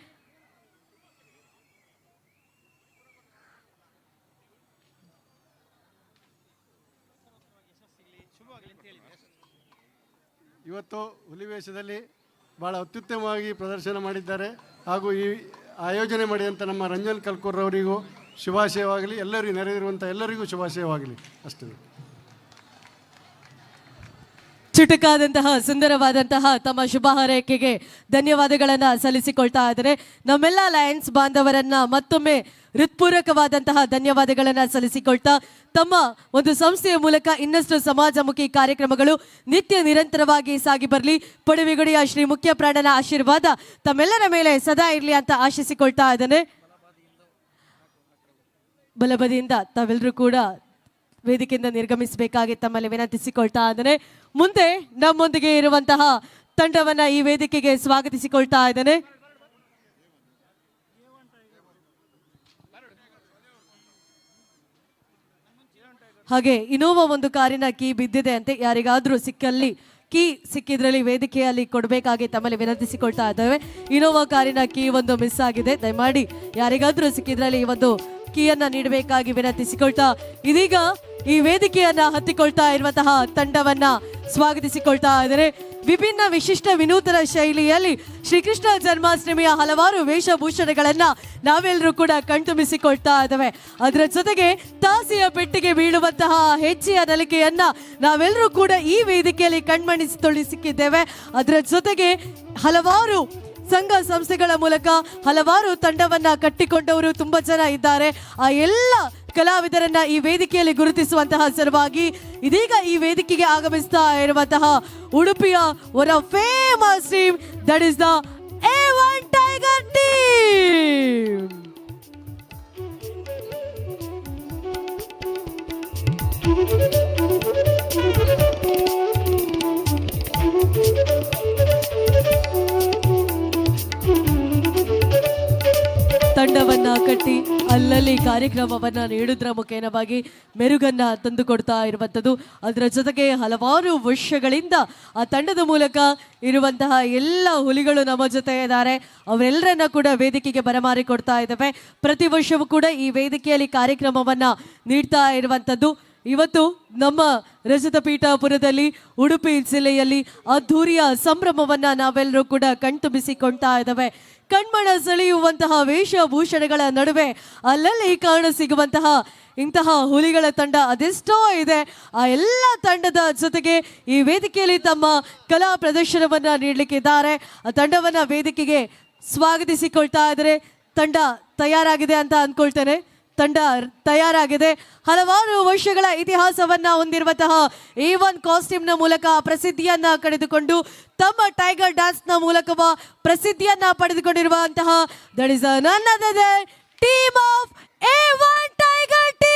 ಇವತ್ತು ಹುಲಿವೇಷದಲ್ಲಿ ಭಾಳ ಅತ್ಯುತ್ತಮವಾಗಿ ಪ್ರದರ್ಶನ ಮಾಡಿದ್ದಾರೆ. ಹಾಗೂ ಈ ಆಯೋಜನೆ ಮಾಡಿದಂಥ ನಮ್ಮ ರಂಜನ್ ಕಲ್ಕುರ್ ಅವರಿಗೂ ಶುಭಾಶಯವಾಗಲಿ. ಎಲ್ಲರಿಗೂ ನೆರೆದಿರುವಂಥ ಎಲ್ಲರಿಗೂ ಶುಭಾಶಯವಾಗಲಿ. ಅಷ್ಟೇ. ಚುಟುಕಾದಂತಹ ಸುಂದರವಾದಂತಹ ತಮ್ಮ ಶುಭ ಹಾರೈಕೆಗೆ ಧನ್ಯವಾದಗಳನ್ನು ಸಲ್ಲಿಸಿಕೊಳ್ತಾ ಇದ್ದಾರೆ. ನಮ್ಮೆಲ್ಲ ಲಯನ್ಸ್ ಬಾಂಧವರನ್ನ ಮತ್ತೊಮ್ಮೆ ಹೃತ್ಪೂರ್ವಕವಾದಂತಹ ಧನ್ಯವಾದಗಳನ್ನು ಸಲ್ಲಿಸಿಕೊಳ್ತಾ ತಮ್ಮ ಒಂದು ಸಂಸ್ಥೆಯ ಮೂಲಕ ಇನ್ನಷ್ಟು ಸಮಾಜಮುಖಿ ಕಾರ್ಯಕ್ರಮಗಳು ನಿತ್ಯ ನಿರಂತರವಾಗಿ ಸಾಗಿ ಬರಲಿ. ಪಡುವಿಗುಡಿಯ ಶ್ರೀ ಮುಖ್ಯ ಪ್ರಾಣನ ಆಶೀರ್ವಾದ ತಮ್ಮೆಲ್ಲರ ಮೇಲೆ ಸದಾ ಇರಲಿ ಅಂತ ಆಶಿಸಿಕೊಳ್ತಾ ಇದ್ದಾನೆ. ಬಲಬದಿಯಿಂದ ತಾವೆಲ್ಲರೂ ಕೂಡ ವೇದಿಕೆಯಿಂದ ನಿರ್ಗಮಿಸಬೇಕಾಗಿ ತಮ್ಮಲ್ಲಿ ವಿನಂತಿಸಿಕೊಳ್ತಾ ಇದ್ದಾನೆ. ಮುಂದೆ ನಮ್ಮೊಂದಿಗೆ ಇರುವಂತಹ ತಂಡವನ್ನ ಈ ವೇದಿಕೆಗೆ ಸ್ವಾಗತಿಸಿಕೊಳ್ತಾ ಇದ್ದಾನೆ. ಹಾಗೆ ಇನೋವಾ ಒಂದು ಕಾರಿನ ಕೀ ಬಿದ್ದಿದೆ ಅಂತೆ. ಯಾರಿಗಾದ್ರೂ ಕೀ ಸಿಕ್ಕಿದ್ರಲ್ಲಿ ವೇದಿಕೆಯಲ್ಲಿ ಕೊಡಬೇಕಾಗಿ ತಮ್ಮಲ್ಲಿ ವಿನಂತಿಸಿಕೊಳ್ತಾ ಇದ್ದೇವೆ. ಇನೋವಾ ಕಾರಿನ ಕೀ ಒಂದು ಮಿಸ್ ಆಗಿದೆ. ದಯಮಾಡಿ ಯಾರಿಗಾದ್ರೂ ಸಿಕ್ಕಿದ್ರಲ್ಲಿ ಈ ಒಂದು ಕೀಯನ್ನ ನೀಡಬೇಕಾಗಿ ವಿನಂತಿಸಿಕೊಳ್ತಾ ಇದೀಗ ಈ ವೇದಿಕೆಯನ್ನ ಹತ್ತಿಕೊಳ್ತಾ ಇರುವಂತಹ ತಂಡವನ್ನ ಸ್ವಾಗತಿಸಿಕೊಳ್ತಾ ಇದ್ದಾರೆ. ವಿಭಿನ್ನ ವಿಶಿಷ್ಟ ವಿನೂತನ ಶೈಲಿಯಲ್ಲಿ ಶ್ರೀಕೃಷ್ಣ ಜನ್ಮಾಷ್ಟಮಿಯ ಹಲವಾರು ವೇಷಭೂಷಣಗಳನ್ನ ನಾವೆಲ್ಲರೂ ಕೂಡ ಕಣ್ತುಂಬಿಸಿಕೊಳ್ತಾ ಇದ್ದೇವೆ. ಅದರ ಜೊತೆಗೆ ತಾಸಿಯ ಪೆಟ್ಟಿಗೆ ಬೀಳುವಂತಹ ಹೆಜ್ಜೆಯ ನಲಿಕೆಯನ್ನ ನಾವೆಲ್ಲರೂ ಕೂಡ ಈ ವೇದಿಕೆಯಲ್ಲಿ ಕಣ್ಮಣಿಸಿಕೊಳ್ಳಿಸಿಕ್ಕಿದ್ದೇವೆ. ಅದರ ಜೊತೆಗೆ ಹಲವಾರು ಸಂಘ ಸಂಸ್ಥೆಗಳ ಮೂಲಕ ಹಲವಾರು ತಂಡವನ್ನ ಕಟ್ಟಿಕೊಂಡವರು ತುಂಬಾ ಜನ ಇದ್ದಾರೆ. ಆ ಎಲ್ಲ ಕಲಾವಿದರನ್ನ ಈ ವೇದಿಕೆಯಲ್ಲಿ ಗುರುತಿಸುವಂತಹ ಸಲುವಾಗಿ ಇದೀಗ ಈ ವೇದಿಕೆಗೆ ಆಗಮಿಸ್ತಾ ಇರುವಂತಹ ಉಡುಪಿಯ one famous team, that is the A1 tiger team. ತಂಡವನ್ನ ಕಟ್ಟಿ ಅಲ್ಲಲ್ಲಿ ಕಾರ್ಯಕ್ರಮವನ್ನ ನೀಡುವುದರ ಮುಖೇನವಾಗಿ ಮೆರುಗನ್ನ ತಂದುಕೊಡ್ತಾ ಇರುವಂಥದ್ದು. ಅದರ ಜೊತೆಗೆ ಹಲವಾರು ವರ್ಷಗಳಿಂದ ಆ ತಂಡದ ಮೂಲಕ ಇರುವಂತಹ ಎಲ್ಲ ಹುಲಿಗಳು ನಮ್ಮ ಜೊತೆ ಇದ್ದಾರೆ. ಅವರೆಲ್ಲರನ್ನ ಕೂಡ ವೇದಿಕೆಗೆ ಬರಮಾರಿ ಕೊಡ್ತಾ ಇದ್ದಾವೆ. ಪ್ರತಿ ವರ್ಷವೂ ಕೂಡ ಈ ವೇದಿಕೆಯಲ್ಲಿ ಕಾರ್ಯಕ್ರಮವನ್ನ ನೀಡ್ತಾ ಇರುವಂಥದ್ದು. ಇವತ್ತು ನಮ್ಮ ರಜತ ಪೀಠಾಪುರದಲ್ಲಿ ಉಡುಪಿ ಜಿಲ್ಲೆಯಲ್ಲಿ ಅದ್ಧೂರಿಯ ಸಂಭ್ರಮವನ್ನ ನಾವೆಲ್ಲರೂ ಕೂಡ ಕಣ್ತುಂಬಿಸಿಕೊಳ್ತಾ ಇದ್ದಾವೆ. ಕಣ್ಮನ ಸೆಳೆಯುವಂತಹ ವೇಷಭೂಷಣಗಳ ನಡುವೆ ಅಲ್ಲಲ್ಲಿ ಕಾಣಸಿಗುವಂತಹ ಇಂತಹ ಹುಲಿಗಳ ತಂಡ ಅದೆಷ್ಟೋ ಇದೆ. ಆ ಎಲ್ಲ ತಂಡದ ಜೊತೆಗೆ ಈ ವೇದಿಕೆಯಲ್ಲಿ ತಮ್ಮ ಕಲಾ ಪ್ರದರ್ಶನವನ್ನ ನೀಡಲಿಕ್ಕಿದ್ದಾರೆ. ಆ ತಂಡವನ್ನ ವೇದಿಕೆಗೆ ಸ್ವಾಗತಿಸಿಕೊಳ್ತಾ ಇದ್ದಾರೆ. ತಂಡ ತಯಾರಾಗಿದೆ ಅಂತ ಅಂದ್ಕೊಳ್ತೇನೆ. ತಂಡ ತಯಾರಾಗಿದೆ. ಹಲವಾರು ವರ್ಷಗಳ ಇತಿಹಾಸವನ್ನ ಹೊಂದಿರುವಂತಹ A1 ಕಾಸ್ಟ್ಯೂಮ್ನ ಮೂಲಕ ಪ್ರಸಿದ್ಧಿಯನ್ನ ಪಡೆದುಕೊಂಡು ತಮ್ಮ ಟೈಗರ್ ಡ್ಯಾನ್ಸ್ನ ಮೂಲಕ ಪ್ರಸಿದ್ಧಿಯನ್ನ ಪಡೆದುಕೊಂಡಿರುವಂತಹ that is none other than team of A1 tiger team.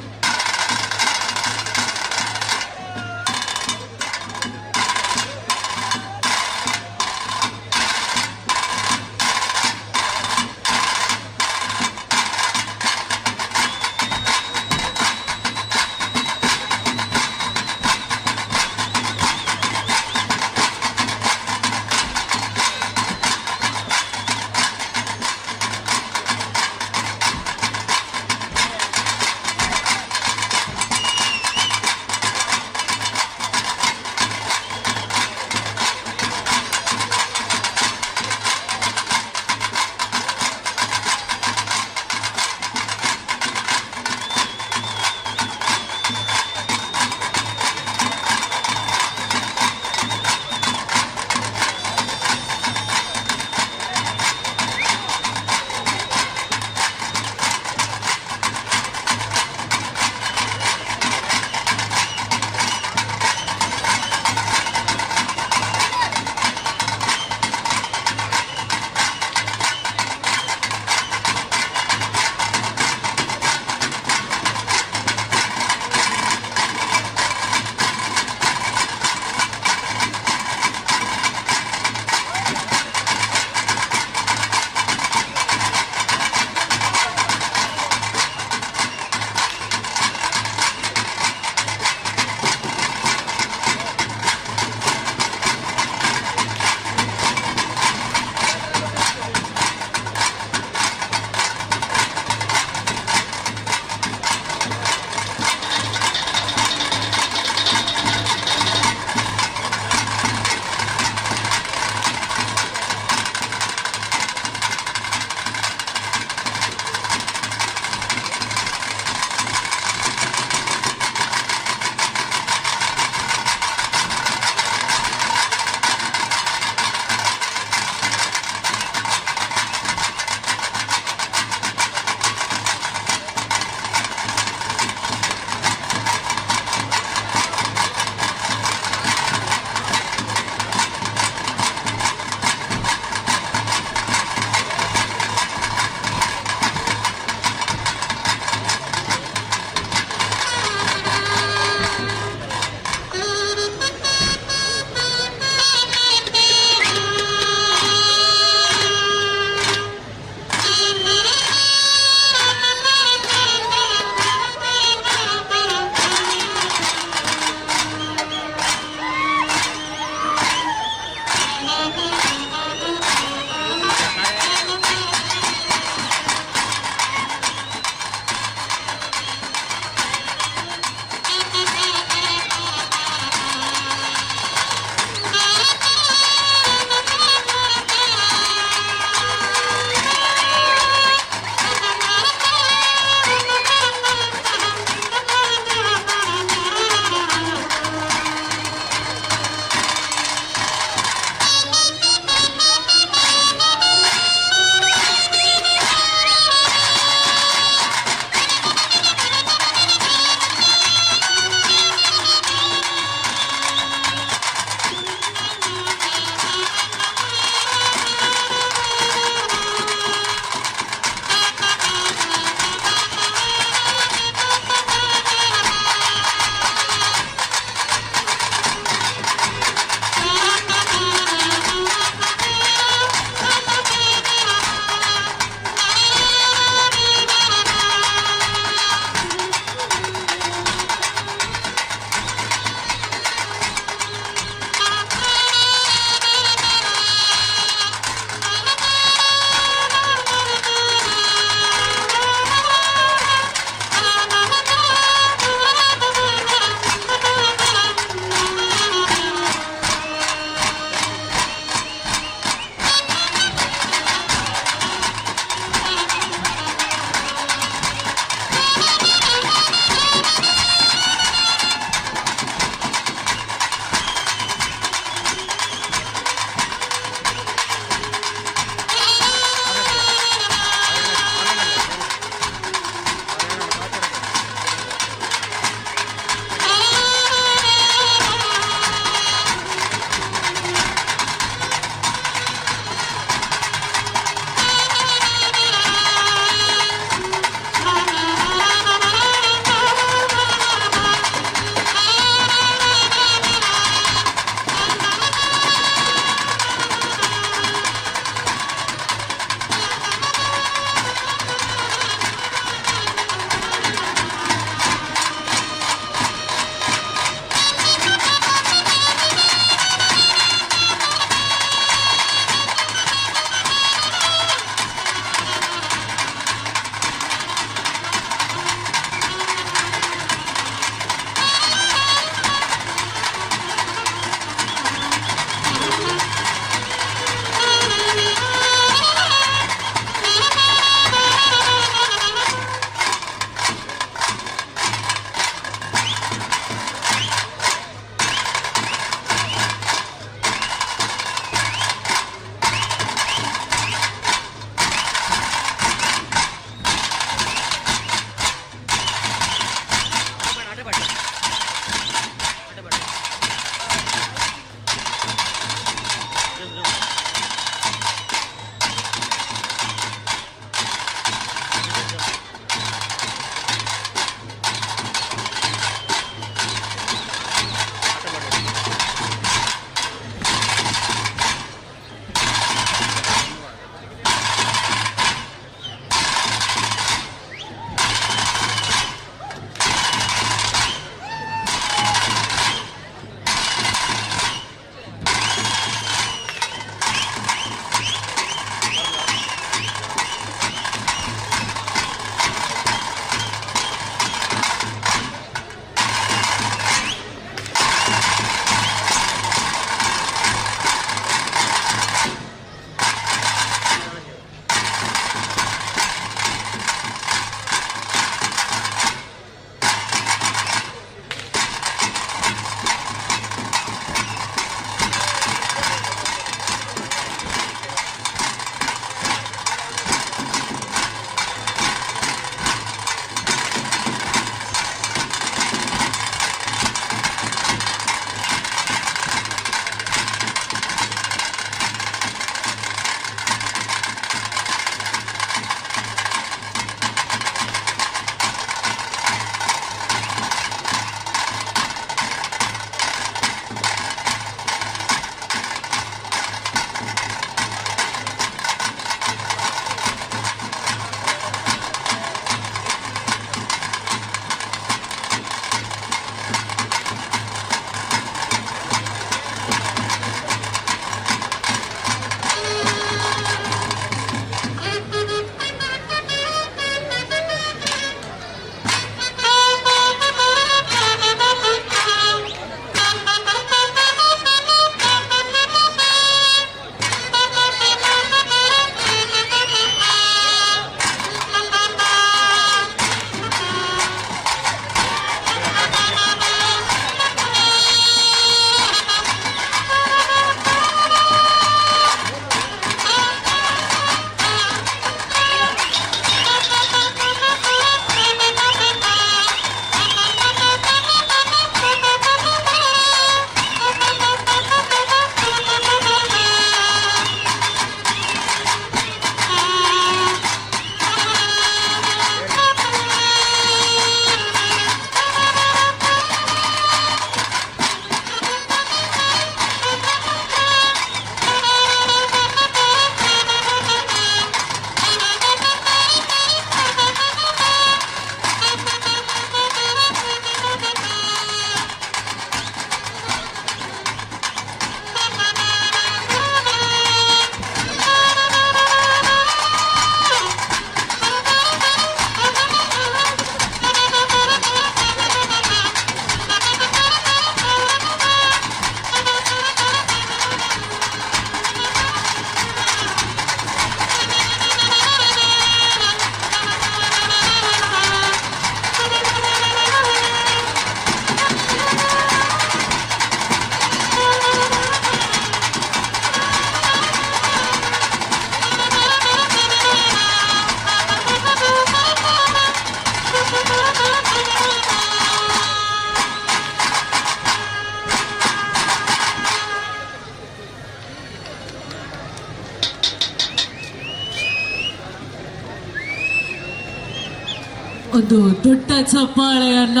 ಒಂದು ದೊಡ್ಡ ಚಪ್ಪಾಳೆಯನ್ನ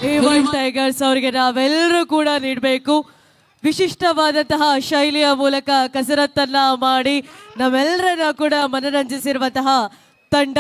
A1 ಟೈಗರ್ಸ್ ಅವರಿಗೆ ನಾವೆಲ್ಲರೂ ಕೂಡ ನೀಡಬೇಕು. ವಿಶಿಷ್ಟವಾದಂತಹ ಶೈಲಿಯ ಮೂಲಕ ಕಸರತ್ತನ್ನ ಮಾಡಿ ನಮ್ಮೆಲ್ಲರನ್ನ ಕೂಡ ಮನರಂಜಿಸಿರುವಂತಹ ತಂಡ.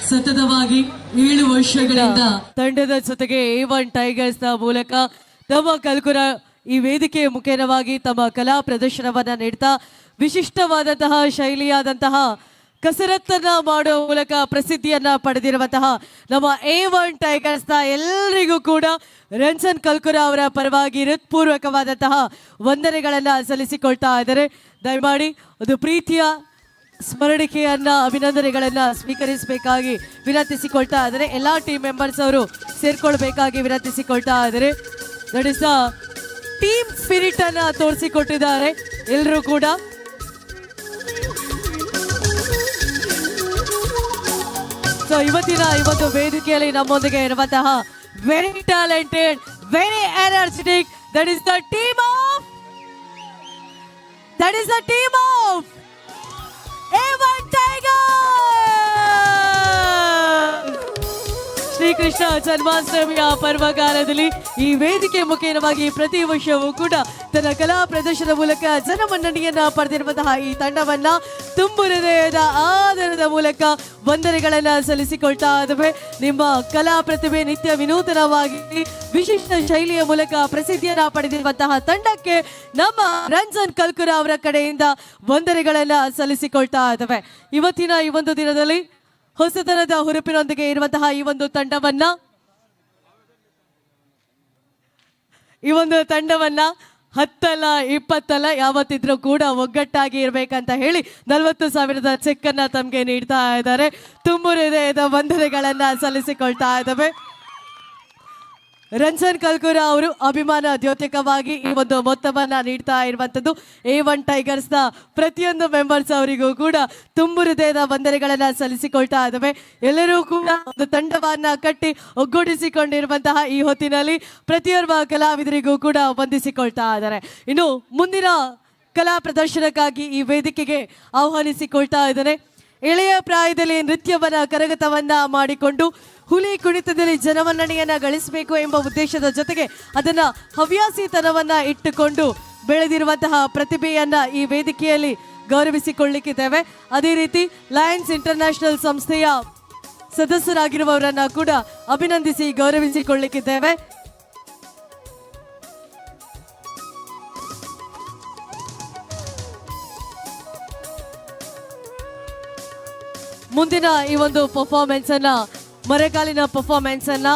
ಸತತವಾಗಿ 7 ವರ್ಷಗಳಿಂದ ತಂಡದ ಜೊತೆಗೆ A1 ಟೈಗರ್ಸ್ ನ ಮೂಲಕ ನಮ್ಮ ಕಲ್ಕುರ ಈ ವೇದಿಕೆಯ ಮುಖೇನವಾಗಿ ತಮ್ಮ ಕಲಾ ಪ್ರದರ್ಶನವನ್ನ ನೀಡ್ತಾ ವಿಶಿಷ್ಟವಾದಂತಹ ಶೈಲಿಯಾದಂತಹ ಕಸರತ್ತನ್ನ ಮಾಡುವ ಮೂಲಕ ಪ್ರಸಿದ್ಧಿಯನ್ನ ಪಡೆದಿರುವಂತಹ ನಮ್ಮ A1 ಟೈಗರ್ಸ್ನ ಎಲ್ಲರಿಗೂ ಕೂಡ ರಂಜನ್ ಕಲ್ಕುರ ಅವರ ಪರವಾಗಿ ಹೃತ್ಪೂರ್ವಕವಾದಂತಹ ವಂದನೆಗಳನ್ನ ಸಲ್ಲಿಸಿಕೊಳ್ತಾ ಇದ್ದಾರೆ. ದಯಮಾಡಿ ಒಂದು ಪ್ರೀತಿಯ ಸ್ಮರಣಿಕೆಯನ್ನ ಅಭಿನಂದನೆಗಳನ್ನ ಸ್ವೀಕರಿಸಬೇಕಾಗಿ ವಿನಂತಿಸಿಕೊಳ್ತಾ ಇದ್ದಾರೆ. ಎಲ್ಲಾ ಟೀಮ್ ಮೆಂಬರ್ಸ್ ಅವರು ಸೇರ್ಕೊಳ್ಬೇಕಾಗಿ ವಿನಂತಿಸಿಕೊಳ್ತಾ ಇದ್ದಾರೆ. ದಟ್ ಇಸ್ ಟೀಮ್ ಸ್ಪಿರಿಟ್ ಅನ್ನ ತೋರಿಸಿಕೊಟ್ಟಿದ್ದಾರೆ ಎಲ್ಲರೂ ಕೂಡ. ಸೊ ಇವತ್ತಿನ ಈ ಒಂದು ವೇದಿಕೆಯಲ್ಲಿ ನಮ್ಮೊಂದಿಗೆ ಇರುವಂತಹ very talented, very energetic, that is the team of A1 tiger. Shrikrishna ಜನ್ಮಾಷ್ಟಮಿಯ ಪರ್ವಕಾಲದಲ್ಲಿ ಈ ವೇದಿಕೆ ಮುಖೇನವಾಗಿ ಪ್ರತಿ ವರ್ಷವೂ ಕೂಡ ತನ್ನ ಕಲಾ ಪ್ರದರ್ಶನ ಮೂಲಕ ಜನಮನ್ನಣೆಯನ್ನ ಪಡೆದಿರುವಂತಹ ಈ ತಂಡವನ್ನ ತುಂಬು ಹೃದಯದ ಆಧಾರದ ಮೂಲಕ ವಂದನೆಗಳನ್ನ ಸಲ್ಲಿಸಿಕೊಳ್ತಾ ಇದ್ದೇವೆ. ನಿಮ್ಮ ಕಲಾ ಪ್ರತಿಭೆ ನಿತ್ಯ ವಿನೂತನವಾಗಿ ವಿಶಿಷ್ಟ ಶೈಲಿಯ ಮೂಲಕ ಪ್ರಸಿದ್ಧಿಯನ್ನ ಪಡೆದಿರುವಂತಹ ತಂಡಕ್ಕೆ ನಮ್ಮ ರಂಜನ್ ಕಲ್ಕುರ ಅವರ ಕಡೆಯಿಂದ ವಂದನೆಗಳನ್ನ ಸಲ್ಲಿಸಿಕೊಳ್ತಾ ಇದ್ದೇವೆ. ಇವತ್ತಿನ ಈ ಒಂದು ದಿನದಲ್ಲಿ ಹೊಸತನದ ಹುರುಪಿನೊಂದಿಗೆ ಇರುವಂತಹ ಈ ಒಂದು ತಂಡವನ್ನ 10 ಅಲ್ಲ 20 ಅಲ್ಲ ಯಾವತ್ತಿದ್ರೂ ಕೂಡ ಒಗ್ಗಟ್ಟಾಗಿ ಇರಬೇಕಂತ ಹೇಳಿ 40,000 ಚೆಕ್ಕನ್ನ ತಮಗೆ ನೀಡ್ತಾ ಇದ್ದಾರೆ. ತುಂಬು ಹೃದಯದ ವಂದನೆಗಳನ್ನ ಸಲ್ಲಿಸಿಕೊಳ್ತಾ ಇದ್ದಾವೆ. ರಂಜನ್ ಕಲ್ಕುರ ಅವರು ಅಭಿಮಾನ ದ್ಯೋತಕವಾಗಿ ಈ ಒಂದು ಮೊತ್ತವನ್ನ ನೀಡ್ತಾ ಇರುವಂತದ್ದು A1 ಟೈಗರ್ಸ್ನ ಪ್ರತಿಯೊಂದು ಮೆಂಬರ್ಸ್ ಅವರಿಗೂ ಕೂಡ ತುಂಬು ಹೃದಯದ ವಂದನೆಗಳನ್ನ ಸಲ್ಲಿಸಿಕೊಳ್ತಾ ಇದ್ದಾವೆ. ಎಲ್ಲರೂ ಕೂಡ ಒಂದು ತಂಡವನ್ನ ಕಟ್ಟಿ ಒಗ್ಗೂಡಿಸಿಕೊಂಡಿರುವಂತಹ ಈ ಹೊತ್ತಿನಲ್ಲಿ ಪ್ರತಿಯೊಬ್ಬ ಕಲಾವಿದರಿಗೂ ಕೂಡ ವಂದಿಸಿಕೊಳ್ತಾ ಇದ್ದಾರೆ. ಇನ್ನು ಮುಂದಿನ ಕಲಾ ಪ್ರದರ್ಶನಕ್ಕಾಗಿ ಈ ವೇದಿಕೆಗೆ ಆಹ್ವಾನಿಸಿಕೊಳ್ತಾ ಇದ್ದಾನೆ. ಎಳೆಯ ಪ್ರಾಯದಲ್ಲಿ ನೃತ್ಯವನ್ನ ಕರಗತವನ್ನ ಮಾಡಿಕೊಂಡು ಹುಲಿ ಕುಣಿತದಲ್ಲಿ ಜನಮನ್ನಣೆಯನ್ನ ಗಳಿಸಬೇಕು ಎಂಬ ಉದ್ದೇಶದ ಜೊತೆಗೆ ಅದನ್ನ ಹವ್ಯಾಸಿತನವನ್ನ ಇಟ್ಟುಕೊಂಡು ಬೆಳೆದಿರುವಂತಹ ಪ್ರತಿಭೆಯನ್ನ ಈ ವೇದಿಕೆಯಲ್ಲಿ ಗೌರವಿಸಿಕೊಳ್ಳಿಕ್ಕಿದ್ದೇವೆ. ಅದೇ ರೀತಿ ಲಯನ್ಸ್ ಇಂಟರ್ನ್ಯಾಷನಲ್ ಸಂಸ್ಥೆಯ ಸದಸ್ಯರಾಗಿರುವವರನ್ನ ಕೂಡ ಅಭಿನಂದಿಸಿ ಗೌರವಿಸಿಕೊಳ್ಳಿಕ್ಕಿದ್ದೇವೆ. ಮುಂದಿನ ಈ ಒಂದು ಪರ್ಫಾರ್ಮೆನ್ಸ್ ಅನ್ನ ಮರೆಕಾಲಿನ ಪರ್ಫಾರ್ಮೆನ್ಸ್ ಅನ್ನ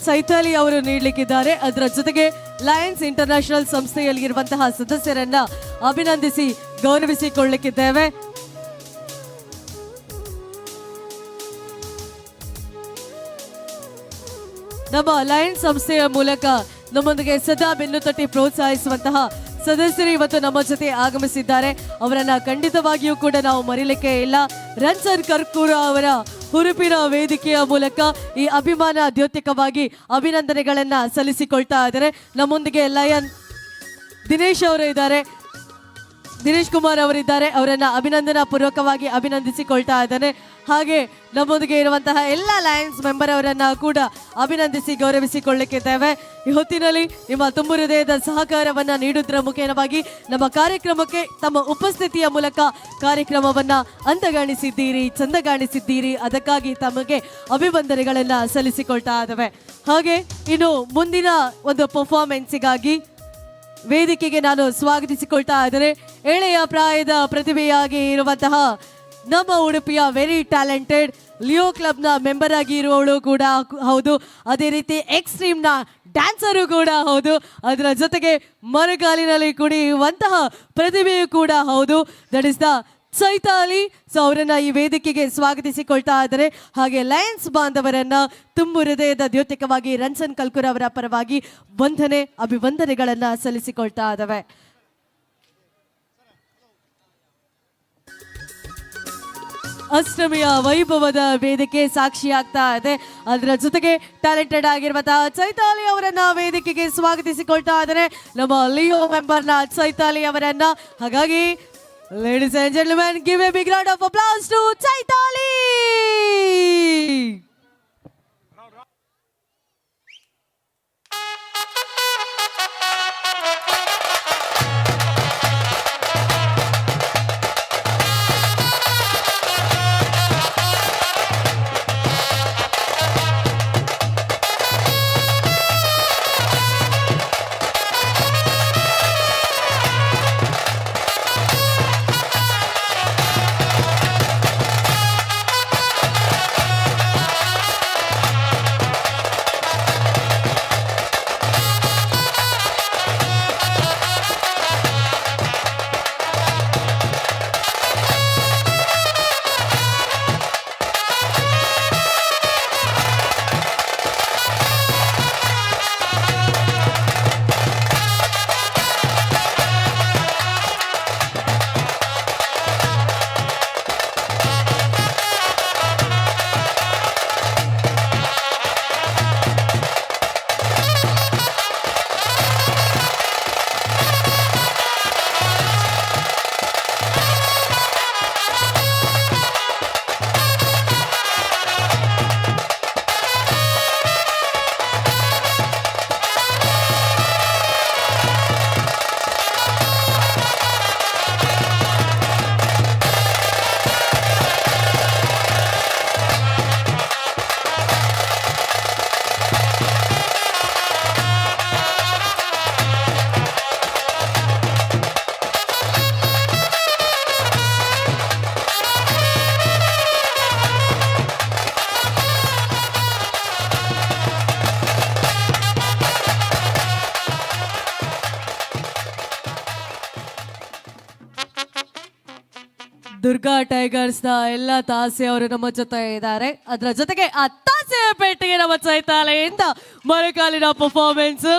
ಸೈತಾಲಿ ಅವರು ನೀಡಲಿಕ್ಕಿದ್ದಾರೆ. ಅದರ ಜೊತೆಗೆ ಲಯನ್ಸ್ ಇಂಟರ್ನ್ಯಾಷನಲ್ ಸಂಸ್ಥೆಯಲ್ಲಿ ಇರುವಂತಹ ಸದಸ್ಯರನ್ನ ಅಭಿನಂದಿಸಿ ಗೌರವಿಸಿಕೊಳ್ಳಲಿಕ್ಕಿದ್ದೇವೆ. ನಮ್ಮ ಲಯನ್ಸ್ ಸಂಸ್ಥೆಯ ಮೂಲಕ ನಮ್ಮೊಂದಿಗೆ ಸದಾ ಬೆನ್ನು ತಟ್ಟಿ ಪ್ರೋತ್ಸಾಹಿಸುವಂತಹ ಸದಸ್ಯರು ಇವತ್ತು ನಮ್ಮ ಜೊತೆ ಆಗಮಿಸಿದ್ದಾರೆ. ಅವರನ್ನ ಖಂಡಿತವಾಗಿಯೂ ಕೂಡ ನಾವು ಮರಿಲಿಕ್ಕೆ ಇಲ್ಲ. ರಂಜನ್ ಕಲ್ಕುರ ಅವರ ಹುರುಪಿನ ವೇದಿಕೆಯ ಮೂಲಕ ಈ ಅಭಿಮಾನ ದ್ಯೋತಕವಾಗಿ ಅಭಿನಂದನೆಗಳನ್ನ ಸಲ್ಲಿಸಿಕೊಳ್ತಾ ಇದ್ದಾರೆ. ನಮ್ಮೊಂದಿಗೆ ಲಯನ್ ದಿನೇಶ್ ಅವರು ಇದ್ದಾರೆ, ದಿನೇಶ್ ಕುಮಾರ್ ಅವರಿದ್ದಾರೆ. ಅವರನ್ನ ಅಭಿನಂದನಾ ಪೂರ್ವಕವಾಗಿ ಅಭಿನಂದಿಸಿಕೊಳ್ತಾ ಇದ್ದಾನೆ. ಹಾಗೆ ನಮ್ಮೊಂದಿಗೆ ಇರುವಂತಹ ಎಲ್ಲ ಲಯನ್ಸ್ ಮೆಂಬರ್ ಅವರನ್ನ ಕೂಡ ಅಭಿನಂದಿಸಿ ಗೌರವಿಸಿಕೊಳ್ಳಲಿಕ್ಕಿದ್ದೇವೆ. ಈ ಹೊತ್ತಿನಲ್ಲಿ ನಿಮ್ಮ ತುಂಬು ಹೃದಯದ ಸಹಕಾರವನ್ನ ನೀಡುವುದರ ಮುಖೇನವಾಗಿ ನಮ್ಮ ಕಾರ್ಯಕ್ರಮಕ್ಕೆ ತಮ್ಮ ಉಪಸ್ಥಿತಿಯ ಮೂಲಕ ಕಾರ್ಯಕ್ರಮವನ್ನ ಅಂದಗಾಣಿಸಿದ್ದೀರಿ, ಚಂದಗಾಣಿಸಿದ್ದೀರಿ. ಅದಕ್ಕಾಗಿ ತಮಗೆ ಅಭಿವಂದನೆಗಳನ್ನ ಸಲ್ಲಿಸಿಕೊಳ್ತಾ ಇದ್ದೇವೆ. ಹಾಗೆ ಇನ್ನು ಮುಂದಿನ ಒಂದು ಪರ್ಫಾರ್ಮೆನ್ಸಿಗಾಗಿ ವೇದಿಕೆಗೆ ನಾನು ಸ್ವಾಗತಿಸಿಕೊಳ್ತಾ ಇದ್ದೇನೆ. ಎಳೆಯ ಪ್ರಾಯದ ಪ್ರತಿಭೆಯಾಗಿ ಇರುವಂತಹ ನಮ್ಮ ಉಡುಪಿಯ ವೆರಿ ಟ್ಯಾಲೆಂಟೆಡ್ ಲಿಯೋ ಕ್ಲಬ್ನ ಮೆಂಬರ್ ಆಗಿ ಇರುವವಳು ಕೂಡ ಹೌದು, ಅದೇ ರೀತಿ ಎಕ್ಸ್ಟ್ರೀಮ್ನ ಡ್ಯಾನ್ಸರು ಕೂಡ ಹೌದು, ಅದರ ಜೊತೆಗೆ ಮರಗಾಲಿನಲ್ಲಿ ಕುಣಿಯುವಂತಹ ಪ್ರತಿಭೆಯೂ ಕೂಡ ಹೌದು. That is the Chaitali. So ಅವರನ್ನ ಈ ವೇದಿಕೆಗೆ ಸ್ವಾಗತಿಸಿಕೊಳ್ತಾ ಇದ್ದಾರೆ. ಹಾಗೆ ಲಯನ್ಸ್ ಬಾಂಧವರನ್ನ ತುಂಬು ಹೃದಯದ ದ್ಯೋತಕವಾಗಿ ರಂಜನ್ ಕಲ್ಕುರ ಅವರ ಪರವಾಗಿ ಅಭಿವಂದನೆಗಳನ್ನ ಸಲ್ಲಿಸಿಕೊಳ್ತಾ ಇದ್ದಾವೆ. ಅಷ್ಟಮಿಯ ವೈಭವದ ವೇದಿಕೆ ಸಾಕ್ಷಿಯಾಗ್ತಾ ಇದೆ. ಅದರ ಜೊತೆಗೆ ಟ್ಯಾಲೆಂಟೆಡ್ ಆಗಿರುವಂತಹ ಚೈತಾಲಿ ಅವರನ್ನ ವೇದಿಕೆಗೆ ಸ್ವಾಗತಿಸಿಕೊಳ್ತಾ ಇದ್ದಾರೆ, ನಮ್ಮ ಲಿಯೋ ಮೆಂಬರ್ನ ಚೈತಾಲಿ ಅವರನ್ನ. ಹಾಗಾಗಿ ladies and gentlemen, give a big round of applause to Chaitali. Durga ಟೈಗರ್ಸ್ನ ಎಲ್ಲ ತಾಸೆ ಅವರು ನಮ್ಮ ಜೊತೆ ಇದ್ದಾರೆ. ಅದರ ಜೊತೆಗೆ ಆ ತಾಸೆಯ ಪೆಟ್ಟಿಗೆ ನಮ್ಮ ಚೈತಾಲೆಯಿಂದ ಮೊಣಕಾಲಿನ ಪರ್ಫಾರ್ಮೆನ್ಸ್.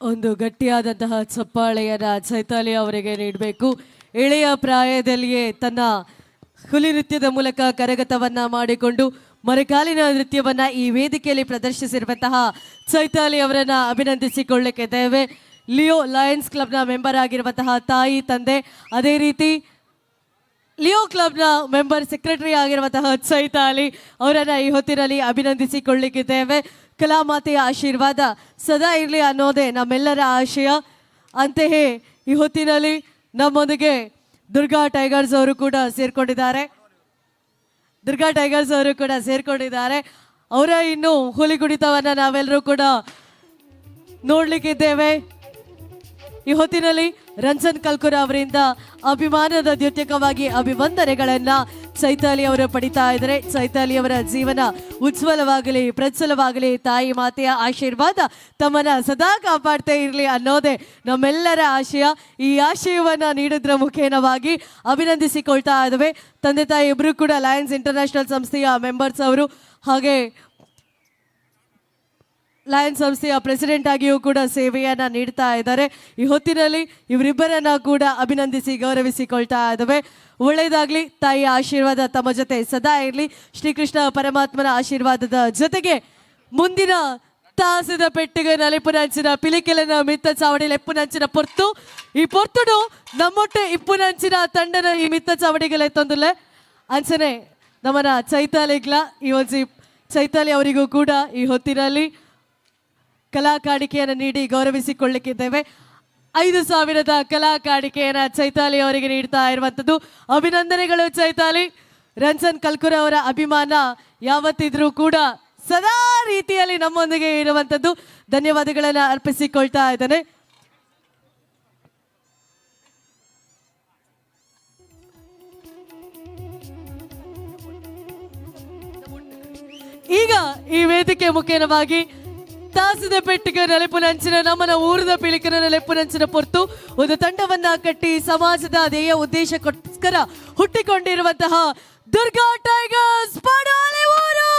ಒಂದು ಗಟ್ಟಿಯಾದಂತಹ ಚಪ್ಪಾಳೆಯನ್ನ ಚೈತಾಲಿ ಅವರಿಗೆ ನೀಡಬೇಕು. ಎಳೆಯ ಪ್ರಾಯದಲ್ಲಿಯೇ ತನ್ನ ಹುಲಿ ನೃತ್ಯದ ಮೂಲಕ ಕರಗತವನ್ನ ಮಾಡಿಕೊಂಡು ಮರೆಕಾಲಿನ ನೃತ್ಯವನ್ನ ಈ ವೇದಿಕೆಯಲ್ಲಿ ಪ್ರದರ್ಶಿಸಿರುವಂತಹ ಚೈತಾಲಿ ಅವರನ್ನ ಅಭಿನಂದಿಸಿಕೊಳ್ಳಲಿಕ್ಕಿದ್ದೇವೆ. ಲಿಯೋ ಲಯನ್ಸ್ ಕ್ಲಬ್ನ ಮೆಂಬರ್ ಆಗಿರುವಂತಹ ತಾಯಿ ತಂದೆ, ಅದೇ ರೀತಿ ಲಿಯೋ ಕ್ಲಬ್ನ ಮೆಂಬರ್ ಸೆಕ್ರೆಟರಿ ಆಗಿರುವಂತಹ ಚೈತಾಲಿ ಅವರನ್ನ ಈ ಹೊತ್ತಿನಲ್ಲಿ ಅಭಿನಂದಿಸಿಕೊಳ್ಳಲಿಕ್ಕಿದ್ದೇವೆ. ಕಲಾಮಾತೆಯ ಆಶೀರ್ವಾದ ಸದಾ ಇರಲಿ ಅನ್ನೋದೇ ನಮ್ಮೆಲ್ಲರ ಆಶಯ. ಅಂತೆಯೇ ಈ ಹೊತ್ತಿನಲ್ಲಿ ನಮ್ಮೊಂದಿಗೆ ದುರ್ಗಾ ಟೈಗರ್ಸ್ ಅವರು ಕೂಡ ಸೇರ್ಕೊಂಡಿದ್ದಾರೆ. ಅವರ ಇನ್ನು ಹುಲಿ ಕುಣಿತವನ್ನು ನಾವೆಲ್ಲರೂ ಕೂಡ ನೋಡ್ಲಿಕ್ಕಿದ್ದೇವೆ. ಈ ಹೊತ್ತಿನಲ್ಲಿ ರಂಜನ್ ಕಲ್ಕುರ ಅವರಿಂದ ಅಭಿಮಾನದ ದ್ಯೋತಕವಾಗಿ ಅಭಿವಂದನೆಗಳನ್ನ ಚೈತಾಲಿ ಅವರು ಪಡಿತಾ ಇದ್ದಾರೆ. ಚೈತಾಲಿ ಅವರ ಜೀವನ ಉಜ್ವಲವಾಗಲಿ, ಪ್ರಜ್ವಲವಾಗಲಿ, ತಾಯಿ ಮಾತೆಯ ಆಶೀರ್ವಾದ ತಮ್ಮನ್ನ ಸದಾ ಕಾಪಾಡ್ತಾ ಇರಲಿ ಅನ್ನೋದೇ ನಮ್ಮೆಲ್ಲರ ಆಶಯ. ಈ ಆಶಯವನ್ನ ನೀಡಿದ್ರ ಮುಖೇನವಾಗಿ ಅಭಿನಂದಿಸಿಕೊಳ್ತಾ ಇದ್ದೇವೆ. ತಂದೆ ತಾಯಿ ಇಬ್ಬರು ಕೂಡ ಲಯನ್ಸ್ ಇಂಟರ್ನ್ಯಾಷನಲ್ ಸಂಸ್ಥೆಯ ಮೆಂಬರ್ಸ್ ಅವರು, ಹಾಗೆ ಲಯನ್ಸ್ ಸಂಸ್ಥೆಯ ಪ್ರೆಸಿಡೆಂಟ್ ಆಗಿಯೂ ಕೂಡ ಸೇವೆಯನ್ನ ನೀಡ್ತಾ ಇದ್ದಾರೆ. ಈ ಹೊತ್ತಿನಲ್ಲಿ ಇವರಿಬ್ಬರನ್ನ ಕೂಡ ಅಭಿನಂದಿಸಿ ಗೌರವಿಸಿಕೊಳ್ತಾ ಇದ್ದೇವೆ. ಒಳ್ಳೆಯದಾಗಲಿ, ತಾಯಿಯ ಆಶೀರ್ವಾದ ತಮ್ಮ ಜೊತೆ ಸದಾ ಇರಲಿ. ಶ್ರೀಕೃಷ್ಣ ಪರಮಾತ್ಮನ ಆಶೀರ್ವಾದದ ಜೊತೆಗೆ ಮುಂದಿನ ತಾಸದ ಪೆಟ್ಟಿಗೆ ನಲಿಪುನಂಚಿನ ಪಿಲಿಕೆಲನ ಮಿತ್ತ ಚಾವಡಿ ಲೆಪ್ಪುನಂಚಿನ ಪೊರ್ತು ಈ ಪೊರ್ತುಡು ನಮ್ಮೊಟ್ಟೆ ಇಪ್ಪುನಂಚಿನ ತಂಡನ ಈ ಮಿತ್ತ ಚಾವಡಿಗೆಲೆ ತಂದುಲೆ ಅಂಚನೆ ನಮ್ಮನ ಚೈತಾಲಿಗ್ಲ ಈ ಒಂದು ಚೈತಾಲಿ ಅವರಿಗೂ ಕೂಡ ಈ ಹೊತ್ತಿನಲ್ಲಿ ಕಲಾ ಕಾಣಿಕೆಯನ್ನು ನೀಡಿ ಗೌರವಿಸಿಕೊಳ್ಳಲಿಕ್ಕಿದ್ದೇವೆ. 5,000 ಕಲಾ ಕಾಣಿಕೆಯನ್ನು ಚೈತಾಲಿ ಅವರಿಗೆ ನೀಡ್ತಾ ಇರುವಂಥದ್ದು. ಅಭಿನಂದನೆಗಳು ಚೈತಾಲಿ. ರಂಜನ್ ಕಲ್ಕುರ ಅವರ ಅಭಿಮಾನ ಯಾವತ್ತಿದ್ರೂ ಕೂಡ ಸದಾ ರೀತಿಯಲ್ಲಿ ನಮ್ಮೊಂದಿಗೆ ಇರುವಂಥದ್ದು. ಧನ್ಯವಾದಗಳನ್ನು ಅರ್ಪಿಸಿಕೊಳ್ತಾ ಇದ್ದೇನೆ. ಈಗ ಈ ವೇದಿಕೆ ಮುಖೇನವಾಗಿ ತಾಸದ ಪೆಟ್ಟಿಗೆ ನೆಲೆಪುನಂಚಿನ ನಮ್ಮನ ಊರದ ಪಿಳಿಕನ ನೆಲೆಪುನಂಚಿನ ಪೊರ್ತು ಒಂದು ತಂಡವನ್ನ ಕಟ್ಟಿ ಸಮಾಜದ ಧ್ಯೇಯ ಉದ್ದೇಶ ಕನ್ನಡಿಗರಿಗೋಸ್ಕರ ಹುಟ್ಟಿಕೊಂಡಿರುವಂತಹ ದುರ್ಗಾ ಟೈಗರ್ಸ್ ಪಡಾಲಿವರು.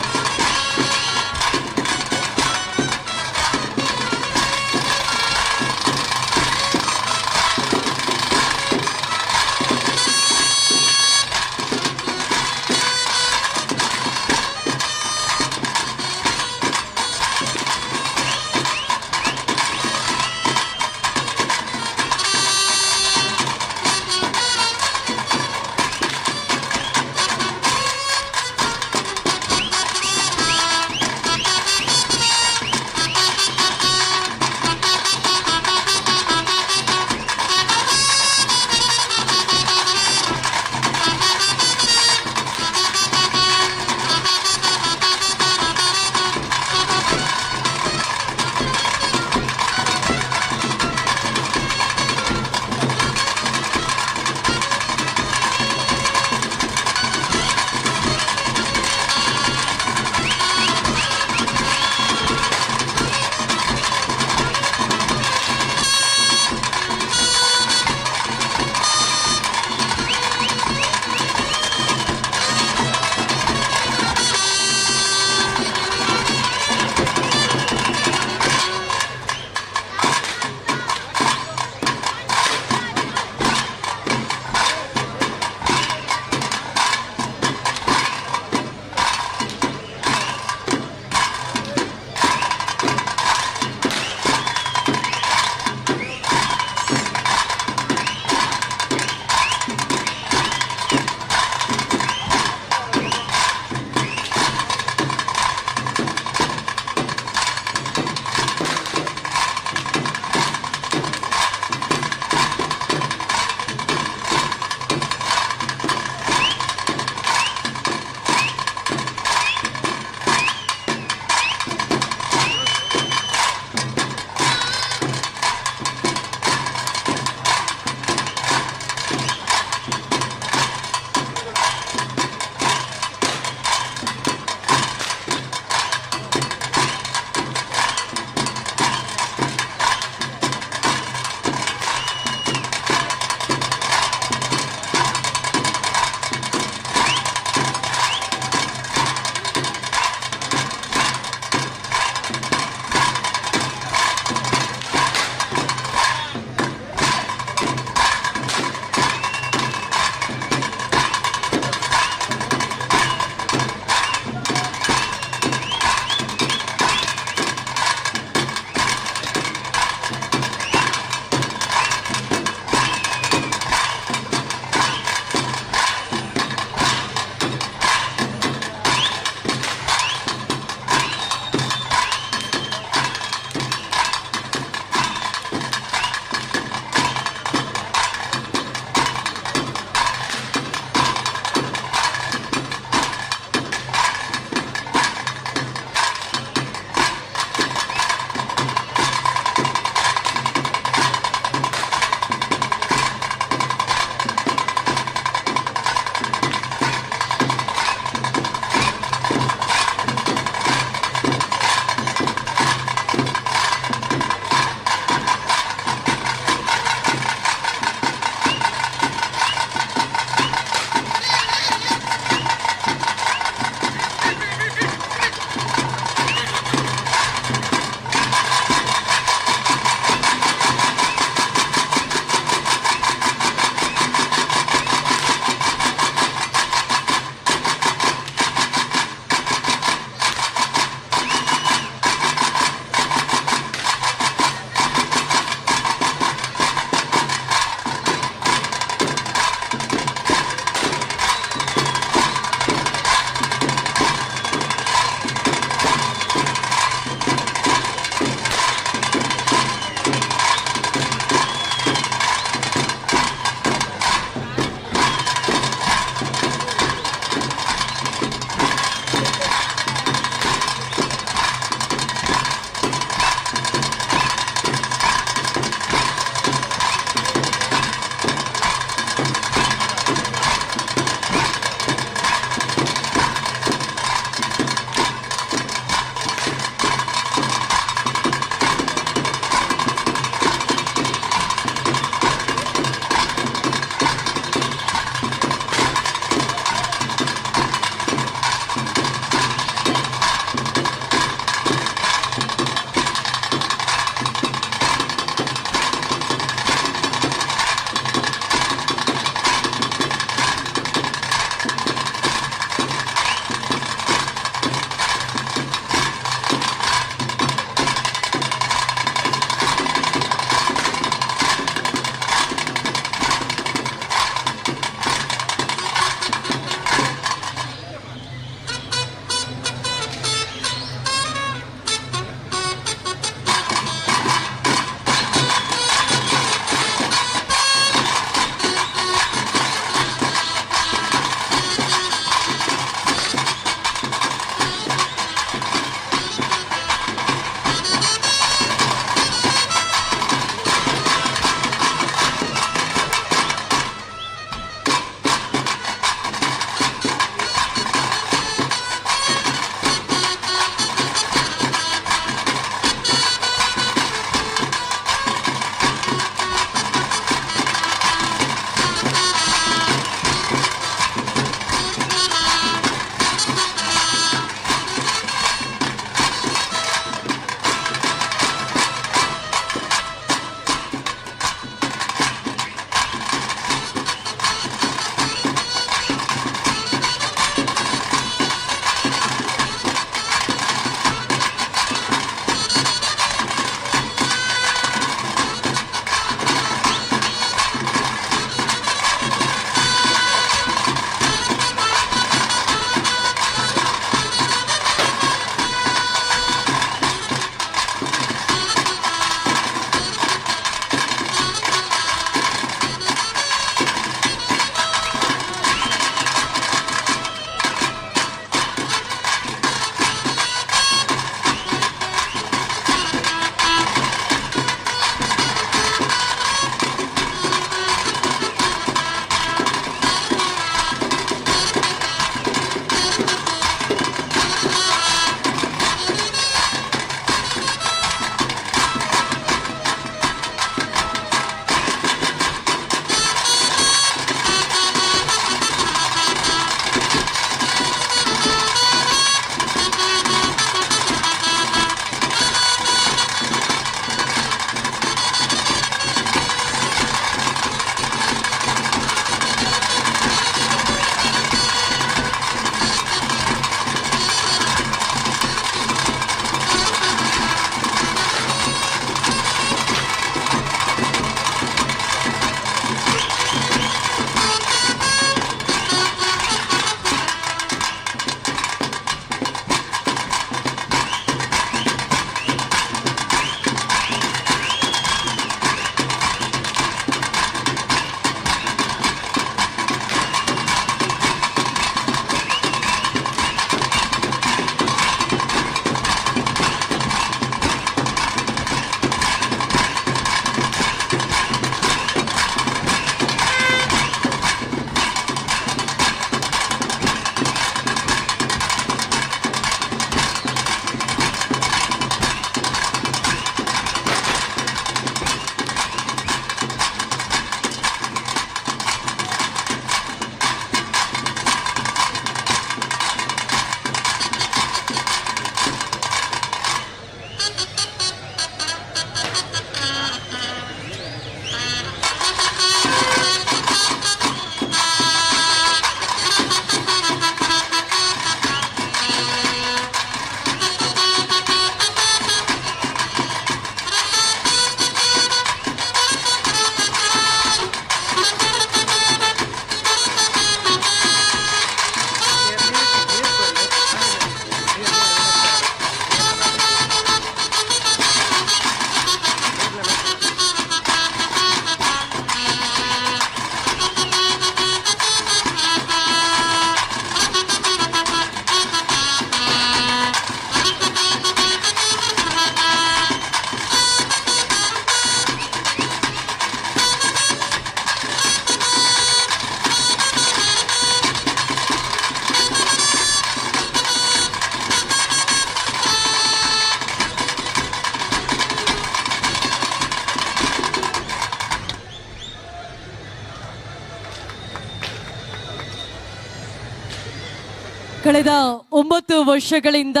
ಕಳೆದ 9 ವರ್ಷಗಳಿಂದ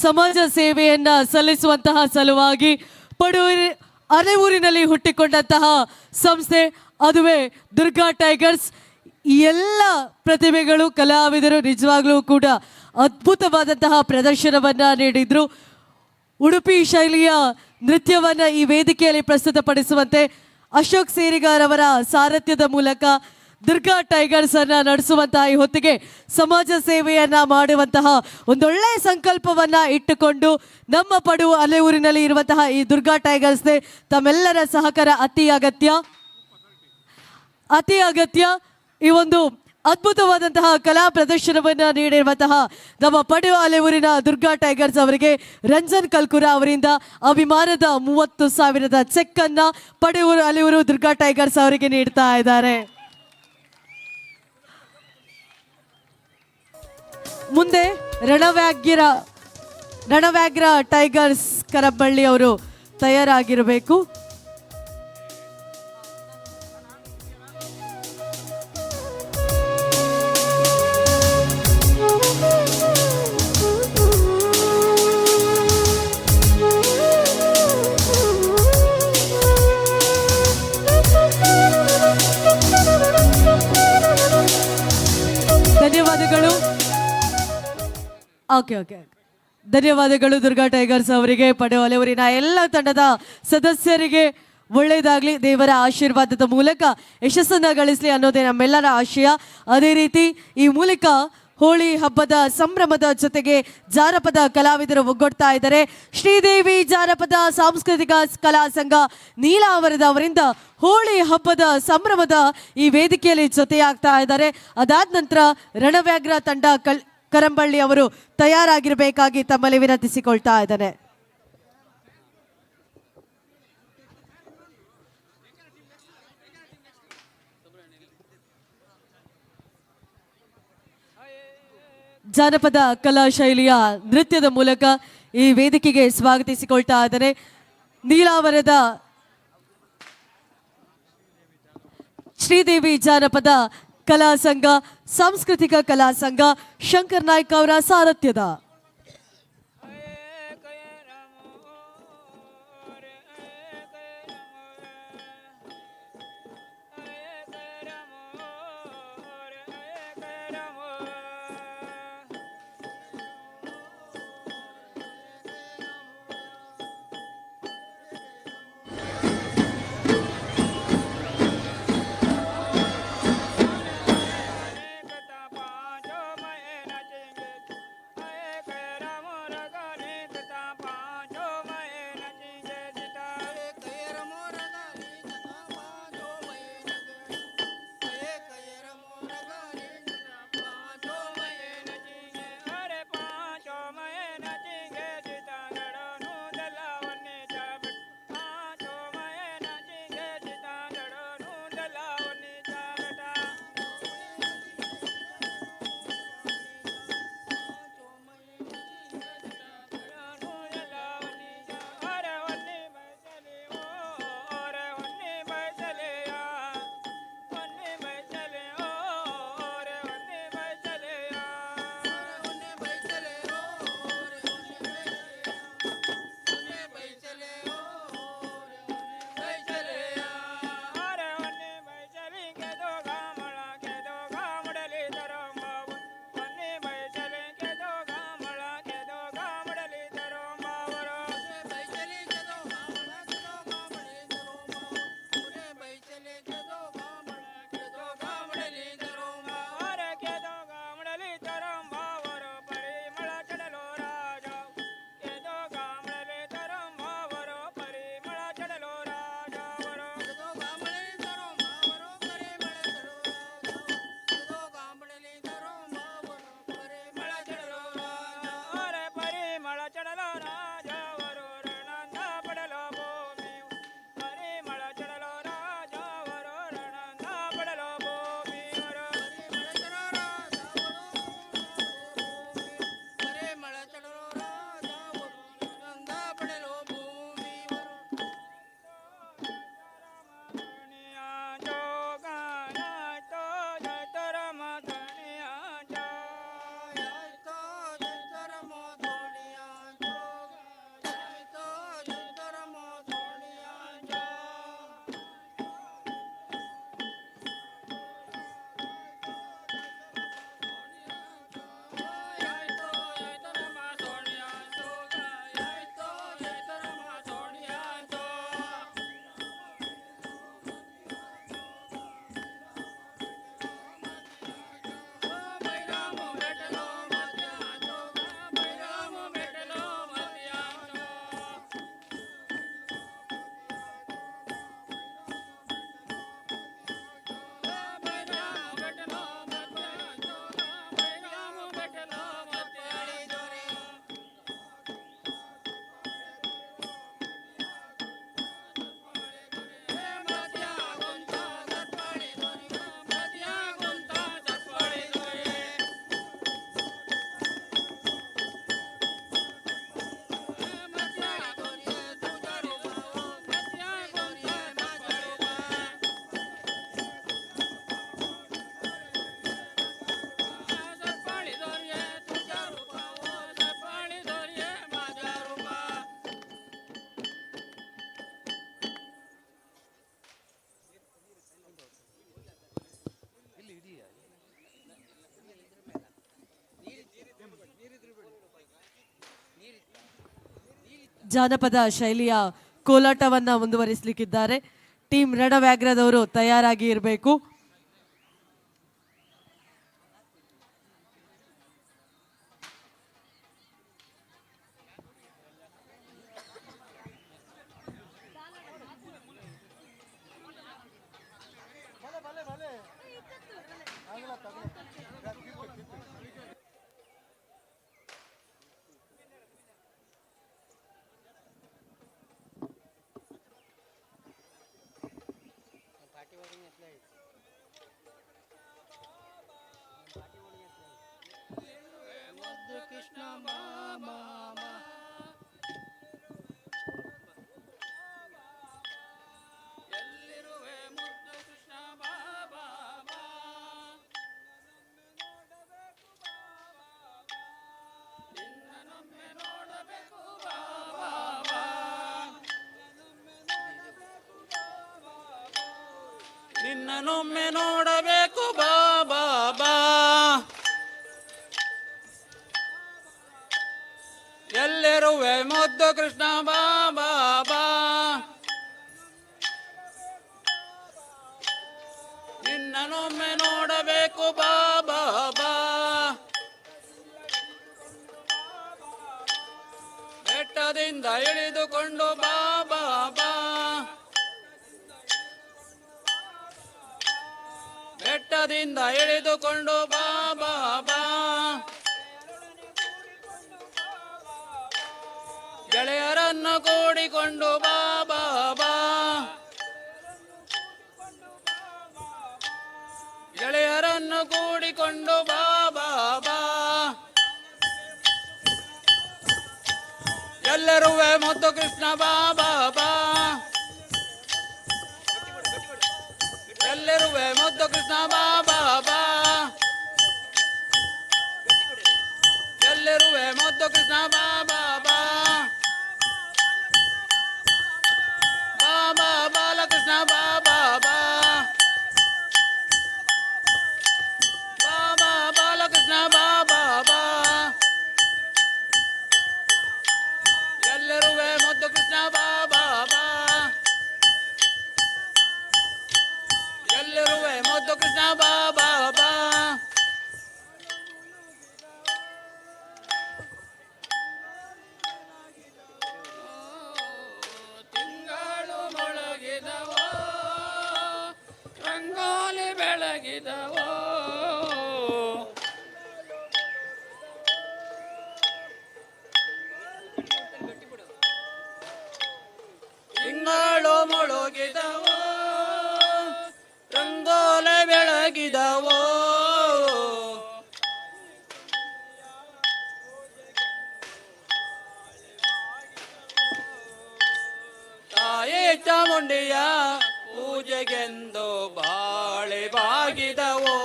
ಸಮಾಜ ಸೇವೆಯನ್ನ ಸಲ್ಲಿಸುವಂತಹ ಸಲುವಾಗಿ ಅರೆಊರಿನಲ್ಲಿ ಹುಟ್ಟಿಕೊಂಡಂತಹ ಸಂಸ್ಥೆ ಅದುವೇ ದುರ್ಗಾ ಟೈಗರ್ಸ್. ಈ ಎಲ್ಲ ಪ್ರತಿಭೆಗಳು ಕಲಾವಿದರು ನಿಜವಾಗ್ಲೂ ಕೂಡ ಅದ್ಭುತವಾದಂತಹ ಪ್ರದರ್ಶನವನ್ನ ನೀಡಿದ್ರು. ಉಡುಪಿ ಶೈಲಿಯ ನೃತ್ಯವನ್ನ ಈ ವೇದಿಕೆಯಲ್ಲಿ ಪ್ರಸ್ತುತಪಡಿಸುವಂತೆ ಅಶೋಕ್ ಸೇರಿಗಾರ್ ಅವರ ಸಾರಥ್ಯದ ಮೂಲಕ ದುರ್ಗಾ ಟೈಗರ್ಸ್ ಅನ್ನ ನಡೆಸುವಂತಹ ಈ ಹೊತ್ತಿಗೆ ಸಮಾಜ ಸೇವೆಯನ್ನ ಮಾಡುವಂತಹ ಒಂದೊಳ್ಳೆಯ ಸಂಕಲ್ಪವನ್ನ ಇಟ್ಟುಕೊಂಡು ನಮ್ಮ ಪಡುವ ಅಲೆಯೂರಿನಲ್ಲಿ ಇರುವಂತಹ ಈ ದುರ್ಗಾ ಟೈಗರ್ಸ್ಗೆ ತಮ್ಮೆಲ್ಲರ ಸಹಕಾರ ಅತಿ ಅಗತ್ಯ. ಈ ಒಂದು ಅದ್ಭುತವಾದಂತಹ ಕಲಾ ಪ್ರದರ್ಶನವನ್ನು ನೀಡಿರುವಂತಹ ನಮ್ಮ ಪಡುವ ಅಲೆಯೂರಿನ ದುರ್ಗಾ ಟೈಗರ್ಸ್ ಅವರಿಗೆ ರಂಜನ್ ಕಲ್ಕುರ ಅವರಿಂದ ಅಭಿಮಾನದ 30,000 ಚೆಕ್ ಅನ್ನ ಪಡುವ ಅಲೆಯೂರು ದುರ್ಗಾ ಟೈಗರ್ಸ್ ಅವರಿಗೆ ನೀಡ್ತಾ ಇದ್ದಾರೆ. ಮುಂದೆ ರಣವ್ಯಾಘ್ರ ಟೈಗರ್ಸ್ ಕರಬಳ್ಳಿ ಅವರು ತಯಾರಾಗಿರಬೇಕು. ಧನ್ಯವಾದಗಳು. ಧನ್ಯವಾದಗಳು ದುರ್ಗಾ ಟೈಗರ್ಸ್ ಅವರಿಗೆ, ಪಡುವ ಅಲೆಯೂರಿನ ಎಲ್ಲ ತಂಡದ ಸದಸ್ಯರಿಗೆ ಒಳ್ಳೆಯದಾಗಲಿ, ದೇವರ ಆಶೀರ್ವಾದದ ಮೂಲಕ ಯಶಸ್ಸನ್ನು ಗಳಿಸಲಿ ಅನ್ನೋದೇ ನಮ್ಮೆಲ್ಲರ ಆಶಯ. ಅದೇ ರೀತಿ ಈ ಮೂಲಕ ಹೋಳಿ ಹಬ್ಬದ ಸಂಭ್ರಮದ ಜೊತೆಗೆ ಜಾನಪದ ಕಲಾವಿದರು ಒಗ್ಗೂಡ್ತಾ ಇದ್ದಾರೆ. ಶ್ರೀದೇವಿ ಜಾನಪದ ಸಾಂಸ್ಕೃತಿಕ ಕಲಾ ಸಂಘ ನೀಲಾವರದ ಅವರಿಂದ ಹೋಳಿ ಹಬ್ಬದ ಸಂಭ್ರಮದ ಈ ವೇದಿಕೆಯಲ್ಲಿ ಜೊತೆಯಾಗ್ತಾ ಇದ್ದಾರೆ. ಅದಾದ ನಂತರ ರಣವ್ಯಾಘ್ರ ತಂಡ ಕರಂಬಳ್ಳಿ ಅವರು ತಯಾರಾಗಿರಬೇಕಾಗಿ ತಮ್ಮಲ್ಲಿ ವಿನಂತಿಸಿಕೊಳ್ತಾ ಇದ್ದಾನೆ. ಜಾನಪದ ಕಲಾ ಶೈಲಿಯ ನೃತ್ಯದ ಮೂಲಕ ಈ ವೇದಿಕೆಗೆ ಸ್ವಾಗತಿಸಿಕೊಳ್ತಾ ಇದ್ದಾರೆ ನೀಲಾವರದ ಶ್ರೀದೇವಿ ಜಾನಪದ ಕಲಾ ಸಂಘ ಸಾಂಸ್ಕೃತಿಕ ಕಲಾ ಸಂಘ ಶಂಕರ್ ನಾಯ್ಕ ಅವರ ಸಾರಥ್ಯದ ಜಾನಪದ ಶೈಲಿಯ ಕೋಲಾಟವನ್ನು ಮುಂದುವರಿಸಲಿಕ್ಕಿದ್ದಾರೆ. ಟೀಮ್ ರಣವ್ಯಾಘ್ರದವರು ತಯಾರಾಗಿ ಇರಬೇಕು. ನಿನ್ನನೊಮ್ಮೆ ನೋಡಬೇಕು ಬಾಬಾ ಬಾ, ಎಲ್ಲಿರುವೆ ಮುದ್ದು ಕೃಷ್ಣ ಬಾಬಾ ಬಾ, ನಿನ್ನನೊಮ್ಮೆ ನೋಡಬೇಕು ಬಾಬಾ ಬಾ, ಬೆಟ್ಟದಿಂದ ಇಳಿದುಕೊಂಡು ಬಾಬಾ ಬಾ, ಬೆಟ್ಟದಿಂದ ಇಳಿದುಕೊಂಡು ಬಾಬಾ ಬಾ, ಗೆಳೆಯರನ್ನು ಕೂಡಿಕೊಂಡು ಬಾಬಾ ಬಾ, ಗೆಳೆಯರನ್ನು ಕೂಡಿಕೊಂಡು ಬಾಬಾ ಬಾ, ಎಲ್ಲರುವೆ ಮುದ್ದು ಕೃಷ್ಣ ಬಾಬಾ ಬಾ, ಎಲ್ಲರುವೆ ಮುದ್ದು ಕೃಷ್ಣ ಬಾಬಾ ಬಾ, ಎಲ್ಲರುವೆ ಮುದ್ದು ಕೃಷ್ಣ ಬಾಬಾ ಬಾ, ಬಾಬಾ ಬಾಲಕೃಷ್ಣ ಬಾಬಾ ಬಾ, ಬಾಬಾ ಬಾಲಕೃಷ್ಣ ಬಾಬಾ ಬಾ, ಎಲ್ಲರುವೆ ಮುದ್ದು ಕೃಷ್ಣ ಬಾಬಾ ಬಾ, ಎಲ್ಲರುವೆ ಮುದ್ದು ಕೃಷ್ಣ ಬಾಬಾ ಬಾ, ತಿಂಗಳು ಮೊಳಗಿದವೋ ರಂಗೋಲಿ ಬೆಳಗಿದವೋ, ತಿಂಗಳು ಮೊಳಗಿದವೋ ರಂಗೋಲಿ ಬೆಳಗಿದವೋ, ತಾಯಿ ಚಾಮುಂಡಿಯ ಪೂಜೆಗೆಂದು ಬಾಳೆ ಬಾಗಿದವೋ,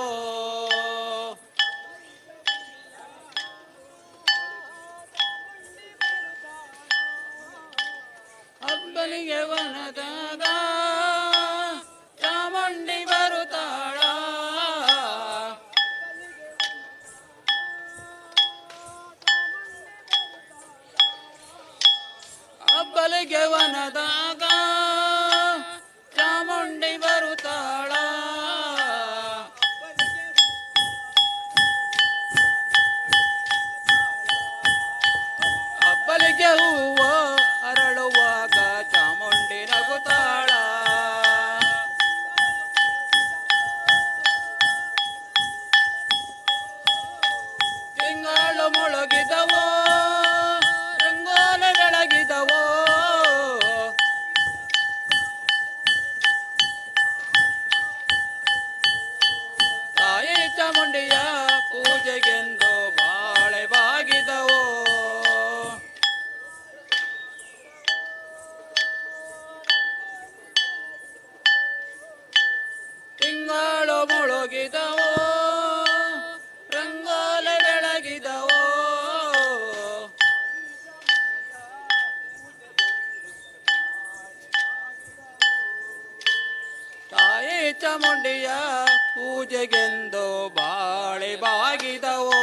ಅಬ್ಬಲಿಗೆ ವನದಾಗ ಚಾಮುಂಡಿ ಬರುತ್ತಾಳ, ಅಬ್ಬಲಿಗೆ ವನದಾಗ ಚಾಮುಂಡಿ ಬರುತ್ತಾಳ, ಅಬ್ಬಲಿಗೆ ಹೂವು ಅರಳುವಾಗ ಚಾಮುಂಡಿ ನಗುತ್ತಾಳ, ತಿಂಗಳು ಮುಳುಗಿದವೋ ರಂಗೋಲಿ ಬೆಳಗಿದವೋ, ತಾಯಿ ಚಾಮುಂಡಿಯ ಪೂಜೆಗೆಂದು ಬಾಳೆ ಬಾಗಿದವೋ, ತಿಂಗಳು ಮುಳುಗಿದವೋ ರಂಗೋಲಿ ಬೆಳಗಿದವೋ, ತಾಯಿ ಚಾಮುಂಡಿಯ ಪೂಜೆಗೆಂದು ಬಾಳೆ ಬಾಗಿದವೋ,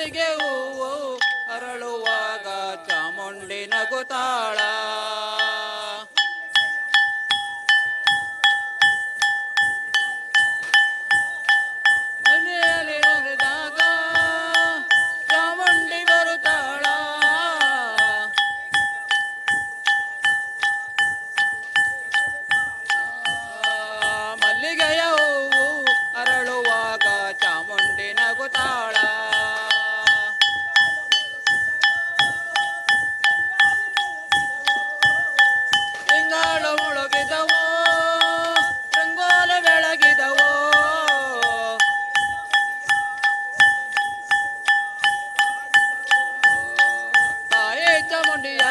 ಮಲ್ಲಿಗೆ ಹೂವು ಅರಳುವಾಗ ಚಾಮುಂಡಿ ನಗುತ್ತಾಳ. ಮನೆಯಲ್ಲಿ ನಡೆದಾಗ ಚಾಮುಂಡಿ ಬರುತ್ತಾಳ. ಮಲ್ಲಿಗೆಯ ಹೂವು ಅರಳುವಾಗ ಚಾಮುಂಡಿ ನಗುತ್ತಾಳ. ತಿಂಗಳು ಮುಳುಗಿದವೋ ರಂಗೋಲ ಬೆಳಗಿದವೋ. ತಾಯಿ ಚಾಮುಂಡಿಯ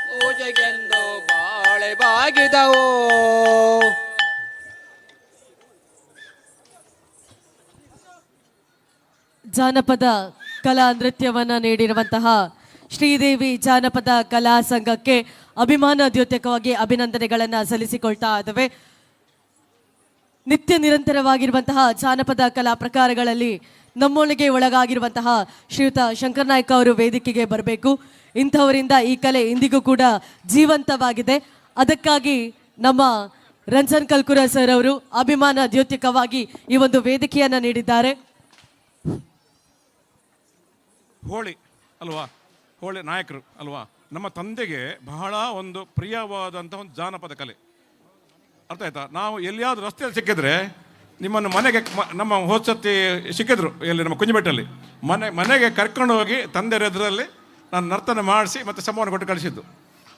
ಪೂಜೆಗೆಂದು ಬಾಳೆ ಬಾಗಿದವೋ. ಜಾನಪದ ಕಲಾ ನೃತ್ಯವನ್ನ ನೀಡಿರುವಂತಹ ಶ್ರೀದೇವಿ ಜಾನಪದ ಕಲಾ ಸಂಘಕ್ಕೆ ಅಭಿಮಾನ ದ್ಯೋತಕವಾಗಿ ಅಭಿನಂದನೆಗಳನ್ನು ಸಲ್ಲಿಸಿಕೊಳ್ತಾ ಇದ್ದೇವೆ. ನಿತ್ಯ ನಿರಂತರವಾಗಿರುವಂತಹ ಜಾನಪದ ಕಲಾ ಪ್ರಕಾರಗಳಲ್ಲಿ ನಮ್ಮೊಳಗೆ ಒಳಗಾಗಿರುವಂತಹ ಶ್ರೀಯುತ ಶಂಕರ್ ನಾಯ್ಕ ಅವರು ವೇದಿಕೆಗೆ ಬರಬೇಕು. ಇಂಥವರಿಂದ ಈ ಕಲೆ ಇಂದಿಗೂ ಕೂಡ ಜೀವಂತವಾಗಿದೆ. ಅದಕ್ಕಾಗಿ ನಮ್ಮ ರಂಜನ್ ಕಲ್ಕುರ ಸರ್ ಅವರು ಅಭಿಮಾನ ದ್ಯೋತಕವಾಗಿ ಈ ಒಂದು ವೇದಿಕೆಯನ್ನು ನೀಡಿದ್ದಾರೆ. ಹೋಳಿ ಅಲ್ವಾ, ಹೋಳಿ ನಾಯಕರು ಅಲ್ವಾ, ನಮ್ಮ ತಂದೆಗೆ ಬಹಳ ಒಂದು ಪ್ರಿಯವಾದಂಥ ಒಂದು ಜಾನಪದ ಕಲೆ. ಅರ್ಥ ಆಯ್ತಾ? ನಾವು ಎಲ್ಲಿಯಾದ್ರೂ ರಸ್ತೆಯಲ್ಲಿ ಸಿಕ್ಕಿದ್ರೆ ನಿಮ್ಮನ್ನು ಮನೆಗೆ ನಮ್ಮ ಹೋದ್ಸತಿ ಸಿಕ್ಕಿದ್ರು ಎಲ್ಲಿ ನಮ್ಮ ಕುಂಜಿಬೆಟ್ಟಲ್ಲಿ ಮನೆಗೆ ಕರ್ಕೊಂಡು ಹೋಗಿ ತಂದೆಯ ಎದುರಲ್ಲಿ ನಾನು ನರ್ತನ ಮಾಡಿಸಿ ಮತ್ತು ಸಮ್ಮವನ್ನು ಕೊಟ್ಟು ಕಳಿಸಿದ್ದು.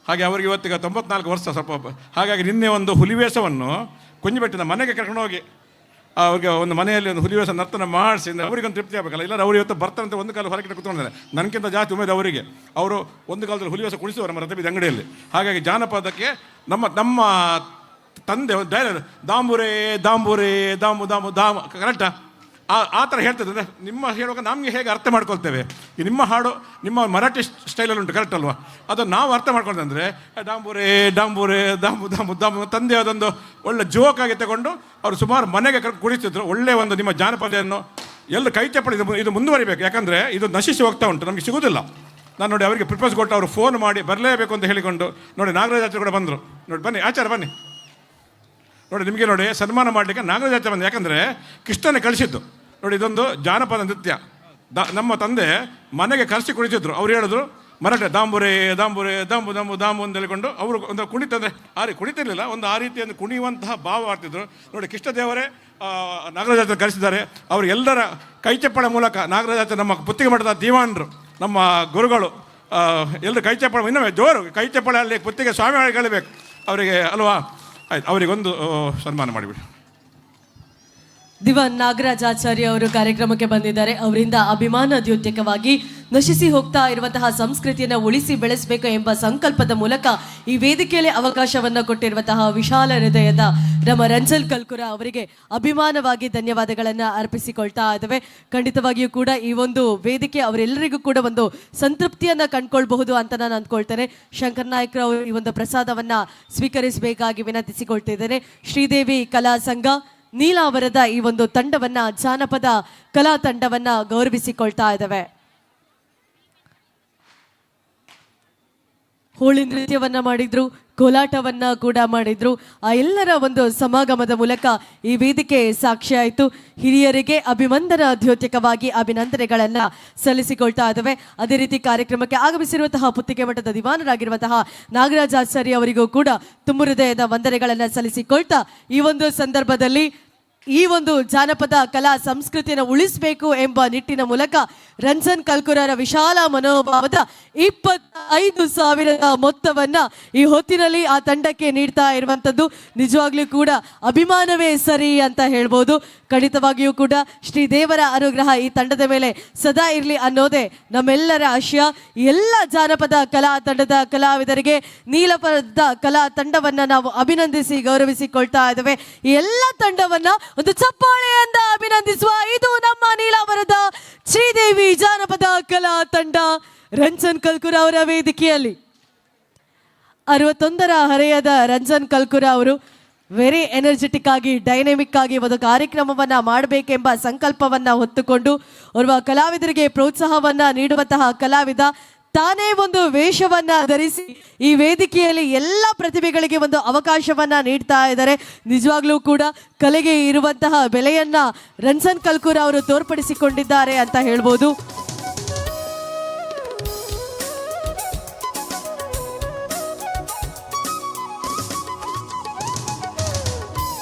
ಹಾಗೆ ಅವರಿಗೆ ಇವತ್ತಿಗೆ 94 ವರ್ಷ ಸ್ವಲ್ಪ. ಹಾಗಾಗಿ ನಿನ್ನೆ ಒಂದು ಹುಲಿವೇಷವನ್ನು ಕುಂಜಿಬೆಟ್ಟಿನ ಮನೆಗೆ ಕರ್ಕೊಂಡು ಹೋಗಿ ಅವ್ರಿಗೆ ಒಂದು ಮನೆಯಲ್ಲಿ ಒಂದು ಹುಲಿವೇಷ ನರ್ತನ ಮಾಡಿಸಿ ಅವರಿಗೊಂದು ತೃಪ್ತಿ ಆಗಬೇಕಲ್ಲ. ಇಲ್ಲ ಅವ್ರು ಇವತ್ತು ಬರ್ತಾರಂತೆ ಒಂದು ಕಾಲ ಹೊರಗೆ ಕೂತ್ಕೊಂಡಿದ್ದಾರೆ. ನನಗಿಂತ ಜಾಸ್ತಿ ಉಮೇದು ಅವರಿಗೆ. ಅವರು ಒಂದು ಕಾಲದಲ್ಲಿ ಹುಲಿವೇಷ ಕುಣಿಸುವರು ನಮ್ಮ ರಥಬೀದಿ ಅಂಗಡಿಯಲ್ಲಿ. ಹಾಗಾಗಿ ಜಾನಪದಕ್ಕೆ ನಮ್ಮ ತಂದೆ ದಾಂಬುರೇ ದಾಂಬುರೇ ದಾಂಬು ದಾಂಬು ದಾಮ ಕರೆಕ್ಟಾ ಆ ಥರ ಹೇಳ್ತಿದ್ರೆ ನಿಮ್ಮ ಹೇಳುವಾಗ ನಮಗೆ ಹೇಗೆ ಅರ್ಥ ಮಾಡ್ಕೊಳ್ತೇವೆ. ಈ ನಿಮ್ಮ ಹಾಡು ನಿಮ್ಮ ಮರಾಠಿ ಸ್ಟೈಲಲ್ಲಿ ಉಂಟು, ಕರೆಕ್ಟ್ ಅಲ್ವಾ? ಅದನ್ನು ನಾವು ಅರ್ಥ ಮಾಡ್ಕೊಂಡ್ರೆ ಡಾಂಬುರೇ ಡಾಂಬುರೇ ದಾಂಬು ದಾಂಬು ದಾಂಬು ತಂದೆ ಅದೊಂದು ಒಳ್ಳೆ ಜೋಕಾಗಿ ತಗೊಂಡು ಅವರು ಸುಮಾರು ಮನೆಗೆ ಕುಡಿಸ್ತಿದ್ರು. ಒಳ್ಳೆಯ ಒಂದು ನಿಮ್ಮ ಜಾನಪದವನ್ನು ಎಲ್ಲ ಕೈ ಚಪ್ಪಳಿ ಇದು ಮುಂದುವರಿಬೇಕು. ಯಾಕಂದರೆ ಇದು ನಶಿಸಿ ಹೋಗ್ತಾ ಉಂಟು, ನಮಗೆ ಸಿಗೋದಿಲ್ಲ. ನಾನು ನೋಡಿ ಅವರಿಗೆ ಪ್ರಿಪೋಸ್ ಕೊಟ್ಟು ಅವರು ಫೋನ್ ಮಾಡಿ ಬರಲೇಬೇಕು ಅಂತ ಹೇಳಿಕೊಂಡು ನೋಡಿ ನಾಗರಾಜ್ ಆಚಾರ್ಯ ಕೂಡ ಬಂದರು. ನೋಡಿ ಬನ್ನಿ ಆಚಾರ್ಯ ಬನ್ನಿ. ನೋಡಿ ನಿಮಗೆ ನೋಡಿ ಸನ್ಮಾನ ಮಾಡಲಿಕ್ಕೆ ನಾಗರಾಜ್ ಆಚಾರ್ಯ ಬಂದು. ಯಾಕಂದರೆ ಕೃಷ್ಣನೇ ಕಳಿಸಿದ್ದು. ನೋಡಿ ಇದೊಂದು ಜಾನಪದ ನೃತ್ಯ. ನಮ್ಮ ತಂದೆ ಮನೆಗೆ ಕರೆಸಿ ಕುಣಿಸಿದ್ರು. ಅವ್ರು ಹೇಳಿದ್ರು ಮರಾಠಿ ದಾಂಬುರೇ ದಾಂಬುರೇ ದಾಂಬು ದಾಂಬು ದಾಂಬು ಅಂತ ಹೇಳಿಕೊಂಡು ಅವರು ಒಂದು ಕುಣಿತಂದರೆ ಕುಣಿತಿರ್ಲಿಲ್ಲ, ಒಂದು ಆ ರೀತಿಯನ್ನು ಕುಣಿಯುವಂತಹ ಭಾವ ಮಾಡ್ತಿದ್ರು. ನೋಡಿ ಕೃಷ್ಣದೇವರೇ ನಾಗರಾಜಾಚಾರ್ಯ ಕರೆಸಿದ್ದಾರೆ. ಅವರು ಎಲ್ಲರ ಕೈಚಪ್ಪಳ ಮೂಲಕ ನಾಗರಾಜಾಚಾರ್ಯ ನಮ್ಮ ಪುತ್ತಿಗೆ ಮಠದ ದಿವಾನರು, ನಮ್ಮ ಗುರುಗಳು ಎಲ್ಲರೂ ಕೈಚಪ್ಪಳ ಇನ್ನೊಮ್ಮೆ ಜೋರು ಕೈಚಪ್ಪಳ ಅಲ್ಲಿ ಪುತ್ತಿಗೆ ಸ್ವಾಮಿ ಕಳಿಬೇಕು ಅವರಿಗೆ ಅಲ್ವಾ? ಆಯ್ತು, ಅವರಿಗೊಂದು ಸನ್ಮಾನ ಮಾಡಿಬಿಡಿ. ದಿವಾನ್ ನಾಗರಾಜಾಚಾರ್ಯ ಅವರು ಕಾರ್ಯಕ್ರಮಕ್ಕೆ ಬಂದಿದ್ದಾರೆ. ಅವರಿಂದ ಅಭಿಮಾನ ದ್ಯೋತಕವಾಗಿ ನಶಿಸಿ ಹೋಗ್ತಾ ಇರುವಂತಹ ಸಂಸ್ಕೃತಿಯನ್ನು ಉಳಿಸಿ ಬೆಳೆಸಬೇಕು ಎಂಬ ಸಂಕಲ್ಪದ ಮೂಲಕ ಈ ವೇದಿಕೆಯಲ್ಲಿ ಅವಕಾಶವನ್ನು ಕೊಟ್ಟಿರುವಂತಹ ವಿಶಾಲ ಹೃದಯದ ನಮ್ಮ ರಂಜನ್ ಕಲ್ಕುರ ಅವರಿಗೆ ಅಭಿಮಾನವಾಗಿ ಧನ್ಯವಾದಗಳನ್ನು ಅರ್ಪಿಸಿಕೊಳ್ತಾ ಇದ್ದೇವೆ. ಖಂಡಿತವಾಗಿಯೂ ಕೂಡ ಈ ಒಂದು ವೇದಿಕೆ ಅವರೆಲ್ಲರಿಗೂ ಕೂಡ ಒಂದು ಸಂತೃಪ್ತಿಯನ್ನು ಕಂಡುಕೊಳ್ಬಹುದು ಅಂತ ನಾನು ಅಂದ್ಕೊಳ್ತೇನೆ. ಶಂಕರ್ ನಾಯ್ಕ ಅವರು ಈ ಒಂದು ಪ್ರಸಾದವನ್ನು ಸ್ವೀಕರಿಸಬೇಕಾಗಿ ವಿನಂತಿಸಿಕೊಳ್ತಿದ್ದೇನೆ. ಶ್ರೀದೇವಿ ಕಲಾ ಸಂಘ ನೀಲಾವರದ ಈ ಒಂದು ತಂಡವನ್ನ, ಜಾನಪದ ಕಲಾ ತಂಡವನ್ನ ಗೌರವಿಸಿಕೊಳ್ತಾ ಇದ್ದಾವೆ. ಹೋಳಿ ನೃತ್ಯವನ್ನ ಮಾಡಿದ್ರು, ಕೋಲಾಟವನ್ನ ಕೂಡ ಮಾಡಿದ್ರು. ಆ ಎಲ್ಲರ ಒಂದು ಸಮಾಗಮದ ಮೂಲಕ ಈ ವೇದಿಕೆ ಸಾಕ್ಷಿ ಆಯಿತು. ಹಿರಿಯರಿಗೆ ಅಭಿವಂದನ ದ್ಯೋತಕವಾಗಿ ಅಭಿನಂದನೆಗಳನ್ನ ಸಲ್ಲಿಸಿಕೊಳ್ತಾ ಇದ್ದಾವೆ. ಅದೇ ರೀತಿ ಕಾರ್ಯಕ್ರಮಕ್ಕೆ ಆಗಮಿಸಿರುವಂತಹ ಪುತ್ತಿಗೆ ಮಠದ ದಿವಾನರಾಗಿರುವಂತಹ ನಾಗರಾಜಾಚಾರ್ಯ ಅವರಿಗೂ ಕೂಡ ತುಂಬು ಹೃದಯದ ವಂದನೆಗಳನ್ನ ಸಲ್ಲಿಸಿಕೊಳ್ತಾ ಈ ಒಂದು ಸಂದರ್ಭದಲ್ಲಿ ಈ ಒಂದು ಜಾನಪದ ಕಲಾ ಸಂಸ್ಕೃತಿಯನ್ನು ಉಳಿಸಬೇಕು ಎಂಬ ನಿಟ್ಟಿನ ಮೂಲಕ ರಂಜನ್ ಕಲ್ಕುರರ ವಿಶಾಲ ಮನೋಭಾವದ 25,000 ಮೊತ್ತವನ್ನ ಈ ಹೊತ್ತಿನಲ್ಲಿ ಆ ತಂಡಕ್ಕೆ ನೀಡ್ತಾ ಇರುವಂಥದ್ದು ನಿಜವಾಗ್ಲೂ ಕೂಡ ಅಭಿಮಾನವೇ ಸರಿ ಅಂತ ಹೇಳ್ಬೋದು. ಖಂಡಿತವಾಗಿಯೂ ಕೂಡ ಶ್ರೀದೇವರ ಅನುಗ್ರಹ ಈ ತಂಡದ ಮೇಲೆ ಸದಾ ಇರಲಿ ಅನ್ನೋದೇ ನಮ್ಮೆಲ್ಲರ ಆಶಯ. ಎಲ್ಲ ಜಾನಪದ ಕಲಾ ತಂಡದ ಕಲಾವಿದರಿಗೆ ನೀಲಪದ ಕಲಾ ತಂಡವನ್ನ ನಾವು ಅಭಿನಂದಿಸಿ ಗೌರವಿಸಿಕೊಳ್ತಾ ಇದ್ದೇವೆ. ಈ ಎಲ್ಲ ತಂಡವನ್ನ ಒಂದು ಚಪ್ಪಾಳೆಯಿಂದ ಅಭಿನಂದಿಸುವ ಇದು ನಮ್ಮ ನೀಲಾವರದ ಶ್ರೀದೇವಿ ಜಾನಪದ ಕಲಾ ತಂಡ ರಂಜನ್ ಕಲ್ಕುರ ಅವರ ವೇದಿಕೆಯಲ್ಲಿ 61ರ ಹರೆಯದ ರಂಜನ್ ಕಲ್ಕುರ ಅವರು ವೆರಿ ಎನರ್ಜೆಟಿಕ್ ಆಗಿ ಡೈನಮಿಕ್ ಆಗಿ ಒಂದು ಕಾರ್ಯಕ್ರಮವನ್ನ ಮಾಡಬೇಕೆಂಬ ಸಂಕಲ್ಪವನ್ನ ಹೊತ್ತುಕೊಂಡು ಓರ್ವ ಕಲಾವಿದರಿಗೆ ಪ್ರೋತ್ಸಾಹವನ್ನ ನೀಡುವಂತಹ ಕಲಾವಿದ ತಾನೇ ಒಂದು ವೇಷವನ್ನ ಧರಿಸಿ ಈ ವೇದಿಕೆಯಲ್ಲಿ ಎಲ್ಲ ಪ್ರತಿಭೆಗಳಿಗೆ ಒಂದು ಅವಕಾಶವನ್ನ ನೀಡ್ತಾ ಇದ್ದಾರೆ. ನಿಜವಾಗ್ಲೂ ಕೂಡ ಕಲೆಗೆ ಇರುವಂತಹ ಬೆಲೆಯನ್ನ ರಂಜನ್ ಕಲ್ಕೂರ ಅವರು ತೋರ್ಪಡಿಸಿಕೊಂಡಿದ್ದಾರೆ ಅಂತ ಹೇಳ್ಬೋದು.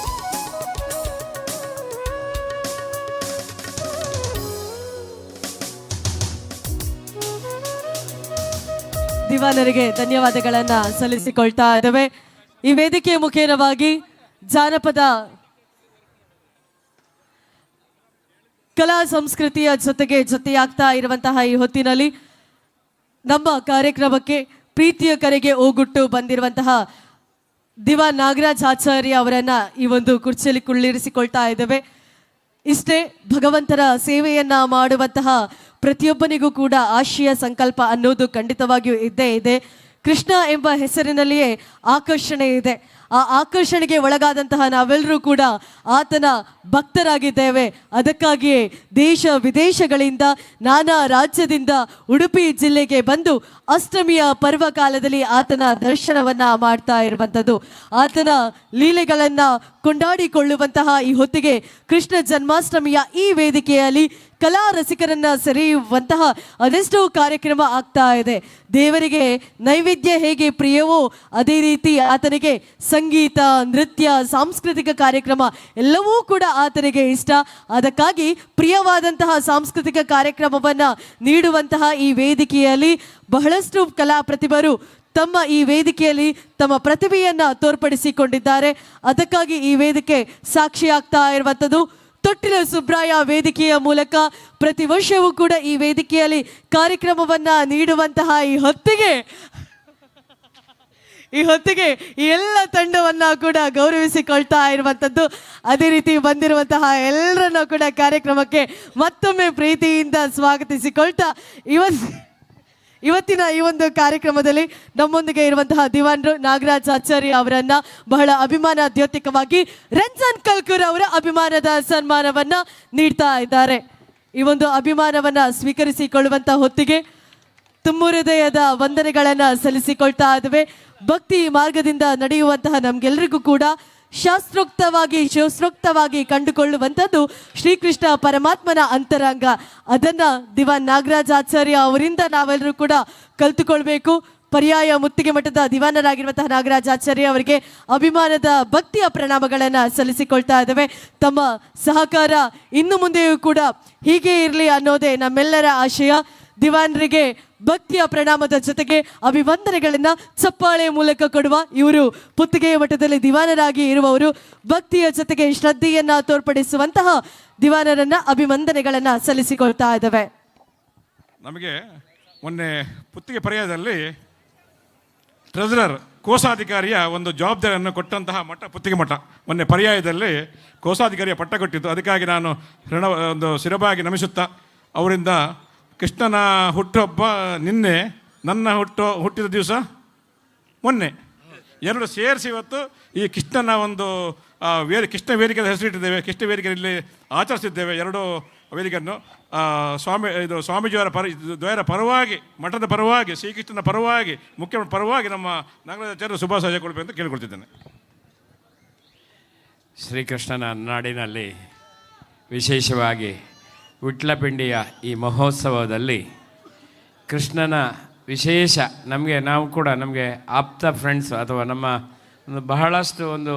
ದಿವಾನರಿಗೆ ಧನ್ಯವಾದಗಳನ್ನ ಸಲ್ಲಿಸಿಕೊಳ್ತಾ ಇದ್ದೇವೆ. ಈ ವೇದಿಕೆಯ ಮುಖೇನವಾಗಿ ಜಾನಪದ ಕಲಾ ಸಂಸ್ಕೃತಿಯ ಜೊತೆಯಾಗ್ತಾ ಇರುವಂತಹ ಈ ಹೊತ್ತಿನಲ್ಲಿ ನಮ್ಮ ಕಾರ್ಯಕ್ರಮಕ್ಕೆ ಪ್ರೀತಿಯ ಕರೆಗೆ ಓಗುಟ್ಟು ಬಂದಿರುವಂತಹ ದಿವಾನ್ ನಾಗರಾಜ್ ಆಚಾರ್ಯ ಅವರನ್ನ ಈ ಒಂದು ಕುರ್ಚಿಯಲ್ಲಿ ಕುಳ್ಳಿರಿಸಿಕೊಳ್ತಾ ಇದ್ದೇವೆ. ಇಷ್ಟೇ ಭಗವಂತರ ಸೇವೆಯನ್ನ ಮಾಡುವಂತಹ ಪ್ರತಿಯೊಬ್ಬನಿಗೂ ಕೂಡ ಆಶಯ ಸಂಕಲ್ಪ ಅನ್ನೋದು ಖಂಡಿತವಾಗಿಯೂ ಇದ್ದೇ ಇದೆ. ಕೃಷ್ಣ ಎಂಬ ಹೆಸರಿನಲ್ಲಿಯೇ ಆಕರ್ಷಣೆ ಇದೆ. ಆ ಆಕರ್ಷಣೆಗೆ ಒಳಗಾದಂತಹ ನಾವೆಲ್ಲರೂ ಕೂಡ ಆತನ ಭಕ್ತರಾಗಿದ್ದೇವೆ. ಅದಕ್ಕಾಗಿಯೇ ದೇಶ ವಿದೇಶಗಳಿಂದ ನಾನಾ ರಾಜ್ಯದಿಂದ ಉಡುಪಿ ಜಿಲ್ಲೆಗೆ ಬಂದು ಅಷ್ಟಮಿಯ ಪರ್ವಕಾಲದಲ್ಲಿ ಆತನ ದರ್ಶನವನ್ನ ಮಾಡ್ತಾ ಇರುವಂಥದ್ದು. ಆತನ ಲೀಲೆಗಳನ್ನ ಕೊಂಡಾಡಿಕೊಳ್ಳುವಂತಹ ಈ ಹೊತ್ತಿಗೆ ಕೃಷ್ಣ ಜನ್ಮಾಷ್ಟಮಿಯ ಈ ವೇದಿಕೆಯಲ್ಲಿ ಕಲಾ ರಸಿಕರನ್ನ ಸೆರೆಯುವಂತಹ ಅದೆಷ್ಟೋ ಕಾರ್ಯಕ್ರಮ ಆಗ್ತಾ ಇದೆ. ದೇವರಿಗೆ ನೈವೇದ್ಯ ಹೇಗೆ ಪ್ರಿಯವೋ ಅದೇ ರೀತಿ ಆತನಿಗೆ ಸಂಗೀತ, ನೃತ್ಯ, ಸಾಂಸ್ಕೃತಿಕ ಕಾರ್ಯಕ್ರಮ ಎಲ್ಲವೂ ಕೂಡ ಆತನಿಗೆ ಇಷ್ಟ. ಅದಕ್ಕಾಗಿ ಪ್ರಿಯವಾದಂತಹ ಸಾಂಸ್ಕೃತಿಕ ಕಾರ್ಯಕ್ರಮವನ್ನ ನೀಡುವಂತಹ ಈ ವೇದಿಕೆಯಲ್ಲಿ ಬಹಳಷ್ಟು ಕಲಾ ಪ್ರತಿಭರು ತಮ್ಮ ಈ ವೇದಿಕೆಯಲ್ಲಿ ತಮ್ಮ ಪ್ರತಿಭೆಯನ್ನ ತೋರ್ಪಡಿಸಿಕೊಂಡಿದ್ದಾರೆ. ಅದಕ್ಕಾಗಿ ಈ ವೇದಿಕೆ ಸಾಕ್ಷಿಯಾಗ್ತಾ ಇರುವಂಥದ್ದು. ತೊಟ್ಟಿಲ ಸುಬ್ರಾಯ ವೇದಿಕೆಯ ಮೂಲಕ ಪ್ರತಿ ವರ್ಷವೂ ಕೂಡ ಈ ವೇದಿಕೆಯಲ್ಲಿ ಕಾರ್ಯಕ್ರಮವನ್ನ ನೀಡುವಂತಹ ಈ ಹೊತ್ತಿಗೆ ಈ ಎಲ್ಲ ತಂಡವನ್ನ ಕೂಡ ಗೌರವಿಸಿಕೊಳ್ತಾ ಇರುವಂಥದ್ದು. ಅದೇ ರೀತಿ ಬಂದಿರುವಂತಹ ಎಲ್ಲರನ್ನ ಕೂಡ ಕಾರ್ಯಕ್ರಮಕ್ಕೆ ಮತ್ತೊಮ್ಮೆ ಪ್ರೀತಿಯಿಂದ ಸ್ವಾಗತಿಸಿಕೊಳ್ತಾ ಇವತ್ತಿನ ಈ ಒಂದು ಕಾರ್ಯಕ್ರಮದಲ್ಲಿ ನಮ್ಮೊಂದಿಗೆ ಇರುವಂತಹ ದಿವಾನ್ರು ನಾಗರಾಜ್ ಆಚಾರ್ಯ ಅವರನ್ನ ಬಹಳ ಅಭಿಮಾನದ್ಯೋತಿಕವಾಗಿ ರಂಜನ್ ಕಲ್ಕೂರ್ ಅವರ ಅಭಿಮಾನದ ಸನ್ಮಾನವನ್ನ ನೀಡ್ತಾ ಇದ್ದಾರೆ. ಈ ಒಂದು ಅಭಿಮಾನವನ್ನ ಸ್ವೀಕರಿಸಿಕೊಳ್ಳುವಂತಹ ಹೊತ್ತಿಗೆ ತುಂಬ ಹೃದಯದ ವಂದನೆಗಳನ್ನ ಸಲ್ಲಿಸಿಕೊಳ್ತಾ ಇದ್ದೇವೆ. ಭಕ್ತಿ ಮಾರ್ಗದಿಂದ ನಡೆಯುವಂತಹ ನಮ್ಗೆಲ್ರಿಗೂ ಕೂಡ ಶಾಸ್ತ್ರೋಕ್ತವಾಗಿ ಕಂಡುಕೊಳ್ಳುವಂಥದ್ದು ಶ್ರೀಕೃಷ್ಣ ಪರಮಾತ್ಮನ ಅಂತರಂಗ. ಅದನ್ನ ದಿವಾನ್ ನಾಗರಾಜ್ ಆಚಾರ್ಯ ಅವರಿಂದ ನಾವೆಲ್ಲರೂ ಕೂಡ ಕಲ್ತುಕೊಳ್ಬೇಕು. ಪರ್ಯಾಯ ಮುತ್ತಿಗೆ ಮಠದ ದಿವಾನರಾಗಿರುವಂತಹ ನಾಗರಾಜ್ ಆಚಾರ್ಯ ಅವರಿಗೆ ಅಭಿಮಾನದ ಭಕ್ತಿಯ ಪ್ರಣಾಮಗಳನ್ನು ಸಲ್ಲಿಸಿಕೊಳ್ತಾ ಇದ್ದೇವೆ. ತಮ್ಮ ಸಹಕಾರ ಇನ್ನು ಮುಂದೆಯೂ ಕೂಡ ಹೀಗೆ ಇರಲಿ ಅನ್ನೋದೇ ನಮ್ಮೆಲ್ಲರ ಆಶಯ. ದಿವಾನರಿಗೆ ಭಕ್ತಿಯ ಪ್ರಣಾಮದ ಜೊತೆಗೆ ಅಭಿವಂದನೆಗಳನ್ನ ಚಪ್ಪಾಳೆ ಮೂಲಕ ಕೊಡುವ ಇವರು ಪುತ್ತಿಗೆಯ ಮಠದಲ್ಲಿ ದಿವಾನರಾಗಿ ಇರುವವರು. ಭಕ್ತಿಯ ಜೊತೆಗೆ ಶ್ರದ್ಧೆಯನ್ನ ತೋರ್ಪಡಿಸುವಂತಹ ದಿವಾನರನ್ನ ಅಭಿವಂದನೆಗಳನ್ನ ಸಲ್ಲಿಸಿಕೊಳ್ತಾ ಇದ್ದೇವೆ. ನಮಗೆ ಮೊನ್ನೆ ಪುತ್ತಿಗೆ ಪರ್ಯಾಯದಲ್ಲಿ ಟ್ರೆಸರರ್ ಕೋಶಾಧಿಕಾರಿಯ ಒಂದು ಜವಾಬ್ದಾರಿಯನ್ನು ಕೊಟ್ಟಂತಹ ಮಠ ಪುತ್ತಿಗೆ ಮಠ. ಮೊನ್ನೆ ಪರ್ಯಾಯದಲ್ಲಿ ಕೋಶಾಧಿಕಾರಿಯ ಪಟ್ಟ ಕೊಟ್ಟಿತ್ತು. ಅದಕ್ಕಾಗಿ ನಾನು ಒಂದು ಶಿರಬಾಗಿ ನಮಿಸುತ್ತಾ ಅವರಿಂದ ಕೃಷ್ಣನ ಹುಟ್ಟುಹಬ್ಬ ನಿನ್ನೆ, ನನ್ನ ಹುಟ್ಟಿದ ದಿವಸ ಮೊನ್ನೆ, ಎರಡು ಸೇರಿಸಿ ಇವತ್ತು ಈ ಕೃಷ್ಣನ ಒಂದು ಕೃಷ್ಣ ವೇದಿಕೆ ಹೆಸರಿಟ್ಟಿದ್ದೇವೆ. ಕೃಷ್ಣ ವೇದಿಕೆಯಲ್ಲಿ ಆಚರಿಸಿದ್ದೇವೆ ಎರಡು ವೇದಿಕೆಯನ್ನು. ಸ್ವಾಮೀಜಿಯವರ ದ್ವಯರ ಪರವಾಗಿ, ಮಠದ ಪರವಾಗಿ, ಶ್ರೀಕೃಷ್ಣನ ಪರವಾಗಿ, ಮುಖ್ಯ ಪರವಾಗಿ ನಮ್ಮ ನಾಗರಾಜಾಚಾರ್ಯ ಶುಭಾಶಯ ಕೊಡಬೇಕು ಅಂತ ಕೇಳಿಕೊಳ್ತಿದ್ದೇನೆ. ಶ್ರೀಕೃಷ್ಣನ ನಾಡಿನಲ್ಲಿ ವಿಶೇಷವಾಗಿ ವಿಟ್ಲಪಿಂಡಿಯ ಈ ಮಹೋತ್ಸವದಲ್ಲಿ ಕೃಷ್ಣನ ವಿಶೇಷ ನಮಗೆ ಆಪ್ತ ಫ್ರೆಂಡ್ಸ್ ಅಥವಾ ನಮ್ಮ ಒಂದು ಬಹಳಷ್ಟು ಒಂದು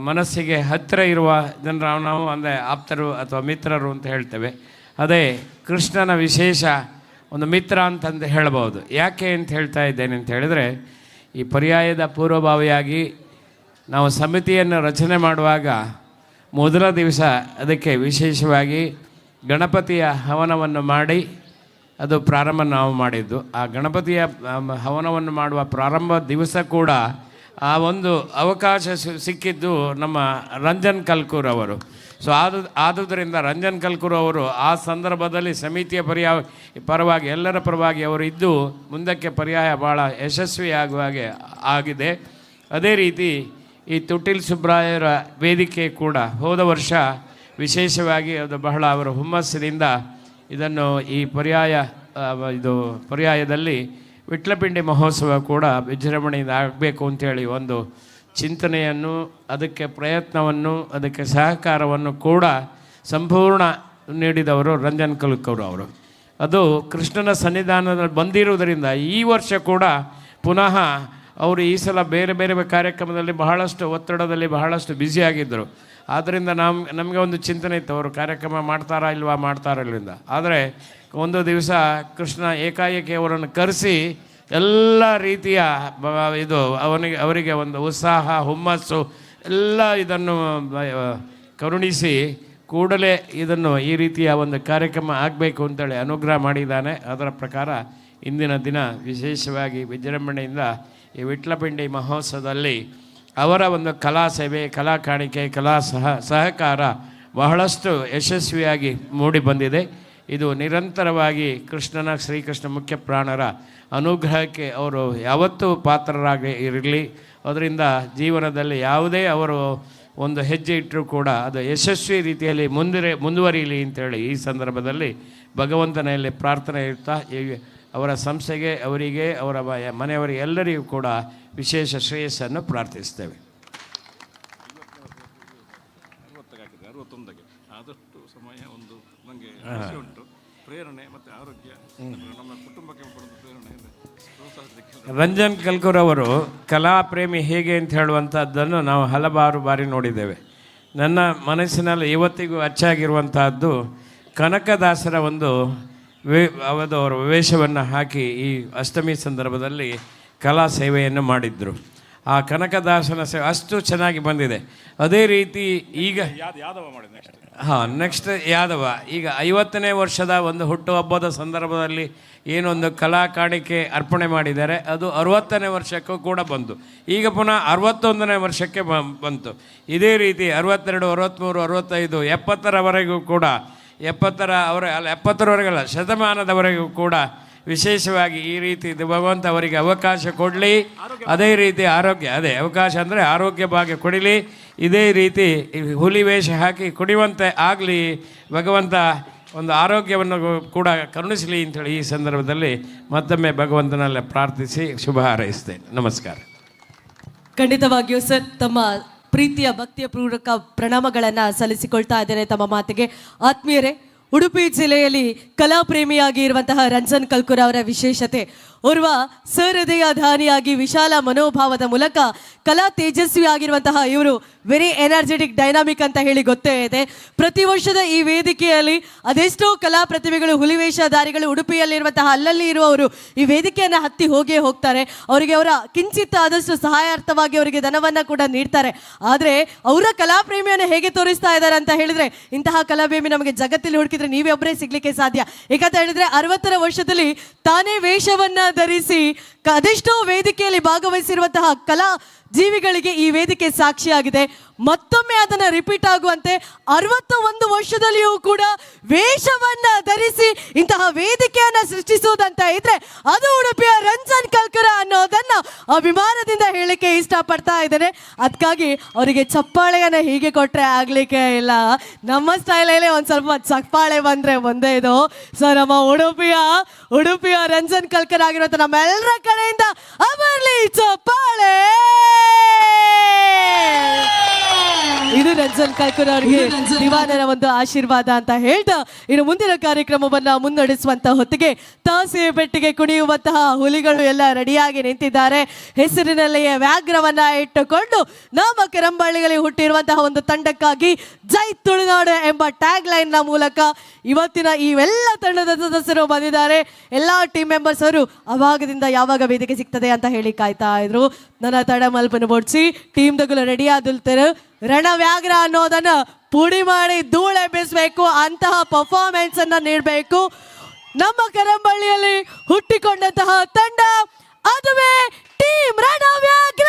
ಮನಸ್ಸಿಗೆ ಹತ್ತಿರ ಇರುವ ಜನರು ನಾವು ಅಂದರೆ ಆಪ್ತರು ಅಥವಾ ಮಿತ್ರರು ಅಂತ ಹೇಳ್ತೇವೆ. ಅದೇ ಕೃಷ್ಣನ ವಿಶೇಷ ಒಂದು ಮಿತ್ರ ಅಂತಂದು ಹೇಳ್ಬೋದು. ಯಾಕೆ ಅಂತ ಹೇಳ್ತಾ ಇದ್ದೇನೆ ಅಂತ ಹೇಳಿದರೆ, ಈ ಪರ್ಯಾಯದ ಪೂರ್ವಭಾವಿಯಾಗಿ ನಾವು ಸಮಿತಿಯನ್ನು ರಚನೆ ಮಾಡುವಾಗ ಮೊದಲ ದಿವಸ ಅದಕ್ಕೆ ವಿಶೇಷವಾಗಿ ಗಣಪತಿಯ ಹವನವನ್ನು ಮಾಡಿ ಅದು ಪ್ರಾರಂಭ ನಾವು ಮಾಡಿದ್ದು. ಆ ಗಣಪತಿಯ ಹವನವನ್ನು ಮಾಡುವ ಪ್ರಾರಂಭ ದಿವಸ ಕೂಡ ಆ ಒಂದು ಅವಕಾಶ ಸಿಕ್ಕಿದ್ದು ನಮ್ಮ ರಂಜನ್ ಕಲ್ಕೂರ್ ಅವರು. ಸೊ ಆದುದರಿಂದ ರಂಜನ್ ಕಲ್ಕೂರ್ ಅವರು ಆ ಸಂದರ್ಭದಲ್ಲಿ ಸಮಿತಿಯ ಪರವಾಗಿ ಎಲ್ಲರ ಪರವಾಗಿ ಅವರು ಇದ್ದು ಮುಂದಕ್ಕೆ ಪರ್ಯಾಯ ಭಾಳ ಯಶಸ್ವಿಯಾಗುವ ಹಾಗೆ ಆಗಿದೆ. ಅದೇ ರೀತಿ ಈ ತುಟಿಲ್ ಸುಬ್ರಾಯರ ವೇದಿಕೆ ಕೂಡ ಹೋದ ವರ್ಷ ವಿಶೇಷವಾಗಿ ಅದು ಬಹಳ ಅವರ ಹುಮ್ಮಸ್ಸಿನಿಂದ ಇದನ್ನು ಈ ಪರ್ಯಾಯದಲ್ಲಿ ವಿಟ್ಲಪಿಂಡಿ ಮಹೋತ್ಸವ ಕೂಡ ವಿಜೃಂಭಣೆಯಿಂದ ಆಗಬೇಕು ಅಂತೇಳಿ ಒಂದು ಚಿಂತನೆಯನ್ನು, ಅದಕ್ಕೆ ಪ್ರಯತ್ನವನ್ನು, ಅದಕ್ಕೆ ಸಹಕಾರವನ್ನು ಕೂಡ ಸಂಪೂರ್ಣ ನೀಡಿದವರು ರಂಜನ್ ಕಲ್ಕೂರ್ ಅವರು. ಅದು ಕೃಷ್ಣನ ಸನ್ನಿಧಾನದಲ್ಲಿ ಬಂದಿರುವುದರಿಂದ ಈ ವರ್ಷ ಕೂಡ ಪುನಃ ಅವರು ಈ ಸಲ ಬೇರೆ ಬೇರೆ ಕಾರ್ಯಕ್ರಮದಲ್ಲಿ ಬಹಳಷ್ಟು ಒತ್ತಡದಲ್ಲಿ ಬಹಳಷ್ಟು ಬ್ಯುಸಿಯಾಗಿದ್ದರು. ಆದ್ದರಿಂದ ನಮಗೆ ಒಂದು ಚಿಂತನೆ ಇತ್ತು, ಅವರು ಕಾರ್ಯಕ್ರಮ ಮಾಡ್ತಾರಾ ಇಲ್ವರಿಂದ. ಆದರೆ ಒಂದು ದಿವಸ ಕೃಷ್ಣ ಏಕಾಏಕಿ ಅವರನ್ನು ಕರೆಸಿ ಎಲ್ಲ ರೀತಿಯ ಅವರಿಗೆ ಒಂದು ಉತ್ಸಾಹ, ಹುಮ್ಮಸ್ಸು ಎಲ್ಲ ಇದನ್ನು ಕರುಣಿಸಿ ಕೂಡಲೇ ಇದನ್ನು ಈ ರೀತಿಯ ಒಂದು ಕಾರ್ಯಕ್ರಮ ಆಗಬೇಕು ಅಂತೇಳಿ ಅನುಗ್ರಹ ಮಾಡಿದ್ದಾನೆ. ಅದರ ಪ್ರಕಾರ ಇಂದಿನ ದಿನ ವಿಶೇಷವಾಗಿ ವಿಜೃಂಭಣೆಯಿಂದ ಈ ವಿಟ್ಲಪಿಂಡಿ ಮಹೋತ್ಸವದಲ್ಲಿ ಅವರ ಒಂದು ಕಲಾ ಸೇವೆ, ಕಲಾ ಕಾಣಿಕೆ, ಕಲಾ ಸಹಕಾರ ಬಹಳಷ್ಟು ಯಶಸ್ವಿಯಾಗಿ ಮೂಡಿ ಬಂದಿದೆ. ಇದು ನಿರಂತರವಾಗಿ ಶ್ರೀಕೃಷ್ಣ ಮುಖ್ಯ ಪ್ರಾಣರ ಅನುಗ್ರಹಕ್ಕೆ ಅವರು ಯಾವತ್ತೂ ಪಾತ್ರರಾಗಿ ಇರಲಿ. ಅದರಿಂದ ಜೀವನದಲ್ಲಿ ಯಾವುದೇ ಅವರು ಒಂದು ಹೆಜ್ಜೆ ಇಟ್ಟರೂ ಕೂಡ ಅದು ಯಶಸ್ವಿ ರೀತಿಯಲ್ಲಿ ಮುಂದುವರಿಯಲಿ ಅಂತೇಳಿ ಈ ಸಂದರ್ಭದಲ್ಲಿ ಭಗವಂತನಲ್ಲಿ ಪ್ರಾರ್ಥನೆ ಇರ್ತಾ ಅವರ ಸಂಸ್ಥೆಗೆ, ಅವರಿಗೆ, ಅವರ ಮನೆಯವರಿಗೆ ಎಲ್ಲರಿಗೂ ಕೂಡ ವಿಶೇಷ ಶ್ರೇಯಸ್ಸನ್ನು ಪ್ರಾರ್ಥಿಸ್ತೇವೆ. ಆದಷ್ಟು ಸಮಯ ಒಂದು ನನಗೆ ಉಂಟು, ಪ್ರೇರಣೆ ಮತ್ತು ಆರೋಗ್ಯ ನಮ್ಮ ಕುಟುಂಬಕ್ಕೆ ಪ್ರೇರಣೆ. ರಂಜನ್ ಕಲ್ಕೂರ್ ಅವರು ಕಲಾಪ್ರೇಮಿ ಹೇಗೆ ಅಂತ ಹೇಳುವಂಥದ್ದನ್ನು ನಾವು ಹಲವಾರು ಬಾರಿ ನೋಡಿದ್ದೇವೆ. ನನ್ನ ಮನಸ್ಸಿನಲ್ಲಿ ಇವತ್ತಿಗೂ ಅಚ್ಚಾಗಿರುವಂತಹದ್ದು ಕನಕದಾಸರ ಒಂದು ಅವರ ವೇಷವನ್ನು ಹಾಕಿ ಈ ಅಷ್ಟಮಿ ಸಂದರ್ಭದಲ್ಲಿ ಕಲಾ ಸೇವೆಯನ್ನು ಮಾಡಿದ್ರು. ಆ ಕನಕದಾಸನ ಸೇವೆ ಅಷ್ಟು ಚೆನ್ನಾಗಿ ಬಂದಿದೆ. ಅದೇ ರೀತಿ ಈಗ ನೆಕ್ಸ್ಟ್ ಯಾದವ ಈಗ 50ನೇ ವರ್ಷದ ಒಂದು ಹುಟ್ಟುಹಬ್ಬದ ಸಂದರ್ಭದಲ್ಲಿ ಏನೊಂದು ಕಲಾ ಕಾಣಿಕೆ ಅರ್ಪಣೆ ಮಾಡಿದ್ದಾರೆ, ಅದು 60ನೇ ವರ್ಷಕ್ಕೂ ಕೂಡ ಬಂತು. ಈಗ ಪುನಃ 61ನೇ ವರ್ಷಕ್ಕೆ ಬಂತು. ಇದೇ ರೀತಿ 62, 63, 65, 70ರವರೆಗೂ ಕೂಡ 70ರವರೆಗಲ್ಲ, ಶತಮಾನದವರೆಗೂ ಕೂಡ ವಿಶೇಷವಾಗಿ ಈ ರೀತಿ ಭಗವಂತ ಅವರಿಗೆ ಅವಕಾಶ ಕೊಡಲಿ. ಅದೇ ರೀತಿ ಅವಕಾಶ ಅಂದರೆ ಆರೋಗ್ಯ ಭಾಗ್ಯ ಕೊಡಲಿ. ಇದೇ ರೀತಿ ಹುಲಿ ವೇಷ ಹಾಕಿ ಕುಡಿಯುವಂತೆ ಆಗಲಿ, ಭಗವಂತ ಒಂದು ಆರೋಗ್ಯವನ್ನು ಕೂಡ ಕರುಣಿಸಲಿ ಅಂಥೇಳಿ ಈ ಸಂದರ್ಭದಲ್ಲಿ ಮತ್ತೊಮ್ಮೆ ಭಗವಂತನಲ್ಲೇ ಪ್ರಾರ್ಥಿಸಿ ಶುಭ ಹಾರೈಸ್ತೇನೆ. ನಮಸ್ಕಾರ. ಖಂಡಿತವಾಗಿಯೂ ಸರ್, ತಮ್ಮ ಪ್ರೀತಿಯ ಭಕ್ತಿಯ ಪೂರ್ವಕ ಪ್ರಣಾಮಗಳನ್ನು ಸಲ್ಲಿಸಿಕೊಳ್ತಾ ಇದ್ದೇನೆ ತಮ್ಮ ಮಾತಿಗೆ. ಆತ್ಮೀಯರೇ, ಉಡುಪಿ ಜಿಲ್ಲೆಯಲ್ಲಿ ಕಲಾಪ್ರೇಮಿಯಾಗಿ ಇರುವಂತಹ ರಂಜನ್ ಕಲ್ಕೂರ್ ಅವರ ವಿಶೇಷತೆ, ಓರ್ವ ಸಹೃದಯ ಧಾನಿಯಾಗಿ ವಿಶಾಲ ಮನೋಭಾವದ ಮೂಲಕ ಕಲಾ ತೇಜಸ್ವಿ ಆಗಿರುವಂತಹ ಇವರು ವೆರಿ ಎನರ್ಜೆಟಿಕ್, ಡೈನಾಮಿಕ್ ಅಂತ ಹೇಳಿ ಗೊತ್ತೇ ಇದೆ. ಪ್ರತಿ ವರ್ಷದ ಈ ವೇದಿಕೆಯಲ್ಲಿ ಅದೆಷ್ಟೋ ಕಲಾ ಪ್ರತಿಭೆಗಳು, ಹುಲಿವೇಷಧಾರಿಗಳು ಉಡುಪಿಯಲ್ಲಿರುವಂತಹ ಅಲ್ಲಲ್ಲಿ ಇರುವವರು ಈ ವೇದಿಕೆಯನ್ನು ಹತ್ತಿ ಹೋಗ್ತಾರೆ. ಅವರಿಗೆ ಅವರ ಕಿಂಚಿತ್ ಆದಷ್ಟು ಸಹಾಯಾರ್ಥವಾಗಿ ಅವರಿಗೆ ಧನವನ್ನು ಕೂಡ ನೀಡ್ತಾರೆ. ಆದರೆ ಅವರ ಕಲಾಪ್ರೇಮಿಯನ್ನು ಹೇಗೆ ತೋರಿಸ್ತಾ ಇದ್ದಾರೆ ಅಂತ ಹೇಳಿದ್ರೆ, ಇಂತಹ ಕಲಾಪ್ರೇಮಿ ನಮಗೆ ಜಗತ್ತಲ್ಲಿ ಹುಡುಕಿದ್ರೆ ನೀವೇ ಒಬ್ಬರೇ ಸಿಗ್ಲಿಕ್ಕೆ ಸಾಧ್ಯ. ಏಕಂತ ಹೇಳಿದ್ರೆ 60ರ ವರ್ಷದಲ್ಲಿ ತಾನೇ ವೇಷವನ್ನ ಧರಿಸಿ ಅದೆಷ್ಟೋ ವೇದಿಕೆಯಲ್ಲಿ ಭಾಗವಹಿಸಿರುವಂತಹ ಕಲಾ ಜೀವಿಗಳಿಗೆ ಈ ವೇದಿಕೆ ಸಾಕ್ಷಿಯಾಗಿದೆ. ಮತ್ತೊಮ್ಮೆ ಅದನ್ನು ರಿಪೀಟ್ ಆಗುವಂತೆ 61 ವರ್ಷದಲ್ಲಿಯೂ ಕೂಡ ವೇಷವನ್ನ ಧರಿಸಿ ಇಂತಹ ವೇದಿಕೆಯನ್ನ ಸೃಷ್ಟಿಸುವುದಂತ ಇದ್ರೆ ಅದು ಉಡುಪಿಯ ರಂಜನ್ ಕಲ್ಕೂರ್ ಅನ್ನೋದನ್ನ ಅಭಿಮಾನದಿಂದ ಹೇಳಿಕೆ ಇಷ್ಟಪಡ್ತಾ ಇದ್ದೇನೆ. ಅದಕ್ಕಾಗಿ ಅವರಿಗೆ ಚಪ್ಪಾಳೆಯನ್ನ ಹೀಗೆ ಕೊಟ್ರೆ ಆಗ್ಲಿಕ್ಕೆ ಇಲ್ಲ. ನಮ್ಮ ಸ್ಟೈಲಲ್ಲಿ ಒಂದ್ ಸ್ವಲ್ಪ ಚಪ್ಪಾಳೆ ಬಂದ್ರೆ ಒಂದೇ ಇದು. ಸೊ ನಮ್ಮ ಉಡುಪಿಯ ರಂಜನ್ ಕಲ್ಕೂರ್ ಆಗಿರುವಂತ ನಮ್ಮೆಲ್ಲರ ಕಡೆಯಿಂದ ಅವರ್ಲಿ ಚಪ್ಪಾಳೆ. ಇದು ರಂಜನ್ ಕಲ್ಕೂರ್ ಅವರಿಗೆ ದಿವಾನರ ಒಂದು ಆಶೀರ್ವಾದ ಅಂತ ಹೇಳ್ತಾ, ಇನ್ನು ಮುಂದಿನ ಕಾರ್ಯಕ್ರಮವನ್ನ ಮುನ್ನಡೆಸುವಂತಹ ಹೊತ್ತಿಗೆ ತಾಸೆ ಬೆಟ್ಟಿಗೆ ಕುಣಿಯುವಂತಹ ಹುಲಿಗಳು ಎಲ್ಲ ರೆಡಿಯಾಗಿ ನಿಂತಿದ್ದಾರೆ. ಹೆಸರಿನಲ್ಲಿಯೇ ವ್ಯಾಘ್ರವನ್ನ ಇಟ್ಟುಕೊಂಡು ನಮ್ಮ ಕೆರಂಬಳ್ಳಿಯಲ್ಲಿ ಹುಟ್ಟಿರುವಂತಹ ಒಂದು ತಂಡಕ್ಕಾಗಿ ಜೈ ತುಳುನಾಡು ಎಂಬ ಟ್ಯಾಗ್ ಲೈನ್ ನ ಮೂಲಕ ಇವತ್ತಿನ ಇವೆಲ್ಲ ತಂಡದ ಸದಸ್ಯರು ಬಂದಿದ್ದಾರೆ. ಎಲ್ಲಾ ಟೀಮ್ ಮೆಂಬರ್ಸ್ ಅವರು ಅವಾಗದಿಂದ ಯಾವಾಗ ವೇದಿಕೆ ಸಿಗ್ತದೆ ಅಂತ ಹೇಳಿ ಕಾಯ್ತಾ ಇದ್ರು. ನನ್ನ ತಡ ಮಲ್ಪನ್ನು ಬೋಡ್ಸಿ ಟೀಮ್ ದಗಲು ರೆಡಿ ಆದಿಲ್ತಾರೆ. ರಣವ್ಯಾಘ್ರ ಅನ್ನೋದನ್ನ ಪುಡಿ ಮಾಡಿ ಧೂಳೆಬ್ಬಿಸಬೇಕು, ಅಂತಹ ಪರ್ಫಾರ್ಮೆನ್ಸ್ ಅನ್ನ ನೀಡಬೇಕು. ನಮ್ಮ ಕೆರಂಬಳ್ಳಿಯಲ್ಲಿ ಹುಟ್ಟಿಕೊಂಡಂತಹ ತಂಡ ಅದುವೇ ಟೀಮ್ ರಣವ್ಯಾಘ್ರ.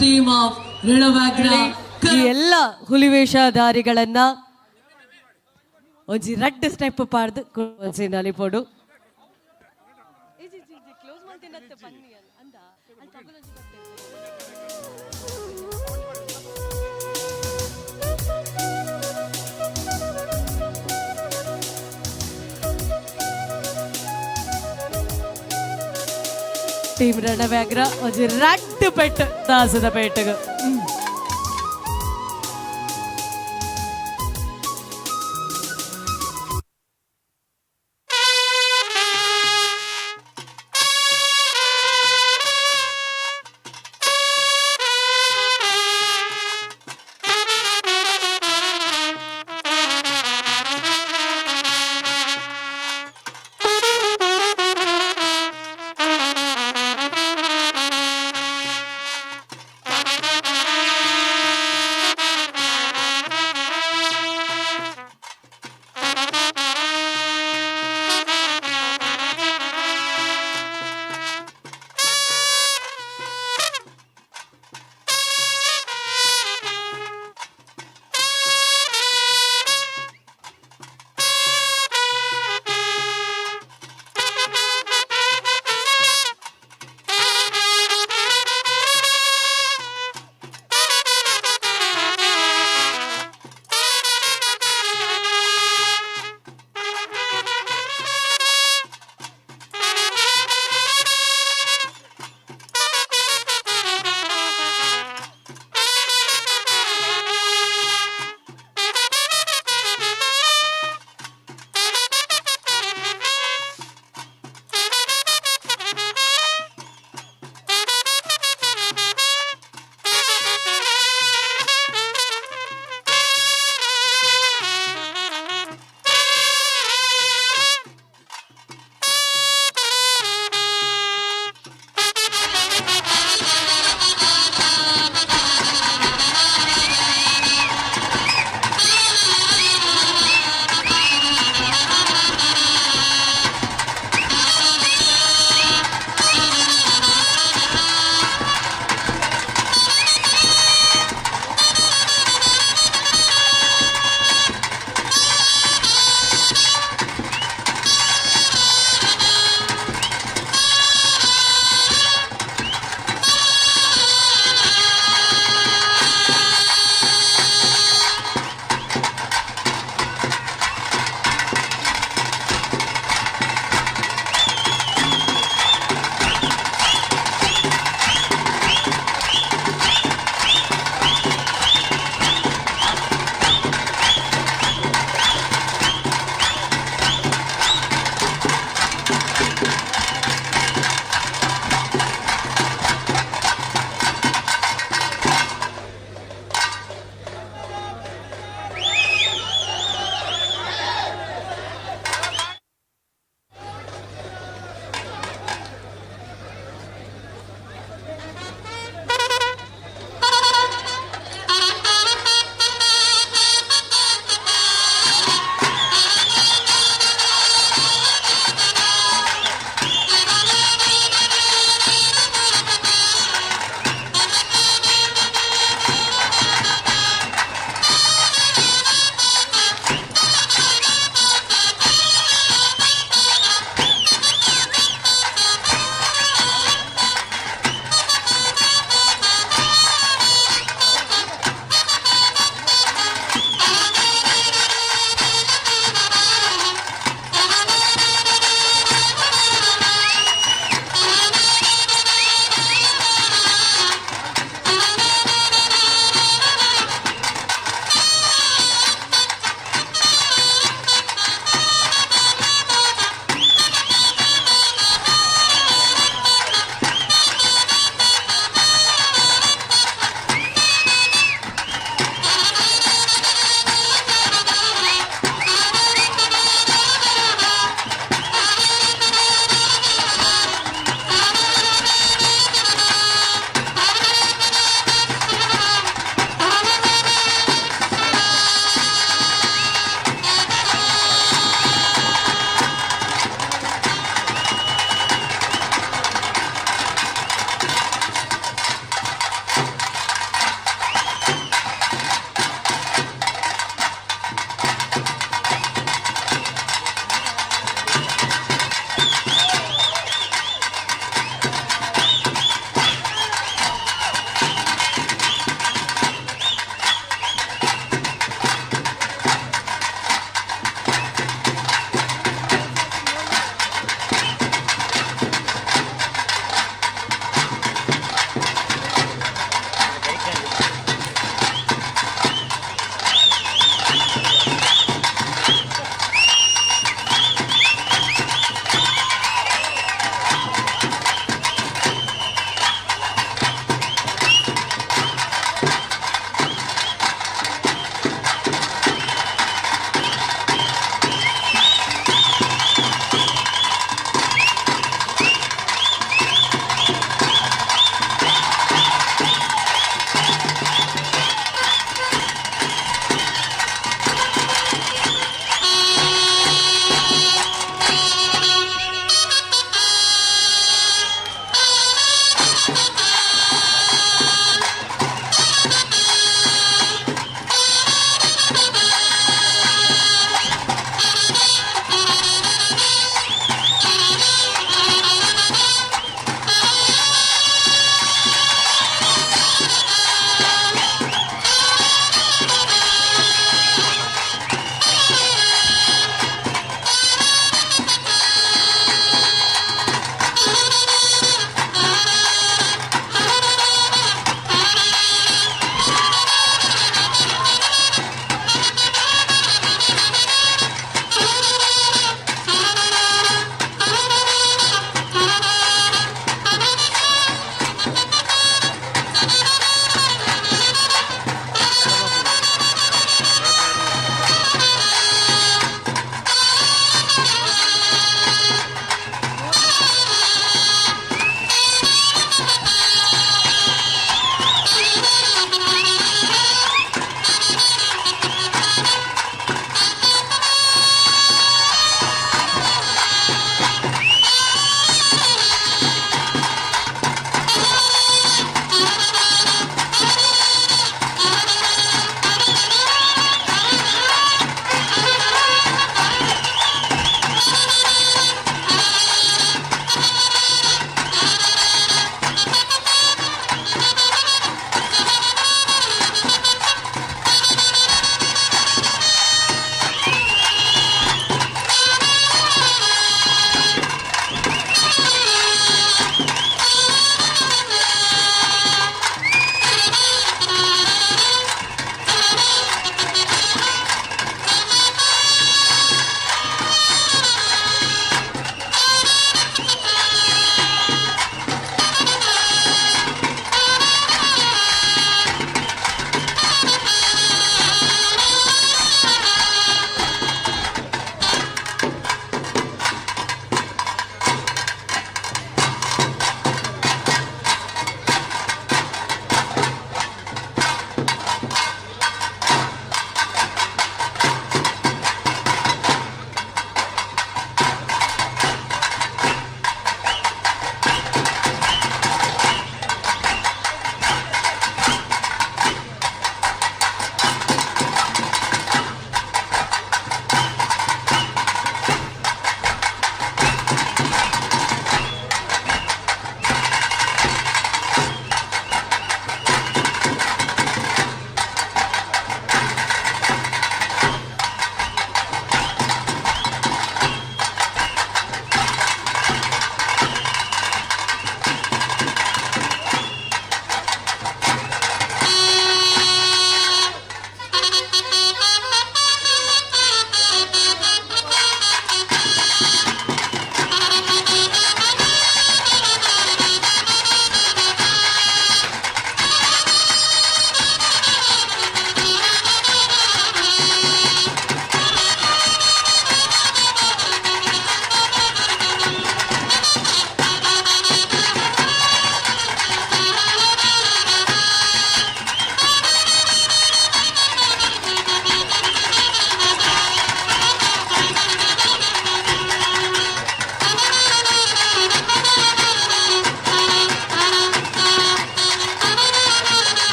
ಟೀಮ್ ಆಫ್ ರಣವ್ಯಾಘ್ರ ಈ ಎಲ್ಲ ಹುಲಿವೇಷಧಾರಿಗಳನ್ನ ಒಂಜಿ ರಡ್ಡ್ ಸ್ಟೆಪ್ ಪಾಡ್ದು ಒಂದ್ಸಿ ನಲಿಪೋಡು ಟೀಮ್ ರಣವ್ಯಾಘ್ರ ಒಂಜಿ ರಡ್ಡ್ ಪೆಟ್ಟು ದಾಸದ ಪೇಟಗ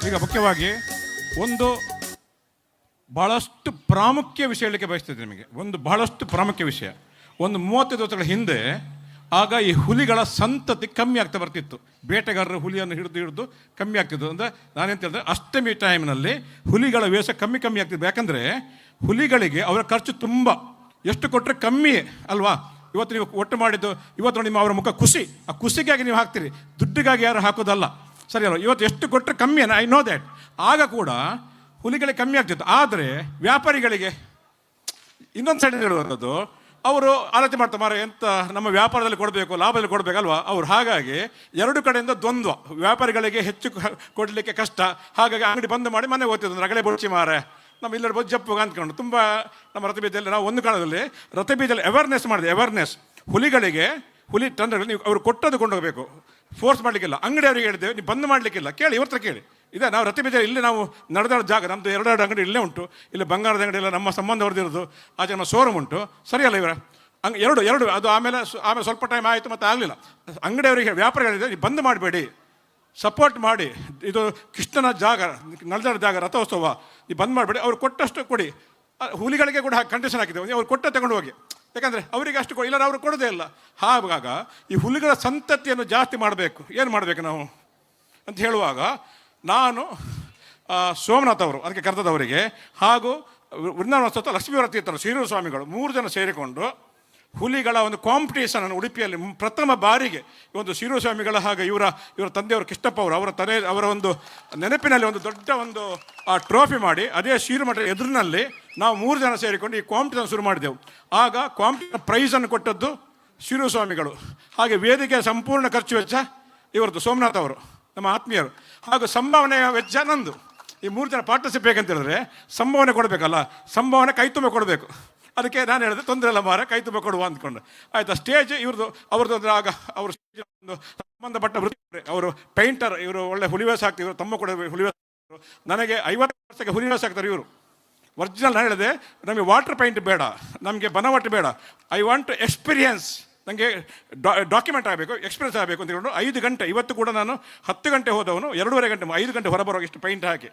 ಈಗ ಮುಖ್ಯವಾಗಿ ಒಂದು ಬಹಳಷ್ಟು ಪ್ರಾಮುಖ್ಯ ವಿಷಯ ಹೇಳಲಿಕ್ಕೆ ಬಯಸ್ತಿದ್ದೆ ನಿಮಗೆ. ಒಂದು ಬಹಳಷ್ಟು ಪ್ರಾಮುಖ್ಯ ವಿಷಯ. ಒಂದು 35 ವರ್ಷಗಳ ಹಿಂದೆ ಆಗ ಈ ಹುಲಿಗಳ ಸಂತತಿ ಕಮ್ಮಿ ಆಗ್ತಾ ಬರ್ತಿತ್ತು. ಬೇಟೆಗಾರರು ಹುಲಿಯನ್ನು ಹಿಡಿದು ಕಮ್ಮಿ ಆಗ್ತಿತ್ತು. ಅಂದರೆ ನಾನೆಂತ ಹೇಳಿದ್ರೆ ಅಷ್ಟಮಿ ಟೈಮ್ನಲ್ಲಿ ಹುಲಿಗಳ ವೇಷ ಕಮ್ಮಿ ಆಗ್ತಿತ್ತು. ಯಾಕಂದರೆ ಹುಲಿಗಳಿಗೆ ಅವರ ಖರ್ಚು ತುಂಬ, ಎಷ್ಟು ಕೊಟ್ಟರೆ ಕಮ್ಮಿಯೇ ಅಲ್ವಾ. ಇವತ್ತು ನೀವು ಒಟ್ಟು ಮಾಡಿದ್ದು ಇವತ್ತು ನಿಮ್ಮ ಅವರ ಮುಖ ಖುಷಿ, ಆ ಖುಷಿಗಾಗಿ ನೀವು ಹಾಕ್ತೀರಿ, ದುಡ್ಡಿಗಾಗಿ ಯಾರು ಹಾಕೋದಲ್ಲ, ಸರಿ ಅಲ್ವ. ಇವತ್ತು ಎಷ್ಟು ಕೊಟ್ಟರೆ ಕಮ್ಮಿ, ಐ ನೋ ದ್ಯಾಟ್. ಆಗ ಕೂಡ ಹುಲಿಗಳಿಗೆ ಕಮ್ಮಿ ಆಗ್ತಿತ್ತು. ಆದರೆ ವ್ಯಾಪಾರಿಗಳಿಗೆ ಇನ್ನೊಂದು ಸೈಡ್ ಹೇಳುವಂಥದ್ದು, ಅವರು ಆಲೋಚನೆ ಮಾಡ್ತಾರೆ, ಮಾರ ಎಂತ ನಮ್ಮ ವ್ಯಾಪಾರದಲ್ಲಿ ಕೊಡಬೇಕು, ಲಾಭದಲ್ಲಿ ಕೊಡಬೇಕಲ್ವಾ ಅವರು. ಹಾಗಾಗಿ ಎರಡು ಕಡೆಯಿಂದ ದ್ವಂದ್ವ, ವ್ಯಾಪಾರಿಗಳಿಗೆ ಹೆಚ್ಚು ಕೊಡಲಿಕ್ಕೆ ಕಷ್ಟ, ಹಾಗಾಗಿ ಅಂಗಡಿ ಬಂದ್ ಮಾಡಿ ಮನೆ ಓದ್ತಿದ್ರು, ರಗಳೆ ಬೊಚ್ಚಿ ಮಾರೆ ನಮ್ಮ ಇಲ್ಲರ ಬೊಜ್ಜು ಜಪ್ಪು ಅಂದ್ಕೊಂಡು. ತುಂಬ ನಮ್ಮ ರಥಬೀಜದಲ್ಲಿ ನಾವು ಒಂದು ಕಾಲದಲ್ಲಿ ರಥಬೀಜಲ್ಲಿ ಅವೇರ್ನೆಸ್ ಮಾಡಿದೆ. ಅವೇರ್ನೆಸ್ ಹುಲಿಗಳಿಗೆ, ಹುಲಿ ತಂಡಗಳು ನೀವು ಅವರು ಕೊಟ್ಟದ್ದು ಕೊಂಡೋಗಬೇಕು, ಫೋರ್ಸ್ ಮಾಡಲಿಕ್ಕಿಲ್ಲ. ಅಂಗಡಿ ಅವರಿಗೆ ಹೇಳಿದ್ದೇವೆ ನೀವು ಬಂದ್ ಮಾಡಲಿಕ್ಕಿಲ್ಲ, ಕೇಳಿ ಇವ್ರ ಕೇಳಿ. ಇದೆ ನಾವು ರಥಬೀಜ ಇಲ್ಲಿ ನಾವು ನಡೆದಾಡೋ ಜಾಗ, ನಮ್ಮದು 2 ಅಂಗಡಿ ಇಲ್ಲೇ ಉಂಟು. ಇಲ್ಲಿ ಬಂಗಾರದ ಅಂಗಡಿ ಎಲ್ಲ ನಮ್ಮ ಸಂಬಂಧ ಹೊಡೆದಿರೋದು, ಆಚೆ ನಮ್ಮ ಶೋರೂಮ್ ಉಂಟು, ಸರಿಯಲ್ಲ ಇವರ ಎರಡು ಅದು. ಆಮೇಲೆ ಸ್ವಲ್ಪ ಟೈಮ್ ಆಯಿತು, ಮತ್ತೆ ಆಗಲಿಲ್ಲ. ಅಂಗಡಿಯವರಿಗೆ ವ್ಯಾಪಾರಿಗಳಿದೆ, ನೀವು ಬಂದ್ ಮಾಡಬೇಡಿ, ಸಪೋರ್ಟ್ ಮಾಡಿ, ಇದು ಕೃಷ್ಣನ ಜಾಗ, ನಡೆದಾಡೋ ಜಾಗ, ರಥೋತ್ಸವ, ನೀವು ಬಂದ್ ಮಾಡಬೇಡಿ, ಅವ್ರು ಕೊಟ್ಟಷ್ಟು ಕೊಡಿ. ಹುಲಿಗಳಿಗೆ ಕೂಡ ಕಂಡೀಷನ್ ಹಾಕಿದ್ದೇವೆ, ಅವ್ರು ಕೊಟ್ಟ ತಗೊಂಡು ಹೋಗಿ, ಯಾಕಂದರೆ ಅವರಿಗೆ ಅಷ್ಟು ಇಲ್ಲ, ಅವರು ಕೊಡೋದೇ ಇಲ್ಲ. ಹಾಗಾಗಿ ಈ ಹುಲಿಗಳ ಸಂತತಿಯನ್ನು ಜಾಸ್ತಿ ಮಾಡಬೇಕು. ಏನು ಮಾಡಬೇಕು ನಾವು ಅಂತ ಹೇಳುವಾಗ, ನಾನು ಸೋಮನಾಥ್ ಅವರು ಅದಕ್ಕೆ ಕರೆದವರಿಗೆ, ಹಾಗೂ ವೃಂದಾವನ ಲಕ್ಷ್ಮೀವರ ತೀರ್ಥರು, ಶ್ರೀರು ಸ್ವಾಮಿಗಳು 3 ಜನ ಸೇರಿಕೊಂಡು ಹುಲಿಗಳ ಒಂದು ಕಾಂಪಿಟೇಷನ್ ಉಡುಪಿಯಲ್ಲಿ ಪ್ರಥಮ ಬಾರಿಗೆ ಒಂದು ಶ್ರೀರು ಸ್ವಾಮಿಗಳ ಹಾಗೆ ಇವರ ತಂದೆಯವರು ಕೃಷ್ಣಪ್ಪ ಅವರು ಅವರ ಒಂದು ನೆನಪಿನಲ್ಲಿ ಒಂದು ದೊಡ್ಡ ಒಂದು ಟ್ರೋಫಿ ಮಾಡಿ, ಅದೇ ಶ್ರೀಮಠ ಎದುರಿನಲ್ಲಿ ನಾವು 3 ಜನ ಸೇರಿಕೊಂಡು ಈ ಕಾಂಪಿಟೇಷನ್ ಶುರು ಮಾಡಿದೆವು. ಆಗ ಕಾಂಪಿಟೇಷನ್ ಪ್ರೈಸನ್ನು ಕೊಟ್ಟದ್ದು ಶ್ರೀರು ಸ್ವಾಮಿಗಳು. ಹಾಗೆ ವೇದಿಕೆಯ ಸಂಪೂರ್ಣ ಖರ್ಚು ವೆಚ್ಚ ಇವರದ್ದು, ಸೋಮನಾಥ್ ಅವರು ನಮ್ಮ ಆತ್ಮೀಯರು. ಹಾಗೂ ಸಂಭಾವನೆಯ ವೆಚ್ಚ ನಂದು. ಈ 3 ಜನ ಪಾರ್ಟಿಸಿಪೇಟ್ ಅಂತ ಹೇಳಿದ್ರೆ ಸಂಭಾವನೆ ಕೊಡಬೇಕಲ್ಲ, ಸಂಭಾವನೆ ಕೈ ತುಂಬ ಕೊಡಬೇಕು. ಅದಕ್ಕೆ ನಾನು ಹೇಳಿದೆ, ತೊಂದರೆ ಇಲ್ಲ ಮಾರ, ಕೈ ತುಂಬ ಕೊಡುವ ಅಂದ್ಕೊಂಡು. ಆಯಿತಾ, ಸ್ಟೇಜ್ ಅವ್ರದ್ದು ಆಗ ಅವರು ಒಂದು ಸಂಬಂಧಪಟ್ಟ ವೃತ್ತಿ, ಅವರು ಪೇಂಟರ್, ಇವರು ಒಳ್ಳೆ ಹುಲಿವೇಷ ಆಗ್ತಿದ್ರು, ತಮ್ಮ ಕೂಡ ಹುಲಿವೇಷ. ನನಗೆ 50 ವರ್ಷಕ್ಕೆ ಹುಲಿವೇಷ ಆಗ್ತಾರೆ ಇವರು. ಒರಿಜಿನಲ್ ನಾನು ಹೇಳಿದೆ, ನಮಗೆ ವಾಟರ್ ಪೇಂಟ್ ಬೇಡ, ನಮಗೆ ಬನವಟ್ಟು ಬೇಡ, ಐ ವಾಂಟ್ ಟು ಎಕ್ಸ್ಪೀರಿಯನ್ಸ್, ನನಗೆ ಡಾಕ್ಯುಮೆಂಟ್ ಆಗಬೇಕು, ಎಕ್ಸ್ಪೀರಿಯನ್ಸ್ ಆಗಬೇಕು ಅಂತ ಹೇಳ್ಕೊಂಡು 5 ಗಂಟೆ, ಇವತ್ತು ಕೂಡ ನಾನು 10 ಗಂಟೆ ಹೋದವನು, 2.5 ಗಂಟೆ 5 ಗಂಟೆ ಹೊರಬರುವಾಗ ಇಷ್ಟು ಪೇಂಟ್ ಹಾಕಿ,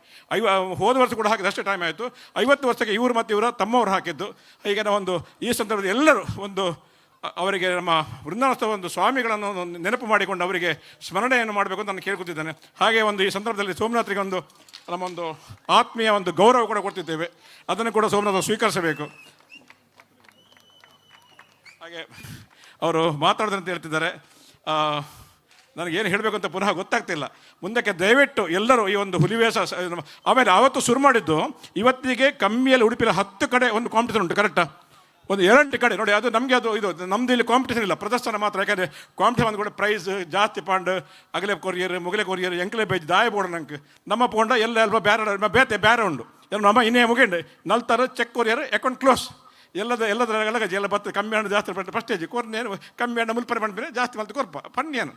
ಹೋದ ವರ್ಷ ಕೂಡ ಹಾಕಿದ ಅಷ್ಟೇ ಟೈಮ್ ಆಯಿತು. 50 ವರ್ಷಕ್ಕೆ ಇವರು ಮತ್ತು ಇವರ ತಮ್ಮವರು ಹಾಕಿದ್ದು. ಈಗ ನಾವೊಂದು ಈ ಸಂದರ್ಭದಲ್ಲಿ ಎಲ್ಲರೂ ಒಂದು ಅವರಿಗೆ ನಮ್ಮ ವೃಂದಾವನ ಒಂದು ಸ್ವಾಮಿಗಳನ್ನು ಒಂದು ನೆನಪು ಮಾಡಿಕೊಂಡು ಅವರಿಗೆ ಸ್ಮರಣೆಯನ್ನು ಮಾಡಬೇಕು ಅಂತ ನಾನು ಕೇಳ್ಕೊತಿದ್ದೇನೆ. ಹಾಗೆ ಒಂದು ಈ ಸಂದರ್ಭದಲ್ಲಿ ಸೋಮನಾಥರಿಗೆ ಒಂದು ನಮ್ಮೊಂದು ಆತ್ಮೀಯ ಒಂದು ಗೌರವ ಕೂಡ ಕೊಡ್ತಿದ್ದೇವೆ, ಅದನ್ನು ಕೂಡ ಸೋಮನಾಥ ಸ್ವೀಕರಿಸಬೇಕು. ಹಾಗೆ ಅವರು ಮಾತಾಡಿದಂತ ಹೇಳ್ತಿದ್ದಾರೆ, ನನಗೇನು ಹೇಳಬೇಕು ಅಂತ ಪುನಃ ಗೊತ್ತಾಗ್ತಿಲ್ಲ. ಮುಂದಕ್ಕೆ ದಯವಿಟ್ಟು ಎಲ್ಲರೂ ಈ ಒಂದು ಹುಲಿವೇಷ, ಆಮೇಲೆ ಆವತ್ತು ಶುರು ಮಾಡಿದ್ದು, ಇವತ್ತಿಗೆ ಕಮ್ಮಿಯಲ್ಲಿ ಉಡುಪಿಯಲ್ಲಿ 10 ಕಡೆ ಒಂದು ಕಾಂಪಿಟೇಷನ್ ಉಂಟು, ಕರೆಕ್ಟಾ? ಒಂದು 2 ಕಡೆ ನೋಡಿ, ಅದು ನಮಗೆ ಇದು ನಮ್ಮದು ಇಲ್ಲಿ ಕಾಂಪಿಟೇಷನ್ ಇಲ್ಲ, ಪ್ರದರ್ಶನ ಮಾತ್ರ. ಯಾಕಂದರೆ ಕಾಂಪಿಟೇಷನ್ ಒಂದು ಕೂಡ ಪ್ರೈಸ್ ಜಾಸ್ತಿ ಪಾಂಡ್, ಅಗಲೆ ಕೊರಿಯರ್, ಮುಗಲೆ ಕೊರಿಯರ್, ಎಂಕಲೆ ಬೇಜ್ ದಾಯ ಬೋರ್ಡ್ ನಂಗೆ ನಮ್ಮ ಪೋಂಡ ಎಲ್ಲ ಅಲ್ಪ ಬೇರೆ ಬೇರೆ ಉಂಡು ಎಲ್ಲ ನಮ್ಮ ಇನ್ನೇ ಮುಗಿಂಡು ನಲ್ತಾರೆ ಚೆಕ್ ಕೊರಿಯರ್ ಅಕೌಂಟ್ ಕ್ಲೋಸ್ ಎಲ್ಲದರ ಗಜಿ ಎಲ್ಲ ಬರ್ತದೆ. ಕಮ್ಮಿ ಹಣ್ಣು ಜಾಸ್ತಿ ಪಟ್ಟು ಫಸ್ಟೇಜ್ ಕೊರ್ನೇನು ಕಮ್ಮಿ ಹಣ್ಣು ಮುಲ್ಪನೆ ಮಾಡ್ಬೇನೆ ಜಾಸ್ತಿ ಮಲ್ತು ಕೊರ್ಪ ಪನ್ನೇನು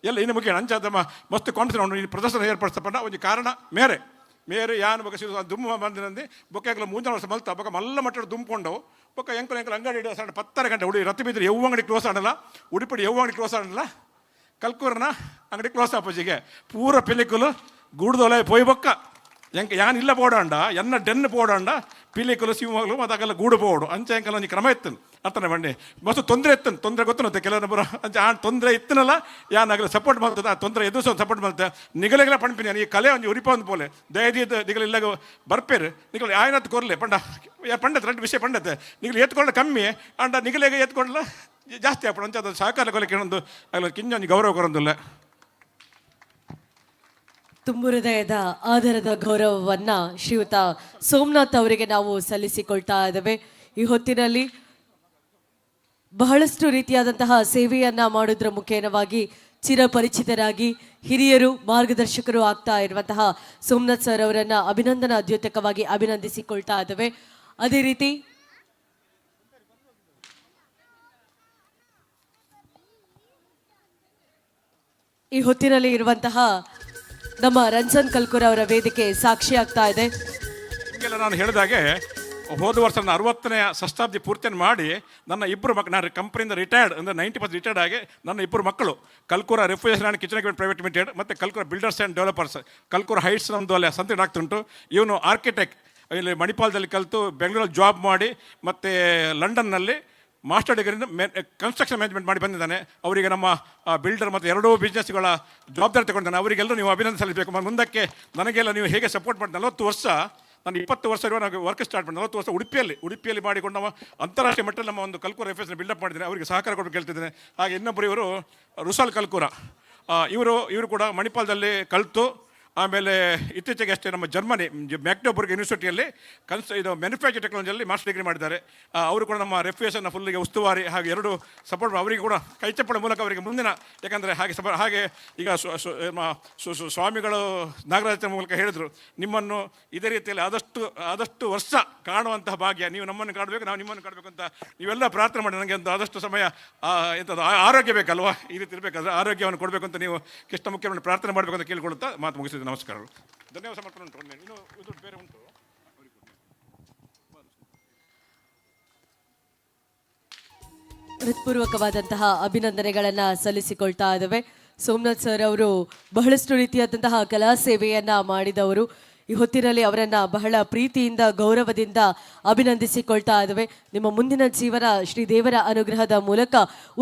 ಎಲ್ಲ ಇನ್ನು ಮುಗಿಯೋಣ ಅಂಚಾದ ಮಸ್ತ್ ಕಾಂಪಿಟೇಷನ್ ಉಂಟು. ಈ ಪ್ರದರ್ಶನ ಏರ್ಪಡಿಸಪಟ್ಟ ಒಂದು ಕಾರಣ ಮೇರೆ ಯಾನು ಬೊಕ್ಕ ಸಿಗ ದುಮ್ಮು ಬಂದಿನಂದು ಬೊಕ್ಕ ಮೂಂಜನ ವರ್ಷ ಮಲ್ತ ಬೊಕ್ಕ ಮಲ್ಲ ಮಟ್ಟ ದುಂಬ್ಕೊಂಡವು ಬೊಕ್ಕ ಎಂಕಲ್ ಅಂಗಡಿ ಇಡೋ ಸಣ್ಣ 10 ಗಂಟೆ ಉಡಿ ರತಿ ಬಿದ್ದರೆ ಎವ್ವ ಅಂಗಡಿ ಕ್ಲೋಸ್ ಆಡಲ್ಲ, ಉಡುಪಿಡಿ ಎವ್ವ ಅಂಗಡಿ ಕ್ಲೋಸ್ ಆಡಲ್ಲ, ಕಲ್ಕೂರನ ಅಂಗಡಿ ಕ್ಲೋಸ್ ಆಪೋಜಿಗೆ ಪೂರ ಪೆಲಿಕುಲು ಗೂಡ್ದೊಲೆ ಪೋಯ್ ಬೊಕ್ಕ ಎಂಕ ಯಾನ್ ಇಲ್ಲ ಪೋಡಾಂಡ ಎನ್ನ ಡೆನ್ ಪೋಡಾಂಡ ಪಿಲಿಕುಲು ಸಿಂಹಗಳು ಮತ್ತು ಆಗಲ್ಲ ಗೂಡು ಪೋಡು ಅಂಚೆ ಎಂಕಲ್ಲ ಒಂದು ಕ್ರಮ ಇತ್ತನು ಅರ್ಥನೆ ಬಂಡಿ ಮಸ್ತ್ ತೊಂದರೆ ಇತ್ತನು. ತೊಂದರೆ ಗೊತ್ತನತ್ತೆ ಕೆಲವೊಬ್ಬರು ಅಂಚೆ ಆ ತೊಂದರೆ ಇತ್ತನಲ್ಲ ಯಾನಾಗಲಿ ಸಪೋರ್ಟ್ ಮಾಡ್ತದೆ, ಆ ತೊಂದರೆ ಎದುರಿಸೋ ಸಪೋರ್ಟ್ ಮಾಡ್ತದೆ. ನಿಗಲೆಗಳ ಪಣ್ಪಿನಿ ಈ ಕಲೆ ಒಂದು ಉರಿಪ ಒಂದು ಪೋಲೆ ದಯದಿದ್ದು ನಿಗಲ ಇಲ್ಲಾಗ ಬರ್ಪೇರು ನಿಗಲು ಆಯ್ನತ್ತು ಕೊರ್ಲೆ ಪಂಡ ಪಂಡತೆ 2 ವಿಷಯ ಪಂಡತೆ ನಿಗಲು ಎತ್ಕೊಳ್ಳ ಕಮ್ಮಿ ಅಂಡ ನಿಗಲೆಗೆ ಎತ್ಕೊಳ್ಳ ಜಾಸ್ತಿ ಆಪಡ ಅಂಚೆ ಅದು ಸಹಕಾರ ಕೊಲಿಕ್ಕೆ ಒಂದು ಆಗಲಿ ಕಿಂಜೊಂದು ಗೌರವ ಕೊರೊಂದಿಲ್ಲ. ತುಂಬು ಹೃದಯದ ಆಧಾರದ ಗೌರವವನ್ನು ಶ್ರೀಯುತ ಸೋಮನಾಥ್ ಅವರಿಗೆ ನಾವು ಸಲ್ಲಿಸಿಕೊಳ್ತಾ ಇದ್ದೇವೆ. ಈ ಹೊತ್ತಿನಲ್ಲಿ ಬಹಳಷ್ಟು ರೀತಿಯಾದಂತಹ ಸೇವೆಯನ್ನು ಮಾಡೋದ್ರ ಮುಖೇನವಾಗಿ ಚಿರಪರಿಚಿತರಾಗಿ ಹಿರಿಯರು ಮಾರ್ಗದರ್ಶಕರು ಆಗ್ತಾ ಇರುವಂತಹ ಸೋಮನಾಥ್ ಸರ್ ಅವರನ್ನು ಅಭಿನಂದನಾ ದ್ಯೋತಕವಾಗಿ ಅಭಿನಂದಿಸಿಕೊಳ್ತಾ ಇದ್ದೇವೆ. ಅದೇ ರೀತಿ ಈ ಹೊತ್ತಿನಲ್ಲಿ ಇರುವಂತಹ ನಮ್ಮ ರಂಜನ್ ಕಲ್ಕೂರ್ ಅವರ ವೇದಿಕೆ ಸಾಕ್ಷಿ ಆಗ್ತಾ ಇದೆ. ನಿಮಗೆಲ್ಲ ನಾನು ಹೇಳಿದಾಗೆ ಹೋದ ವರ್ಷ ನನ್ನ 60ನೇ ಶತಾಬ್ದಿ ಪೂರ್ತಿಯನ್ನು ಮಾಡಿ ನನ್ನ ಇಬ್ಬರು ಮಕ್ಕಳು, ನಾನು ಕಂಪ್ನಿಯಿಂದ ರಿಟೈರ್ಡ್ ಅಂದರೆ 90% ರಿಟೈರ್ಡ್ ಆಗಿ ನನ್ನ ಇಬ್ಬರು ಮಕ್ಕಳು Kalkura refrigeration and kitchen equipment private limited ಮತ್ತು Kalkura builders and developers Kalkura heights ನಮ್ಮದು ಅಲ್ಲೇ ಸಂತೆ ಆಗ್ತುಂಟು. ಇವನು ಆರ್ಕಿಟೆಕ್ಟ್, ಇಲ್ಲಿ ಮಣಿಪಾಲದಲ್ಲಿ ಕಲಿತು ಬೆಂಗಳೂರಲ್ಲಿ ಜಾಬ್ ಮಾಡಿ ಮತ್ತು ಲಂಡನ್ನಲ್ಲಿ ಮಾಸ್ಟರ್ ಡಿಗ್ರಿಯಿಂದ ಕನ್ಸ್ಟ್ರಕ್ಷನ್ ಮ್ಯಾನೇಜ್ಮೆಂಟ್ ಮಾಡಿ ಬಂದಿದ್ದಾನೆ. ಅವರಿಗೆ ನಮ್ಮ ಬಿಲ್ಡರ್ ಮತ್ತು ಎರಡೂ ಬಿಸ್ನೆಸ್ಗಳ ಜವಾಬ್ದಾರಿ ತಗೊಂಡಿದ್ದಾನೆ. ಅವರಿಗೆಲ್ಲರೂ ನೀವು ಅಭಿನಂದನೆ ಸಲ್ಲಿಸಬೇಕು. ಮುಂದಕ್ಕೆ ನನಗೆಲ್ಲ ನೀವು ಹೇಗೆ ಸಪೋರ್ಟ್ ಮಾಡಿ 40 ವರ್ಷ, ನಾನು 20 ವರ್ಷ ಇರುವ ನಾವು ವರ್ಕ್ ಸ್ಟಾರ್ಟ್ ಮಾಡಿ 40 ವರ್ಷ ಉಡುಪಿಯಲ್ಲಿ ಮಾಡಿಕೊಂಡು ನಾವು ಅಂತಾರಾಷ್ಟ್ರೀಯ ಮಟ್ಟದಲ್ಲಿ ನಮ್ಮ ಒಂದು ಕಲ್ಕೂರ ಎಫ್ ಎಸ್ನ ಬಿಲ್ಡಪ್ ಮಾಡಿದ್ದೇನೆ. ಅವರಿಗೆ ಸಹಕಾರ ಕೊಟ್ಟು ಕೇಳ್ತಿದ್ದೇನೆ. ಹಾಗೆ ಇನ್ನೊಬ್ಬರು ಇವರು ರುಸಾಲ್ ಕಲ್ಕೂರ, ಇವರು ಕೂಡ ಮಣಿಪಾಲದಲ್ಲಿ ಕಲಿತು ಆಮೇಲೆ ಇತ್ತೀಚೆಗೆ ಅಷ್ಟೇ ನಮ್ಮ ಜರ್ಮನಿ ಮ್ಯಾಗ್ಡೆಬರ್ಗ್ ಯೂನಿವರ್ಸಿಟಿಯಲ್ಲಿ ಇದು ಮ್ಯಾನುಫ್ಯಾಕ್ಚರ್ ಟೆಕ್ನಾಲಜಿಯಲ್ಲಿ ಮಾಸ್ಟರ್ ಡಿಗ್ರಿ ಮಾಡಿದ್ದಾರೆ. ಅವರು ಕೂಡ ನಮ್ಮ ರೆಫ್ರಿಜರೇಷನ್ನ ಫುಲ್ಲಿಗೆ ಉಸ್ತುವಾರಿ ಹಾಗೆ ಎರಡು ಸಪೋರ್ಟ್ ಅವರಿಗೆ ಕೂಡ ಕೈಚಪ್ಪಳ ಮೂಲಕ ಅವರಿಗೆ ಮುಂದಿನ, ಯಾಕಂದರೆ ಹಾಗೆ ಈಗ ಸ್ವಾಮಿಗಳು ನಾಗರಾಜನ ಮೂಲಕ ಹೇಳಿದರು, ನಿಮ್ಮನ್ನು ಇದೇ ರೀತಿಯಲ್ಲಿ ಆದಷ್ಟು ವರ್ಷ ಕಾಣುವಂತಹ ಭಾಗ್ಯ, ನೀವು ನಮ್ಮನ್ನು ಕಾಣಬೇಕು, ನಾವು ನಿಮ್ಮನ್ನು ಕಾಣಬೇಕು ಅಂತ ನೀವೆಲ್ಲ ಪ್ರಾರ್ಥನೆ ಮಾಡಿ. ನನಗೆ ಒಂದು ಆದಷ್ಟು ಸಮಯ ಎಂಥದ್ದು ಆರೋಗ್ಯ ಬೇಕಲ್ವಾ, ಈ ರೀತಿ ಇರಬೇಕಾದ್ರೆ ಆರೋಗ್ಯವನ್ನು ಕೊಡಬೇಕು ಅಂತ ನೀವು ಕೃಷ್ಣ ಮುಖ್ಯಮಂತ್ರಿ ಪ್ರಾರ್ಥನೆ ಮಾಡಬೇಕು ಅಂತ ಕೇಳಿಕೊಳ್ಳುತ್ತಾ ಮಾತು ಮುಗಿಸಿದೆ. ನಮಸ್ಕಾರಗಳು, ಧನ್ಯವಾದ ಸಮರ್ಪಣೆ ಉಂಟು. ಇನ್ನು ಇದು ಬೇರೆ ಉಂಟು. ಹೃತ್ಪೂರ್ವಕವಾದಂತಹ ಅಭಿನಂದನೆಗಳನ್ನು ಸಲ್ಲಿಸಿಕೊಳ್ತಾ ಇದ್ದೇವೆ. ಸೋಮನಾಥ್ ಸರ್ ಅವರು ಬಹಳಷ್ಟು ರೀತಿಯಾದಂತಹ ಕಲಾ ಸೇವೆಯನ್ನು ಮಾಡಿದವರು. ಈ ಹೊತ್ತಿನಲ್ಲಿ ಅವರನ್ನು ಬಹಳ ಪ್ರೀತಿಯಿಂದ ಗೌರವದಿಂದ ಅಭಿನಂದಿಸಿಕೊಳ್ತಾ ಇದ್ದೇವೆ. ನಿಮ್ಮ ಮುಂದಿನ ಜೀವನ ಶ್ರೀದೇವರ ಅನುಗ್ರಹದ ಮೂಲಕ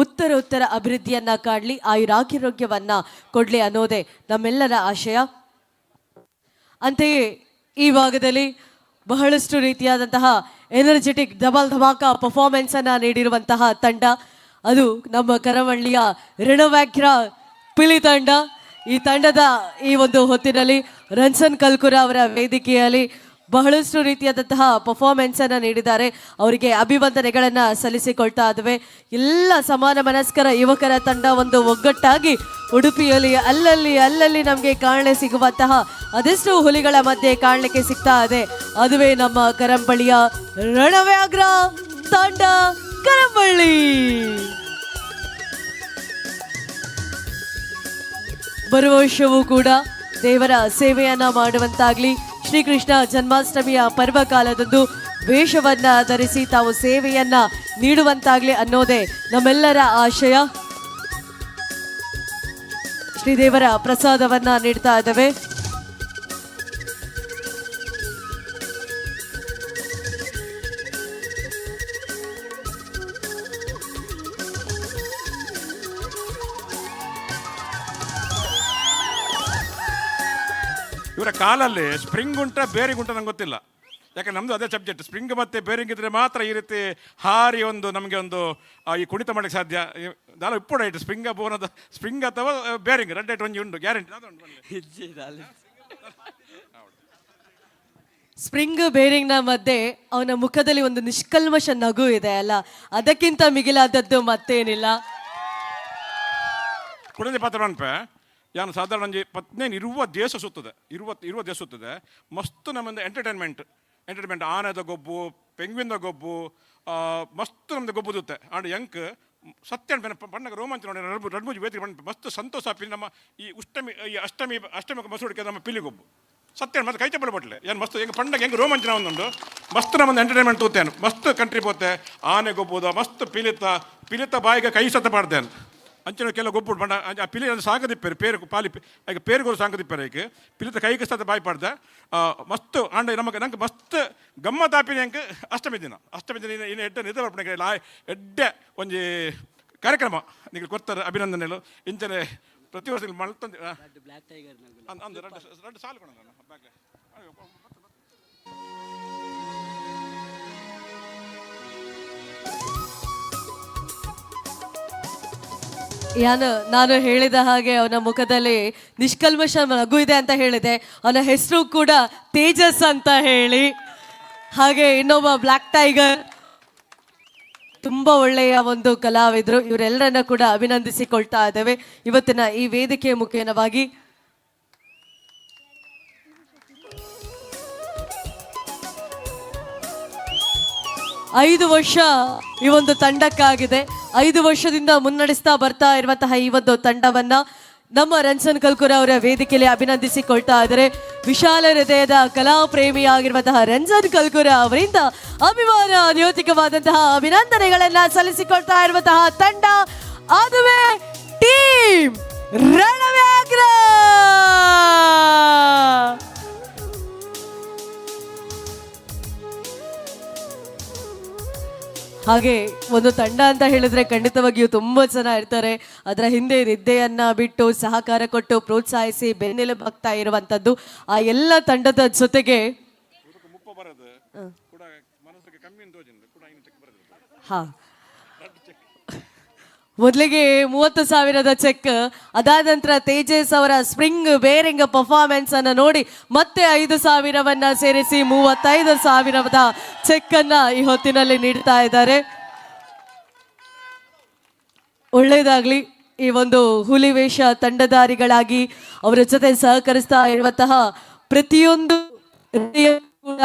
ಉತ್ತರ ಅಭಿವೃದ್ಧಿಯನ್ನು ಕಾಡಲಿ, ಆಯುರಾರೋಗ್ಯವನ್ನು ಕೊಡಲಿ ಅನ್ನೋದೇ ನಮ್ಮೆಲ್ಲರ ಆಶಯ. ಅಂತೆಯೇ ಈ ಭಾಗದಲ್ಲಿ ಬಹಳಷ್ಟು ರೀತಿಯಾದಂತಹ ಎನರ್ಜೆಟಿಕ್ ಡಬಲ್ ಧಮಾಕ ಪರ್ಫಾರ್ಮೆನ್ಸನ್ನು ನೀಡಿರುವಂತಹ ತಂಡ, ಅದು ನಮ್ಮ ಕರಾವಳಿಯ ರಣವ್ಯಾಘ್ರ ಪಿಲಿ ತಂಡ. ಈ ತಂಡದ ಈ ಒಂದು ಹೊತ್ತಿನಲ್ಲಿ ರಂಜನ್ ಕಲ್ಕುರ ಅವರ ವೇದಿಕೆಯಲ್ಲಿ ಬಹಳಷ್ಟು ರೀತಿಯಾದಂತಹ ಪರ್ಫಾರ್ಮೆನ್ಸನ್ನು ನೀಡಿದ್ದಾರೆ. ಅವರಿಗೆ ಅಭಿವಂದನೆಗಳನ್ನು ಸಲ್ಲಿಸಿಕೊಳ್ತಾ ಇದ್ದೇವೆ. ಎಲ್ಲ ಸಮಾನ ಮನಸ್ಕರ ಯುವಕರ ತಂಡ ಒಂದು ಒಗ್ಗಟ್ಟಾಗಿ ಉಡುಪಿಯಲ್ಲಿ ಅಲ್ಲಲ್ಲಿ ನಮಗೆ ಕಾಣಲೆ ಸಿಗುವಂತಹ ಅದೆಷ್ಟು ಹುಲಿಗಳ ಮಧ್ಯೆ ಕಾಣಲಿಕ್ಕೆ ಸಿಗ್ತಾ ಇದೆ. ಅದುವೇ ನಮ್ಮ ಕರಂಬಳ್ಳಿಯ ರಣವ್ಯಾಘ್ರ ತಂಡ ಕರಂಬಳ್ಳಿ. ಬರುವ ವರ್ಷವೂ ಕೂಡ ದೇವರ ಸೇವೆಯನ್ನ ಮಾಡುವಂತಾಗ್ಲಿ, ಶ್ರೀಕೃಷ್ಣ ಜನ್ಮಾಷ್ಟಮಿಯ ಪರ್ವಕಾಲದಂದು ವೇಷವನ್ನ ಧರಿಸಿ ತಾವು ಸೇವೆಯನ್ನ ನೀಡುವಂತಾಗ್ಲಿ ಅನ್ನೋದೇ ನಮ್ಮೆಲ್ಲರ ಆಶಯ. ಶ್ರೀದೇವರ ಪ್ರಸಾದವನ್ನ ನೀಡ್ತಾ ಇದ್ದೇವೆ. ಇವರ ಕಾಲಲ್ಲಿ ಸ್ಪ್ರಿಂಗ್ ಉಂಟ ಬೇರಿಂಗ್ ಉಂಟ ನಂಗೆ ಗೊತ್ತಿಲ್ಲ, ಯಾಕಂದ್ರೆ ನಮ್ಮದು ಅದೇ ಸಬ್ಜೆಕ್ಟ್. ಸ್ಪ್ರಿಂಗ್ ಮತ್ತು ಬೇರಿಂಗ್ ಇದ್ದರೆ ಮಾತ್ರ ಈ ರೀತಿ ಹಾರಿ ನಮಗೆ ಈ ಕುಣಿತ ಮಾಡಲಿಕ್ಕೆ ಸಾಧ್ಯ. ದಾಲ ಇಪ್ಪು ಡೈಟ್ ಸ್ಪ್ರಿಂಗ್ ಬೋನದ ಸ್ಪ್ರಿಂಗ್ ಅಥವಾ ಬೇರಿಂಗ್ ರೆಡ್ ಡೈಟ್ ಒಂಜಿ ಉಂಟು ಗ್ಯಾರಂಟಿ. ಸ್ಪ್ರಿಂಗ್ ಬೇರಿಂಗ್ನ ಮಧ್ಯೆ ಅವನ ಮುಖದಲ್ಲಿ ಒಂದು ನಿಷ್ಕಲ್ಮಶ ನಗು ಇದೆ ಅಲ್ಲ, ಅದಕ್ಕಿಂತ ಮಿಗಿಲಾದದ್ದು ಮತ್ತೇನಿಲ್ಲ. ಕುಡಿದ ಪಾತ್ರ ಅನ್ಪೆ ಯಾನು ಸಾಧಾರಣ ಒಂಜಿ 15 ಇರುವ ದೇಶ ಸುತ್ತದೆ ಮಸ್ತ್ ನಮ್ಮದು ಎಂಟರ್ಟೈನ್ಮೆಂಟ್ ಆನೆದ ಗೊಬ್ಬು, ಪೆಂಗ್ವಿನ್ದ ಗೊಬ್ಬು, ಮಸ್ತ್ ನಮ್ದು ಗೊಬ್ಬು ಜೊತೆ ಆಂಡ್ ಎಂಕ್ ಸತ್ಯ ಪಣ್ಣಗ ರೋಮಾಂಚ ನೋಡಿ ರಡ್ಮೂಜಿ ವೇದಿಕೆ ಮಸ್ತ್ ಸಂತೋಷ ಆಪಿ. ನಮ್ಮ ಈ ಅಷ್ಟಮಿ ಮಸೂಡಿಕೆ ನಮ್ಮ ಪಿಲಿ ಗೊಬ್ಬು ಸತ್ಯ ಮತ್ತೆ ಕೈ ಚಪ್ಪಳ ಬಟ್ಲೆ ಏನು ಮಸ್ತ್ ಹೆಂಗೆ ಪಂಡಗೆ ಹೆಂಗೆ ರೋಮಾಂಚನ ಒಂದುಂಡು ಮಸ್ತ್ ನಮ್ಮದು ಎಂಟರ್ಟೈನ್ಮೆಂಟ್ ತೂತೇನು ಮಸ್ತ್ ಕಂಟ್ರಿ ಪೋತೆ ಆನೆ ಗೊಬ್ಬುದ ಮಸ್ತ್ ಪಿಲಿತ ಬಾಯಿಗೆ ಕೈ ಸತ್ತ ಮಾಡ್ತೇನೆ ಅಂಚನೆ ಕೆಲ ಗೊಬ್ಬು ಬಂಡ ಆ ಪಿಲಿ ಸಾಂಗದಿಪ್ಪೇರು ಪೇರು ಪಾಲಿ ಈಗ ಪೇರುಗೋರು ಸಾಂಗದಿಪ್ಪೇರು ಈಗ ಪಿಲಿತ ಕೈಗೆ ಸತ್ತ ಬಾಯಿ ಪಾಡ್ದೆ ಮಸ್ತ್ ಆಂಡ ನಂಗೆ ಮಸ್ತ್ ಗಮ್ಮತ್ತಾಪಿನ ಹೆಂಗೆ ಅಷ್ಟಮಿ ದಿನ ಇನ್ನು ಎಡ್ಡೆ ನಿದ್ದೆ ಎಡ್ಡೆ ಒಂಜಿ ಕಾರ್ಯಕ್ರಮ ನಿಮಗೆ ಕೊಡ್ತಾರೆ ಅಭಿನಂದನೆಗಳು ಇಂಚನೆ ಪ್ರತಿ ವರ್ಷ ಮಲ್ತಂದು ಅಂದು ಎರಡು ಸಾಲು ಕೊಡ ನಾನು ಹೇಳಿದ ಹಾಗೆ ಅವನ ಮುಖದಲ್ಲಿ ನಿಷ್ಕಲ್ಮಶ ನಗು ಇದೆ ಅಂತ ಹೇಳಿದೆ. ಅವನ ಹೆಸರು ಕೂಡ ತೇಜಸ್ ಅಂತ ಹೇಳಿ. ಹಾಗೆ ಇನ್ನೊಬ್ಬ ಬ್ಲ್ಯಾಕ್ ಟೈಗರ್ ತುಂಬ ಒಳ್ಳೆಯ ಒಂದು ಕಲಾವಿದರು. ಇವರೆಲ್ಲರನ್ನ ಕೂಡ ಅಭಿನಂದಿಸಿಕೊಳ್ತಾ ಇದ್ದೇವೆ ಇವತ್ತಿನ ಈ ವೇದಿಕೆ ಮುಖೇನವಾಗಿ. ಐದು ವರ್ಷ ಈ ಒಂದು ತಂಡಕ್ಕಾಗಿದೆ. 5 ವರ್ಷದಿಂದ ಮುನ್ನಡೆಸ್ತಾ ಬರ್ತಾ ಇರುವಂತಹ ಈ ಒಂದು ತಂಡವನ್ನ ನಮ್ಮ ರಂಜನ್ ಕಲ್ಕುರ ಅವರ ವೇದಿಕೆಯಲ್ಲಿ ಅಭಿನಂದಿಸಿಕೊಳ್ತಾ ಇದ್ದಾರೆ. ವಿಶಾಲ ಹೃದಯದ ಕಲಾ ಪ್ರೇಮಿಯಾಗಿರುವಂತಹ ರಂಜನ್ ಕಲ್ಕುರ ಅವರಿಂದ ಅಭಿಮಾನೋದ್ಯೋತಿಕವಾದಂತಹ ಅಭಿನಂದನೆಗಳನ್ನ ಸಲ್ಲಿಸಿಕೊಳ್ತಾ ಇರುವಂತಹ ತಂಡ ಅದುವೇ ಟೀಮ್ ರಣವ್ಯಾಘ್ರ. ಹಾಗೆ ಒಂದು ತಂಡ ಅಂತ ಹೇಳಿದ್ರೆ ಖಂಡಿತವಾಗಿಯೂ ತುಂಬ ಜನ ಇರ್ತಾರೆ. ಅದರ ಹಿಂದೆ ನಿದ್ದೆಯನ್ನ ಬಿಟ್ಟು ಸಹಕಾರ ಕೊಟ್ಟು ಪ್ರೋತ್ಸಾಹಿಸಿ ಬೆನ್ನೆಲುಬಾಗ್ತಾ ಇರುವಂತದ್ದು ಆ ಎಲ್ಲ ತಂಡದ ಜೊತೆಗೆ ಹಾ ಮೊದಲಿಗೆ 30,000 ಚೆಕ್, ಅದಾದ ನಂತರ ತೇಜಸ್ ಅವರ ಸ್ಪ್ರಿಂಗ್ ಬೇರಿಂಗ್ ಪರ್ಫಾರ್ಮೆನ್ಸ್ ಅನ್ನು ನೋಡಿ ಮತ್ತೆ 5,000 ಸೇರಿಸಿ 35,000 ಚೆಕ್ ಅನ್ನ ಈ ಹೊತ್ತಿನಲ್ಲಿ ನೀಡ್ತಾ ಇದ್ದಾರೆ. ಒಳ್ಳೆಯದಾಗ್ಲಿ. ಈ ಒಂದು ಹುಲಿವೇಷ ತಂಡಧಾರಿಗಳಾಗಿ ಅವರ ಜೊತೆ ಸಹಕರಿಸ್ತಾ ಇರುವಂತಹ ಪ್ರತಿಯೊಂದು ಕೂಡ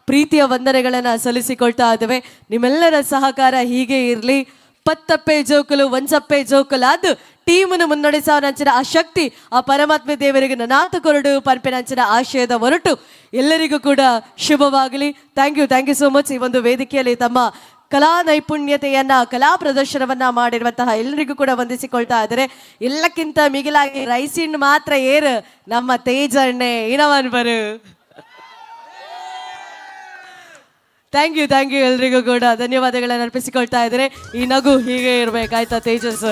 ಪ್ರೀತಿಯ ವಂದನೆಗಳನ್ನ ಸಲ್ಲಿಸಿಕೊಳ್ತಾ ಇದ್ದೇವೆ. ನಿಮ್ಮೆಲ್ಲರ ಸಹಕಾರ ಹೀಗೆ ಇರಲಿ. ಪತ್ತಪ್ಪೆ ಜೋಕುಲು ಒಂಚಪ್ಪೆ ಜೋಕುಲು ಅದು ಟೀಮನ್ನು ಮುನ್ನಡೆಸುವಂಚಿನ ಆ ಶಕ್ತಿ ಆ ಪರಮಾತ್ಮ ದೇವರಿಗೆ ನನಾಥ ಕೊರಡು ಪಂಪಿನಂಚಿನ ಆಶಯದ ಹೊರಟು ಎಲ್ಲರಿಗೂ ಕೂಡ ಶುಭವಾಗಲಿ. Thank you so much. ಈ ಒಂದು ವೇದಿಕೆಯಲ್ಲಿ ತಮ್ಮ ಕಲಾ ನೈಪುಣ್ಯತೆಯನ್ನ ಕಲಾ ಪ್ರದರ್ಶನವನ್ನ ಮಾಡಿರುವಂತಹ ಎಲ್ಲರಿಗೂ ಕೂಡ ವಂದಿಸಿಕೊಳ್ತಾ ಇದ್ದಾರೆ. ಎಲ್ಲಕ್ಕಿಂತ ಮಿಗಿಲಾಗಿ ರೈಸಿನ್ ಮಾತ್ರ ಏರ್ ನಮ್ಮ ತೇಜಣ್ಣೆ ಇನವನ್ ಬರು. ಥ್ಯಾಂಕ್ ಯು ಎಲ್ರಿಗೂ ಕೂಡ ಧನ್ಯವಾದಗಳನ್ನು ಅರ್ಪಿಸಿಕೊಳ್ತಾ ಇದ್ದಾರೆ. ಈ ನಗು ಹೀಗೆ ಇರಬೇಕಾಯ್ತಾ ತೇಜಸ್?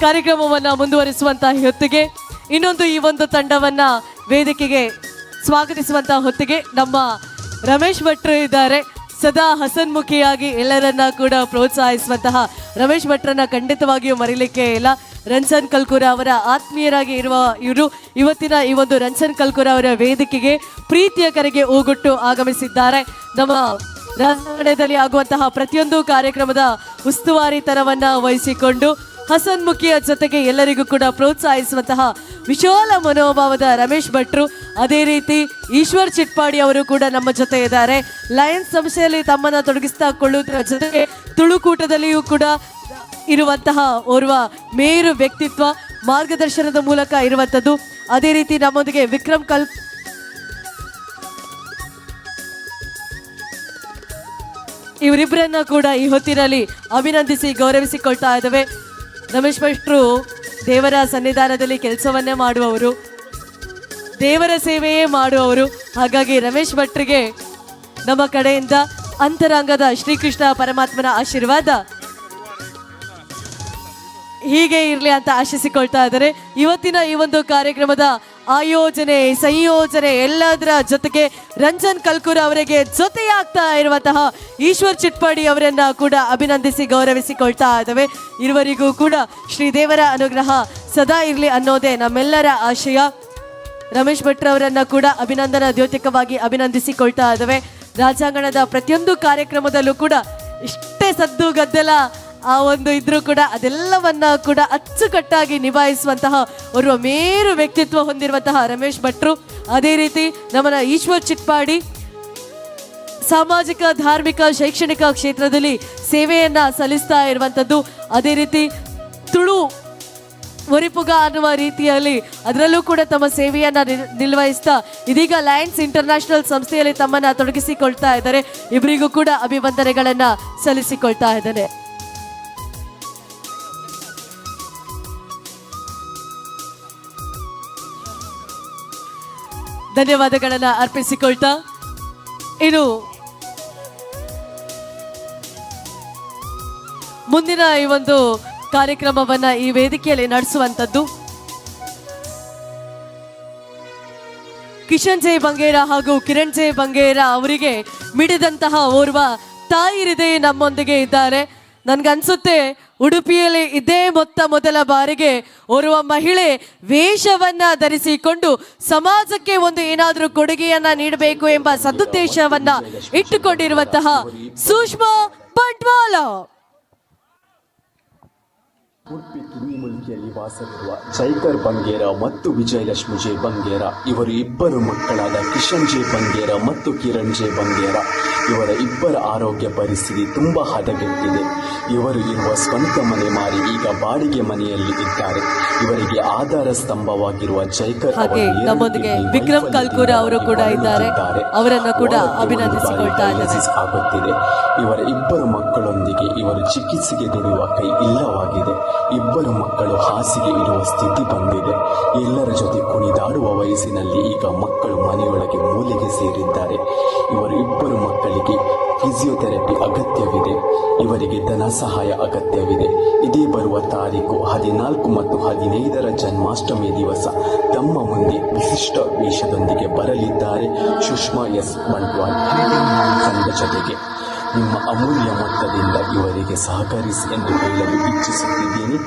ಕಾರ್ಯಕ್ರಮವನ್ನು ಮುಂದುವರಿಸುವಂತಹ ಹೊತ್ತಿಗೆ ಇನ್ನೊಂದು ಈ ಒಂದು ತಂಡವನ್ನ ವೇದಿಕೆಗೆ ಸ್ವಾಗತಿಸುವಂತಹ ಹೊತ್ತಿಗೆ ನಮ್ಮ ರಮೇಶ್ ಭಟ್ರು ಇದ್ದಾರೆ. ಸದಾ ಹಸನ್ಮುಖಿಯಾಗಿ ಎಲ್ಲರನ್ನ ಕೂಡ ಪ್ರೋತ್ಸಾಹಿಸುವಂತಹ ರಮೇಶ್ ಭಟ್ರನ್ನ ಖಂಡಿತವಾಗಿಯೂ ಮರೀಲಿಕ್ಕೆ ಇಲ್ಲ. ರಂಜನ್ ಕಲ್ಕುರ ಅವರ ಆತ್ಮೀಯರಾಗಿ ಇರುವ ಇವರು ಇವತ್ತಿನ ಈ ಒಂದು ರಂಜನ್ ಕಲ್ಕುರ ಅವರ ವೇದಿಕೆಗೆ ಪ್ರೀತಿಯ ಕರೆಗೆ ಓಗೊಟ್ಟು ಆಗಮಿಸಿದ್ದಾರೆ. ನಮ್ಮ ರಾಜಕಾರಣದಲ್ಲಿ ಆಗುವಂತಹ ಪ್ರತಿಯೊಂದು ಕಾರ್ಯಕ್ರಮದ ಉಸ್ತುವಾರಿತನವನ್ನ ವಹಿಸಿಕೊಂಡು ಹಸನ್ಮುಖಿಯ ಜೊತೆಗೆ ಎಲ್ಲರಿಗೂ ಕೂಡ ಪ್ರೋತ್ಸಾಹಿಸುವಂತಹ ವಿಶಾಲ ಮನೋಭಾವದ ರಮೇಶ್ ಭಟ್ರು, ಅದೇ ರೀತಿ ಈಶ್ವರ್ ಚಿಟ್ಪಾಡಿ ಅವರು ಕೂಡ ನಮ್ಮ ಜೊತೆ ಇದ್ದಾರೆ. ಲಯನ್ಸ್ ಸಂಸ್ಥೆಯಲ್ಲಿ ತಮ್ಮನ್ನ ತೊಡಗಿಸಿಕೊಳ್ಳುವುದರ ಜೊತೆಗೆ ತುಳುಕೂಟದಲ್ಲಿಯೂ ಕೂಡ ಇರುವಂತಹ ಓರ್ವ ಮೇರು ವ್ಯಕ್ತಿತ್ವ, ಮಾರ್ಗದರ್ಶನದ ಮೂಲಕ ಇರುವಂಥದ್ದು. ಅದೇ ರೀತಿ ನಮ್ಮೊಂದಿಗೆ ವಿಕ್ರಮ್ ಇವರಿಬ್ಬರನ್ನ ಕೂಡ ಈ ಹೊತ್ತಿನಲ್ಲಿ ಅಭಿನಂದಿಸಿ ಗೌರವಿಸಿಕೊಳ್ತಾ ಇದ್ದೇವೆ. ರಮೇಶ್ ಭಟ್ರು ದೇವರ ಸನ್ನಿಧಾನದಲ್ಲಿ ಕೆಲಸವನ್ನೇ ಮಾಡುವವರು, ದೇವರ ಸೇವೆಯೇ ಮಾಡುವವರು. ಹಾಗಾಗಿ ರಮೇಶ್ ಭಟ್ರಿಗೆ ನಮ್ಮ ಕಡೆಯಿಂದ ಅಂತರಂಗದ ಶ್ರೀಕೃಷ್ಣ ಪರಮಾತ್ಮನ ಆಶೀರ್ವಾದ ಹೀಗೆ ಇರಲಿ ಅಂತ ಆಶಿಸಿಕೊಳ್ತಾ ಇದ್ದಾರೆ. ಇವತ್ತಿನ ಈ ಒಂದು ಕಾರ್ಯಕ್ರಮದ ಆಯೋಜನೆ ಸಂಯೋಜನೆ ಎಲ್ಲದರ ಜೊತೆಗೆ ರಂಜನ್ ಕಲ್ಕುರ ಅವರಿಗೆ ಜೊತೆಯಾಗ್ತಾ ಇರುವಂತಹ ಈಶ್ವರ್ ಚಿಟ್ಪಾಡಿ ಅವರನ್ನ ಕೂಡ ಅಭಿನಂದಿಸಿ ಗೌರವಿಸಿಕೊಳ್ತಾ ಇದ್ದೇವೆ. ಇರುವರಿಗೂ ಕೂಡ ಶ್ರೀದೇವರ ಅನುಗ್ರಹ ಸದಾ ಇರಲಿ ಅನ್ನೋದೇ ನಮ್ಮೆಲ್ಲರ ಆಶಯ. ರಮೇಶ್ ಭಟ್ರವರನ್ನ ಕೂಡ ಅಭಿನಂದನಾ ದ್ಯೋತಿಕವಾಗಿ ಅಭಿನಂದಿಸಿಕೊಳ್ತಾ ಇದ್ದೇವೆ. ರಾಜಾಂಗಣದ ಪ್ರತಿಯೊಂದು ಕಾರ್ಯಕ್ರಮದಲ್ಲೂ ಕೂಡ ಇಷ್ಟೇ ಸದ್ದು ಗದ್ದಲ ಆ ಒಂದು ಇದ್ರೂ ಕೂಡ ಅದೆಲ್ಲವನ್ನ ಕೂಡ ಅಚ್ಚುಕಟ್ಟಾಗಿ ನಿಭಾಯಿಸುವಂತಹ ಓರ್ವ ಮೇರು ವ್ಯಕ್ತಿತ್ವ ಹೊಂದಿರುವಂತಹ ರಮೇಶ್ ಭಟ್ರು. ಅದೇ ರೀತಿ ನಮ್ಮನ್ನ ಈಶ್ವರ್ ಚಿಟ್ಪಾಡಿ ಸಾಮಾಜಿಕ ಧಾರ್ಮಿಕ ಶೈಕ್ಷಣಿಕ ಕ್ಷೇತ್ರದಲ್ಲಿ ಸೇವೆಯನ್ನ ಸಲ್ಲಿಸ್ತಾ ಇರುವಂಥದ್ದು. ಅದೇ ರೀತಿ ತುಳು ಒರಿಪುಗ ಅನ್ನುವ ರೀತಿಯಲ್ಲಿ ಅದರಲ್ಲೂ ಕೂಡ ತಮ್ಮ ಸೇವೆಯನ್ನ ನಿರ್ವಹಿಸ್ತಾ ಇದೀಗ ಲಯನ್ಸ್ ಇಂಟರ್ನ್ಯಾಷನಲ್ ಸಂಸ್ಥೆಯಲ್ಲಿ ತಮ್ಮನ್ನ ತೊಡಗಿಸಿಕೊಳ್ತಾ ಇದ್ದಾರೆ. ಇಬ್ಬರಿಗೂ ಕೂಡ ಅಭಿವಂದನೆಗಳನ್ನ ಸಲ್ಲಿಸಿಕೊಳ್ತಾ ಇದ್ದಾರೆ. ಧನ್ಯವಾದಗಳನ್ನ ಅರ್ಪಿಸಿಕೊಳ್ತಾ ಇನ್ನು ಮುಂದಿನ ಈ ಒಂದು ಕಾರ್ಯಕ್ರಮವನ್ನ ಈ ವೇದಿಕೆಯಲ್ಲಿ ನಡೆಸುವಂತದ್ದು ಕಿಶನ್ ಜೆ ಬಂಗೇರ ಹಾಗೂ ಕಿರಣ್ ಜೆ ಬಂಗೇರ ಅವರಿಗೆ ಮಿಡಿದಂತಹ ಓರ್ವ ತಾಯಿರಿದೆ ನಮ್ಮೊಂದಿಗೆ ಇದ್ದಾರೆ. ನನ್ಗನ್ಸುತ್ತೆ ಉಡುಪಿಯಲ್ಲಿ ಇದೇ ಮೊದಲ ಬಾರಿಗೆ ಓರ್ವ ಮಹಿಳೆ ವೇಷವನ್ನ ಧರಿಸಿಕೊಂಡು ಸಮಾಜಕ್ಕೆ ಒಂದು ಏನಾದರೂ ಕೊಡುಗೆಯನ್ನ ನೀಡಬೇಕು ಎಂಬ ಸದುದ್ದೇಶವನ್ನ ಇಟ್ಟುಕೊಂಡಿರುವಂತಹ ಸುಷ್ಮಾ ಬಂಟ್ವಾಳ. ಉಡುಪಿ ತುನಿಮುಲ್ಕಿಯಲ್ಲಿ ವಾಸವಿರುವ ಜೈಕರ್ ಬಂಗೇರ ಮತ್ತು ವಿಜಯಲಕ್ಷ್ಮಿ ಜೆ ಬಂಗೇರ ಇವರು ಇಬ್ಬರು ಮಕ್ಕಳಾದ ಕಿಶನ್ ಜೆ ಬಂಗೇರ ಮತ್ತು ಕಿರಣ್ ಜೆ ಬಂಗೇರ ಇವರ ಇಬ್ಬರ ಆರೋಗ್ಯ ಪರಿಸ್ಥಿತಿ ತುಂಬಾ ಹದಗೆಟ್ಟಿದೆ. ಇವರು ಇರುವ ಸ್ವಂತ ಮನೆ ಮಾರಿ ಈಗ ಬಾಡಿಗೆ ಮನೆಯಲ್ಲಿ ಇದ್ದಾರೆ. ಇವರಿಗೆ ಆಧಾರ ಸ್ತಂಭವಾಗಿರುವ ಜೈಕರ್ ಹಾಗೆ ನಮ್ಮೊಂದಿಗೆ ವಿಕ್ರಮ್ ಕಲ್ಕೂರ ಅವರು ಕೂಡ ಇದ್ದಾರೆ. ಅವರನ್ನು ಕೂಡ ಅಭಿನಂದಿಸಿಕೊಳ್ತಾ ಆಗುತ್ತಿದೆ. ಇವರ ಇಬ್ಬರು ಮಕ್ಕಳೊಂದಿಗೆ ಇವರು ಚಿಕಿತ್ಸೆಗೆ ದುಡಿಯುವ ಕೈ ಇಲ್ಲವಾಗಿದೆ. ಇಬ್ಬರು ಮಕ್ಕಳು ಹಾಸಿಗೆ ಇಡುವ ಸ್ಥಿತಿ ಬಂದಿದೆ. ಎಲ್ಲರ ಜೊತೆ ಕುಣಿದಾಡುವ ವಯಸ್ಸಿನಲ್ಲಿ ಈಗ ಮಕ್ಕಳು ಮನೆಯೊಳಗೆ ಮೂಲೆಗೆ ಸೇರಿದ್ದಾರೆ. ಇವರು ಇಬ್ಬರು ಮಕ್ಕಳಿಗೆ ಫಿಸಿಯೋಥೆರಪಿ ಅಗತ್ಯವಿದೆ. ಇವರಿಗೆ ಧನ ಸಹಾಯ ಅಗತ್ಯವಿದೆ. ಇದೇ ಬರುವ ತಾರೀಕು 14 ಮತ್ತು 15ರ ಜನ್ಮಾಷ್ಟಮಿ ದಿವಸ ತಮ್ಮ ಮುಂದೆ ವಿಶಿಷ್ಟ ವೇಷದೊಂದಿಗೆ ಬರಲಿದ್ದಾರೆ ಸುಷ್ಮಾ ಎಸ್ ಬಂಟ್ವಾಲ್ ತಂಡ ಜೊತೆಗೆ. ನಿಮ್ಮ ಅಮೂಲ್ಯ ಮೊತ್ತದಿಂದ ಇವರಿಗೆ ಸಹಕರಿಸಿ ಎಂದು ಹೇಳಲು ಇಚ್ಛಿಸುತ್ತಿದ್ದೀನಿ.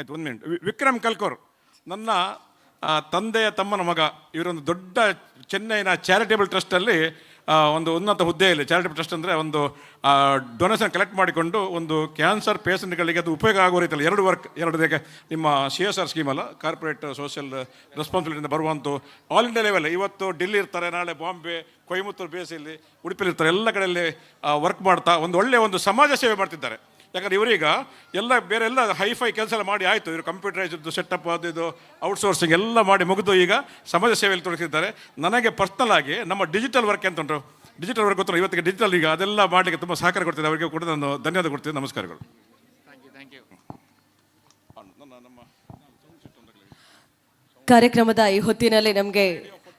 ಆಯ್ತು, 1 ಮಿನಿಟ್. ವಿಕ್ರಮ್ ಕಲ್ಕೂರ್ ನನ್ನ ತಂದೆಯ ತಮ್ಮನ ಮಗ. ಇವರೊಂದು ದೊಡ್ಡ ಚೆನ್ನೈನ ಚಾರಿಟೇಬಲ್ ಟ್ರಸ್ಟಲ್ಲಿ ಒಂದು ಉನ್ನತ ಹುದ್ದೆಯಲ್ಲಿ, ಚಾರಿಟೇಬಲ್ ಟ್ರಸ್ಟ್ ಅಂದರೆ ಒಂದು ಡೊನೇಷನ್ ಕಲೆಕ್ಟ್ ಮಾಡಿಕೊಂಡು ಒಂದು ಕ್ಯಾನ್ಸರ್ ಪೇಷಂಟ್ಗಳಿಗೆ ಅದು ಉಪಯೋಗ ಆಗೋ ರೀತಿಯಲ್ಲಿ ಎರಡು ನಿಮ್ಮ CSR ಸ್ಕೀಮಲ್ಲ, ಕಾರ್ಪೊರೇಟ್ ಸೋಷಿಯಲ್ ರೆಸ್ಪಾನ್ಸಿಬಿಲಿಟಿಯಿಂದ ಬರುವಂಥ ಆಲ್ ಇಂಡಿಯಾ ಲೆವೆಲ್. ಇವತ್ತು ಡೆಲ್ಲಿ ಇರ್ತಾರೆ, ನಾಳೆ ಬಾಂಬೆ, ಕೊಯಮತ್ತೂರು ಬೇಸಿಯಲ್ಲಿ, ಉಡುಪಿಲಿ ಇರ್ತಾರೆ. ಎಲ್ಲ ಕಡೆಯಲ್ಲಿ ವರ್ಕ್ ಮಾಡ್ತಾ ಒಂದು ಒಳ್ಳೆಯ ಒಂದು ಸಮಾಜ ಸೇವೆ ಮಾಡ್ತಿದ್ದಾರೆ. ಯಾಕಂದರೆ ಇವರೀಗ ಬೇರೆ ಎಲ್ಲ ಹೈಫೈ ಕೆಲಸ ಎಲ್ಲ ಮಾಡಿ ಆಯಿತು. ಇವರು ಕಂಪ್ಯೂಟರೈಸ್ದು ಸೆಟಪ್ ಅದು ಇದು ಔಟ್ಸೋರ್ಸಿಂಗ್ ಎಲ್ಲ ಮಾಡಿ ಮುಗಿದು ಈಗ ಸಮಾಜ ಸೇವೆಯಲ್ಲಿ ತೊಡಗಿಸಿದ್ದಾರೆ. ನನಗೆ ಪರ್ಸ್ನಲ್ ಆಗಿ ನಮ್ಮ ಡಿಜಿಟಲ್ ವರ್ಕ್ ಅಂತ ಉಂಟು, ಡಿಜಿಟಲ್ ವರ್ಕ್ ಗೊತ್ತಿಲ್ಲ, ಇವತ್ತಿಗೆ ಡಿಜಿಟಲ್ ಈಗ ಅದೆಲ್ಲ ಮಾಡಲಿಕ್ಕೆ ತುಂಬ ಸಹಕಾರ ಕೊಡ್ತಿದೆ. ಅವರಿಗೆ ಕೂಡ ನಾನು ಧನ್ಯವಾದ ಕೊಡ್ತೀನಿ. ನಮಸ್ಕಾರಗಳು. ಕಾರ್ಯಕ್ರಮದ ಈ ಹೊತ್ತಿನಲ್ಲಿ ನಮಗೆ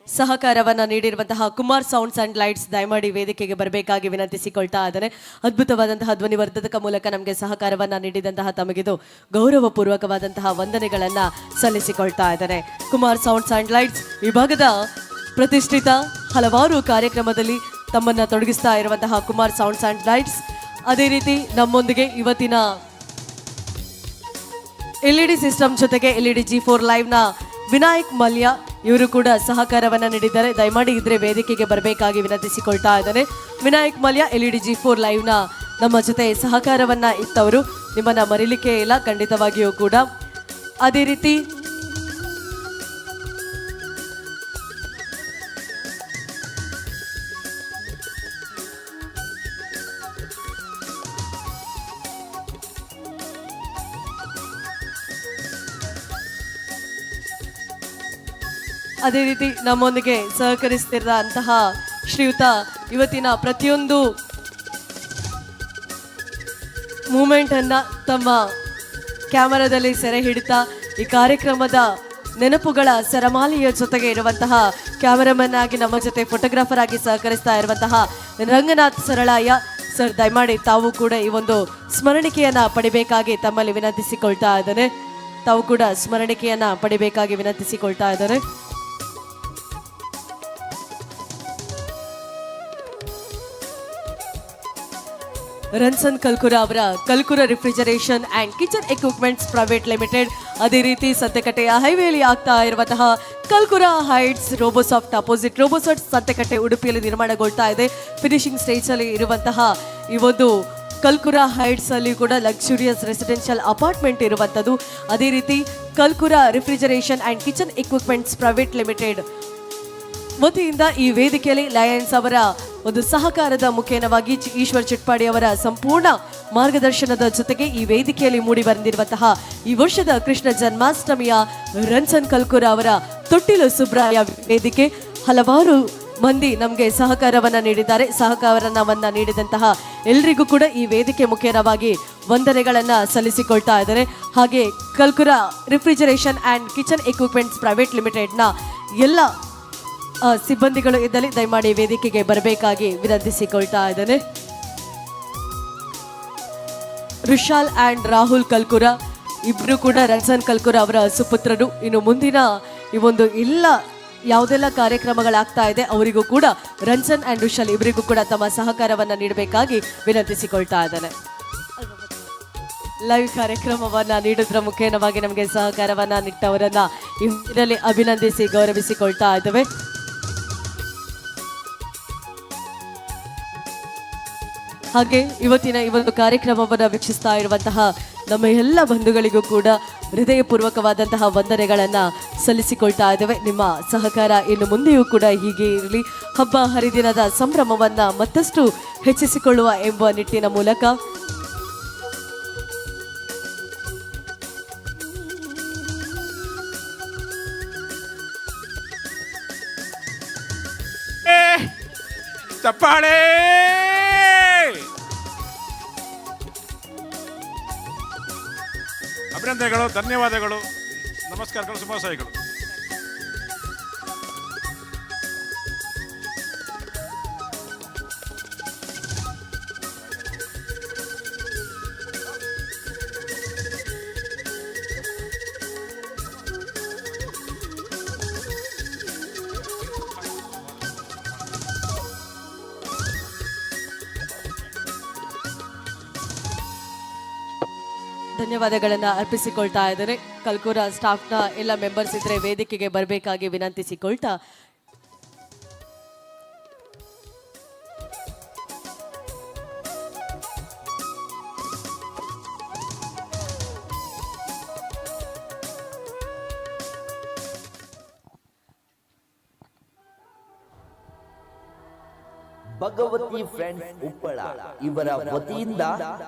ಸಹಕಾರವನ್ನು ನೀಡಿರುವಂತಹ ಕುಮಾರ್ ಸೌಂಡ್ಸ್ ಅಂಡ್ ಲೈಟ್ಸ್ ದಯಮಾಡಿ ವೇದಿಕೆಗೆ ಬರಬೇಕಾಗಿ ವಿನಂತಿಸಿಕೊಳ್ತಾ ಇದ್ದಾರೆ. ಅದ್ಭುತವಾದಂತಹ ಧ್ವನಿವರ್ಧಕ ಮೂಲಕ ನಮಗೆ ಸಹಕಾರವನ್ನು ನೀಡಿದಂತಹ ತಮಗಿದು ಗೌರವಪೂರ್ವಕವಾದಂತಹ ವಂದನೆಗಳನ್ನು ಸಲ್ಲಿಸಿಕೊಳ್ತಾ ಇದ್ದಾರೆ. ಕುಮಾರ್ ಸೌಂಡ್ಸ್ ಅಂಡ್ ಲೈಟ್ಸ್ ವಿಭಾಗದ ಪ್ರತಿಷ್ಠಿತ ಹಲವಾರು ಕಾರ್ಯಕ್ರಮದಲ್ಲಿ ತಮ್ಮನ್ನು ತೊಡಗಿಸ್ತಾ ಇರುವಂತಹ ಕುಮಾರ್ ಸೌಂಡ್ಸ್ ಅಂಡ್ ಲೈಟ್ಸ್, ಅದೇ ರೀತಿ ನಮ್ಮೊಂದಿಗೆ ಇವತ್ತಿನ LED ಸಿಸ್ಟಮ್ ಜೊತೆಗೆ LED G4 ಲೈವ್ನ ವಿನಾಯಕ್ ಮಲ್ಯ ಇವರು ಕೂಡ ಸಹಕಾರವನ್ನು ನೀಡಿದ್ದಾರೆ. ದಯಮಾಡಿ ಇದ್ರೆ ವೇದಿಕೆಗೆ ಬರಬೇಕಾಗಿ ವಿನಂತಿಸಿಕೊಳ್ತಾ ಇದ್ದಾರೆ. ವಿನಾಯಕ್ ಮಲ್ಯ LED G4 ಲೈವ್ನ ನಮ್ಮ ಜೊತೆ ಸಹಕಾರವನ್ನು ಇತ್ತವರು, ನಿಮ್ಮನ್ನು ಮರಿಲಿಕ್ಕೆ ಇಲ್ಲ ಖಂಡಿತವಾಗಿಯೂ ಕೂಡ. ಅದೇ ರೀತಿ ನಮ್ಮೊಂದಿಗೆ ಸಹಕರಿಸ್ತಿರುವಂತಹ ಶ್ರೀಯುತ ಇವತ್ತಿನ ಪ್ರತಿಯೊಂದು ಮೂಮೆಂಟನ್ನು ತಮ್ಮ ಕ್ಯಾಮರಾದಲ್ಲಿ ಸೆರೆ ಹಿಡಿತಾ ಈ ಕಾರ್ಯಕ್ರಮದ ನೆನಪುಗಳ ಸರಮಾಲೆಯ ಜೊತೆಗೆ ಇರುವಂತಹ ಕ್ಯಾಮರಾಮನ್ ಆಗಿ ನಮ್ಮ ಜೊತೆ ಫೋಟೋಗ್ರಾಫರ್ ಆಗಿ ಸಹಕರಿಸ್ತಾ ಇರುವಂತಹ ರಂಗನಾಥ್ ಸರಳಾಯ ಸರ್, ದಯಮಾಡಿ ತಾವು ಕೂಡ ಈ ಒಂದು ಸ್ಮರಣಿಕೆಯನ್ನು ಪಡಿಬೇಕಾಗಿ ತಮ್ಮಲ್ಲಿ ವಿನಂತಿಸಿಕೊಳ್ತಾ ಇದ್ದಾರೆ. ತಾವು ಕೂಡ ಸ್ಮರಣಿಕೆಯನ್ನು ಪಡಿಬೇಕಾಗಿ ವಿನಂತಿಸಿಕೊಳ್ತಾ ಇದ್ದಾರೆ. ರನ್ಸನ್ ಕಲ್ಕುರ ಅವರ Kalkura refrigeration and kitchen equipments private limited, ಅದೇ ರೀತಿ ಸಂತೆಕಟ್ಟೆಯ ಹೈವೇಲಿ ಆಗ್ತಾ ಇರುವಂತಹ Kalkura heights Robosoft opposite Robosoft Santhekatte ಉಡುಪಿಯಲ್ಲಿ ನಿರ್ಮಾಣಗೊಳ್ತಾ ಇದೆ. ಫಿನಿಶಿಂಗ್ ಸ್ಟೇಜಲ್ಲಿ ಇರುವಂತಹ ಈ ಒಂದು ಕಲ್ಕುರ ಹೈಟ್ಸ್ ಅಲ್ಲಿ ಕೂಡ ಲಕ್ಸುರಿಯಸ್ ರೆಸಿಡೆನ್ಷಿಯಲ್ ಅಪಾರ್ಟ್ಮೆಂಟ್ ಇರುವಂಥದ್ದು. ಅದೇ ರೀತಿ Kalkura refrigeration and kitchen equipments private limited ವತಿಯಿಂದ ಈ ವೇದಿಕೆಯಲ್ಲಿ ಲಯನ್ಸ್ ಅವರ ಒಂದು ಸಹಕಾರದ ಮುಖೇನವಾಗಿ ಈಶ್ವರ್ ಚಿಟ್ಪಾಡಿ ಅವರ ಸಂಪೂರ್ಣ ಮಾರ್ಗದರ್ಶನದ ಜೊತೆಗೆ ಈ ವೇದಿಕೆಯಲ್ಲಿ ಮೂಡಿ ಬಂದಿರುವಂತಹ ಈ ವರ್ಷದ ಕೃಷ್ಣ ಜನ್ಮಾಷ್ಟಮಿಯ ರಂಜನ್ ಕಲ್ಕುರ ಅವರ ತೊಟ್ಟಿಲು ಸುಬ್ರಾಯ ವೇದಿಕೆ ಹಲವಾರು ಮಂದಿ ನಮಗೆ ಸಹಕಾರವನ್ನ ನೀಡಿದ್ದಾರೆ. ಸಹಕಾರವನ್ನ ನೀಡಿದಂತಹ ಎಲ್ರಿಗೂ ಕೂಡ ಈ ವೇದಿಕೆ ಮುಖೇನವಾಗಿ ವಂದನೆಗಳನ್ನ ಸಲ್ಲಿಸಿಕೊಳ್ತಾ ಇದ್ದಾರೆ. ಹಾಗೆ ಕಲ್ಕುರ refrigeration and kitchen equipments private ಲಿಮಿಟೆಡ್ನ ಎಲ್ಲ ಸಿಬ್ಬಂದಿಗಳು ಇದ್ದಲ್ಲಿ ದಯಮಾಡಿ ವೇದಿಕೆಗೆ ಬರಬೇಕಾಗಿ ವಿನಂತಿಸಿಕೊಳ್ತಾ ಇದ್ದೇನೆ. ರುಷಾಲ್ ಆ್ಯಂಡ್ ರಾಹುಲ್ ಕಲ್ಕುರ ಇಬ್ಬರು ಕೂಡ ರಂಜನ್ ಕಲ್ಕುರ ಅವರ ಸುಪುತ್ರರು. ಇನ್ನು ಮುಂದಿನ ಈ ಒಂದು ಯಾವುದೆಲ್ಲ ಕಾರ್ಯಕ್ರಮಗಳಾಗ್ತಾ ಇದೆ ಅವರಿಗೂ ಕೂಡ ರಂಜನ್ ಆ್ಯಂಡ್ ರುಷಾಲ್ ಇವರಿಗೂ ಕೂಡ ತಮ್ಮ ಸಹಕಾರವನ್ನು ನೀಡಬೇಕಾಗಿ ವಿನಂತಿಸಿಕೊಳ್ತಾ ಇದ್ದಾನೆ. ಲೈವ್ ಕಾರ್ಯಕ್ರಮವನ್ನು ನೀಡುವುದರ ಮುಖೇನವಾಗಿ ನಮಗೆ ಸಹಕಾರವನ್ನು ನೀಡಿದವರನ್ನ ಇದರಲ್ಲಿ ಅಭಿನಂದಿಸಿ ಗೌರವಿಸಿಕೊಳ್ತಾ ಇದ್ದೇವೆ. ಹಾಗೆ ಇವತ್ತಿನ ಈ ಒಂದು ಕಾರ್ಯಕ್ರಮವನ್ನು ವೀಕ್ಷಿಸ್ತಾ ಇರುವಂತಹ ನಮ್ಮ ಎಲ್ಲ ಬಂಧುಗಳಿಗೂ ಕೂಡ ಹೃದಯಪೂರ್ವಕವಾದಂತಹ ವಂದನೆಗಳನ್ನು ಸಲ್ಲಿಸಿಕೊಳ್ತಾ ಇದ್ದೇವೆ. ನಿಮ್ಮ ಸಹಕಾರ ಇನ್ನು ಮುಂದೆಯೂ ಕೂಡ ಹೀಗೆ ಇರಲಿ. ಹಬ್ಬ ಹರಿದಿನದ ಸಂಭ್ರಮವನ್ನು ಮತ್ತಷ್ಟು ಹೆಚ್ಚಿಸಿಕೊಳ್ಳುವ ಎಂಬ ನಿಟ್ಟಿನ ಮೂಲಕ ಚಪ್ಪಾಳೆ ಅಭಿನಂದನೆಗಳು, ಧನ್ಯವಾದಗಳು, ನಮಸ್ಕಾರಗಳು, ಶುಭಾಶಯಗಳು. ಧನ್ಯವಾದಗಳನ್ನು ಅರ್ಪಿಸಿಕೊಳ್ತಾ ಇದ್ದಾರೆ. ಕಲ್ಕುರ ಸ್ಟಾಫ್ನ ಎಲ್ಲ ಮೆಂಬರ್ಸ್ ಇದ್ರೆ ವೇದಿಕೆಗೆ ಬರಬೇಕಾಗಿ ವಿನಂತಿಸಿಕೊಳ್ತಾ ಭಗವತಿ ಫ್ರೆಂಡ್ಸ್ ಉಪ್ಪಳ ಇವರ ವತಿಯಿಂದ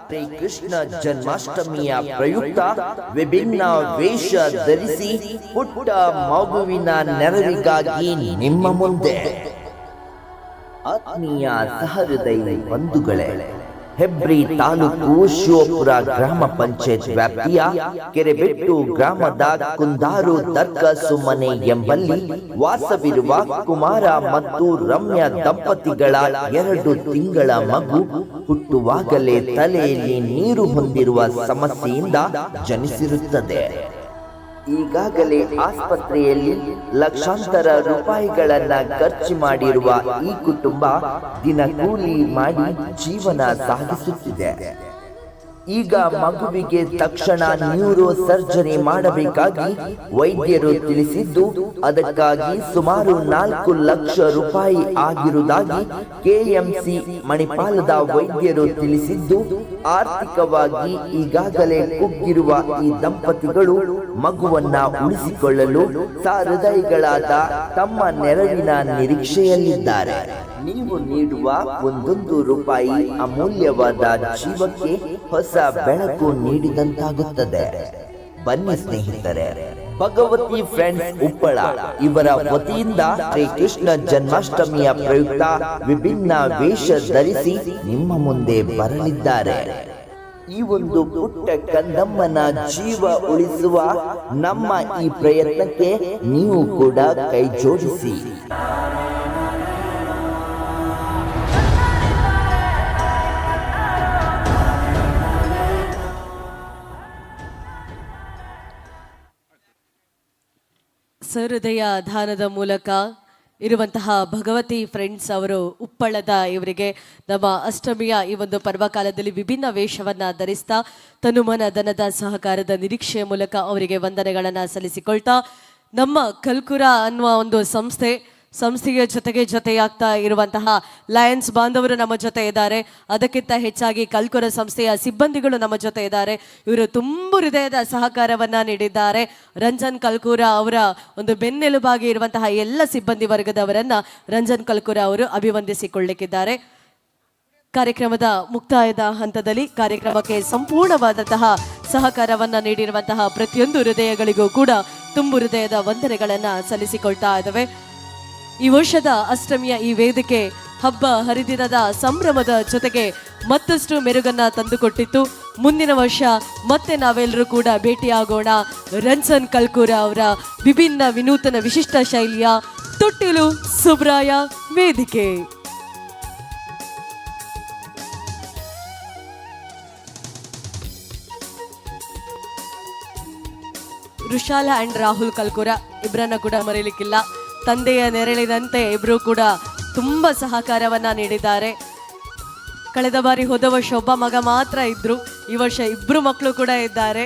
ಶ್ರೀ ಕೃಷ್ಣ ಜನ್ಮಾಷ್ಟಮಿಯ ಪ್ರಯುಕ್ತ ವಿಭಿನ್ನ ವೇಷ ಧರಿಸಿ ಪುಟ್ಟ ಮಗುವಿನ ನೆರವಿಗಾಗಿ ನಿಮ್ಮ ಮುಂದೆ ಆತ್ಮೀಯ ಸಹೃದಯ ಬಂಧುಗಳೇ, ಹೆಬ್ರಿ ತಾಲೂಕು ಶಿವಪುರ ಗ್ರಾಮ ಪಂಚಾಯತ್ ವ್ಯಾಪ್ತಿಯ ಕೆರೆಬೆಟ್ಟು ಗ್ರಾಮದ ಕುಂದಾರು ದರ್ಗಾ ಮನೆ ಎಂಬಲ್ಲಿ ವಾಸವಿರುವ ಕುಮಾರ ಮತ್ತು ರಮ್ಯ ದಂಪತಿಗಳ 2 ತಿಂಗಳ ಮಗು ಹುಟ್ಟುವಾಗಲೇ ತಲೆಯಲ್ಲಿ ನೀರು ಹೊಂದಿರುವ ಸಮಸ್ಯೆಯಿಂದ ಜನಿಸಿರುತ್ತದೆ. ಈಗಾಗಲೇ ಆಸ್ಪತ್ರೆಯಲ್ಲಿ ಲಕ್ಷಾಂತರ ರೂಪಾಯಿಗಳನ್ನ ಖರ್ಚು ಮಾಡಿರುವ ಈ ಕುಟುಂಬ ದಿನಕೂಲಿ ಮಾಡಿ ಜೀವನ ಸಾಗಿಸುತ್ತಿದೆ. ಈಗ ಮಗುವಿಗೆ ತಕ್ಷಣ ನ್ಯೂರೋ ಸರ್ಜರಿ ಮಾಡಬೇಕಾಗಿ ವೈದ್ಯರು ತಿಳಿಸಿದ್ದು, ಅದಕ್ಕಾಗಿ ಸುಮಾರು 4 ಲಕ್ಷ ರೂಪಾಯಿ ಆಗಿರುವುದಾಗಿ ಕೆಎಂಸಿ ಮಣಿಪಾಲದ ವೈದ್ಯರು ತಿಳಿಸಿದ್ದು, ಆರ್ಥಿಕವಾಗಿ ಈಗಾಗಲೇ ಕುಗ್ಗಿರುವ ಈ ದಂಪತಿಗಳು ಮಗುವನ್ನ ಉಳಿಸಿಕೊಳ್ಳಲು ಸಹೃದಯಿಗಳಾದ ತಮ್ಮ ನೆರವಿನ ನಿರೀಕ್ಷೆಯಲ್ಲಿದ್ದಾರೆ. ನೀವು ನೀಡುವ 1 ರೂಪಾಯಿ ಅಮೂಲ್ಯವಾದ ಜೀವಕ್ಕೆ ಹೊಸ ಬೆಳಕು ನೀಡಿದಂತಾಗುತ್ತದೆ. ಬನ್ನಿ ಸ್ನೇಹಿತರೆ, ಭಗವತಿ ಫ್ರೆಂಡ್ಸ್ ಉಪ್ಪಳ ಇವರ ವತಿಯಿಂದ ಶ್ರೀ ಕೃಷ್ಣ ಜನ್ಮಾಷ್ಟಮಿಯ ಪ್ರಯುಕ್ತ ವಿಭಿನ್ನ ವೇಷ ಧರಿಸಿ ನಿಮ್ಮ ಮುಂದೆ ಬರಲಿದ್ದಾರೆ. ಈ ಒಂದು ಪುಟ್ಟ ಕಂದಮ್ಮನ ಜೀವ ಉಳಿಸುವ ನಮ್ಮ ಈ ಪ್ರಯತ್ನಕ್ಕೆ ನೀವು ಕೂಡ ಕೈ ಜೋಡಿಸಿ. ಸಹೃದಯ ದಾನದ ಮೂಲಕ ಇರುವಂತಹ ಭಗವತಿ ಫ್ರೆಂಡ್ಸ್ ಅವರು ಉಪ್ಪಳದ ಇವರಿಗೆ ನಮ್ಮ ಅಷ್ಟಮಿಯ ಈ ಒಂದು ಪರ್ವಕಾಲದಲ್ಲಿ ವಿಭಿನ್ನ ವೇಷವನ್ನು ಧರಿಸ್ತಾ ತನುಮನ ಧನದ ಸಹಕಾರದ ನಿರೀಕ್ಷೆಯ ಮೂಲಕ ಅವರಿಗೆ ವಂದನೆಗಳನ್ನು ಸಲ್ಲಿಸಿಕೊಳ್ತಾ, ನಮ್ಮ ಕಲ್ಕುರ ಅನ್ನುವ ಒಂದು ಸಂಸ್ಥೆ ಸಂಸ್ಥೆಯ ಜೊತೆಯಾಗ್ತಾ ಇರುವಂತಹ ಲಯನ್ಸ್ ಬಾಂಧವರು ನಮ್ಮ ಜೊತೆ ಇದ್ದಾರೆ. ಅದಕ್ಕಿಂತ ಹೆಚ್ಚಾಗಿ ಕಲ್ಕುರ ಸಂಸ್ಥೆಯ ಸಿಬ್ಬಂದಿಗಳು ನಮ್ಮ ಜೊತೆ ಇದ್ದಾರೆ. ಇವರು ತುಂಬು ಹೃದಯದ ಸಹಕಾರವನ್ನ ನೀಡಿದ್ದಾರೆ. ರಂಜನ್ ಕಲ್ಕೂರ ಅವರ ಒಂದು ಬೆನ್ನೆಲುಬಾಗಿ ಇರುವಂತಹ ಎಲ್ಲ ಸಿಬ್ಬಂದಿ ವರ್ಗದವರನ್ನ ರಂಜನ್ ಕಲ್ಕೂರ ಅವರು ಅಭಿವಂದಿಸಿಕೊಳ್ಳಲಿಕ್ಕಿದ್ದಾರೆ. ಕಾರ್ಯಕ್ರಮದ ಮುಕ್ತಾಯದ ಹಂತದಲ್ಲಿ ಕಾರ್ಯಕ್ರಮಕ್ಕೆ ಸಂಪೂರ್ಣವಾದಂತಹ ಸಹಕಾರವನ್ನ ನೀಡಿರುವಂತಹ ಪ್ರತಿಯೊಂದು ಹೃದಯಗಳಿಗೂ ಕೂಡ ತುಂಬು ಹೃದಯದ ವಂದನೆಗಳನ್ನ ಸಲ್ಲಿಸಿಕೊಳ್ತಾ ಇದ್ದಾವೆ. ಈ ವರ್ಷದ ಅಷ್ಟಮಿಯ ಈ ವೇದಿಕೆ ಹಬ್ಬ ಹರಿದಿನದ ಸಂಭ್ರಮದ ಜೊತೆಗೆ ಮತ್ತಷ್ಟು ಮೆರುಗನ್ನ ತಂದುಕೊಟ್ಟಿತ್ತು. ಮುಂದಿನ ವರ್ಷ ಮತ್ತೆ ನಾವೆಲ್ಲರೂ ಕೂಡ ಭೇಟಿಯಾಗೋಣ. ರಂಜನ್ ಕಲ್ಕೂರ ಅವರ ವಿಭಿನ್ನ ವಿನೂತನ ವಿಶಿಷ್ಟ ಶೈಲಿಯ ತೊಟ್ಟಿಲು ಸುಬ್ರಾಯ ವೇದಿಕೆ. ರುಷಾಲ ಅಂಡ್ ರಾಹುಲ್ ಕಲ್ಕೂರ ಇಬ್ಬರನ್ನ ಕೂಡ ಮರೆಯಲಿಕ್ಕಿಲ್ಲ. ತಂದೆಯ ನೆರಳಿನಂತೆ ಇಬ್ಬರು ಕೂಡ ತುಂಬ ಸಹಕಾರವನ್ನ ನೀಡಿದ್ದಾರೆ. ಕಳೆದ ಬಾರಿ ಹೋದ ವರ್ಷ ಒಬ್ಬ ಮಗ ಮಾತ್ರ ಇದ್ರು, ಈ ವರ್ಷ ಇಬ್ರು ಮಕ್ಕಳು ಕೂಡ ಇದ್ದಾರೆ.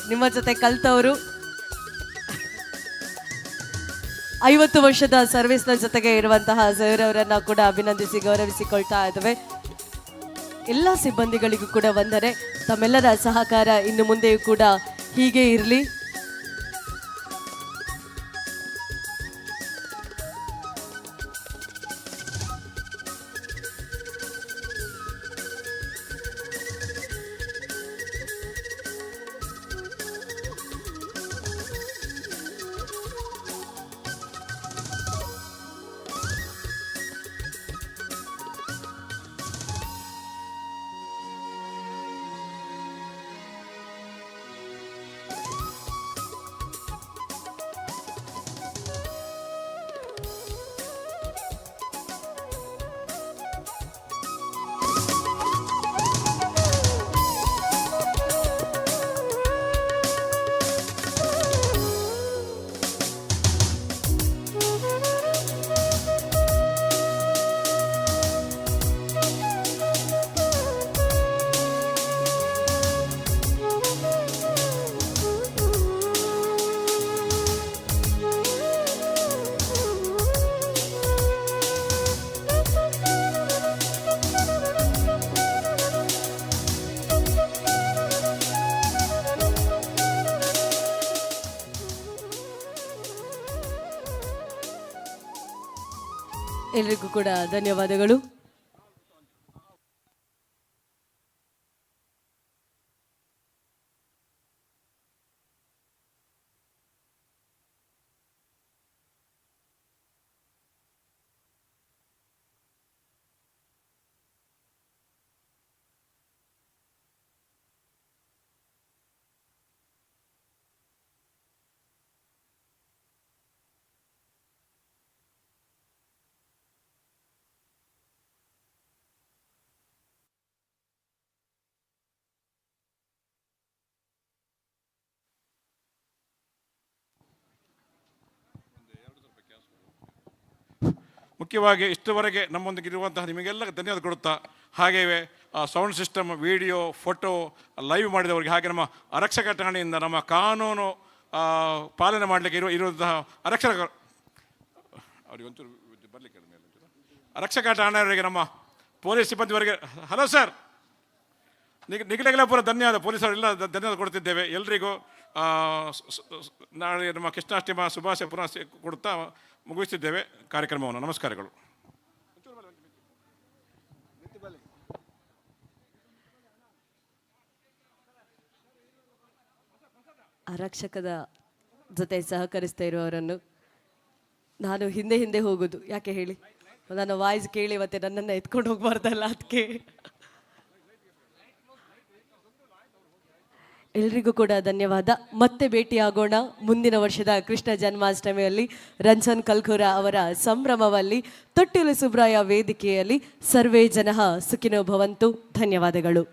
ನಿಮ್ಮ ಜೊತೆ ಕಲ್ತವರು 50 ವರ್ಷದ ಸರ್ವಿಸ್ನ ಜೊತೆಗೆ ಇರುವಂತಹ ಸರ್ ಅವರನ್ನ ಕೂಡ ಅಭಿನಂದಿಸಿ ಗೌರವಿಸಿಕೊಳ್ತಾ ಇದ್ದೇವೆ. ಎಲ್ಲ ಸಿಬ್ಬಂದಿಗಳಿಗೂ ಕೂಡ ವಂದನೆ. ತಮ್ಮೆಲ್ಲರ ಸಹಕಾರ ಇನ್ನು ಮುಂದೆಯೂ ಕೂಡ ಹೀಗೆ ಇರಲಿ. ಎಲ್ರಿಗೂ ಕೂಡ ಧನ್ಯವಾದಗಳು. ಮುಖ್ಯವಾಗಿ ಇಷ್ಟುವರೆಗೆ ನಮ್ಮೊಂದಿಗೆ ಇರುವಂತಹ ನಿಮಗೆಲ್ಲ ಧನ್ಯವಾದ ಕೊಡುತ್ತಾ, ಹಾಗೆಯೇ sound system, video, photo live ಮಾಡಿದವರಿಗೆ, ಹಾಗೆ ನಮ್ಮ ಆರಕ್ಷಕ ಠಾಣೆಯಿಂದ ನಮ್ಮ ಕಾನೂನು ಪಾಲನೆ ಮಾಡಲಿಕ್ಕೆ ಇರುವಂತಹ ಅವರಿಗೊಂಚೂರು ಬರಲಿಕ್ಕೆ ಆರಕ್ಷಕ ಠಾಣೆಯವರಿಗೆ, ನಮ್ಮ ಪೊಲೀಸ್ ಸಿಬ್ಬಂದಿವರೆಗೆ ಹಲೋ ಸರ್, ನಿಖಿಲೆಲ್ಲ ಪೂರ ಧನ್ಯವಾದ. ಪೊಲೀಸರೆಲ್ಲ ಧನ್ಯವಾದ ಕೊಡ್ತಿದ್ದೇವೆ ಎಲ್ರಿಗೂ. ನಾಳೆ ನಮ್ಮ ಕೃಷ್ಣಾಷ್ಟಮ ಶುಭಾಶಯ ಪುನಃ ಕೊಡುತ್ತಾ ಮುಗಿಸ್ತಿದ್ದೇವೆ ಕಾರ್ಯಕ್ರಮವನ್ನು. ನಮಸ್ಕಾರಗಳು. ಆರಕ್ಷಕದ ಜೊತೆ ಸಹಕರಿಸ್ತಾ ಇರುವವರನ್ನು ನಾನು ಹಿಂದೆ ಹೋಗೋದು ಯಾಕೆ ಹೇಳಿ, ನನ್ನ ವಾಯ್ಸ್ ಕೇಳಿ ಮತ್ತೆ ನನ್ನನ್ನು ಎತ್ಕೊಂಡು ಹೋಗ್ಬಾರ್ದಲ್ಲ, ಅದಕ್ಕೆ. ಎಲ್ರಿಗೂ ಕೂಡ ಧನ್ಯವಾದ. ಮತ್ತೆ ಭೇಟಿಯಾಗೋಣ ಮುಂದಿನ ವರ್ಷದ ಕೃಷ್ಣ ಜನ್ಮಾಷ್ಟಮಿಯಲ್ಲಿ ರಂಜನ್ ಕಲ್ಕೂರ ಅವರ ಸಂಭ್ರಮದಲ್ಲಿ ತೊಟ್ಟಿಲು ಸುಬ್ರಾಯ ವೇದಿಕೆಯಲ್ಲಿ. ಸರ್ವೇ ಜನಃ ಸುಖಿನೋ ಭವಂತು. ಧನ್ಯವಾದಗಳು.